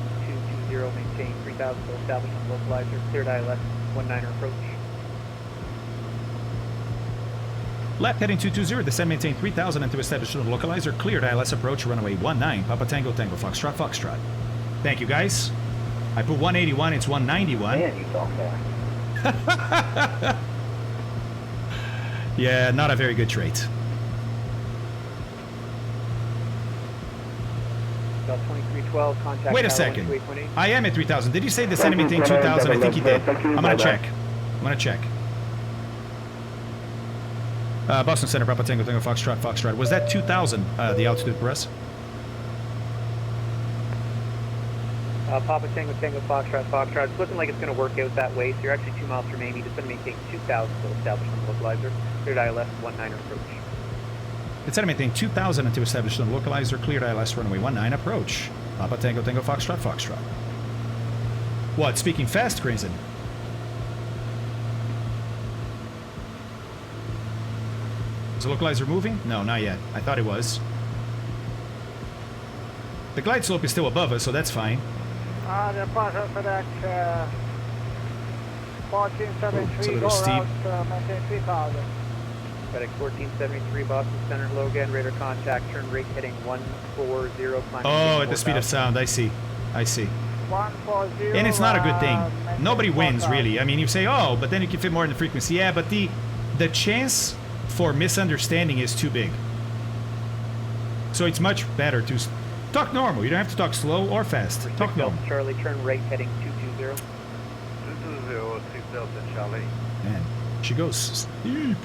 220, maintain 3000, establish on localizer, cleared ILS, 19er approach. Left heading 220, descend, maintain 3000 and to establish on localizer, cleared ILS approach, runway 19, Papa Tango Tango Foxtrot, Foxtrot. Thank you, guys. I put 181, it's 191. Man, you talk fast. Yeah, not a very good trait. About 2312, contact. Wait a second. I am at 3000. Did you say the enemy thing 2000? I think he did. I'm gonna check. I'm gonna check. Boston Center, Papa Tango Tango Foxtrot, Foxtrot. Was that 2000, the altitude for us? Papa Tango Tango Foxtrot, Foxtrot. It's looking like it's going to work out that way, so you're actually 2 miles from Amy. Just going to maintain 2000 to establish on the localizer. Cleared ILS, 19er approach. It's anything 2000 and to establish on the localizer, cleared ILS, runway 19 approach. Papa Tango Tango Foxtrot, Foxtrot. What, speaking fast, Crimson? Is the localizer moving? No, not yet. I thought it was. The glide slope is still above us, so that's fine. The process for that 1473 go route, maintain 3000. FedEx 1473, Boston Center, Logan, radar contact, turn rate heading 140, climb. Oh, at the speed of sound, I see. I see. 140. And it's not a good thing. Nobody wins, really. I mean, you say, oh, but then you can fit more in the frequency. Yeah, but the chance for misunderstanding is too big. So it's much better to talk normal. You don't have to talk slow or fast. Talk normal. Charlie, turn right heading 220. 220, 6000 Charlie. Man, she goes steep.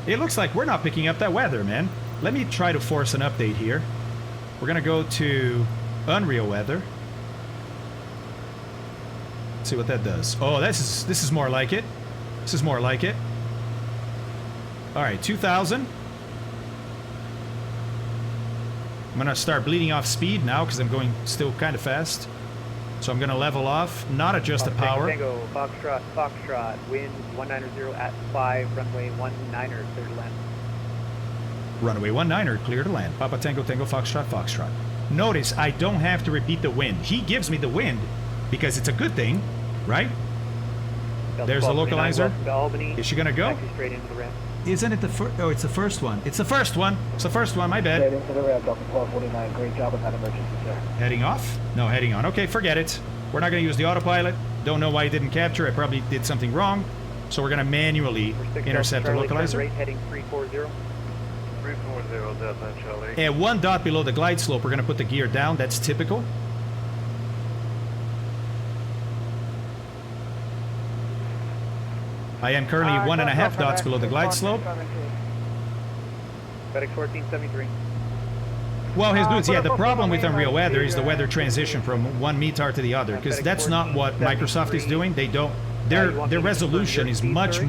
It looks like we're not picking up that weather, man. Let me try to force an update here. We're gonna go to Unreal Weather. Let's see what that does. Oh, this is more like it. This is more like it. All right, 2000. I'm gonna start bleeding off speed now because I'm going still kind of fast. So I'm gonna level off, not adjust the power. Tango, Foxtrot, Foxtrot, wind 190 at 5, runway 19er, clear to land. Runway 19er, clear to land. Papa Tango Tango Foxtrot, Foxtrot. Notice I don't have to repeat the wind. He gives me the wind because it's a good thing, right? There's the localizer. Is she gonna go? Straight into the ramp. Isn't it the first? Oh, it's the first one. It's the first one. It's the first one. My bad. Straight into the ramp, Delta 1249. Great job on that emergency, sir. Heading off? No, heading on. Okay, forget it. We're not gonna use the autopilot. Don't know why it didn't capture. I probably did something wrong. So we're gonna manually intercept the localizer. Rate heading 340. 340, Delta Charlie. And 1 dot below the glide slope, we're gonna put the gear down. That's typical. I am currently 1.5 dots below the glide slope. FedEx 1473. Well, his dudes, yeah, the problem with Unreal Weather is the weather transition from one METAR to the other, because that's not what Microsoft is doing. They don't, their resolution is much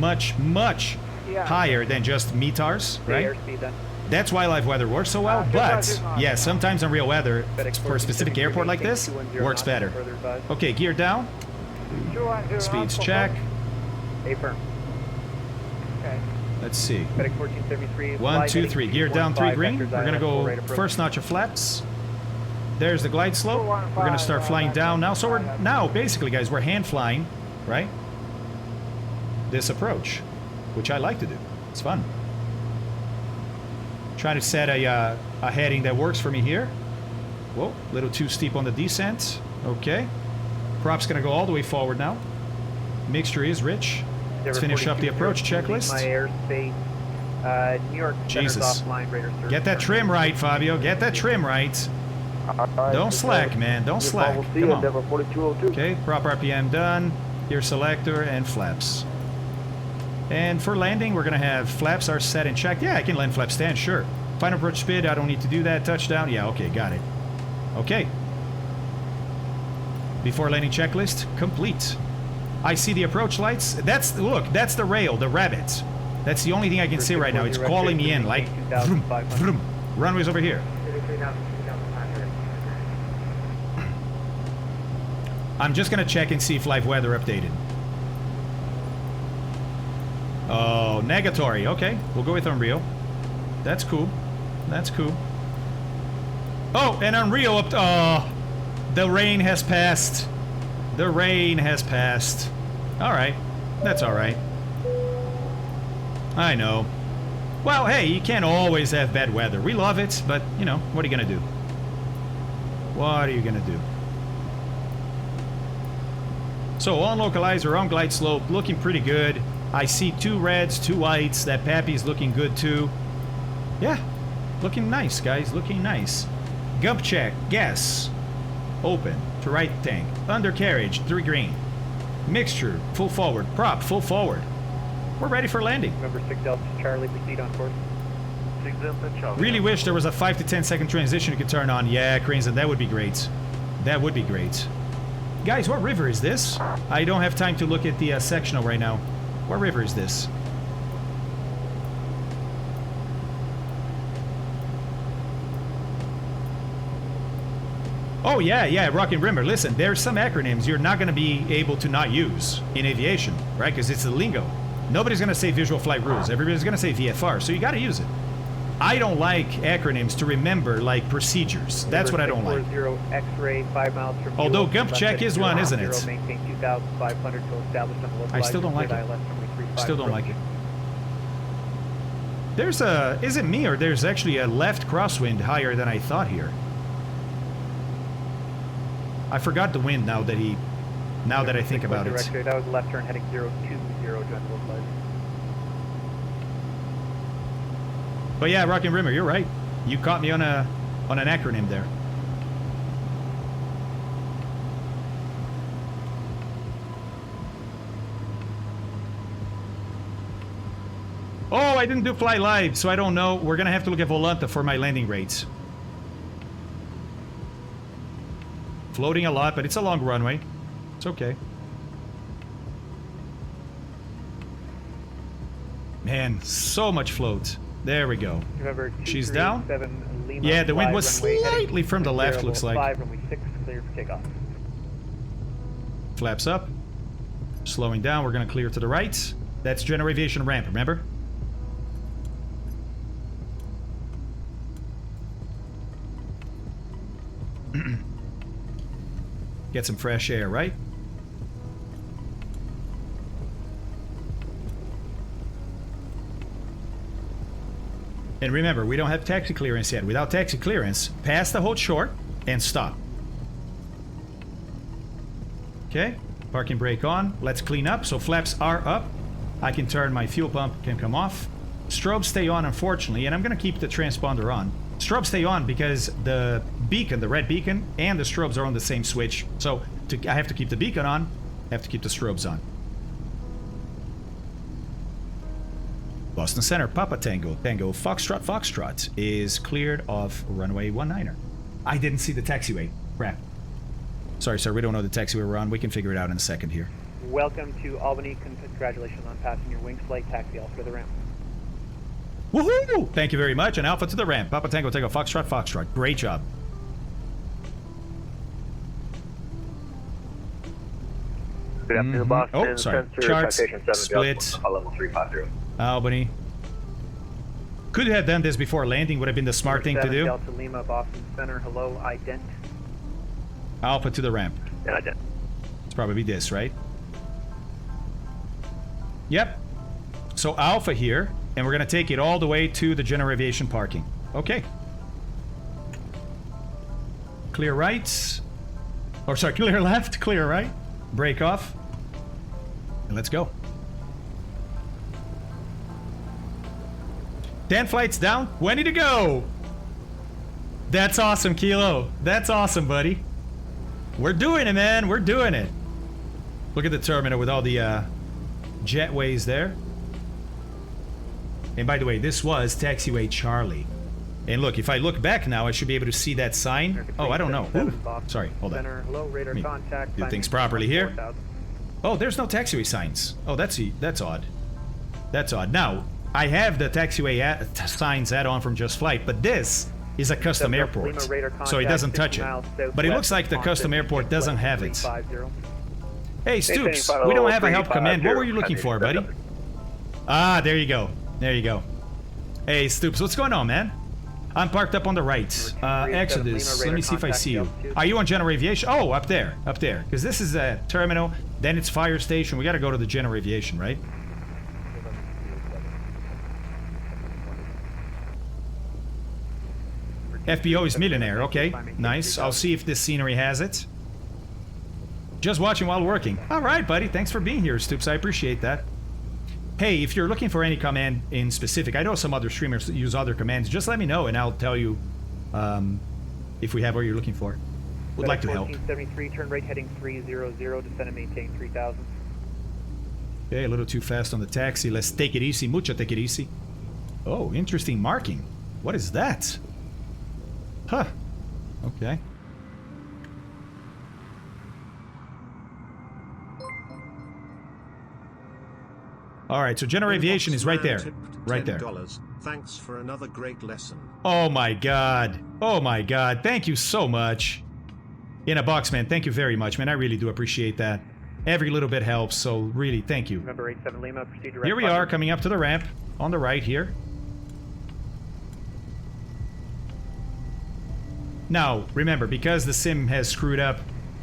higher than just METARs, right? That's why live weather works so well, but yeah, sometimes Unreal Weather, for a specific airport like this, works better. Okay, gear down. Speeds check. Affirm. Okay. Let's see. FedEx 1473. 1, 2, 3. Gear down 3 green. We're going to go first notch of flaps. There's the glide slope. We're going to start flying down now. So we're now, basically, guys, we're hand flying, right? This approach, which I like to do. It's fun. Trying to set a heading that works for me here. Whoa, a little too steep on the descent. Okay. Prop's going to go all the way forward now. Mixture is rich. Let's finish up the approach checklist. My airspace. New York. Jesus. Get that trim right, Fabio. Get that trim right. Don't slack, man. Don't slack. Come on. Okay, prop RPM done. Gear selector and flaps. And for landing, we're going to have flaps are set and checked. Yeah, I can land flap stand, sure. Final approach speed, I don't need to do that. Touchdown. Yeah, okay, got it. Okay. Before landing checklist, complete. I see the approach lights. Look, that's the rail, the rabbit. That's the only thing I can see right now. It's calling me in, like, vroom, vroom. Runway's over here. I'm just gonna check and see if live weather updated. Oh, negatory. Okay, we'll go with Unreal. That's cool. That's cool. Oh, and Unreal up. Oh, the rain has passed. The rain has passed. Alright. That's alright. I know. Well, hey, you can't always have bad weather. We love it, but, you know, what are you gonna do? What are you gonna do? So, on localizer, on glide slope, looking pretty good. I see 2 reds, 2 whites. That Pappy's looking good, too. Yeah. Looking nice, guys. Looking nice. Gump check. Gas. Open. To right tank. Undercarriage, 3 green. Mixture, full forward. Prop, full forward. We're ready for landing. Number 6 Delta Charlie, proceed on course. 6 Delta Charlie. Really wish there was a 5 to 10 second transition you could turn on. Yeah, Cranes, that would be great. That would be great. Guys, what river is this? I don't have time to look at the sectional right now. What river is this? Oh, yeah, Rocky Rimmer. Listen, there's some acronyms you're not going to be able to not use in aviation, right? Because it's the lingo. Nobody's going to say visual flight rules. Everybody's going to say VFR, so you got to use it. I don't like acronyms to remember, like, procedures. That's what I don't like. X-ray, 5 miles from although Gump check is one, isn't it? Maintain 2,500 to establish on the I still don't like it. Still don't like it. There's a... Is it me, or there's actually a left crosswind higher than I thought here? I forgot the wind now that I think about it. That was left turn heading 020, general flight. But yeah, Rocky Rimmer, you're right. You caught me on an acronym there. Oh, I didn't do fly live, so I don't know. We're gonna have to look at Volanta for my landing rates. Floating a lot, but it's a long runway. It's okay. Man, so much float. There we go. Remember, she's down. Lima, yeah, the wind was slightly from the left, looks like. 5, runway 6, cleared for takeoff. Flaps up. Slowing down, we're going to clear to the right. That's general aviation ramp, remember? Get some fresh air, right? And remember, we don't have taxi clearance yet. Without taxi clearance, pass the hold short and stop. Okay, parking brake on. Let's clean up. So flaps are up. I can turn, my fuel pump can come off. Strobes stay on, unfortunately, and I'm going to keep the transponder on. Strobes stay on because the beacon, the red beacon, and the strobes are on the same switch. So I have to keep the beacon on, I have to keep the strobes on. Boston Center, Papa Tango, Tango, Foxtrot, Foxtrot is cleared of runway 19er. I didn't see the taxiway. Crap. Sorry, sir, we don't know the taxiway we're on. We can figure it out in a second here. Welcome to Albany. Congratulations on passing your WINGSFlight taxi off for the ramp. Woohoo! Thank you very much. And Alpha to the ramp. Papa Tango, Tango, Foxtrot, Foxtrot. Great job. Good afternoon, Boston. Oh, sorry. Sensor Charts, citation 7, split. level 350. Albany. Could have done this before landing. Would have been the smart thing to do. Delta Lima, Boston Center. Hello, ident. Alpha to the ramp. Yeah, ident. It's probably this, right? Yep. So Alpha here, and we're going to take it all the way to the general aviation parking. Okay. Clear right. Or sorry, clear left, clear right. Break off. And let's go. 10 flights down, 20 to go. That's awesome, Kilo. That's awesome, buddy. We're doing it, man. We're doing it. Look at the terminal with all the jetways there. And by the way, this was taxiway Charlie. And look, if I look back now, I should be able to see that sign. Oh, I don't know. Ooh, sorry, hold on. Hello, radar contact. Do things properly here. Oh, there's no taxiway signs. Oh, that's odd. That's odd. Now, I have the taxiway signs add-on from Just Flight, but this is a custom airport, so it doesn't touch it. But it looks like the custom airport doesn't have it. Hey, Stoops, we don't have a help command. What were you looking for, buddy? Ah, there you go. There you go. Hey, Stoops, what's going on, man? I'm parked up on the right. Exodus, let me see if I see you. Are you on general aviation? Oh, up there, because this is a terminal, then it's fire station. We got to go to the general aviation, right? FBO is millionaire. Okay, nice. I'll see if this scenery has it. Just watching while working. All right, buddy. Thanks for being here, Stoops. I appreciate that. Hey, if you're looking for any command in specific, I know some other streamers use other commands. Just let me know, and I'll tell you if we have what you're looking for. Would like to help. 1473, turn right heading 300, descend and maintain 3000. Okay, a little too fast on the taxi. Let's take it easy. Mucho take it easy. Oh, interesting marking. What is that? Huh. Okay. All right, so general aviation is right there. Right there. Thanks for another great lesson. Oh my god. Oh my god. Thank you so much. In a box, man. Thank you very much, man. I really do appreciate that. Every little bit helps, so really, thank you. November 87 Lima, proceed direct. Here we are, coming up to the ramp on the right here. Now, remember, because the sim has screwed up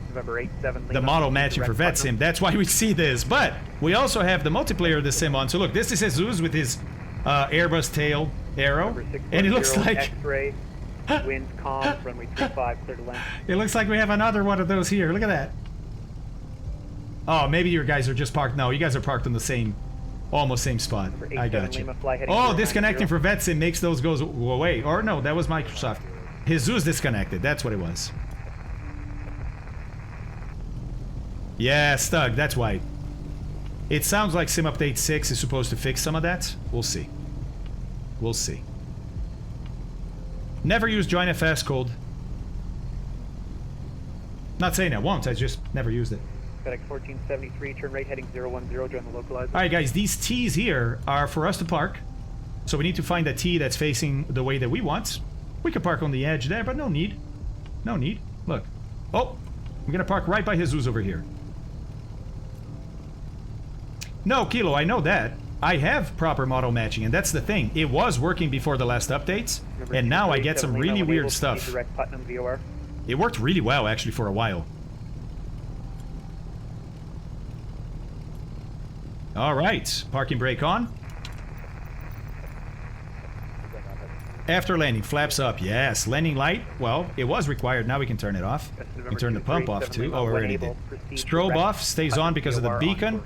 November 87 Lima, the model matching for VetSim, that's why we see this. But we also have the multiplayer of the sim on. So look, this is Jesus with his Airbus tail arrow, and it looks like X-ray, winds calm, runway 35, clear to land. It looks like we have another one of those here. Look at that. Oh, maybe your guys are just parked. No, you guys are parked in the same, almost same spot. I got you. Oh, disconnecting for VetSim makes those go away. Or no, that was Microsoft. Jesus disconnected. That's what it was. Yeah, Stug, that's why. It sounds like Sim Update 6 is supposed to fix some of that. We'll see. We'll see. Never use Join FS code. Not saying I won't, I just never used it. FedEx 1473, turn right heading 010, join the localizer. Alright guys, these T's here are for us to park. So we need to find a T that's facing the way that we want. We could park on the edge there, but no need. No need. Look. Oh, I'm gonna park right by Jesus over here. No, Kilo, I know that. I have proper model matching, and that's the thing. It was working before the last updates, and now I get some really weird stuff. It worked really well, actually, for a while. All right, parking brake on. After landing, flaps up. Yes, landing light. Well, it was required. Now we can turn it off. We can turn the pump off too. Oh, we already did. Strobe off, stays on because of the beacon.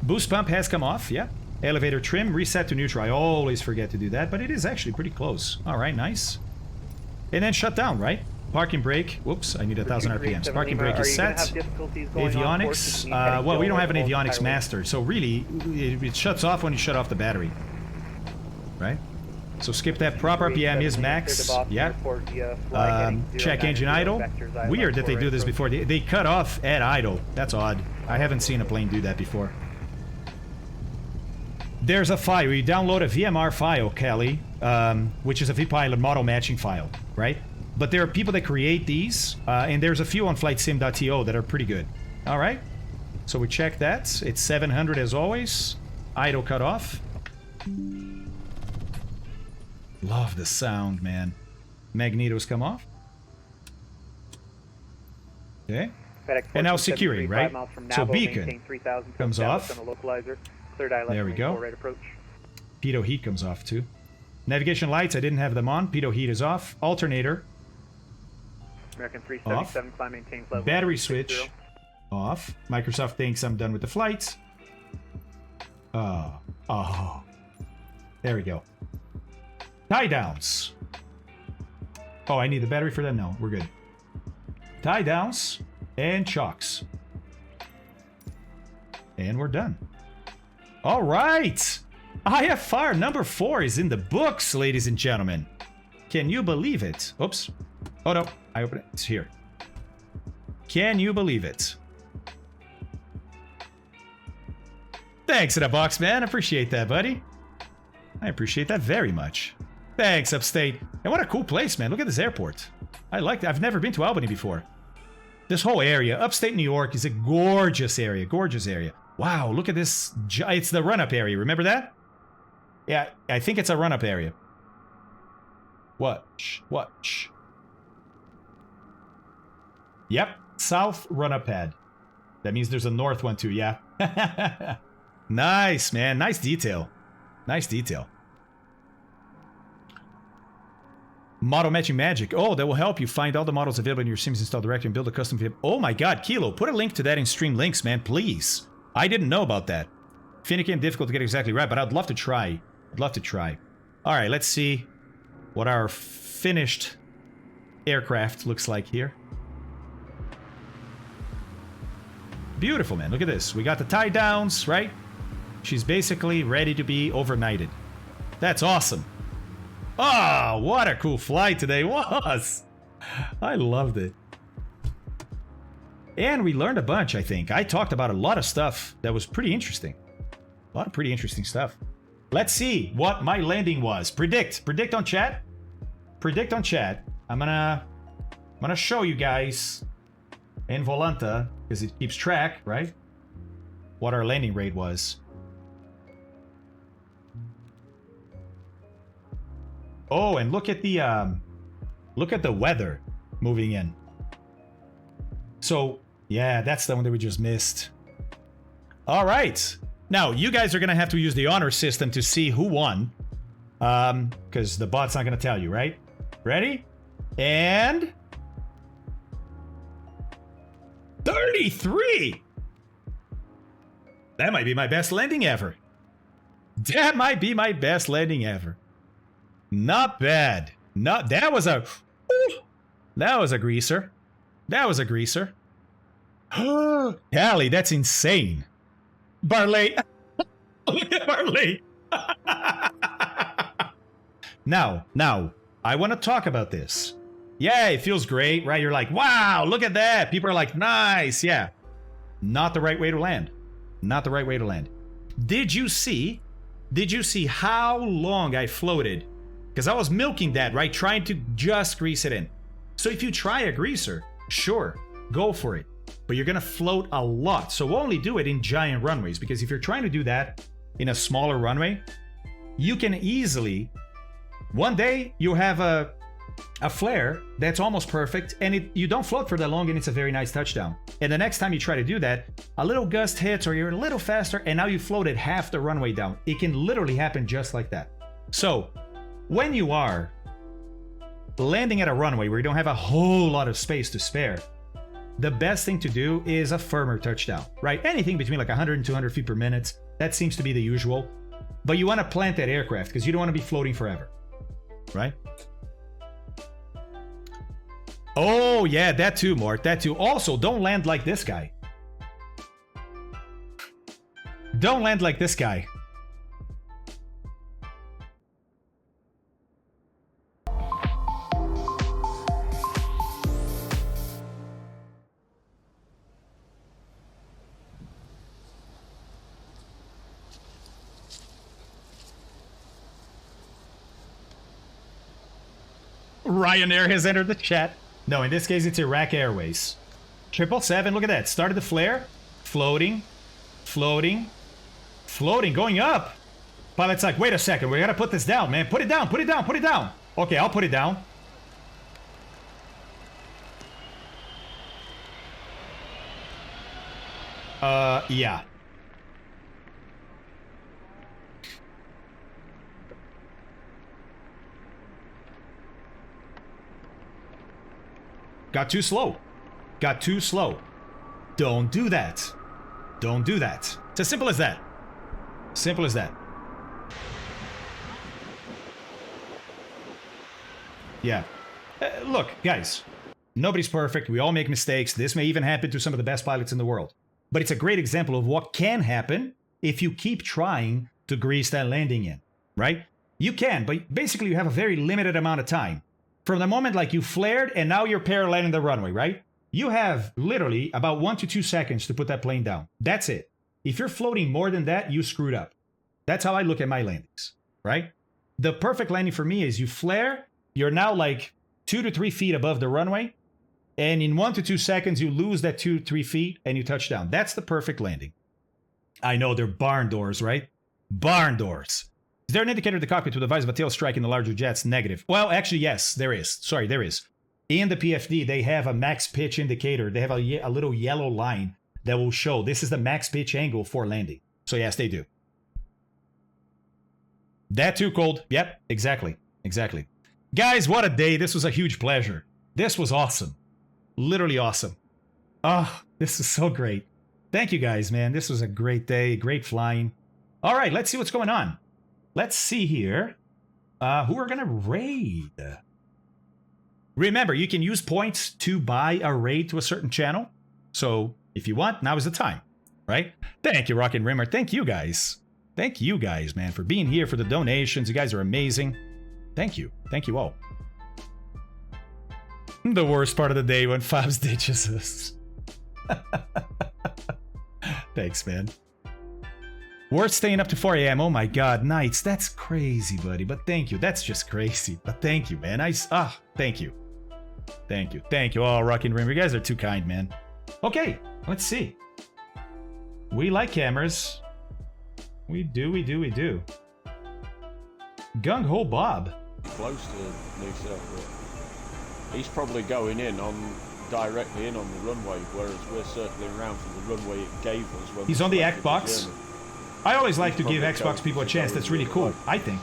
Boost pump has come off, yeah. Elevator trim, reset to neutral. I always forget to do that, but it is actually pretty close. All right, nice. And then shut down, right? Parking brake. Whoops, I need 1,000 RPMs. Parking brake is set. Avionics. Well, we don't have an avionics master, so really, it shuts off when you shut off the battery. Right? So skip that. Prop RPM is max. Yeah. Check engine idle. Weird that they do this before. They cut off at idle. That's odd. I haven't seen a plane do that before. There's a file. You download a VMR file, Kelly, which is a vPilot model matching file, right? But there are people that create these, and there's a few on flightsim.to that are pretty good. All right. So we check that. It's 700 as always. Idle cut off. Love the sound, man. Magnetos come off. Okay. And now securing, right? So beacon comes off. There we go. Pitot heat comes off too. Navigation lights, I didn't have them on. Pitot heat is off. Alternator. American 377, climb maintains level. Battery switch off. Microsoft thinks I'm done with the flights. Oh. There we go. Tie downs. Oh, I need the battery for that? No, we're good. Tie downs and chocks. And we're done. All right. IFR number 4 is in the books, ladies and gentlemen. Can you believe it? Oops. Oh, no. I opened it. It's here. Can you believe it? Thanks in a box, man. Appreciate that, buddy. I appreciate that very much. Thanks, Upstate. And what a cool place, man. Look at this airport. I like that. I've never been to Albany before. This whole area, upstate New York, is a gorgeous area. Gorgeous area. Wow, look at this. It's the run-up area. Remember that? Yeah, I think it's a run-up area. Watch. Yep, south run-up pad. That means there's a north one too, yeah. Nice, man. Nice detail. Nice detail. Model matching magic. Oh, that will help you find all the models available in your Sims install directory and build a custom vehicle. Oh my god, Kilo, put a link to that in Stream Links, man, please. I didn't know about that. Finicky and difficult to get exactly right, but I'd love to try. I'd love to try. All right, let's see what our finished aircraft looks like here. Beautiful, man. Look at this. We got the tie downs, right? She's basically ready to be overnighted. That's awesome. Oh, what a cool flight today was. I loved it. And we learned a bunch, I think. I talked about a lot of stuff that was pretty interesting. A lot of pretty interesting stuff. Let's see what my landing was. Predict. Predict on chat. Predict on chat. I'm gonna show you guys in Volanta, because it keeps track, right? What our landing rate was. Oh, and look at the weather moving in. So, yeah, that's the one that we just missed. All right. Now, you guys are going to have to use the honor system to see who won. Because the bot's not going to tell you, right? Ready? And... 33! That might be my best landing ever. That might be my best landing ever. Not bad. That was a greaser. That was a greaser. Callie, that's insane. Barley. Look at Barley. Now, I want to talk about this. Yeah, it feels great, right? You're like, wow, look at that. People are like, nice. Yeah. Not the right way to land. Not the right way to land. Did you see how long I floated? Because I was milking that, right? Trying to just grease it in. So if you try a greaser, sure, go for it. But you're going to float a lot. So only do it in giant runways. Because if you're trying to do that in a smaller runway, you can easily... One day, you have a a flare that's almost perfect, and you don't float for that long, and it's a very nice touchdown. And the next time you try to do that, a little gust hits, or you're a little faster, and now you floated half the runway down. It can literally happen just like that. So when you are landing at a runway where you don't have a whole lot of space to spare, the best thing to do is a firmer touchdown, right? Anything between like 100 and 200 feet per minute. That seems to be the usual. But you want to plant that aircraft because you don't want to be floating forever, right? Oh, yeah, that too, Mort. That too. Also, don't land like this guy. Don't land like this guy. Ryanair has entered the chat. No, in this case, it's Iraq Airways. 777, look at that. Started the flare. Floating. Floating. Floating. Going up. Pilot's like, wait a second. We gotta put this down, man. Put it down. Put it down. Put it down. Okay, I'll put it down. Yeah. Got too slow. Got too slow. Don't do that. Don't do that. It's as simple as that. Simple as that. Yeah. Look, guys. Nobody's perfect. We all make mistakes. This may even happen to some of the best pilots in the world. But it's a great example of what can happen if you keep trying to grease that landing in, right? You can, but basically you have a very limited amount of time. From the moment like you flared and now you're paralleling the runway, right? You have literally about 1 to 2 seconds to put that plane down. That's it. If you're floating more than that, you screwed up. That's how I look at my landings, right? The perfect landing for me is you flare, you're now like 2 to 3 feet above the runway, and in 1 to 2 seconds, you lose that 2 to 3 feet and you touch down. That's the perfect landing. I know they're barn doors, right? Barn doors. Is there an indicator in the cockpit to advise of a tail strike in the larger jets? Negative. Well, actually, yes, there is. Sorry, there is. In the PFD, they have a max pitch indicator. They have a little yellow line that will show this is the max pitch angle for landing. So yes, they do. That too cold. Yep, exactly. Exactly. Guys, what a day. This was a huge pleasure. This was awesome. Literally awesome. Oh, this is so great. Thank you guys, man. This was a great day. Great flying. All right, let's see what's going on. Let's see here. Who are going to raid? Remember, you can use points to buy a raid to a certain channel. So if you want, now is the time, right? Thank you, Rock and Rimmer. Thank you, guys. Thank you, guys, man, for being here, for the donations. You guys are amazing. Thank you. Thank you all. The worst part of the day when Fabs ditches us. Thanks, man. Worth staying up to 4 a.m. Oh my god, nights. That's crazy, buddy. But thank you. That's just crazy. But thank you, man. Thank you. Thank you. Thank you. Oh, Rock and Rim, you guys are too kind, man. Okay, let's see. We like cameras. We do. Gung Ho Bob. Close to New South. He's probably going in directly in on the runway, whereas we're circling around from the runway it gave us. When he's on the Xbox. I always like to give Xbox people a chance. That's really cool, I think.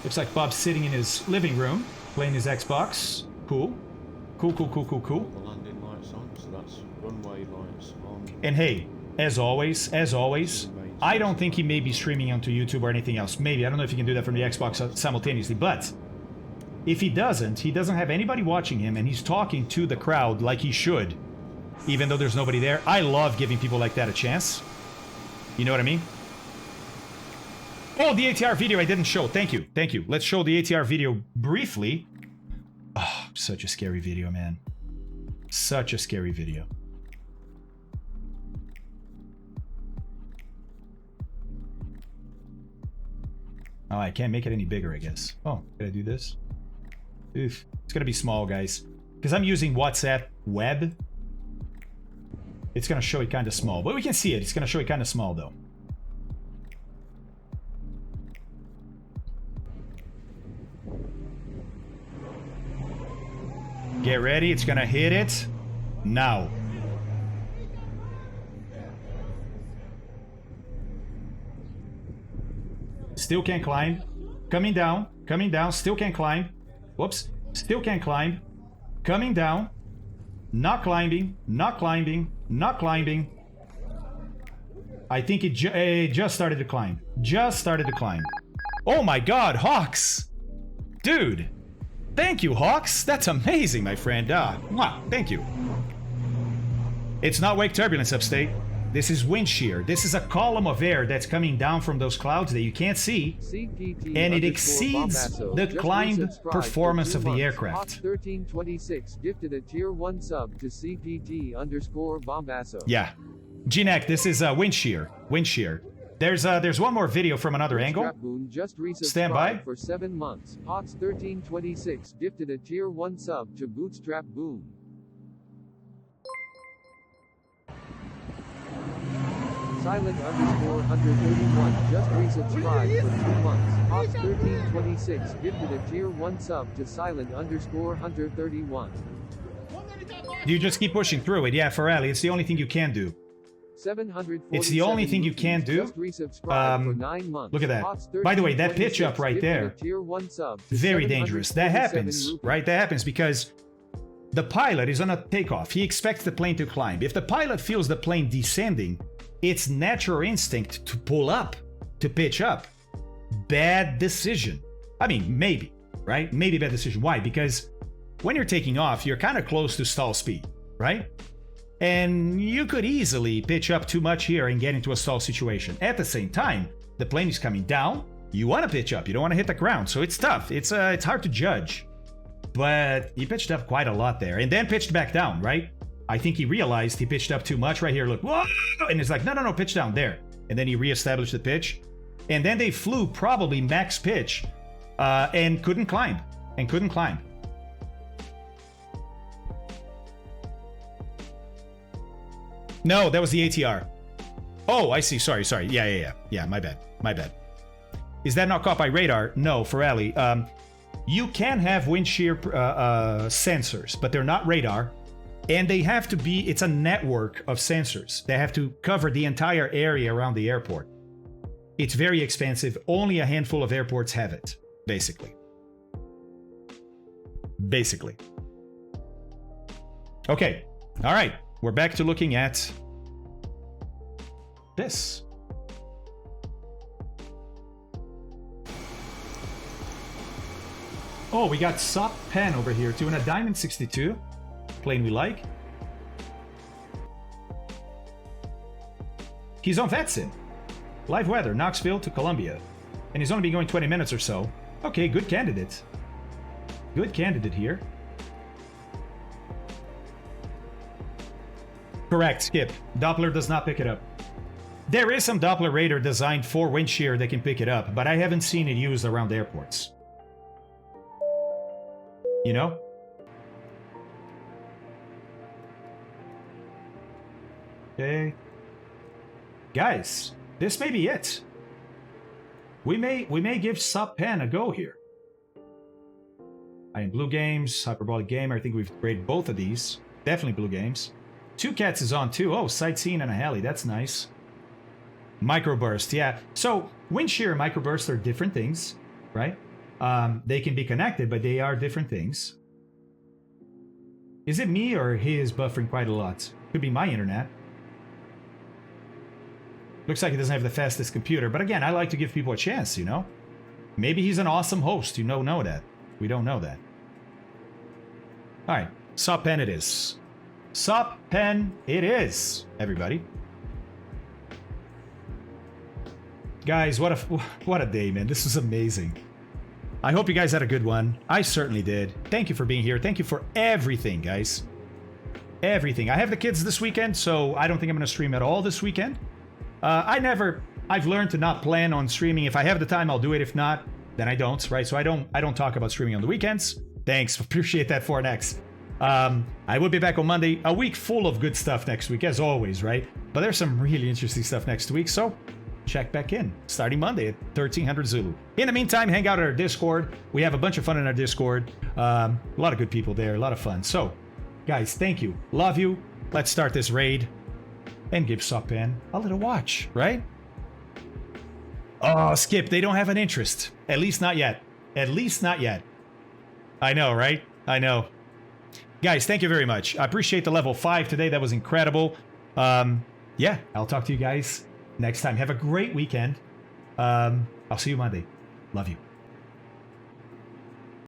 Looks like Bob's sitting in his living room, playing his Xbox. Cool. Cool. The landing lights on, so that's runway lights on. And hey, as always, I don't think he may be streaming onto YouTube or anything else. Maybe. I don't know if he can do that from the Xbox simultaneously. But if he doesn't have anybody watching him, and he's talking to the crowd like he should, even though there's nobody there. I love giving people like that a chance. You know what I mean? Oh, the ATR video I didn't show. Thank you. Let's show the ATR video briefly. Oh, such a scary video, man. Such a scary video. Oh, I can't make it any bigger, I guess. Oh, can I do this? Oof. It's gonna be small, guys. Because I'm using WhatsApp web. It's gonna show it kind of small, but we can see it. It's gonna show it kind of small, though. Get ready. It's gonna hit it now. Still can't climb. Coming down. Coming down. Still can't climb. Whoops. Still can't climb. Coming down. Not climbing. Not climbing. Not climbing. I think it just started to climb. Just started to climb. Oh my god, Hawks! Dude! Thank you, Hawks! That's amazing, my friend. Mwah, thank you. It's not wake turbulence, Upstate. This is wind shear. This is a column of air that's coming down from those clouds that you can't see, and it exceeds the climb performance of the aircraft. 1326 gifted a tier 1 sub to CPT_Bombasso. Yeah. GNEC, this is wind shear. Wind shear. There's one more video from another angle. Stand by. For 7 months. Hawks 1326 gifted a tier 1 sub to Bootstrap Boom. Silent_131 just resubscribed for 2 months. Hawks 1326 gifted a tier 1 sub to Silent_131. You just keep pushing through it. Yeah, Ferrari, it's the only thing you can do. It's the only thing you can do. Look at that. By the way, that pitch up right there, very dangerous. That happens, right? That happens because the pilot is on a takeoff. He expects the plane to climb. If the pilot feels the plane descending, it's natural instinct to pull up, to pitch up. Bad decision. I mean, maybe, right? Maybe bad decision. Why? Because when you're taking off, you're kind of close to stall speed, right? And you could easily pitch up too much here and get into a stall situation. At the same time, the plane is coming down. You want to pitch up. You don't want to hit the ground. So it's tough. It's hard to judge. But he pitched up quite a lot there. And then pitched back down, right? I think he realized he pitched up too much right here. Look, whoa! And it's like, no, pitch down there. And then he reestablished the pitch. And then they flew probably max pitch and couldn't climb. No, that was the ATR. Oh, I see. Sorry. Yeah, my bad. Is that not caught by radar? No, Ferrari. You can have wind shear sensors, but they're not radar. And they have to be, it's a network of sensors. They have to cover the entire area around the airport. It's very expensive. Only a handful of airports have it, basically. Okay. All right. We're back to looking at this. Oh, we got Sop Pen over here doing a Diamond 62. Plane we like. He's on VetSim. Live weather, Knoxville to Columbia. And he's only been going 20 minutes or so. Okay, good candidate. Good candidate here. Correct, Skip. Doppler does not pick it up. There is some Doppler radar designed for wind shear that can pick it up, but I haven't seen it used around airports. You know? Okay. Guys, this may be it. We may give Sup Pen a go here. I am Blue Games, Hyperbolic Gamer. I think we've graded both of these. Definitely Blue Games. Two Cats is on too. Oh, sightseeing and a heli. That's nice. Microburst, yeah. So wind shear and microburst are different things, right? They can be connected, but they are different things. Is it me or he is buffering quite a lot? Could be my internet. Looks like he doesn't have the fastest computer, but again, I like to give people a chance, you know? Maybe he's an awesome host. You don't know that. We don't know that. All right, Sup Pen it is. Sup Pen it is, everybody. Guys, what a day, man. This was amazing. I hope you guys had a good one. I certainly did. Thank you for being here. Thank you for everything, guys. Everything. I have the kids this weekend, so I don't think I'm going to stream at all this weekend. I've learned to not plan on streaming. If I have the time, I'll do it. If not, then I don't, right? So I don't talk about streaming on the weekends. Thanks. Appreciate that, 4Nex. I will be back on Monday. A week full of good stuff next week, as always, right? But there's some really interesting stuff next week, so check back in starting Monday at 1300 Zulu. In the meantime, hang out at our Discord. We have a bunch of fun in our Discord. A lot of good people there, a lot of fun. So, guys, thank you. Love you. Let's start this raid and give Sokpan a little watch, right? Oh, Skip, they don't have an interest. At least not yet. At least not yet. I know, right? I know. Guys, thank you very much. I appreciate the level 5 today. That was incredible. Yeah, I'll talk to you guys next time. Have a great weekend. I'll see you Monday. Love you.